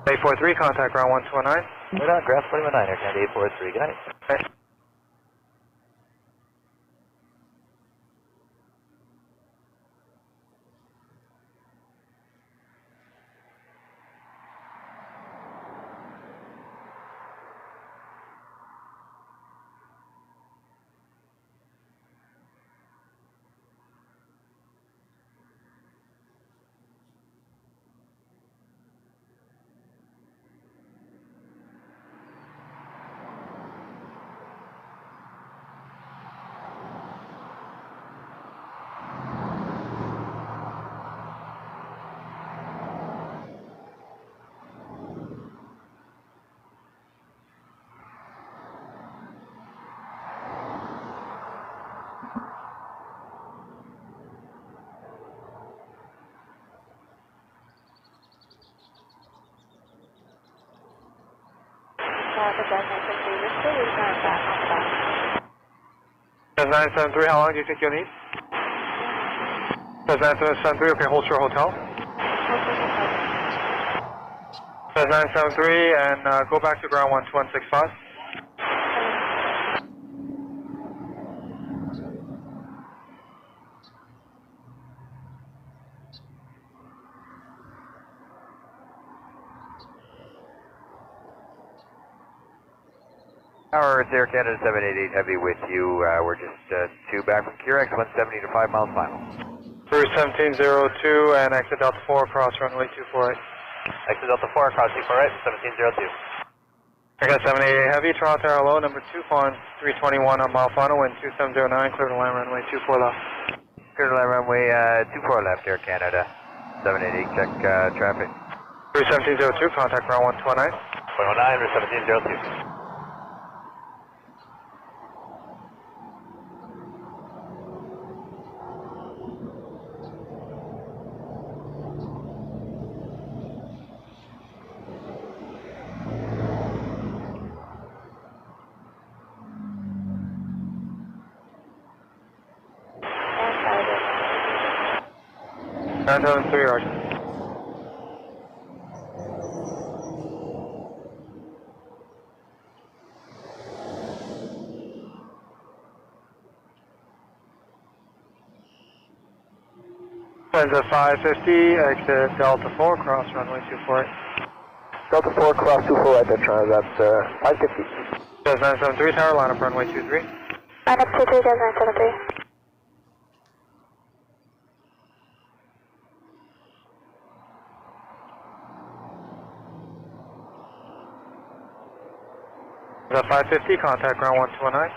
A43, contact ground 129. We're on ground 219, Air Canada 843, good night. Okay. That's 973, how long do you think you'll need? That's 973, okay, hold short hotel. That's 973, and go back to ground 12165. Tower, it's Air Canada 788 Heavy with you. We're just 2 back from QRX, 170 to 5 miles final. Cruise 1702 and exit Delta 4 across runway 248. Exit Delta 4 across 248, 1702. I got 788 Heavy, Toronto Tower low, number 2, flying 321 on mile final, wind 2709, clear to land runway 24 left. Clear to land runway 24 left, Air Canada 788, check traffic. Cruise 1702, contact ground 129. 109 or 1702. Nine 973, Roger. Lufthansa 550, exit Delta 4, cross runway 248. Delta 4, cross 248, that's 550. Jazz 973, tower, line up runway 23. Line up 23, Jazz 973. Is that 550, contact ground 1219.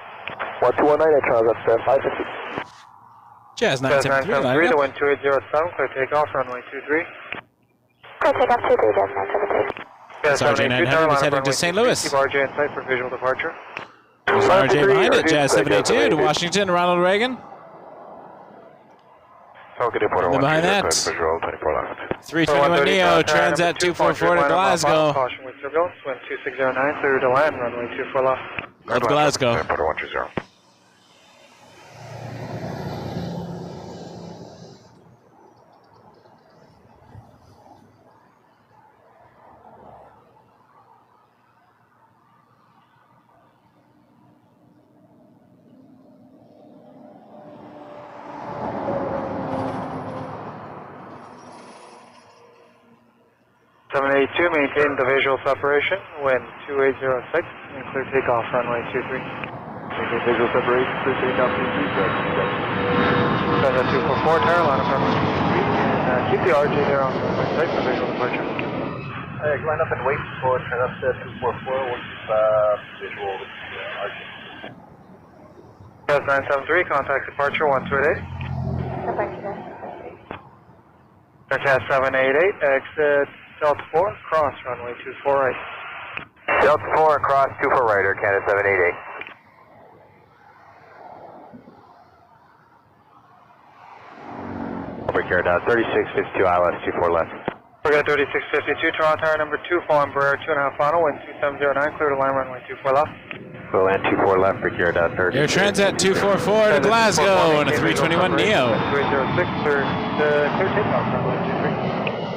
1219, that's 550. Jazz Jazz 973, 973, the wind 2807, clear takeoff, runway 23. Clear takeoff 23, Jazz 973. Jazz Sergeant 900 782, tower, is line up heading to runway St. 23. Louis. Keep RJ in sight for visual departure. There's RJ behind it, Jazz 782 to Washington, Ronald Reagan. Falcon Airport And behind that, visual 24 left. 321 Neo, Transat 244 to Glasgow. Caution with turbulence, wind 2609, clear to land, runway 24 left. Of Glasgow. Airport 120. Maintain the visual separation, wind 2806, and clear takeoff, runway 23. Maintain visual separation, clear takeoff, 23. That's 244, tower, line up runway 23, and keep the RJ there on runway site for visual departure. Line up and wait for Transat 244, we'll keep visual RJ. Jazz 973, contact departure 128. Jazz 788, exit Delta 4, cross runway 24 right. Delta 4, cross 24 right, Air Canada 788. Over here now, 3652 ILS 24 left. We're at 3652, Toronto Tower number 2, flying Embraer 2.5 final, wind 2709, clear to land runway 24 left. We'll land 24 left for here now, 30. Air Transat 244 to Glasgow and a 321 Neo. 2806, clear takeoff, runway 23.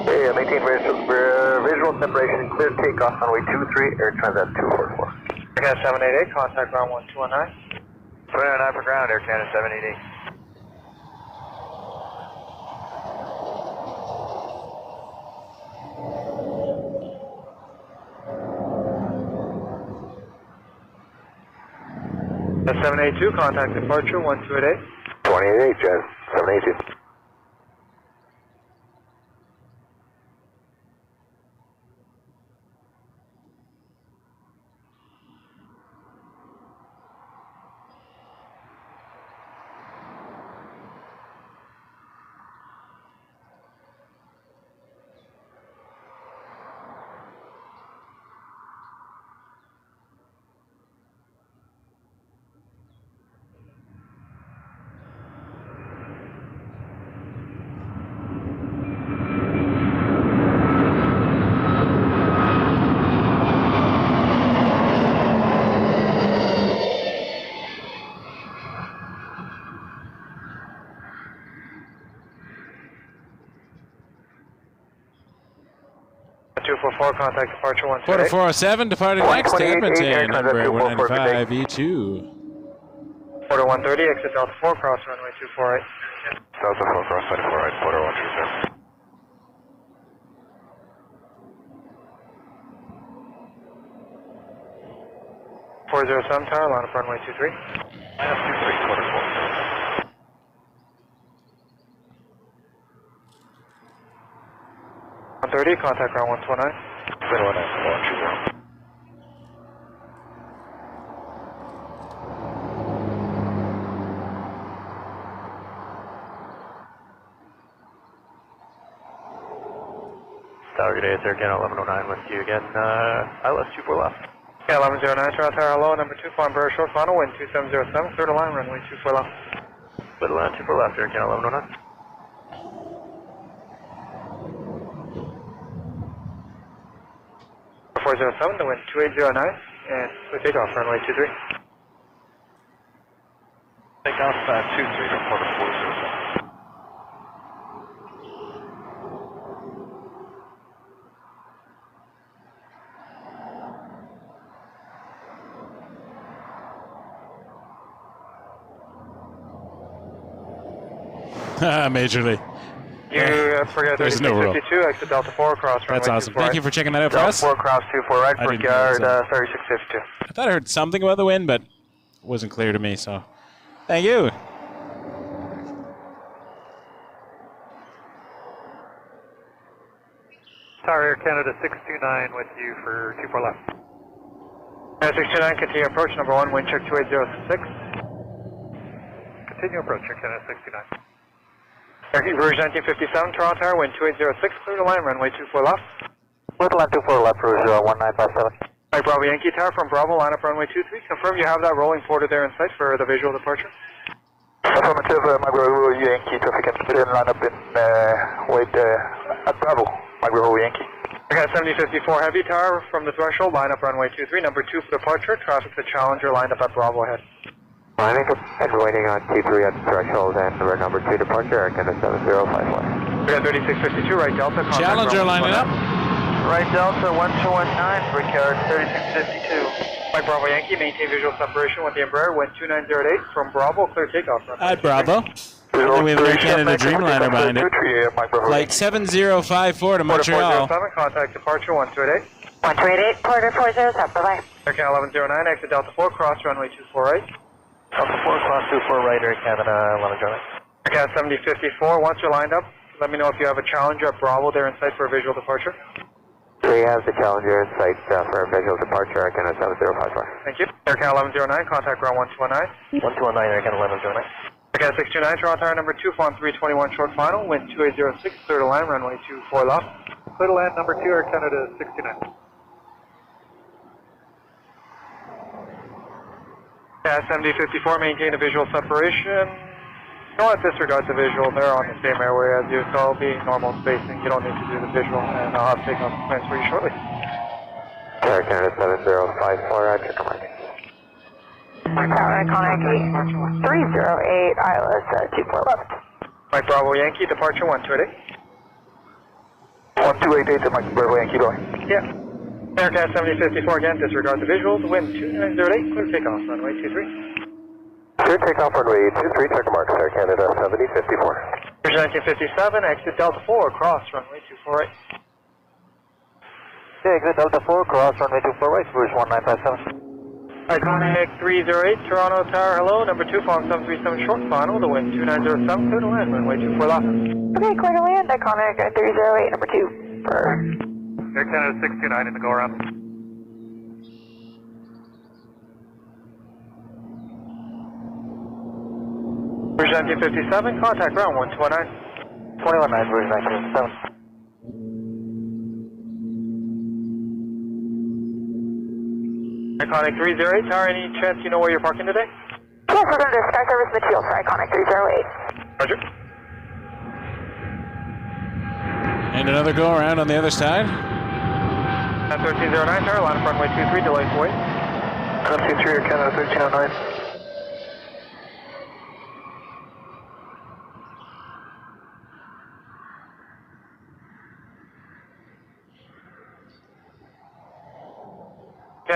Hey, maintain visual separation and clear takeoff runway 23, Air Transat 244. Air Canada 788, contact ground 1219. 299 for ground, Air Canada 788. That's 782, contact departure 1288. 288, Jazz 782. 244, contact departure 128. Quarter 407, departing next to 128, Edmonton, Air number Transat 195 E2. Quarter 130, exit Delta 4, cross runway 248. Delta 4 cross 24 right, quarter 130. 407 tower, line up runway 23. Minus 23, quarter 4. 130, contact ground 129. 119, 120. Tower, good day, it's Air Canada 1109 with you again. ILS 24 left. Yeah, 1109, Toronto Tower, hello, number 2, flying Burr, short final, wind 2707, clear to line, runway 24 left. Clear to line 24 left, Air Canada 1109. 407, the wind 2809, and clear takeoff, runway 23. Takeoff 23 from quarter 407. Majorly. You forget There's no rule. 3652, exit Delta 4, cross runway That's awesome. 24 Thank right. you for checking that out for Delta us. 4 cross 24 right, I for didn't know guard that, 3652. I thought I heard something about the wind, but it wasn't clear to me, so thank you. Tower Air Canada 629 with you for 24 left. 629, continue approach, number 1, wind check 2806. Continue approach, Air Canada 629. Rouge 1957, Toronto Tower, wind 2806, clear to line, runway 24 left. Clear to line 24 left, Rouge 1957. Mike Bravo Yankee Tower from Bravo, line up runway 23. Confirm you have that rolling porter there in sight for the visual departure. Affirmative, Mike Bravo Yankee, traffic and speed and line up in, wait, at Bravo, Mike Bravo Yankee. I got 7054 Heavy Tower from the threshold, line up runway 23, number 2 for departure, traffic to Challenger, lined up at Bravo ahead. Landing and waiting on T3 at the threshold and we're number 2 departure, Air Canada 7054. We got 3652, right Delta, contact Challenger ground lining up. Right Delta 1219, Brickyard 3652. Mike Bravo Yankee, maintain visual separation with the Embraer, wind 2908 from Bravo, clear takeoff. At Bravo. And then we have Air Canada Dreamliner behind it. Flight 7054 to Montreal. 407, contact departure 1288. 1288, quarter 407, bye-bye. Air Canada 1109, exit Delta 4, cross runway 248. Delta 4, cross 24 right, Air Canada 1109. Air Canada 7054, once you're lined up, let me know if you have a Challenger at Bravo there in sight for a visual departure. We have the Challenger in sight for a visual departure, Air Canada 7054. Thank you. Air Canada 1109, contact ground 1219. 1219, Air Canada 1109. Air Canada 629, Toronto Tower number 2, flying 321 short final, wind 2806, clear to land, runway 24 left. Clear to land number 2, Air Canada 69. Yeah, 7054, maintain a visual separation. You don't want to disregard the visual, they're on the same airway as you, so it'll be normal spacing. You don't need to do the visual, and I'll have takeoff plans for you shortly. Air Canada 7054, check mark. Tower Iconic 308, ILS 24 left. Mike Bravo Yankee, departure 1288. 1288 to Mike Bravo Yankee going. Yeah. Air Canada 7054 again, disregard the visuals, wind 2908, clear takeoff, runway 23. Clear takeoff, runway 23, check mark, Air Canada 7054. Rouge 1957, exit Delta 4, cross runway 248. Okay, exit Delta 4, cross runway 248, Rouge 1957. Iconic 308, Toronto Tower, hello, number 2, flying 737 short final, the wind 2907, clear to land, runway 24 left. Okay, clear to land, Iconic 308, number 2 for Air Canada 629 in the go-around. Rouge 1957, contact ground 129. 219, Rouge 1957. Iconic 308, Tower, any chance you know where you're parking today? Yes, we're going to do sky service materials for Iconic 308. Roger. And another go around on the other side. 1309, Tower, line up runway 23, delay for wait. 123, Air Canada 1309.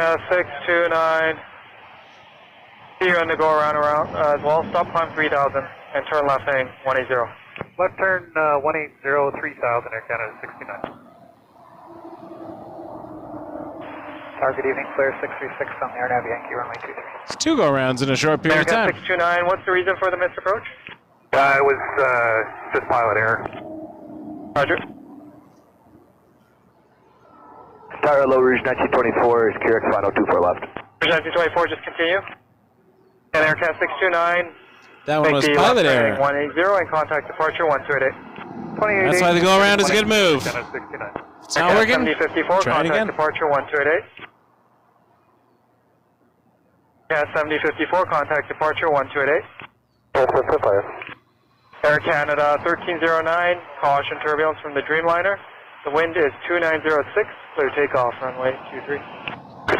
Canada 629. See you on the go around as well. Stop climb 3000 and turn left heading 180. Left turn 180, 3000, Air Canada 69. Target evening, clear 636 on the AirNav Yankee runway 23. It's 2 go-rounds in a short period of time. 629, what's the reason for the missed approach? It was just pilot error. Roger. Tower low, Rouge 1924 is QRX final 24 left. Rouge 1924, just continue. And Aircast 629. That one was pilot error. 180 and contact departure 1288. That's why the go-around is a good move. It's not working. 7054, Try it contact again. departure 1288. Air 7054, contact departure 1288. Air Canada 1309, caution turbulence from the Dreamliner. The wind is 2906, clear takeoff, runway 23.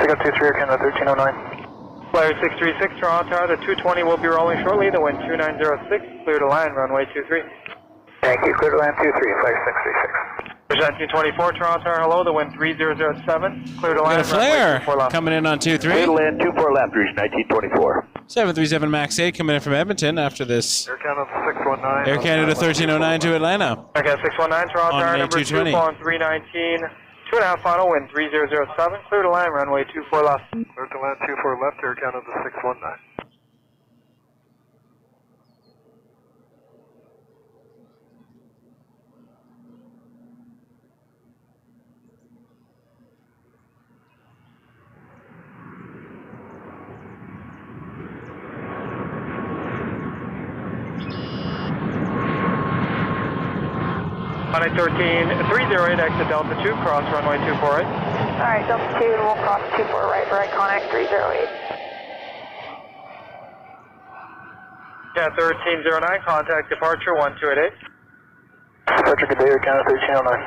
Takeoff 23, Air Canada 1309. Flyer 636, Toronto Tower, the 220 will be rolling shortly, the wind 2906, clear to land, runway 23. Thank you, clear to land 23, Flyer 636. Rouge 1924, Toronto Tower, hello, the wind 3007, clear to We got land, a flare runway 24 left. coming in on 23. Clear to land 24 left, Rouge 1924. 737 MAX 8 coming in from Edmonton after this. Air Canada 619. Air Canada 1309 to Atlanta. Okay, 619, Toronto On Tower, May number 2, 220. on 319. 2.5 final, wind 3007, clear to land, runway 24 left. Clear to land 24 left, Air Canada 619. Flight 308, exit Delta 2, cross runway 248. Alright, Delta 2, and we'll cross 24 right for Iconic 308. Cat 1309, contact departure 1288. Departure, good day, Air Canada 1309.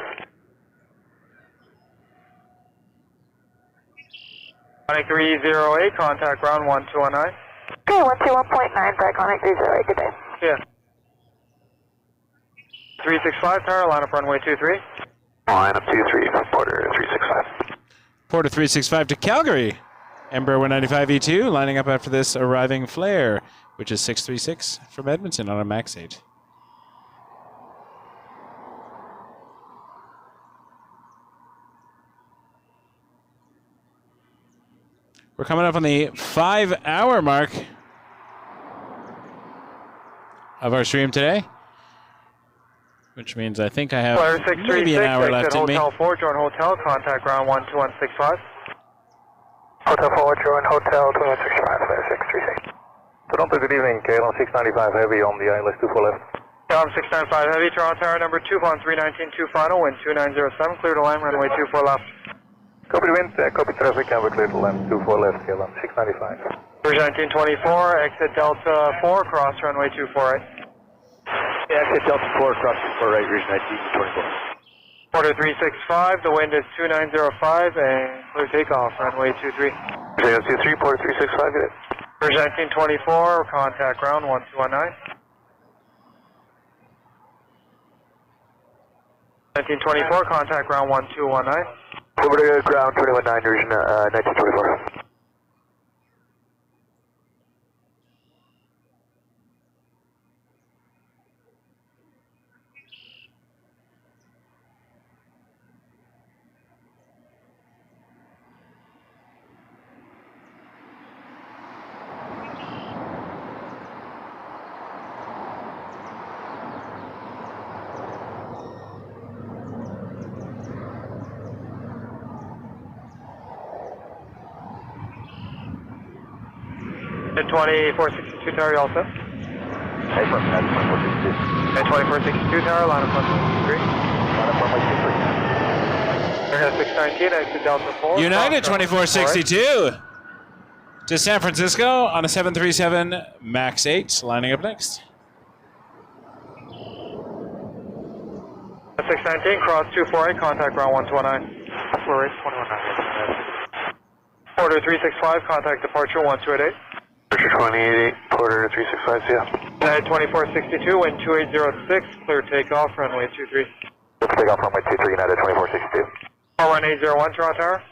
Iconic 308, contact ground 1219. Okay, 121.9 for Iconic 308, good day. Yeah. 365 Tower, line up runway 23. Line up 23, Porter 365. Porter 365 to Calgary. Embraer 195 E2 lining up after this arriving flare, which is 636 from Edmonton on a MAX 8. We're coming up on the 5-hour mark of our stream today, which means I think I have Flyer maybe an 636, hour left exit in me. Hotel 4, join Hotel, contact ground 12165. Hotel 4, join Hotel 2165, Flyer 636. Toronto, good evening. KLM 695 Heavy on the ILS 24 left. KLM 695 Heavy, Toronto Tower, number 2, on 319.2 final, wind 2907, clear to land, runway 24 left. Copy the wind, copy traffic, and we're clear to land 24 left, KLM 695. Rouge 1924, exit Delta 4, cross runway 248. Exit Delta 4, cross 24 right, Rouge 1924. Porter 365, the wind is 2905, and clear takeoff, runway 23. JS 23, Porter 365, good day. Rouge 1924, contact ground 1219. 1924, contact ground 1219. Over to ground 219, Rouge 1924. At 2462 Tower, you all set? Hey, from that 2462. At 2462 Tower, line up runway 23. Line up runway 23. Airhead 619, exit Delta 4. United 2462 to San Francisco on a 737 MAX 8, lining up next. At 619, cross 248, contact ground 129. 48, 219. Porter 365, contact departure 1288. Picture 288, Porter 365, yeah. At 2462, wind 2806, clear takeoff, runway 23. Let's take off runway 23, United 2462. 41801, Toronto Tower.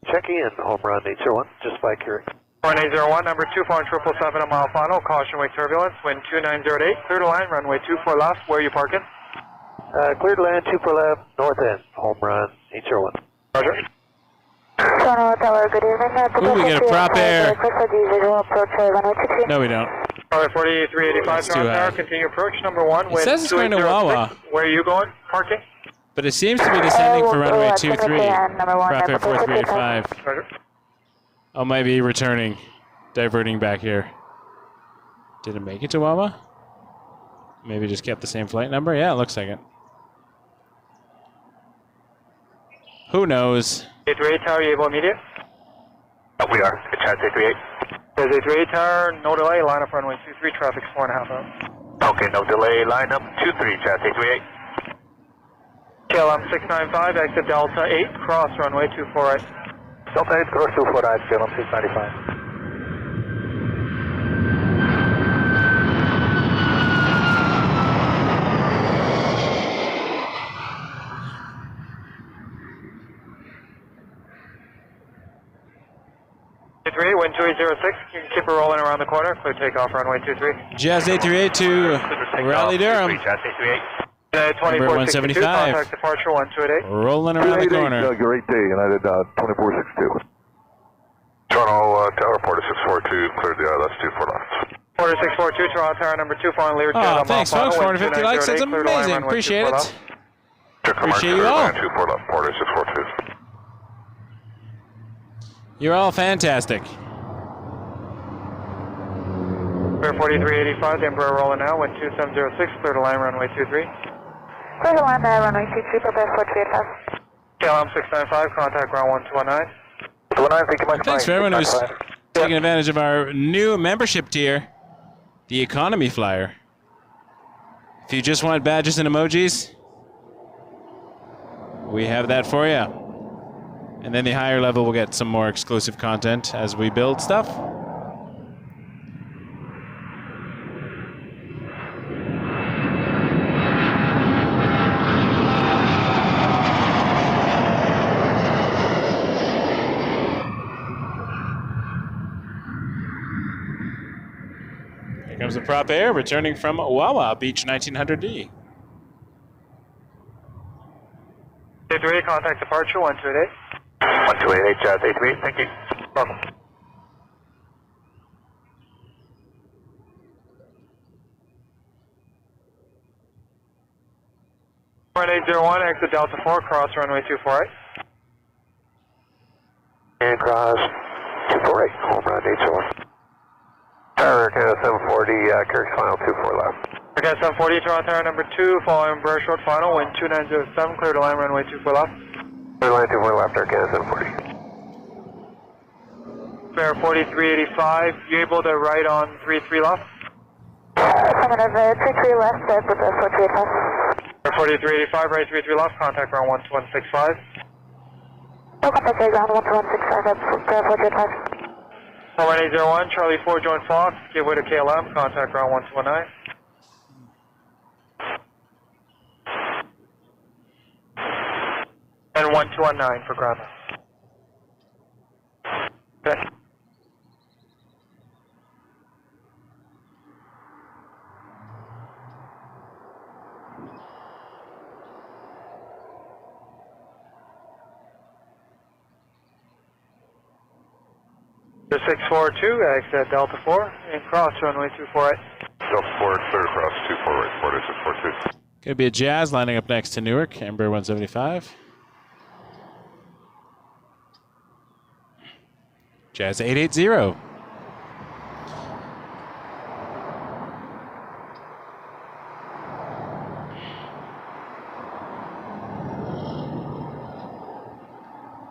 Checking in, home run 801, just by Curie. 4801, number 2, phone 777 a mile final, caution wake turbulence, wind 2908, clear to land, runway 24 left, where are you parking? Clear to land, 24 left, north end, home run 801. Roger. Toronto Tower, good evening. Ooh, we got a prop air. Visual approach, runway 23. No, we don't. Runway 4385, too Toronto Tower, high. continue approach, number 1, It wind says it's going to 2806. Wawa. Where are you going, parking? But it seems to be descending for runway we'll 23. Timothy and number 1, Prop air number 4385. Roger. Oh, might be returning. Diverting back here. Did it make it to Wawa? Maybe just kept the same flight number? Yeah, it looks like it. Who knows? 838 Tower, you able immediate? We are. Etihad A350. There's 838 Tower, no delay, line up runway 23, traffic's 4.5 hours. Okay, no delay. Line up 23, Etihad A350. KLM 695, exit Delta 8, cross runway 24 right. Delta 8, cross 24 right, KLM 695. Wind 2806, you can keep it rolling around the corner, clear takeoff runway 23. Jazz 838 to Raleigh Durham. Etihad A350. 2462, 175. contact departure 1288. Rolling around the corner. Great day, United 2462. Toronto Tower, 4642, cleared the ILS 24 left. 4642, Toronto Tower number 2, following Lear Oh, thanks, folks. 450 likes. That's amazing. Appreciate it. Appreciate you all. 24 left, 4642. You're all fantastic. Clear 4385, the Embraer rolling now, wind 2706, clear to line runway 23. Clear to land, runway 23, prepare for 385. KLM 695, contact ground 1219. 219, thank you much. Thanks for everyone who's taking advantage of our new membership tier, the Economy Flyer. If you just want badges and emojis, we have that for you. And then the higher level will get some more exclusive content as we build stuff. Here comes the prop air returning from Wawa Beach 1900D. 838, contact departure 1288. 1288, Jazz A350, thank you. Welcome. Point 801, exit Delta 4, cross runway 24 right. And cross 248, home run 801. Tower, Canada 740, Kirk final 24 left. Okay, 740, Toronto Tower number 2, following Embraer short final, wind 2907, clear to line runway 24 left. Clear line 24 left, Air Canada 740. Fair 4385, you able to right on 33 left? Affirmative, 33 left, prepare for 385. Fair 4385, right 33 left, contact ground 1265. No contact ground 1265, prepare for 385. 1801, Charlie 4, join Fox, give way to KLM, contact ground 1219. And 1219 for ground. Okay. The 642, exit Delta 4, and cross runway 24 right. Delta 4, clear across 24 right, 4642. Gonna be a Jazz lining up next to Newark, Embraer 175. Jazz 880.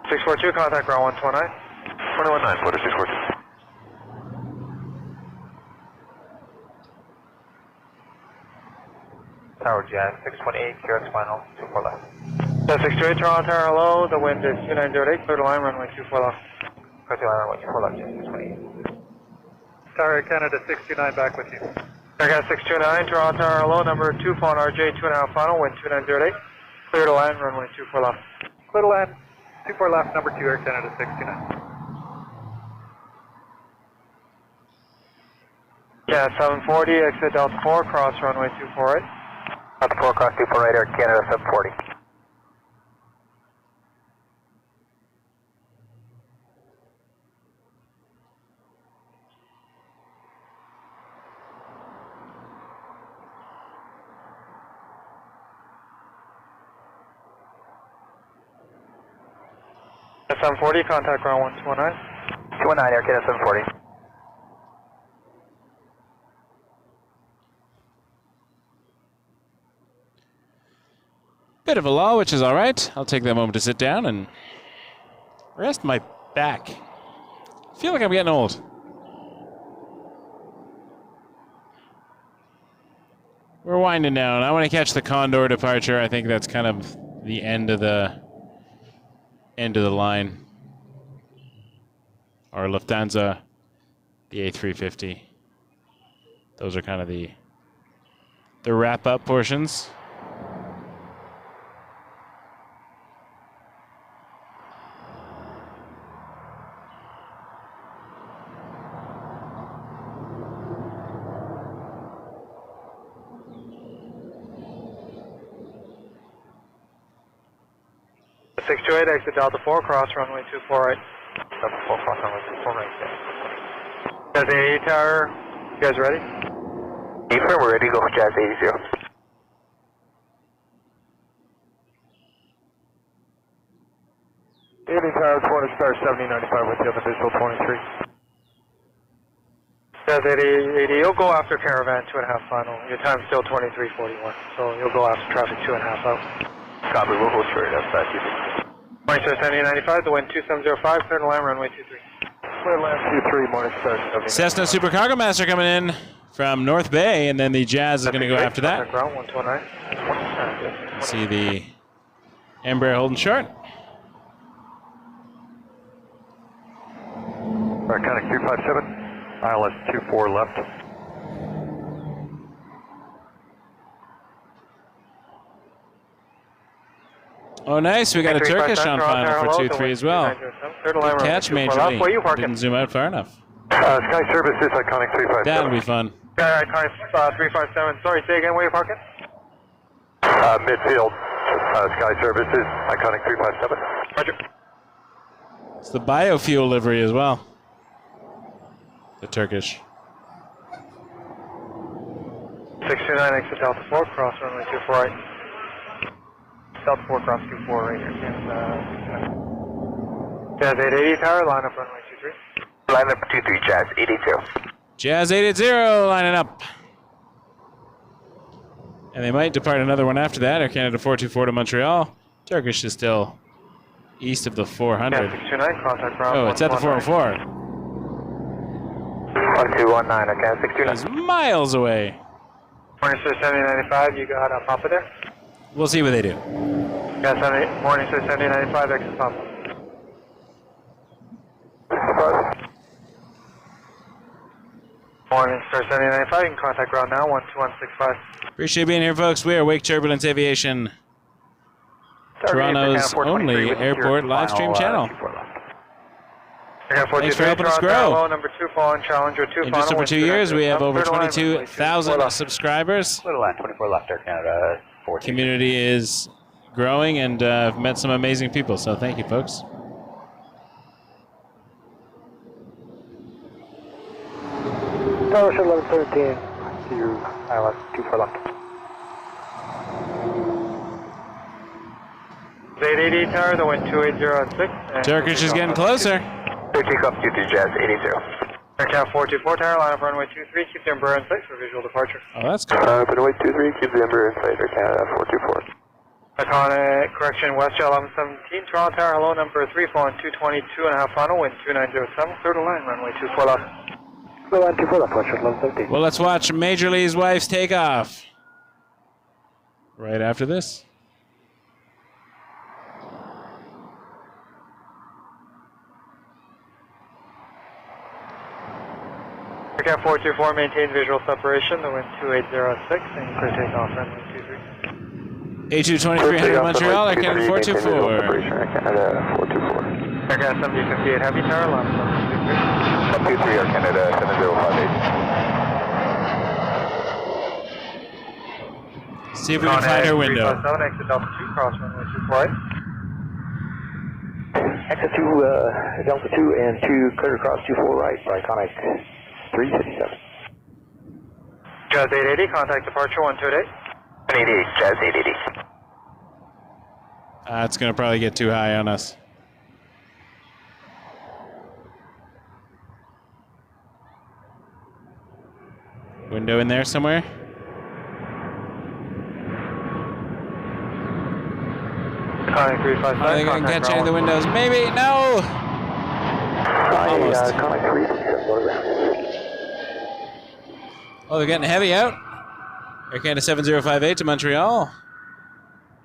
.642, contact ground 129. 219, 4642. Tower Jazz 628, Kirk final 24 left. 628, Toronto Tower, hello, the wind is 2908, clear to line runway 24 left. Clear to line runway 24 left, Jazz 628. Tower Canada 629, back with you. Aircraft 629, Toronto Tower, hello, number 2, phone RJ 2.5 final, wind 2908, clear to line runway 24 left. Clear to land 24 left, number 2, Air Canada 629. Yeah, 740, exit Delta 4, cross runway 24 right. Delta 4, cross 24 right, Air Canada 740. Yeah, 740, contact ground 119. 219, Air Canada 740. Bit of a lull, which is all right. I'll take that moment to sit down and rest my back. I feel like I'm getting old. We're winding down. I want to catch the Condor departure. I think that's kind of the end of the line. Or Lufthansa, the A350. Those are kind of the wrap-up portions. The 628, exit Delta 4, cross runway 24 right. Delta 4, cross runway 24 right. Jazz 88 tower, you guys ready? Affirm, we're ready to go for Jazz 80. 80 tower, 20 star 7095 with you on the visual 23. Jazz 80, you'll go after caravan 2.5 final. Your time's still 23:41, so you'll go after traffic 2.5 out. Copy, we'll hold straight outside. 20 star 7095, the wind 2705, clear to land runway 23. Clear to land 23, morning star 70. Cessna Super Cargo Master coming in from North Bay, and then the Jazz is going to go after that. Ground 129. See the Embraer holding short. Arconic 357, ILS 24 left. Oh, nice. We got a Turkish on final for 2-3 as well. Good catch, Major Lee. Didn't zoom out far enough. Sky Services, Iconic 357. That'll be fun. Yeah, Iconic 357. Sorry, say again, where you parking? Midfield, Sky Services, Iconic 357. Roger. It's the biofuel livery as well. The Turkish. 629, exit Delta 4, cross runway 24 right. Delta 4, cross 24 right here. Jazz 880 tower, line up runway 23. Line up 23, Jazz 82. Jazz 880 lining up. And they might depart another one after that. Air Canada 424 to Montreal. Turkish is still east of the 400. Yeah, 629, contact ground. Oh, it's at the 404. 1219, okay, 629. It's miles away. Morning Star 7095, you got Papa there? We'll see what they do. Yeah, Morning Star 7095, exit Papa. Morning Star 7095, you can contact ground now, 12165. Appreciate being here, folks. We are Wake Turbulence Aviation, Toronto's only airport live stream channel. Thanks for helping us grow. Number 2, following Challenger 2. In just over 2 years, we have over 22,000 subscribers. Little line 24 left, Air Canada 14. Community is growing, and I've met some amazing people, so thank you, folks. Tower 1113 to ILS 24 left. 880 tower, the wind 2806. Turkish is getting closer. Takeoff 23, Jazz 82. Aircraft 424 tower, line up runway 23, keep the Embraer in sight for visual departure. Oh, that's good. Runway 23, keep the Embraer in sight, Air Canada 424. Iconic, correction, WestJet 1117, Toronto tower, hello, number 3, following 222.5 final, wind 2907, clear to line, runway 24 left. Clear line 24 left, WestJet 1117. Well, let's watch Major Lee's wife's takeoff. Right after this. Aircraft 424, maintain visual separation, the wind 2806, and clear takeoff, runway 23. A22300 Montreal, Air Canada 424. Canada 424. Air Canada 7058 Heavy Tower, line up 123 Air Canada 7058. See if we can find her window. 357, exit Delta 2, cross runway 24. Exit 2, Delta 2 and 2, clear across 24 right, iconic 357. Jazz 880, contact departure 128. 188, Jazz 880. It's going to probably get too high on us. Window in there somewhere? Contact 357. I think I can catch any of the windows. Maybe. No! Almost. Contact 357, go around. Oh, they're getting heavy out. Air Canada 7058 to Montreal.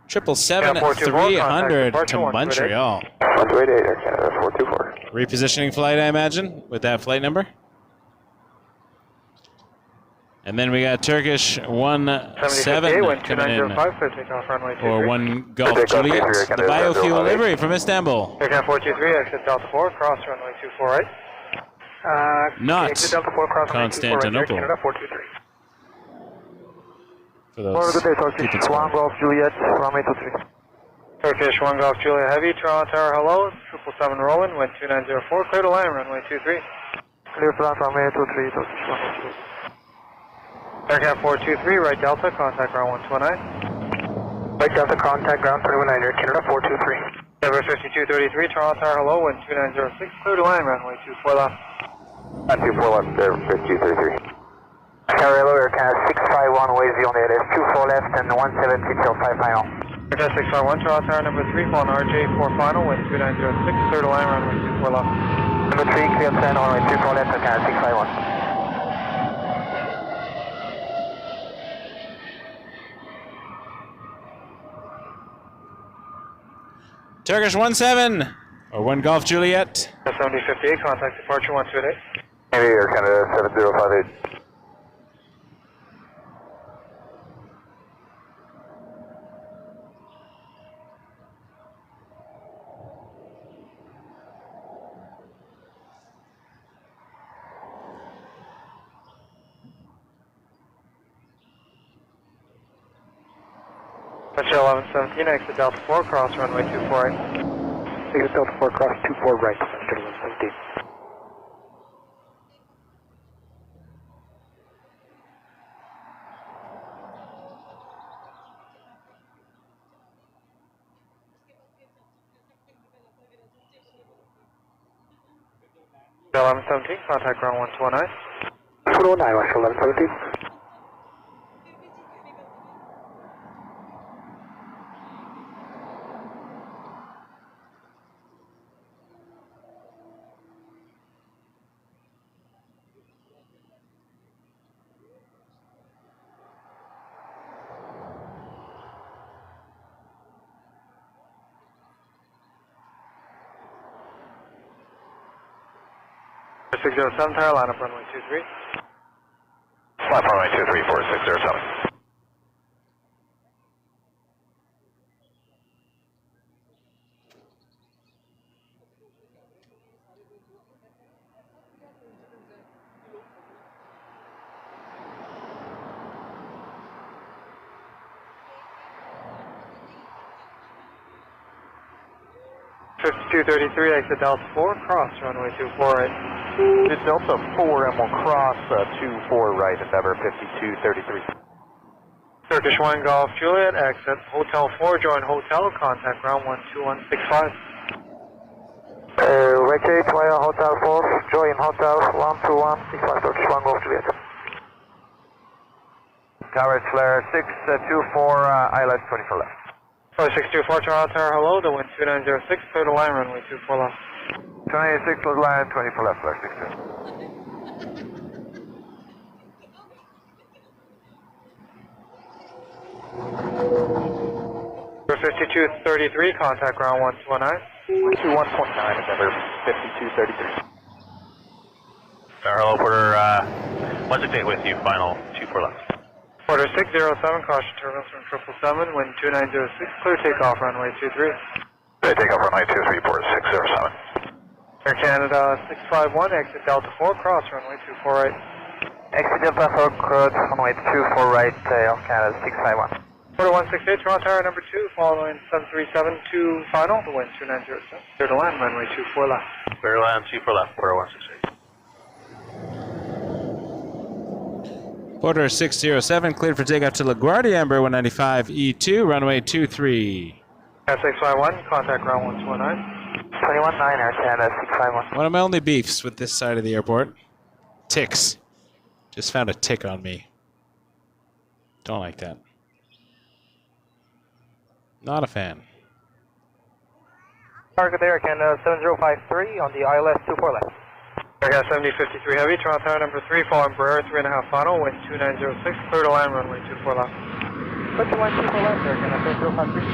777-300 to Montreal. 128 Air Canada 424. Repositioning flight, I imagine, with that flight number. And then we got Turkish 17 coming in. Or 1 Golf Juliet. The biofuel livery from Istanbul. Air Canada 423, exit Delta 4, cross runway 24 right. Not exit Delta 4, cross runway 24 right, Air Constantinople. Canada 423. For those keeping score. 1 Golf Juliet, runway 23. Turkish 1 Golf Juliet Heavy, Toronto Tower, hello, 777 rolling, wind 2904, clear to land, runway 23. Clear to land, runway 23, Turkish 1 Golf Juliet. Aircraft 423, right Delta, contact ground 129. Right Delta, contact ground 319, Air Canada 423. Number 5233, Toronto Tower, hello, wind 2906, clear to land, runway 24 left. 24 left there, 5233. Tower, hello, Air Canada 651, Waze on the LS 24 left and 170 till 5 final. Air Canada 651, Toronto Tower, number 3, phone RJ4 final, wind 2906, clear to land, runway 24 left. Number 3, clear to land, runway 24 left, Air Canada 651. Turkish 17 or 1 Golf Juliet. 7058, contact departure 128. Air Canada 7058. Metro 1117, exit Delta 4, cross runway 24 right. Exit Delta 4, cross 24 right, Metro 1117. Metro 1117, contact ground 129. 209, Metro 1117. For 607, tower, line up runway 23. Flat runway 23 for 607. Exit Delta 4, cross runway 24 right. It's Delta 4 and we'll cross 24 right, Endeavor 5233. Turkish 1 Golf Juliet, exit Hotel 4, join Hotel, contact ground 12165. Vacate via Hotel 4, join Hotel 12165, Turkish 1 Golf Juliet. Tower flare 624, ILS 24 left. 4624 Toronto Tower, hello, the wind 2906, clear to line, runway 24 left. 26 was line, 24 left, flare 62. For 5233, contact ground 129. 21.9, Endeavor 5233. Tower, hello, Porter, 168 with you, final 24 left. Order 607, caution turbulence from 777, wind 2906, clear takeoff runway 23. Clear takeoff runway 23, port 607. Air Canada 651, exit Delta 4, cross runway 24 right. Exit Delta 4, cross runway 24 right, Air Canada 651. Order 168, Toronto Tower number 2, following 737 final, the wind 2907. Clear to land, runway 24 left. Clear to land, 24 left, order 168. Order 607, cleared for takeoff to LaGuardia, Embraer 195 E2, runway 23. S651, contact ground 129. 219, Air Canada 651. One of my only beefs with this side of the airport, ticks. Just found a tick on me. Don't like that. Not a fan. Target Air Canada 7053 on the ILS 24 left. Aircraft 7053 Heavy, Toronto Tower number 3, following Embraer 3.5 final, wind 2906, clear to land, runway 24 left. 2124 left, Air Canada 7053.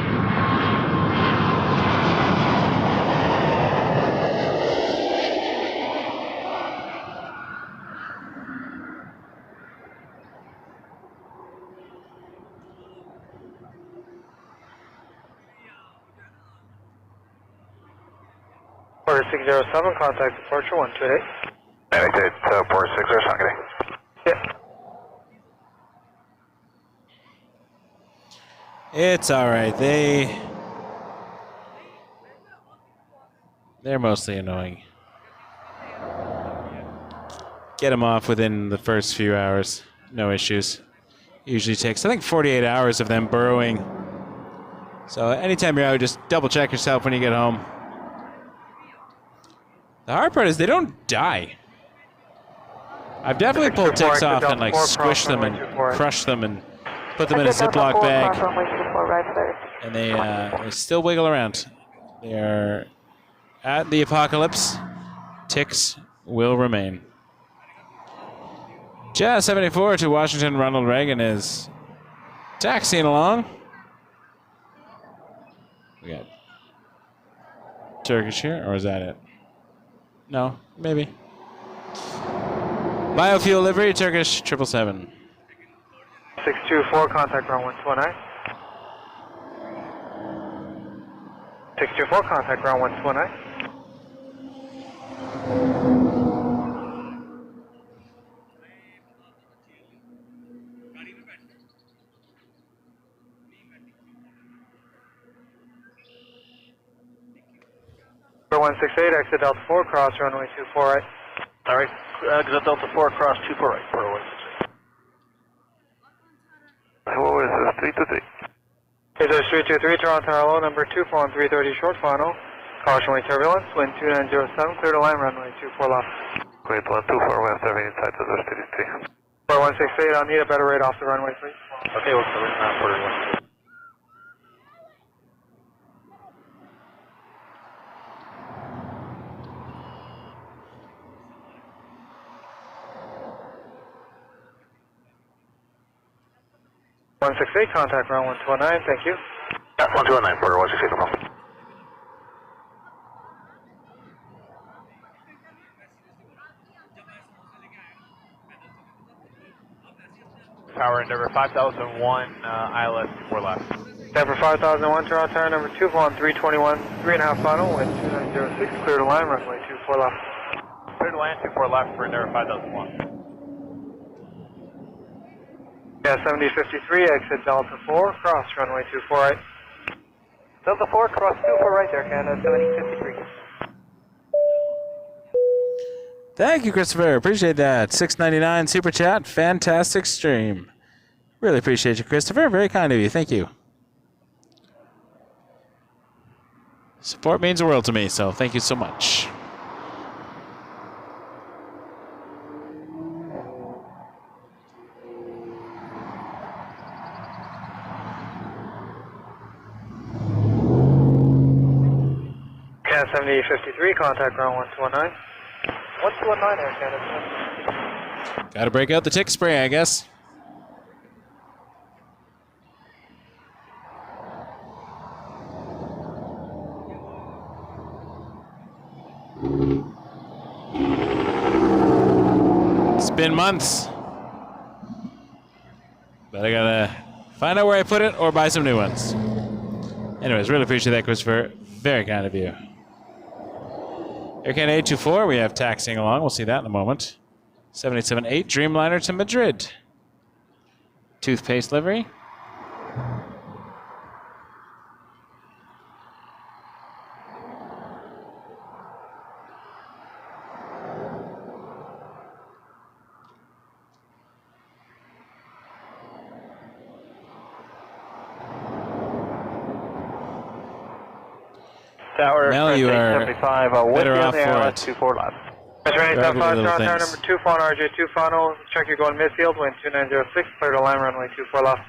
Order 607, contact departure 128. Exit port 607, good day. Yeah. It's all right. They're mostly annoying. Get them off within the first few hours. No issues. Usually takes, I think, 48 hours of them burrowing. So anytime you're out, just double check yourself when you get home. The hard part is they don't die. I've definitely pulled ticks off and like squished them and crushed them and put them in a Ziploc bag. And they still wiggle around. They are at the apocalypse. Ticks will remain. Jazz 74 to Washington, Ronald Reagan is taxiing along. We got Turkish here, or is that it? No, maybe. Biofuel livery, Turkish 777. 624, contact ground 129. 624, contact ground 129. Number 168, exit Delta 4, cross runway 24 right. Alright, exit Delta 4, cross 24 right, for 168. Hello, is this 323? Is this 323, Toronto Tower, number 2, following 330 short final. Cautionary turbulence, wind 2907, clear to land, runway 24 left. Great, 124 west, having inside to 33. For 168, I'll need a better rate off the runway, please. Okay, we'll cover order 168. Contact ground 129, thank you. Yeah, 1219 for 168, no problem. Tower Endeavor 5001, ILS 4 left. Endeavor 5001, Toronto Tower number 2, on 321, 3.5 final, wind 2906, clear to land, runway 24 left. Clear to land 24 left for Endeavor 5001. Yeah, 7053, exit Delta 4, cross runway 24 right. Delta 4, cross 24 right there, Canada 7053. Thank you, Christopher. Appreciate that. $6.99 super chat. Fantastic stream. Really appreciate you, Christopher. Very kind of you. Thank you. Support means the world to me, so thank you so much. CAN 7053, contact ground 129. 1219 Air Canada. Got to break out the tick spray, I guess. It's been months. But I gotta find out where I put it or buy some new ones. Anyways, really appreciate that, Christopher. Very kind of you. Air Canada A24, we have taxiing along. We'll see that in a moment. 7878, Dreamliner to Madrid. Toothpaste livery. Tower, Mel, you are 75, better Whiskey off on the for air, it. 24 left. Ugly 7875, little Toronto Tower things. number 2 final, RJ2 final. Check you're going midfield, wind 2906, clear to land, runway 24 left.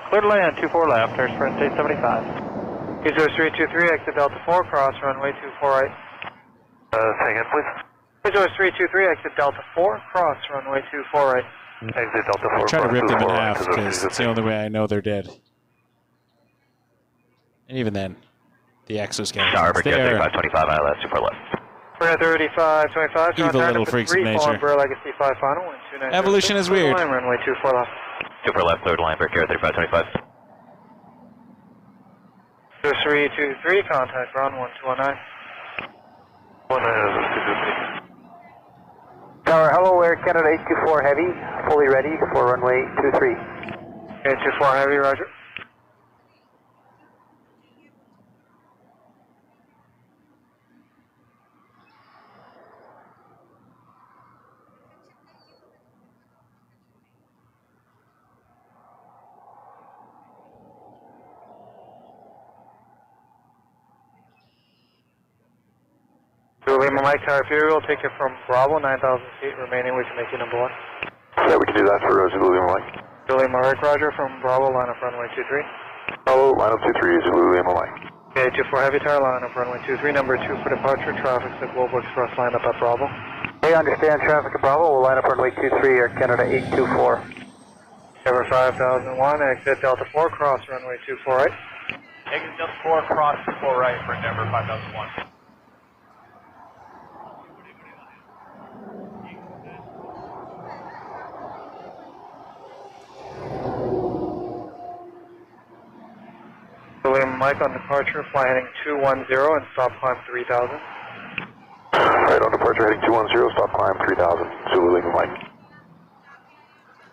Clear to land, 24 left, Air Sprint 875. 323, exit Delta 4, cross runway 24 right. Say again, please. 323, exit Delta 4, cross runway 24 right. Exit Delta 4. I try to rip them in 4 half right, because it's the only way I know they're dead. And even then, the exoskeletons. Starboard, They are 3525, ILS, 24 left. We're 3525, evil little freaks of nature. Umbrella Legacy 5 final, wind 2906. Evolution is weird. Line, runway 24 left. 24 left, clear to line, Brick Air 3525. 323, contact ground 1219. Tower, hello, Air Canada 824 Heavy, fully ready for runway 23. 824 Heavy, roger. Lima Mike Tower Fury, we'll take it from Bravo, 9,000 feet remaining, we can make you number 1. Yeah, we can do that for Zulu Lima Mike. Lima Mike, roger, from Bravo, line up runway 23. Hello, line up 23, Zulu Lima Mike. Okay, 24 Heavy Tower, line up runway 23, number 2 for departure, traffic's at Global Express, line up at Bravo. Hey, understand traffic at Bravo, we'll line up runway 23, Air Canada 824. Cover 5001, exit Delta 4, cross runway 24 right. Exit Delta 4, cross 24 right for Denver 5001. William Mike on departure, fly heading 210 and stop climb 3000. Right on departure, heading 210, stop climb 3000, Zulu Lima Mike.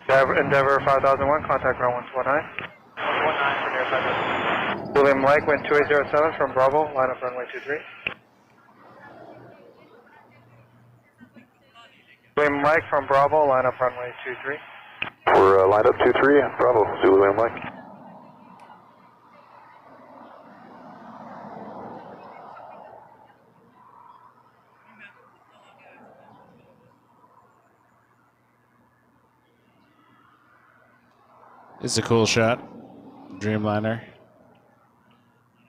Endeavor 5001, contact ground 119. 119 for near 5001. William Mike, wind 2807 from Bravo, line up runway 23. William Mike from Bravo, line up runway 23. We're lined up 23, Bravo, Zulu Lima Mike. This is a cool shot. Dreamliner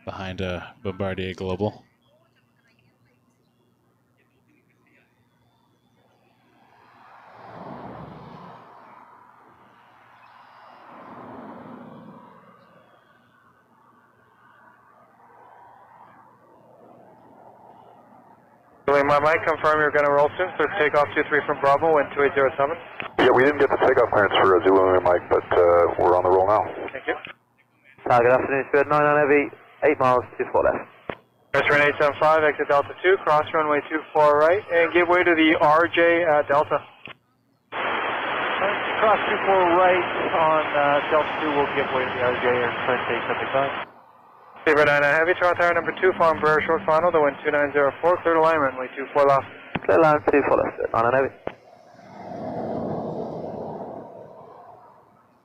behind a Bombardier Global. William Mike, confirm you're going to roll soon, so takeoff 23 from Bravo, wind 2807. Yeah, we didn't get the takeoff clearance for Zulu Lima Mike, but we're on the roll now. Thank you. Good afternoon, Spirit 9 on Heavy, 8 miles, 24 left. Pearson 875, exit Delta 2, cross runway 24 right, and give way to the RJ at Delta. Cross 24 right on Delta 2, we'll give way to the RJ or Sprint 875. Saber 9 Heavy, Toronto Tower number 2, farm Burr, short final, the wind 2904, clear to line, runway 24 left. Clear line 24 left, Spirit 9 on Heavy.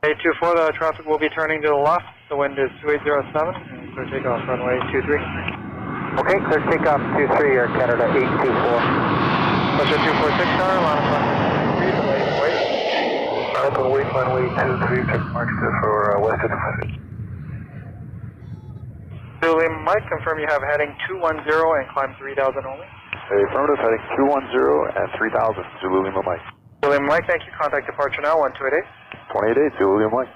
824, the traffic will be turning to the left, the wind is 2807, and clear takeoff runway 23. Okay, clear takeoff 23, Air Canada 824. Pleasure 246 Tower, line up runway 23, wait. Line up and wait, runway 23, check mark for WestJet. Zulu Mike, confirm you have heading 210 and climb 3000 only. Affirmative, heading 210 and 3000, Zulu Lima Mike. Zulu Mike, thank you. Contact departure now, 1288. 288, Zulu Lima Mike.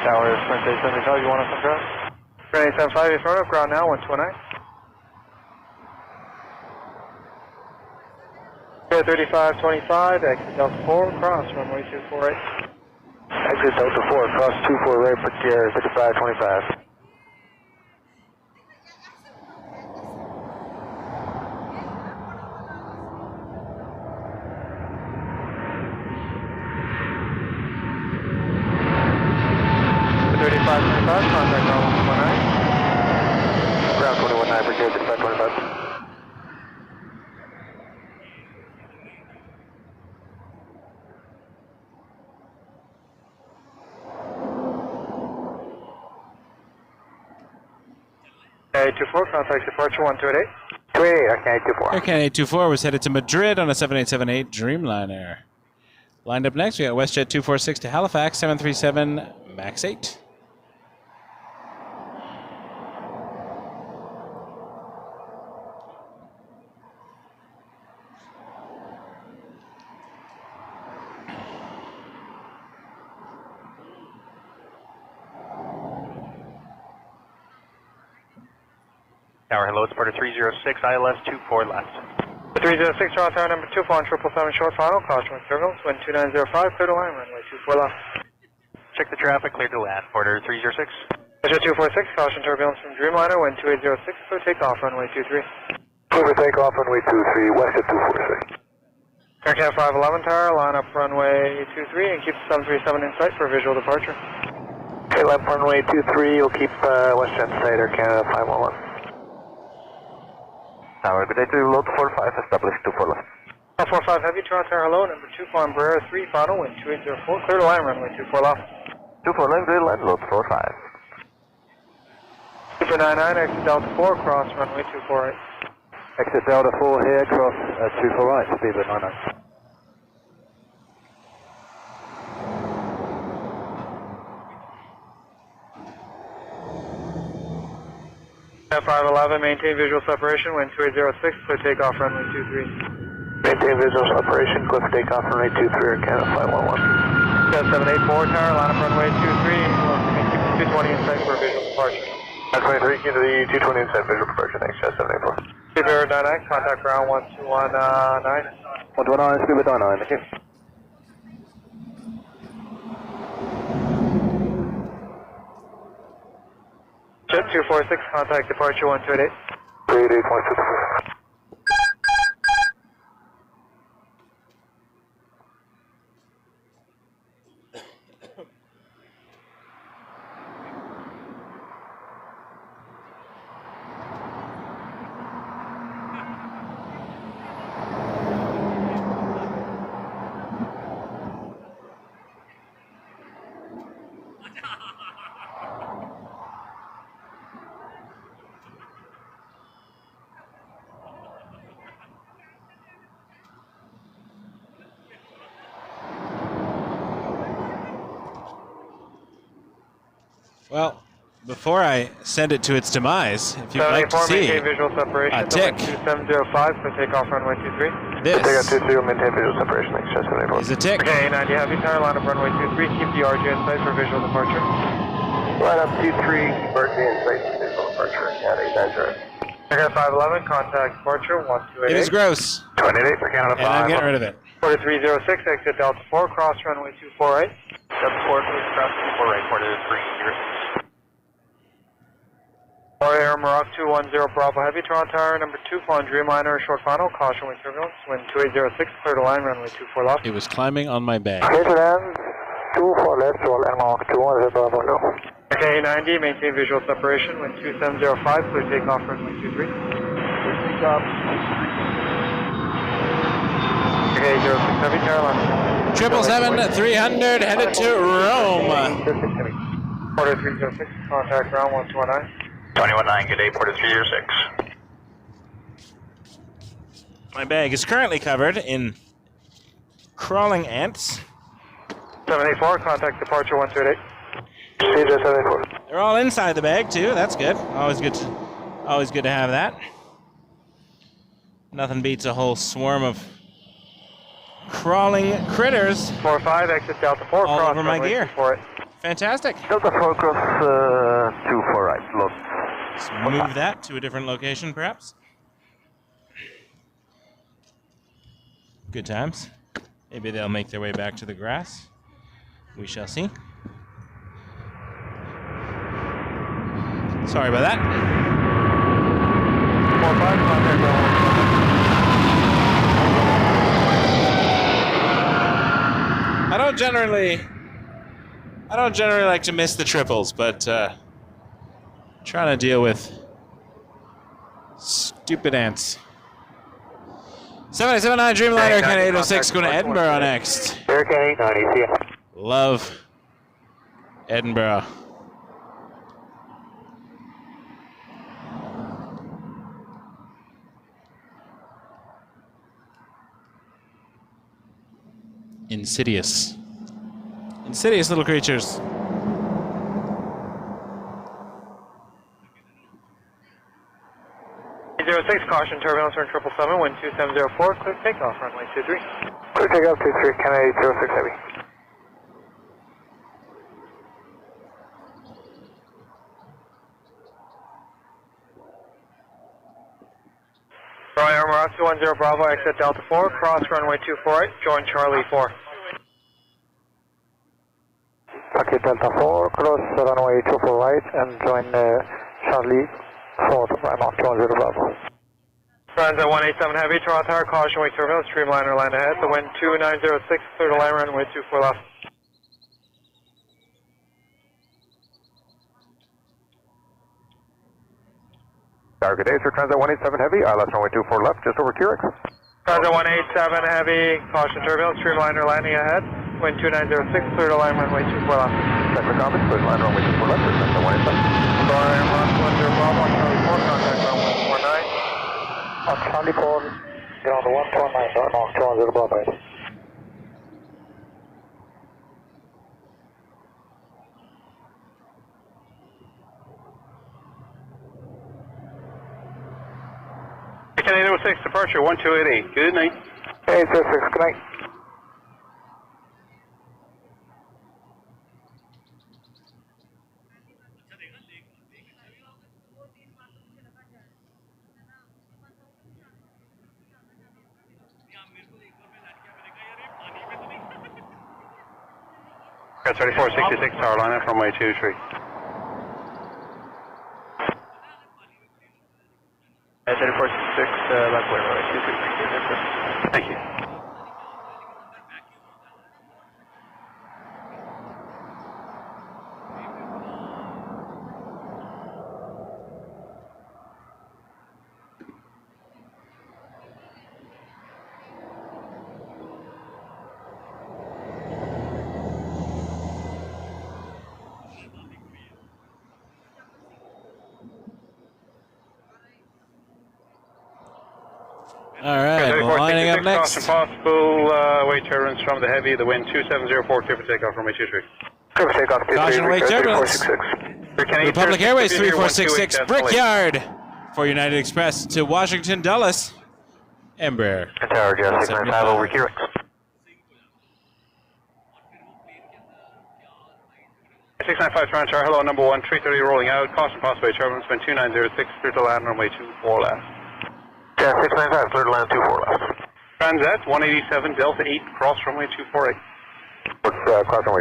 Tower, Sprint 875, you want us on ground? Sprint 875, affirmative, ground now, 1219. 3525, exit Delta 4, cross runway 248. Exit Delta 4, cross 24 right for Sierra 3525. Contact ground 119. Ground 219 for Sierra 3525. A24, contact departure 1288. 288, Air Canada 24. Air Canada 24 was headed to Madrid on a 7878 Dreamliner. Lined up next, we got WestJet 246 to Halifax, 737 MAX 8. Tower, hello, it's Departure 306, ILS 24 left. 306, Toronto Tower number 2, on 777 short final, caution with turbulence, wind 2905, clear to land, runway 24 left. Check the traffic, clear to land, Porter 306. Measure 246, caution turbulence from Dreamliner, wind 2806, clear takeoff, runway 23. Clear for takeoff, runway 23, WestJet 246. Air Canada 511 Tower, line up runway 23 and keep the 737 in sight for visual departure. Okay, left runway 23, you'll keep WestJet in sight, Air Canada 511. Tower, good day to you, load 45, established 24 left. 45 Heavy, Toronto Tower, hello, number 2, Embraer 3, final, wind 2804, clear to line, runway 24 left. 24 left, good land, load 45. Super 99, exit Delta 4, cross runway 248. Exit Delta 4 here, cross 24 right, speedbird 99. 511, maintain visual separation, wind 2806, clear takeoff, runway 23. Maintain visual separation, clear takeoff, runway 23, Air Canada 511. 784 Tower, line up runway 23, keep the 220 in sight for visual departure. 23, keep the 220 inside visual departure, thanks, 784. Speedbird 99, contact ground 1219. 129, speedbird 99, thank you. Jet 246, contact departure 1288. 388.64. Well, before I send it to its demise, if you'd like to see visual separation, a tick, 2705 for takeoff runway 23. this Takeoff 20, maintain visual separation, thanks, 784. is a tick. Okay, 90 Heavy Tower, line up runway 23, keep the RG in sight for visual departure. Line up 23, keep RG in sight for visual departure, Canada 890. Air Canada 511, contact departure 1288. It is gross, 288 for Canada 5. and I'm getting rid of it. Porter 306, exit Delta 4, cross runway 248. Delta 4, please cross 24 right, Porter 306. Air Maroc 210 Bravo Heavy, Toronto Tower, number 2, flying Dreamliner, short final, caution with turbulence, wind 2806, clear to line, runway 24 left. It was climbing on my bag. Clear to land, 24 left, roll Air Maroc 210 Bravo, no. Okay, 90, maintain visual separation, wind 2705, clear takeoff, runway 23. Takeoff. Okay, 06 Heavy, Tower, line. 777-300 headed to Rome. Porter 306, contact ground 1219. 219, good day, Porter 306. My bag is currently covered in crawling ants. 784, contact departure 128. CJ 784. They're all inside the bag too. That's good. Always good to have that. Nothing beats a whole swarm of crawling critters 45, exit Delta 4, all cross over my runway gear. 24. Fantastic. Delta 4 cross 24 right, load. Let's move that to a different location, perhaps. Good times. Maybe they'll make their way back to the grass. We shall see. Sorry about that. 4-5, contact I don't generally like to miss the triples, but trying to deal with stupid ants. 779 Dreamliner, Canada 806, going to Edinburgh next. Hurricane 890, see ya. Love Edinburgh. Insidious. Insidious little creatures. Six, caution, turbulence, turn 777, wind 2704, clear takeoff, runway 23. Clear takeoff 23, Canada 806 Heavy. Roy Armour 210 Bravo, exit Delta 4, cross runway 24 right, join Charlie 4. Okay, Delta 4, cross runway 24 right, and join Charlie 4 to prime Mach 210 Bravo. Transat 187 Heavy, Toronto Tower, caution, wake turbulence, Streamliner land ahead, the wind 2906, clear to line runway 24 left. Good day, sir. Transat 187 Heavy, left runway 24 left, just over Curix. Transat 187 Heavy, caution, turbulence, Streamliner landing ahead, wind 2906, clear to line runway 24 left. Check the comments, clear to line runway 24 left, Transat 187. Roy Armour 210 Bravo, Charlie 4, contact runway 49. Charlie 4, ground 129, Mach 210 Bravo. Canada 806, departure 1288. Good night. 806, good night. That's 3466, tower line up runway 23. At 3466, left way, runway 23. Thank you. All right, well, lining up next. Possible wake turbulence from the heavy, the wind 2704, clear for takeoff runway 23. Clear for takeoff 23, Caution, wake turbulence. 3466. Republic Airways 3466, Brickyard for United Express to Washington Dulles. Embraer. Tower, Jazz 695 over Curix. Six 695 Toronto Tower, hello, number 1, 330 rolling out, caution possible wake turbulence, wind 2906, clear to land runway 24 left. Jazz 695, clear to land 24 left. Transat 187 Delta 8, cross runway 248. Cross runway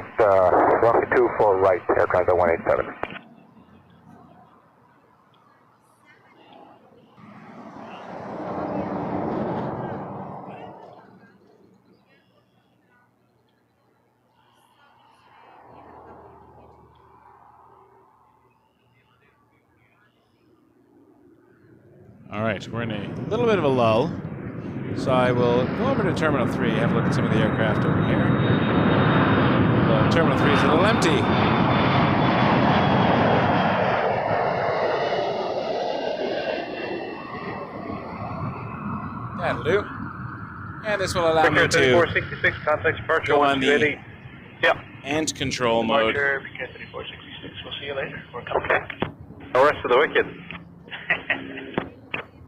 24 right, Air Transat 187. All right, we're in a little bit of a lull, so I will go over to Terminal 3, have a look at some of the aircraft over here. Terminal 3 is a little empty. That'll do. And this will allow me to 3466, contact departure go on the 128. Yep. ant control mode. Departure, 3466, we'll see you later. We're coming. The rest of the wicked.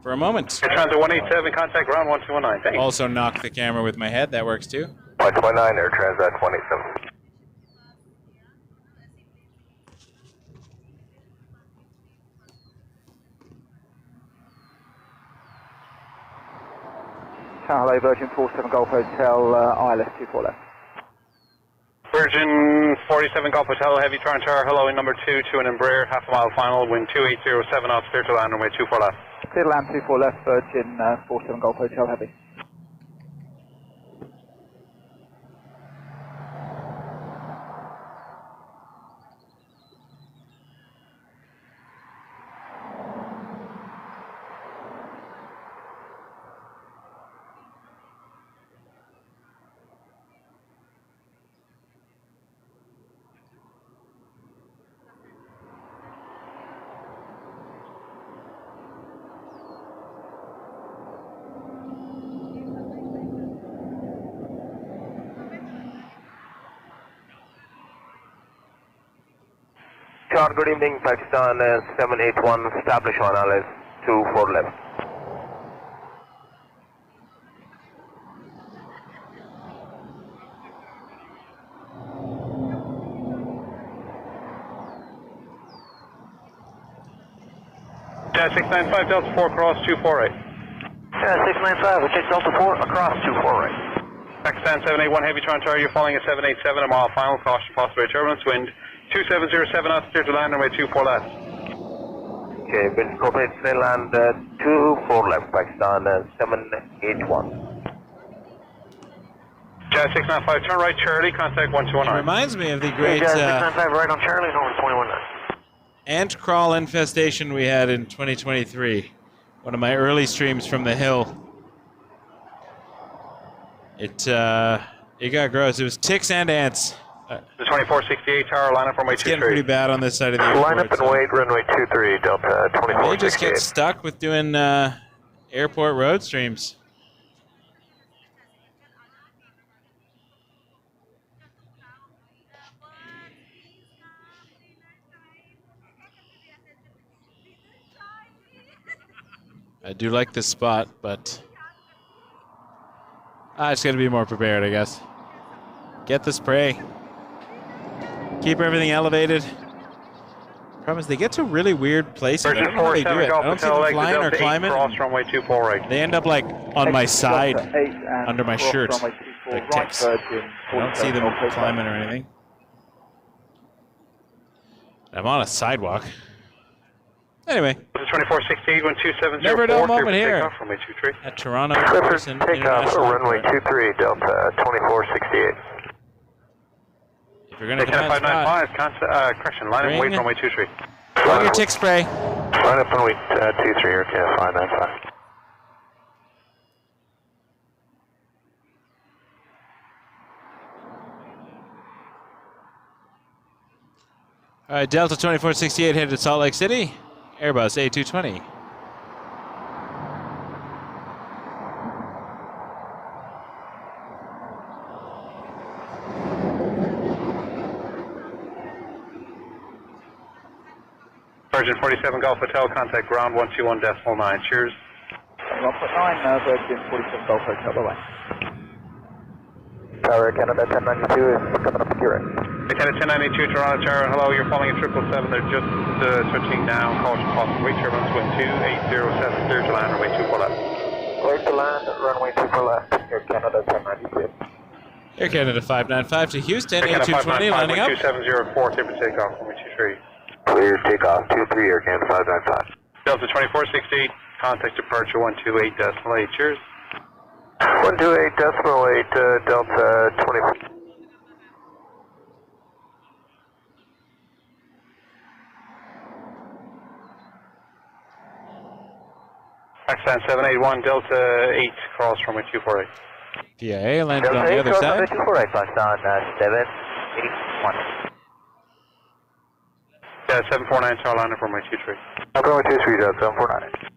For a moment. Transat 187, contact ground 1219. Thanks. Also knock the camera with my head, that works too. 129, Air Transat 187. Hello, Virgin 47 Golf Hotel, ILS 24 left. Virgin 47 Golf Hotel, Heavy Toronto Tower, hello in number 2 to an Embraer, half a mile final, wind 2807 knots, clear to land, runway 24 left. Clear to land 24 left, Virgin 47 Golf Hotel, Heavy. Sean, good evening, Pakistan 781, establish on LS 24 left. Yeah, 695 Delta 4 cross 248. Yeah, 695, we'll take Delta 4 across 24 right. Pakistan 781 Heavy Toronto Tower, you're falling at 787, a mile final, caution possible turbulence, wind 2707 knots, clear to land, runway 24 left. Okay, wind corporate clear land 24 left, Pakistan 781. Jazz 695, turn right, Charlie, contact 1219. It reminds me of the great Jazz 695 right on Charlie, over 21 knots. ant crawl infestation we had in 2023. One of my early streams from the hill. It got gross. It was ticks and ants. The 2468 tower, line up runway 23. It's getting pretty bad on this side of the airport. Line up and wait, runway 23, Delta 2468. They just get stuck with doing airport road streams. I do like this spot, but I just got to be more prepared, I guess. Get the spray. Keep everything elevated. Problem is, they get to really weird places. I don't know how they do it. I don't see them flying or climbing. Runway 24 right. They end up like on my side, under my shirt, like ticks. I don't see them climbing or anything. I'm on a sidewalk. Anyway. 2468, 1270. Never a dull moment here runway 23. at Toronto Pearson International runway Airport. 23, Delta 2468. If you're going to come out spot, correction, line up, wait, runway 23. bring your tick spray. Line up and wait 23, here, 595. All right, Delta 2468 headed to Salt Lake City. Airbus A220. Virgin 47 Golf Hotel, contact ground 121.9. Cheers. 1.9, Virgin 47 Golf Hotel, bye-bye. Tower Canada 1092 is coming up here. Canada 1092, Toronto Tower, hello, you're falling at 777, they're just switching down, caution possible, wait turbulence, wind 2807, clear to land, runway 24 left. Clear to land, runway 24 left, Air Canada 1092. Air Canada 595 to Houston, Air Canada A220 lining up. 2704, clear for takeoff, runway 23. Clear takeoff, 23, Air Canada 595. Delta 2468, contact departure 128.8, cheers. 128.8, Delta 24. Pakistan 781, Delta 8, cross runway 248. PIA landed on the other side. 248, Pakistan 781. Yeah, 749, tower line up runway 23. Runway 23, Delta 749.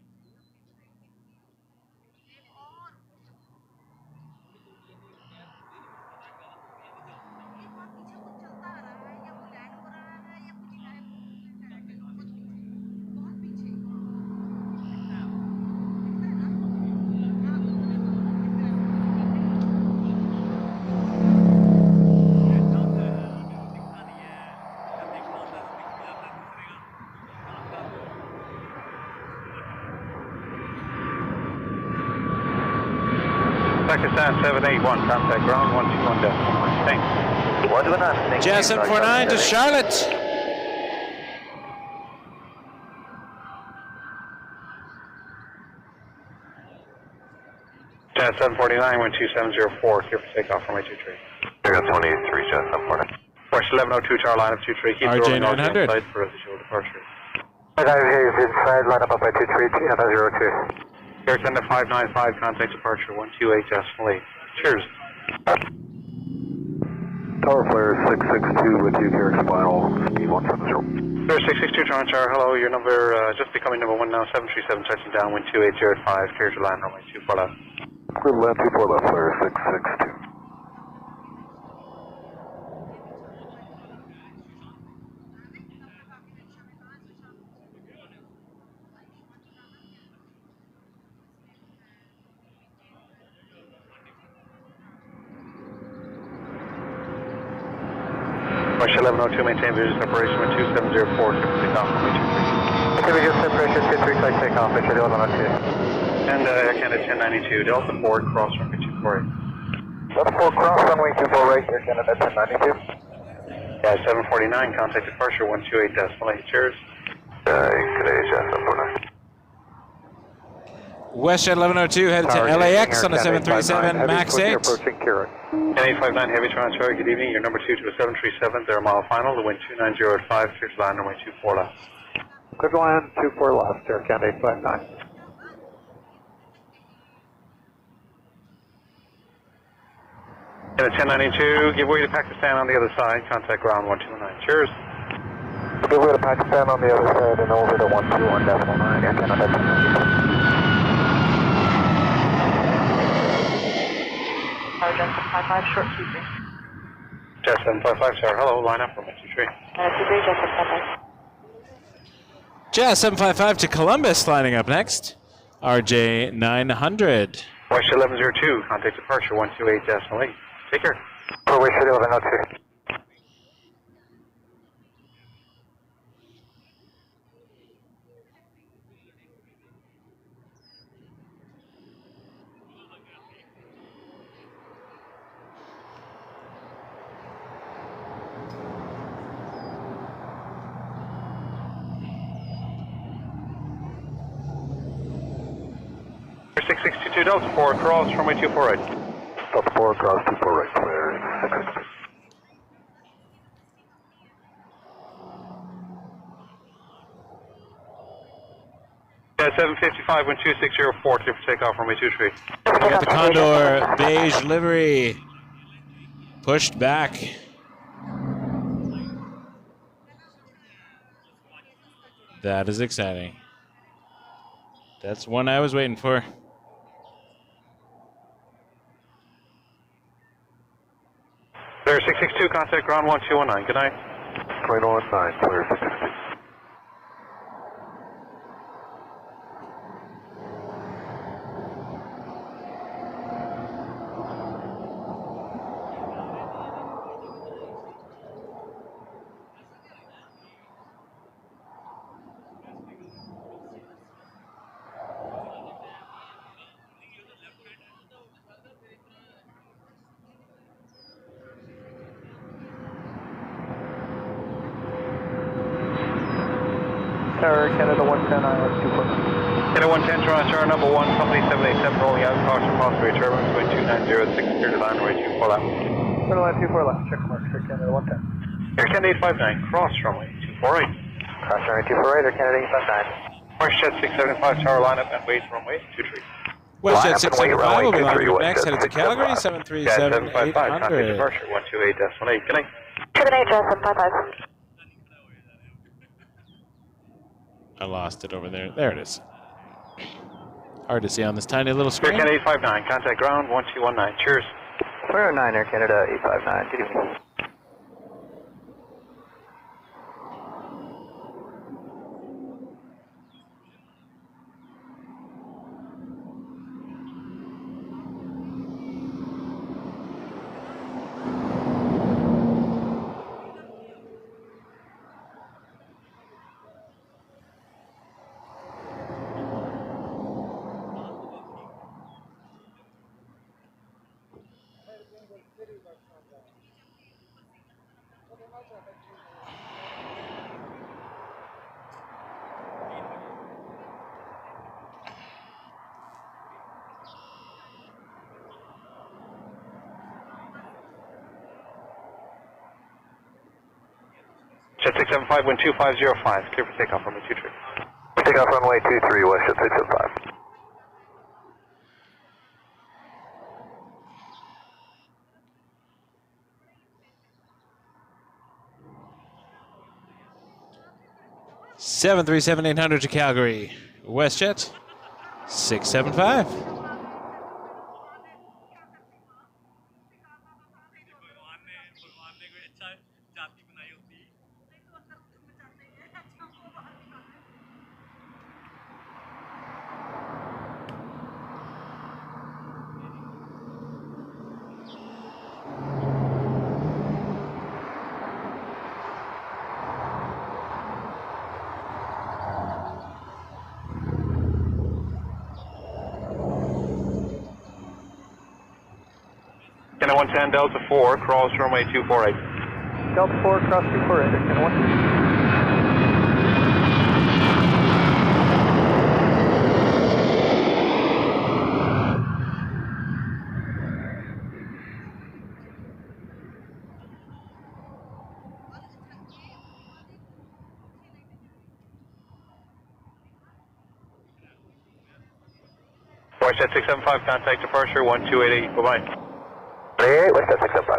Pakistan 781, contact ground 121.1. Thanks. 121. Jazz 749 to Charlotte. Jazz 749, 12704, clear for takeoff from 23. Got 23, Jazz 749. West 1102, tower line up 23. Keep RJ rolling 900. outside for visual departure. Heavies inside, line up by 23, TF02. Air 10 to 595, contact departure 128.8. Cheers. Tower Flare 662 with you, Carrick final, speed 170. Flare 662, Toronto Tower, hello, your number, just becoming number 1 now, 737, touching down, wind 28085, clear to land, runway 24 left. Good land 24 left, Flare 662. West 1102, maintain visual separation with 2704, clear for takeoff from 23. Okay, visual separation 23, flight takeoff, Visual 1102. And Air Canada 1092, Delta 4, cross runway 248. Delta 4, cross runway 24 right, Air Canada 1092. Yeah, 749, contact departure 128.8. Cheers. Good day, Jazz 749. WestJet 1102 headed to LAX on a 737 MAX 8. Approaching Carrick. 859 Heavy Toronto Tower, good evening. Your number 2 to a 737, they're mile final, the wind 29085, clear to land, runway 24 left. Clear to land 24 left, Air Canada 859. And at 1092, give way to Pakistan on the other side, contact ground 129. Cheers. Give way to Pakistan on the other side and over to 121.9, Air Canada 1092. Jazz 755, short 23. Jazz 755, sir. Hello, line up from 23. 23, Jazz 755. Jazz 755 to Columbus lining up next. RJ 900. West 1102, contact departure 128.8. Take care. For West 1102. Air 6622, Delta 4, cross runway 24 right. Delta 4, cross 24 right, Flare 662. Yeah, 755, wind 2604, clear for takeoff runway 23. We got the Condor beige livery pushed back. That is exciting. That's one I was waiting for. Flare 662, contact ground 1219. Good night. 219, Flare 662. Tower, Canada 110, ILS 24. Canada 110, Toronto Tower, number 1, company 787, rolling out, caution, possibly turbulence, wind 2906, clear to land, runway 24 left. Clear to land 24 left, check mark, Air Canada 110. Air Canada 859, cross runway 24 right. Cross runway 24 right, Air Canada 859. WestJet 675, tower lineup and wait runway 23. WestJet 675 will be lining up next, headed to Calgary, 737 755, contact 800. departure 128.8. Good night. Good night, Jazz 755. I lost it over there. There it is. Hard to see on this tiny little Air screen. Canada 859, contact ground 1219. Cheers. 409, Air Canada 859, good evening. Jet 675, wind 2505, clear for takeoff, runway 23. Takeoff runway 23, WestJet 675. Seven 800 to Calgary. WestJet 675. Canada 110, Delta 4, cross runway 248. Delta 4, cross 248, Canada 1. WestJet 675, contact departure 1288, bye-bye. Hey, WestJet 675.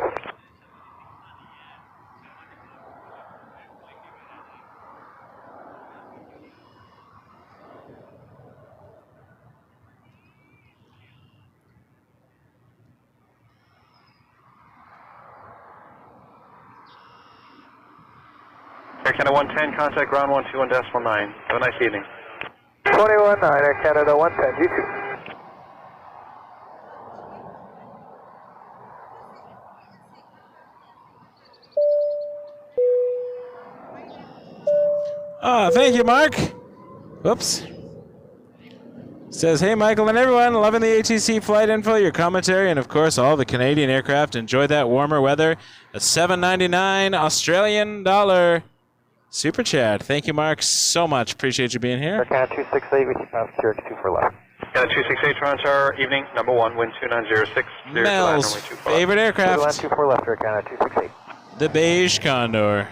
Air Canada 110, contact ground 121.9. Have a nice evening. 21.9, Air Canada 110, G2. Thank you, Mark. Whoops. Says, hey, Michael and everyone, loving the ATC flight info, your commentary, and of course, all the Canadian aircraft. Enjoy that warmer weather. A $7.99 Australian dollar super chat. Thank you, Mark, so much. Appreciate you being here. Canada 268, we keep out secure 2 for left. Canada 268, Toronto Tower, evening, number 1, wind 2906. Mel's favorite aircraft. 2 for left, Air Canada 268. The beige Condor.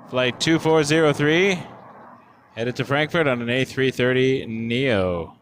Flight 2403, headed to Frankfurt on an A330 Neo.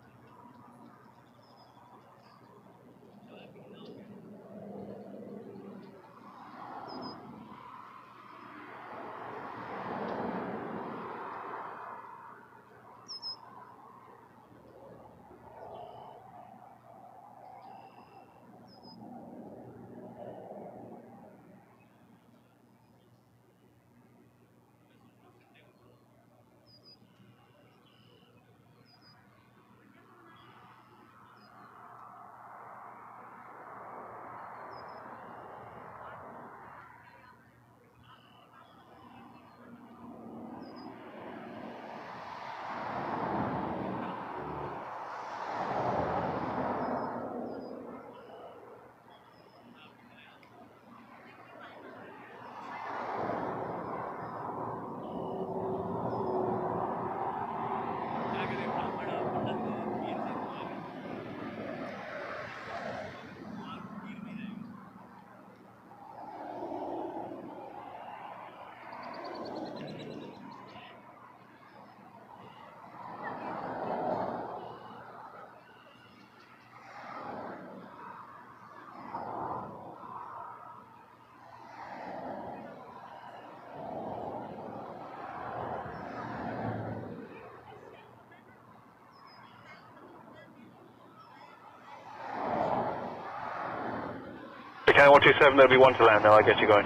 Canada 127, there'll be 1 to land now, I'll get you going.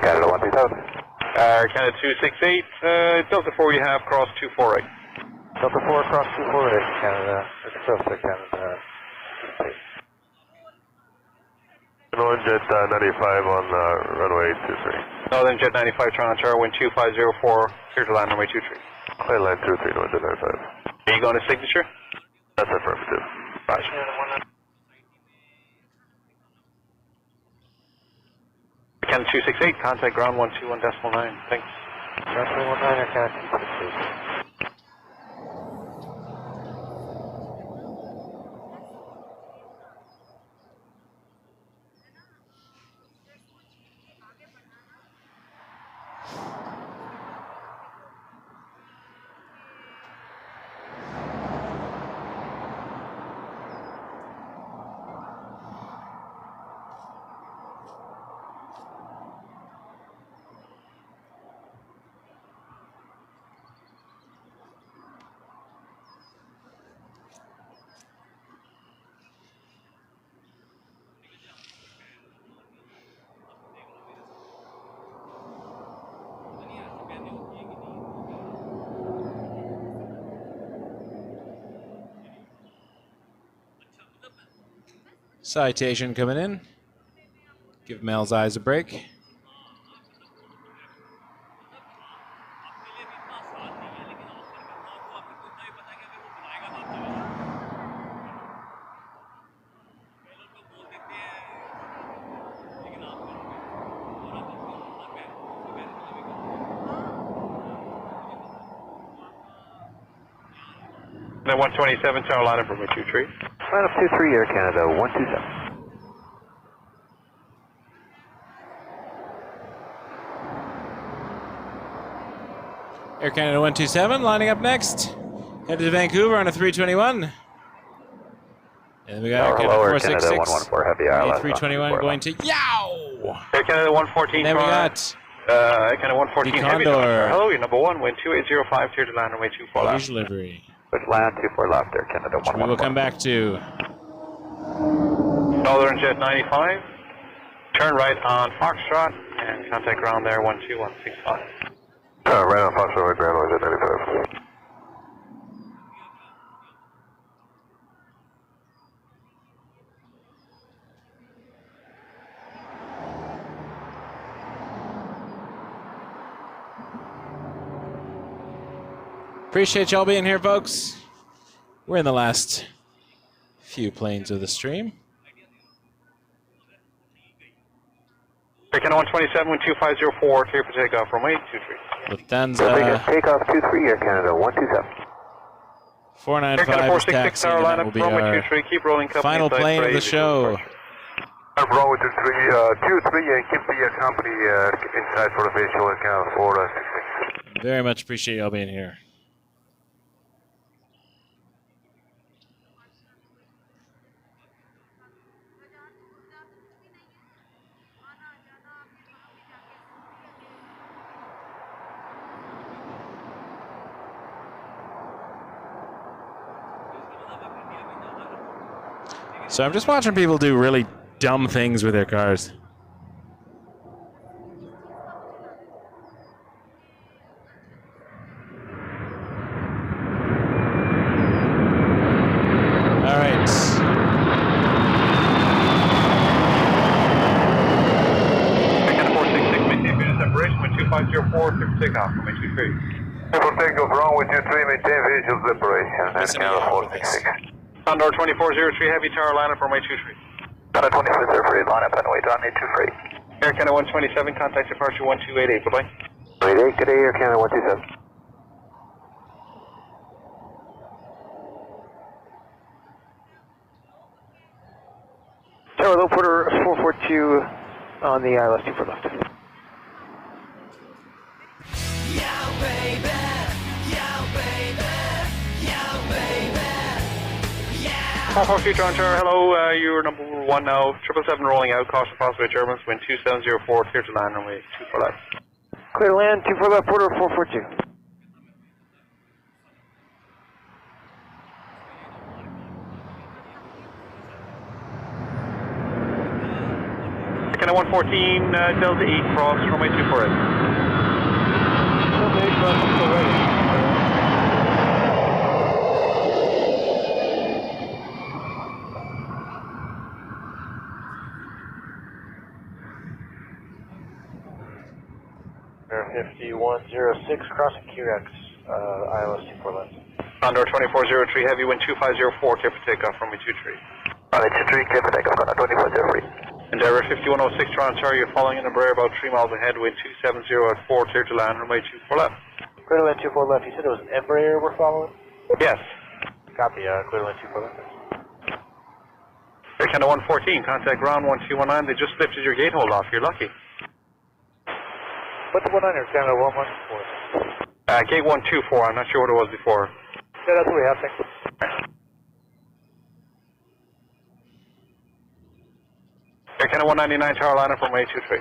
Canada 127. Canada 268, Delta 4 you have, cross 248. Delta 4, cross 248, Canada, Express, Canada 268. Northern Jet 95 on runway 23. Northern Jet 95, Toronto Tower, wind 2504, clear to land runway 23. Clear line 23, Northern Jet 95. Are you going to signature? That's affirmative. Roger. Canada 268, contact ground 121.9. Thanks. Ground 219 or Canada 268. Citation coming in. Give Mel's eyes a break. Then 127, Tower line up for 23. Line up 23, Air Canada 127. Air Canada 127 lining up next. Headed to Vancouver on a 321. And we got Air Canada 466. Heavy A321 going to Yow! Air Canada 114. Then we got Air Canada 114 the heavy. Condor. Hello, you're number 1, wind 2805, clear to land runway 24 left. Huge livery. Push land 24 left, Air Canada 114. We will come back to Northern Jet 95. Turn right on Foxtrot and contact ground there 12165. Right on Foxtrot, ground noise at 95. Appreciate y'all being here, folks. We're in the last few planes of the stream. Air Canada 127, wind 2504, clear for takeoff runway 23. Lufthansa Takeoff 23, Air Canada 127. 495 Air Canada is 466, taxi, tower and line that up will be runway our 23, keep rolling company final side plane of the praise. show. Runway 23, and keep the company inside for the visual Air Canada 466. Very much appreciate y'all being here. So I'm just watching people do really dumb things with their cars. All right. Canada 466, maintain visual separation with 2504, clear for takeoff runway 23. For takeoff, runway 23, maintain visual separation. Air Canada 466. Condor 2403, heavy tower line up runway 23. Canada 2403, line up runway 23. Air Canada 127, contact departure 1288, bye-bye. 88, good day, Air Canada 127. Tower low porter 442 on the ILS 24 left. Yeah, baby. Yeah, baby. Yeah, baby. Yeah. 442 Toronto Tower, hello, you're number 1 now, 777 rolling out, caution possible turbulence, wind 2704, clear to land runway 24 left. Clear to land 24 left porter 442. Canada 114, Delta 8 cross, runway 24 right. Delta 8 cross, still ready. Air 5106, crossing QX, ILS 24 left. Condor 2403 Heavy, wind 2504, clear for takeoff, runway 23. Runway 23, clear for takeoff, Condor 2403. Endeavour 5106 Toronto Tower, you're following in Embraer about 3 miles ahead, wind 270 at 4, clear to land, runway 24 left. Clear to land 24 left. You said it was Embraer we're following? Yes. Copy, clear to land 24 left. Air Canada 114, contact ground 1219, they just lifted your gate hold off, you're lucky. What's the 19 Air Canada 114? Gate 124, I'm not sure what it was before. Yeah, that's what we have, thanks. Air Canada 199, tower line up from runway 23.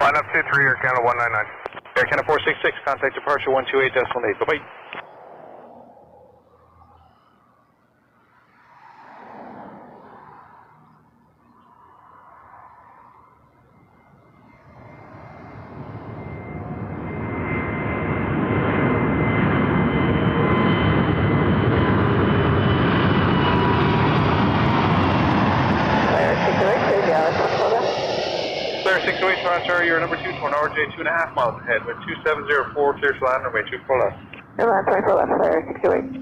Line up 23, Air Canada 199. Air Canada 466, contact departure 128.8, bye-bye. Clear 608 Toronto, you're number 2 to an RJ 2.5 miles ahead with 2704, clear to land, runway 24 left. Land 24 left, clear 608.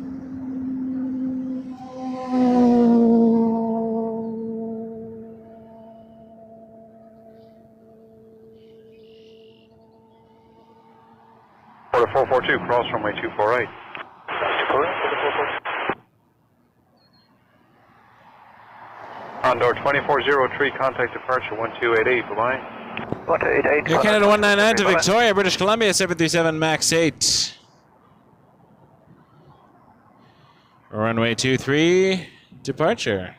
Order 442, cross runway 248. Condor 2403, contact departure 1288, bye-bye. 1288. Air Canada 199 to Victoria, British Columbia, 737 MAX 8. Runway 23, departure.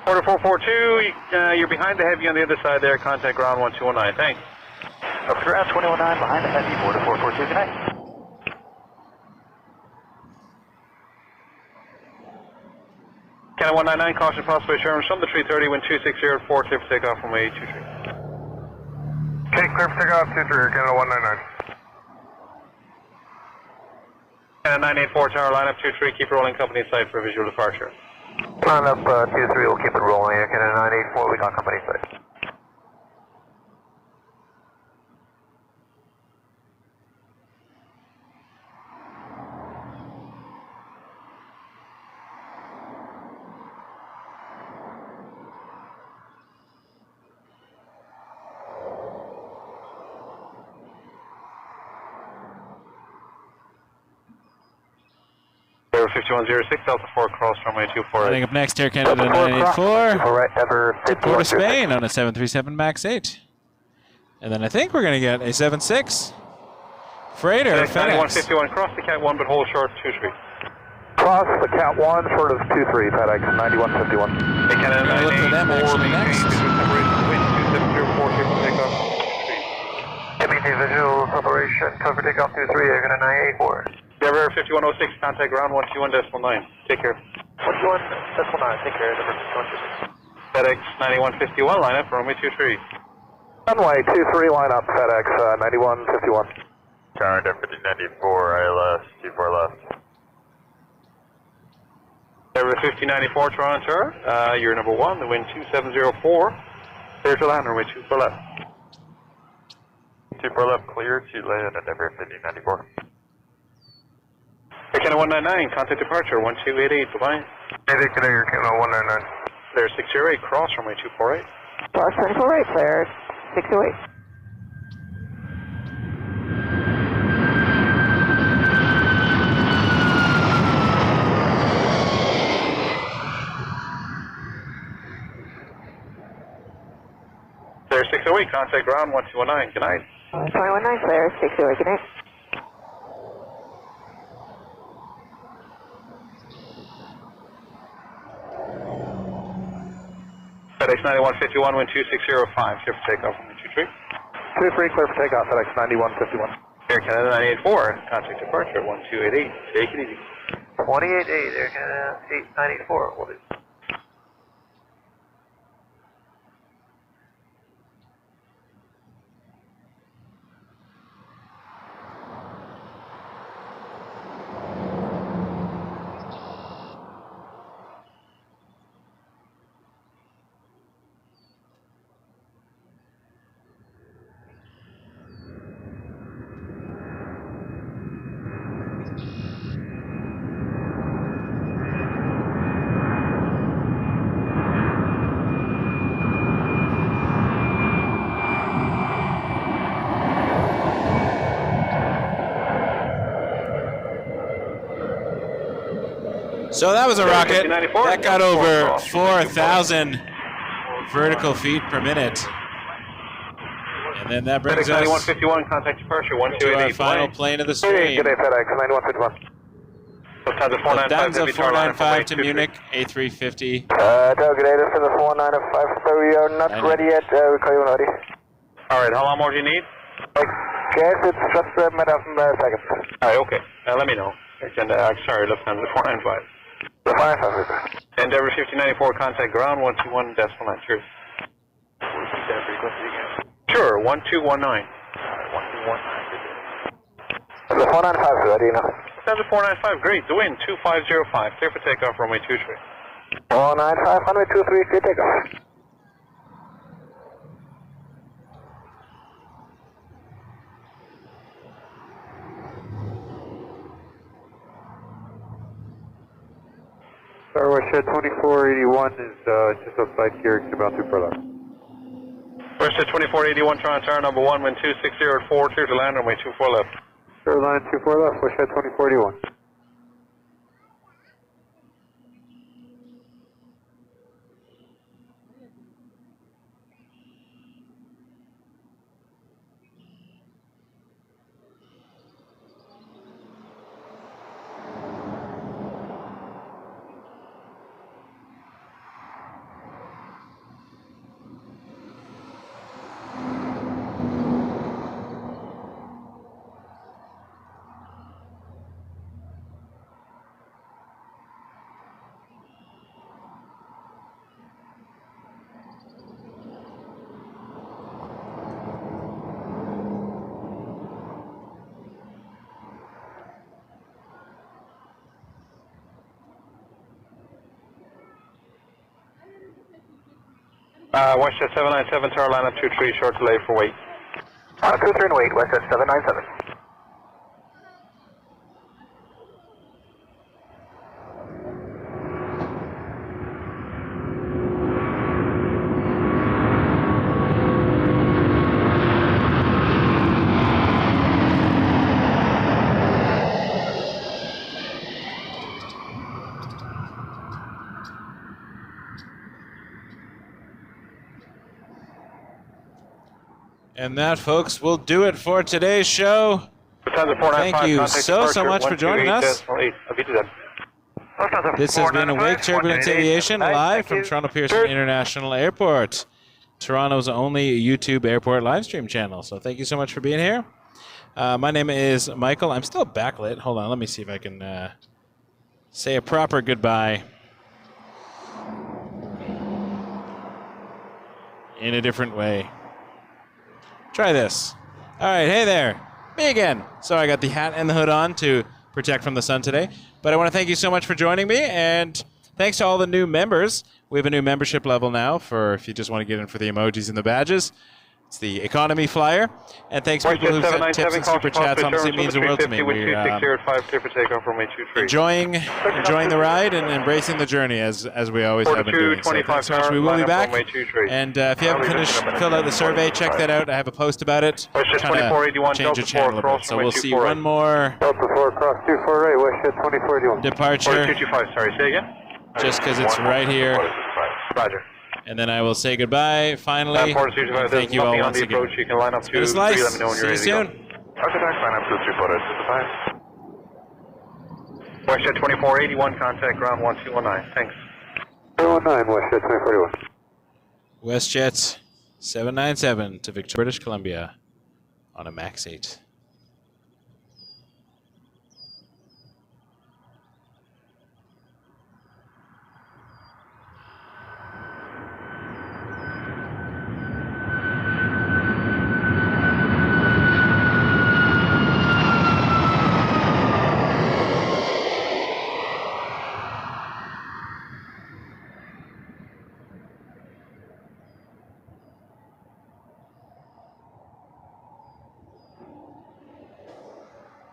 Order 442, you're behind the heavy on the other side there, contact ground 1219, thanks. Up to ground 219 behind the heavy, order 442, good night. Canada 199, caution possible Sherman from the 330, wind 260 at 4, clear for takeoff from 823. Okay, clear for takeoff 23, Air Canada 199. Canada 984, tower line up 23, keep rolling company side for visual departure. Line up 23, we'll keep it rolling. Air Canada 984, we got company side. Air 5106, Delta 4, cross runway 24. Coming up next, Air Canada 984. Alright, ever To Port of Spain on a 737 MAX 8. And then I think we're going to get a 76 freighter. FedEx FedEx. 9151, cross the Cat 1 but hold short 23. Cross the Cat 1, short of 23, FedEx 9151. Hey, Canada We're gonna look for them 984, actually maintain next. visual separation, wind 2704, clear for takeoff. Maintain visual separation, cover takeoff 23, Air Canada 984. Endeavour 5106, contact ground 121.9. Take care. 121.9, take care, number 126. FedEx 9151, line up, runway 23. Runway 23, line up, FedEx 9151. Tower 5094, ILS 24 left. Endeavour 5094, Toronto, you're number 1, the wind 2704, clear to land, runway 24 left. 24 left, clear to land, Endeavour 5094. Air Canada 199, contact departure 1288, bye-bye. Hey, Canada Air Canada 199. Clear 608, cross runway 248. Cross 24 right, clear 608. Clear 608, contact ground 1219, good night. 219, clear 608, good night. FedEx 9151, wind 2605, clear for takeoff from 23. 23, clear for takeoff, FedEx 9151. Air Canada 984, contact departure 1288, take it easy. 288, Air Canada 894, will do. So that was a rocket that got over 4,000 vertical feet per minute. And then that brings us 9151, contact departure, to our final plane of the stream. Good day, FedEx, 9151. Lufthansa 495 to Munich, A350. Good day, this is the 495, so we are not ready yet, we'll call you when ready. Alright, how long more do you need? Okay, it's just a matter of seconds. Alright, okay. Let me know. Sorry, Lufthansa 495. The 495. Endeavour 5094, contact ground 121.9. Cheers. Sure, 1219. The 495 ready now. Lufthansa 495, great. The wind 2505. Clear for takeoff, runway 23. 495, runway 23, clear takeoff. WestJet 2481 is just outside here, about 2 for left. WestJet 2481, Toronto Tower number 1, wind 260 clear to land, runway 24 left. Clear line 24 left, WestJet 2481. WestJet 797, tower line up 23, short delay for wait. 23 and wait, WestJet 797. And that, folks, will do it for today's show. Thank you so much for joining us. This has been Awake Turbulence Aviation live from Toronto Pearson International Airport, Toronto's only YouTube airport live stream channel. So thank you so much for being here. My name is Michael. I'm still backlit. Hold on, let me see if I can say a proper goodbye in a different way. Try this. All right, hey there. Me again. So I got the hat and the hood on to protect from the sun today. But I want to thank you so much for joining me, and thanks to all the new members. We have a new membership level now for if you just want to get in for the emojis and the badges. It's the economy flyer. And thanks to people who sent tips and super chats. Honestly, it means the world to me. We're enjoying the ride and embracing the journey as we always have been doing. So thanks so much. We will be back. And if you haven't filled out the survey, check that out. I have a post about it. Trying to change the channel a bit. So we'll see one more Delta 4 cross 248, WestJet 2481. departure. 225, sorry, say again? Just because it's right here. Roger. And then I will say goodbye, finally. And thank you all once again. You can line up It's been a slice. See you soon. Okay, thanks. Line up to 3 WestJet 2481, contact ground 1219. Thanks. 219, WestJet 2481. WestJet 797 to Victoria, British Columbia on a MAX 8.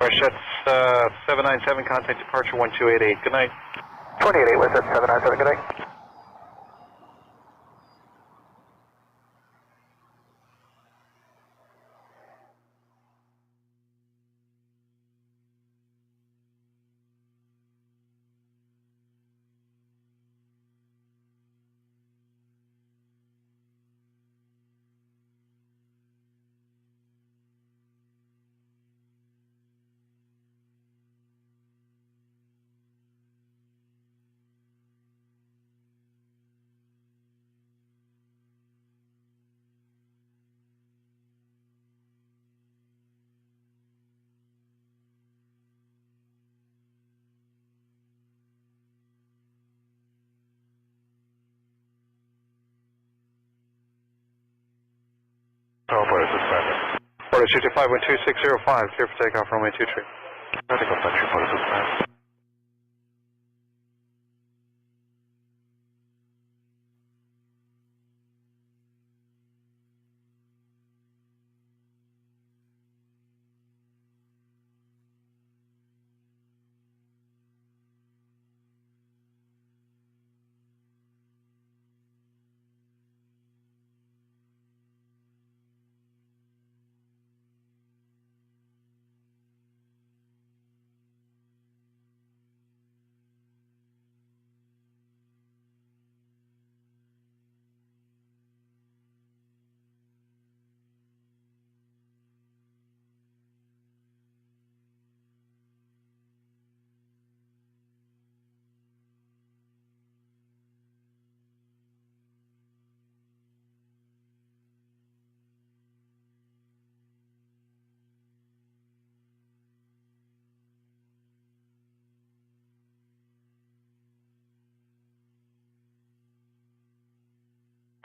WestJet 797, contact departure 1288. Good night. 288, WestJet 797, good night. Port suspended. Port 225, wind 2605, clear for takeoff, runway 23. Takeoff touch, port suspended.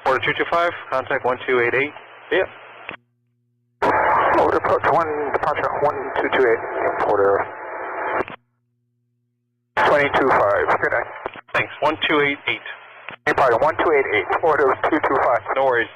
Port 225, contact 1288. Yeah. Over approach 1, departure 1228, Porter 225, good night. Thanks, 1288. Hey, pardon, 1288, Porter 225. No worries.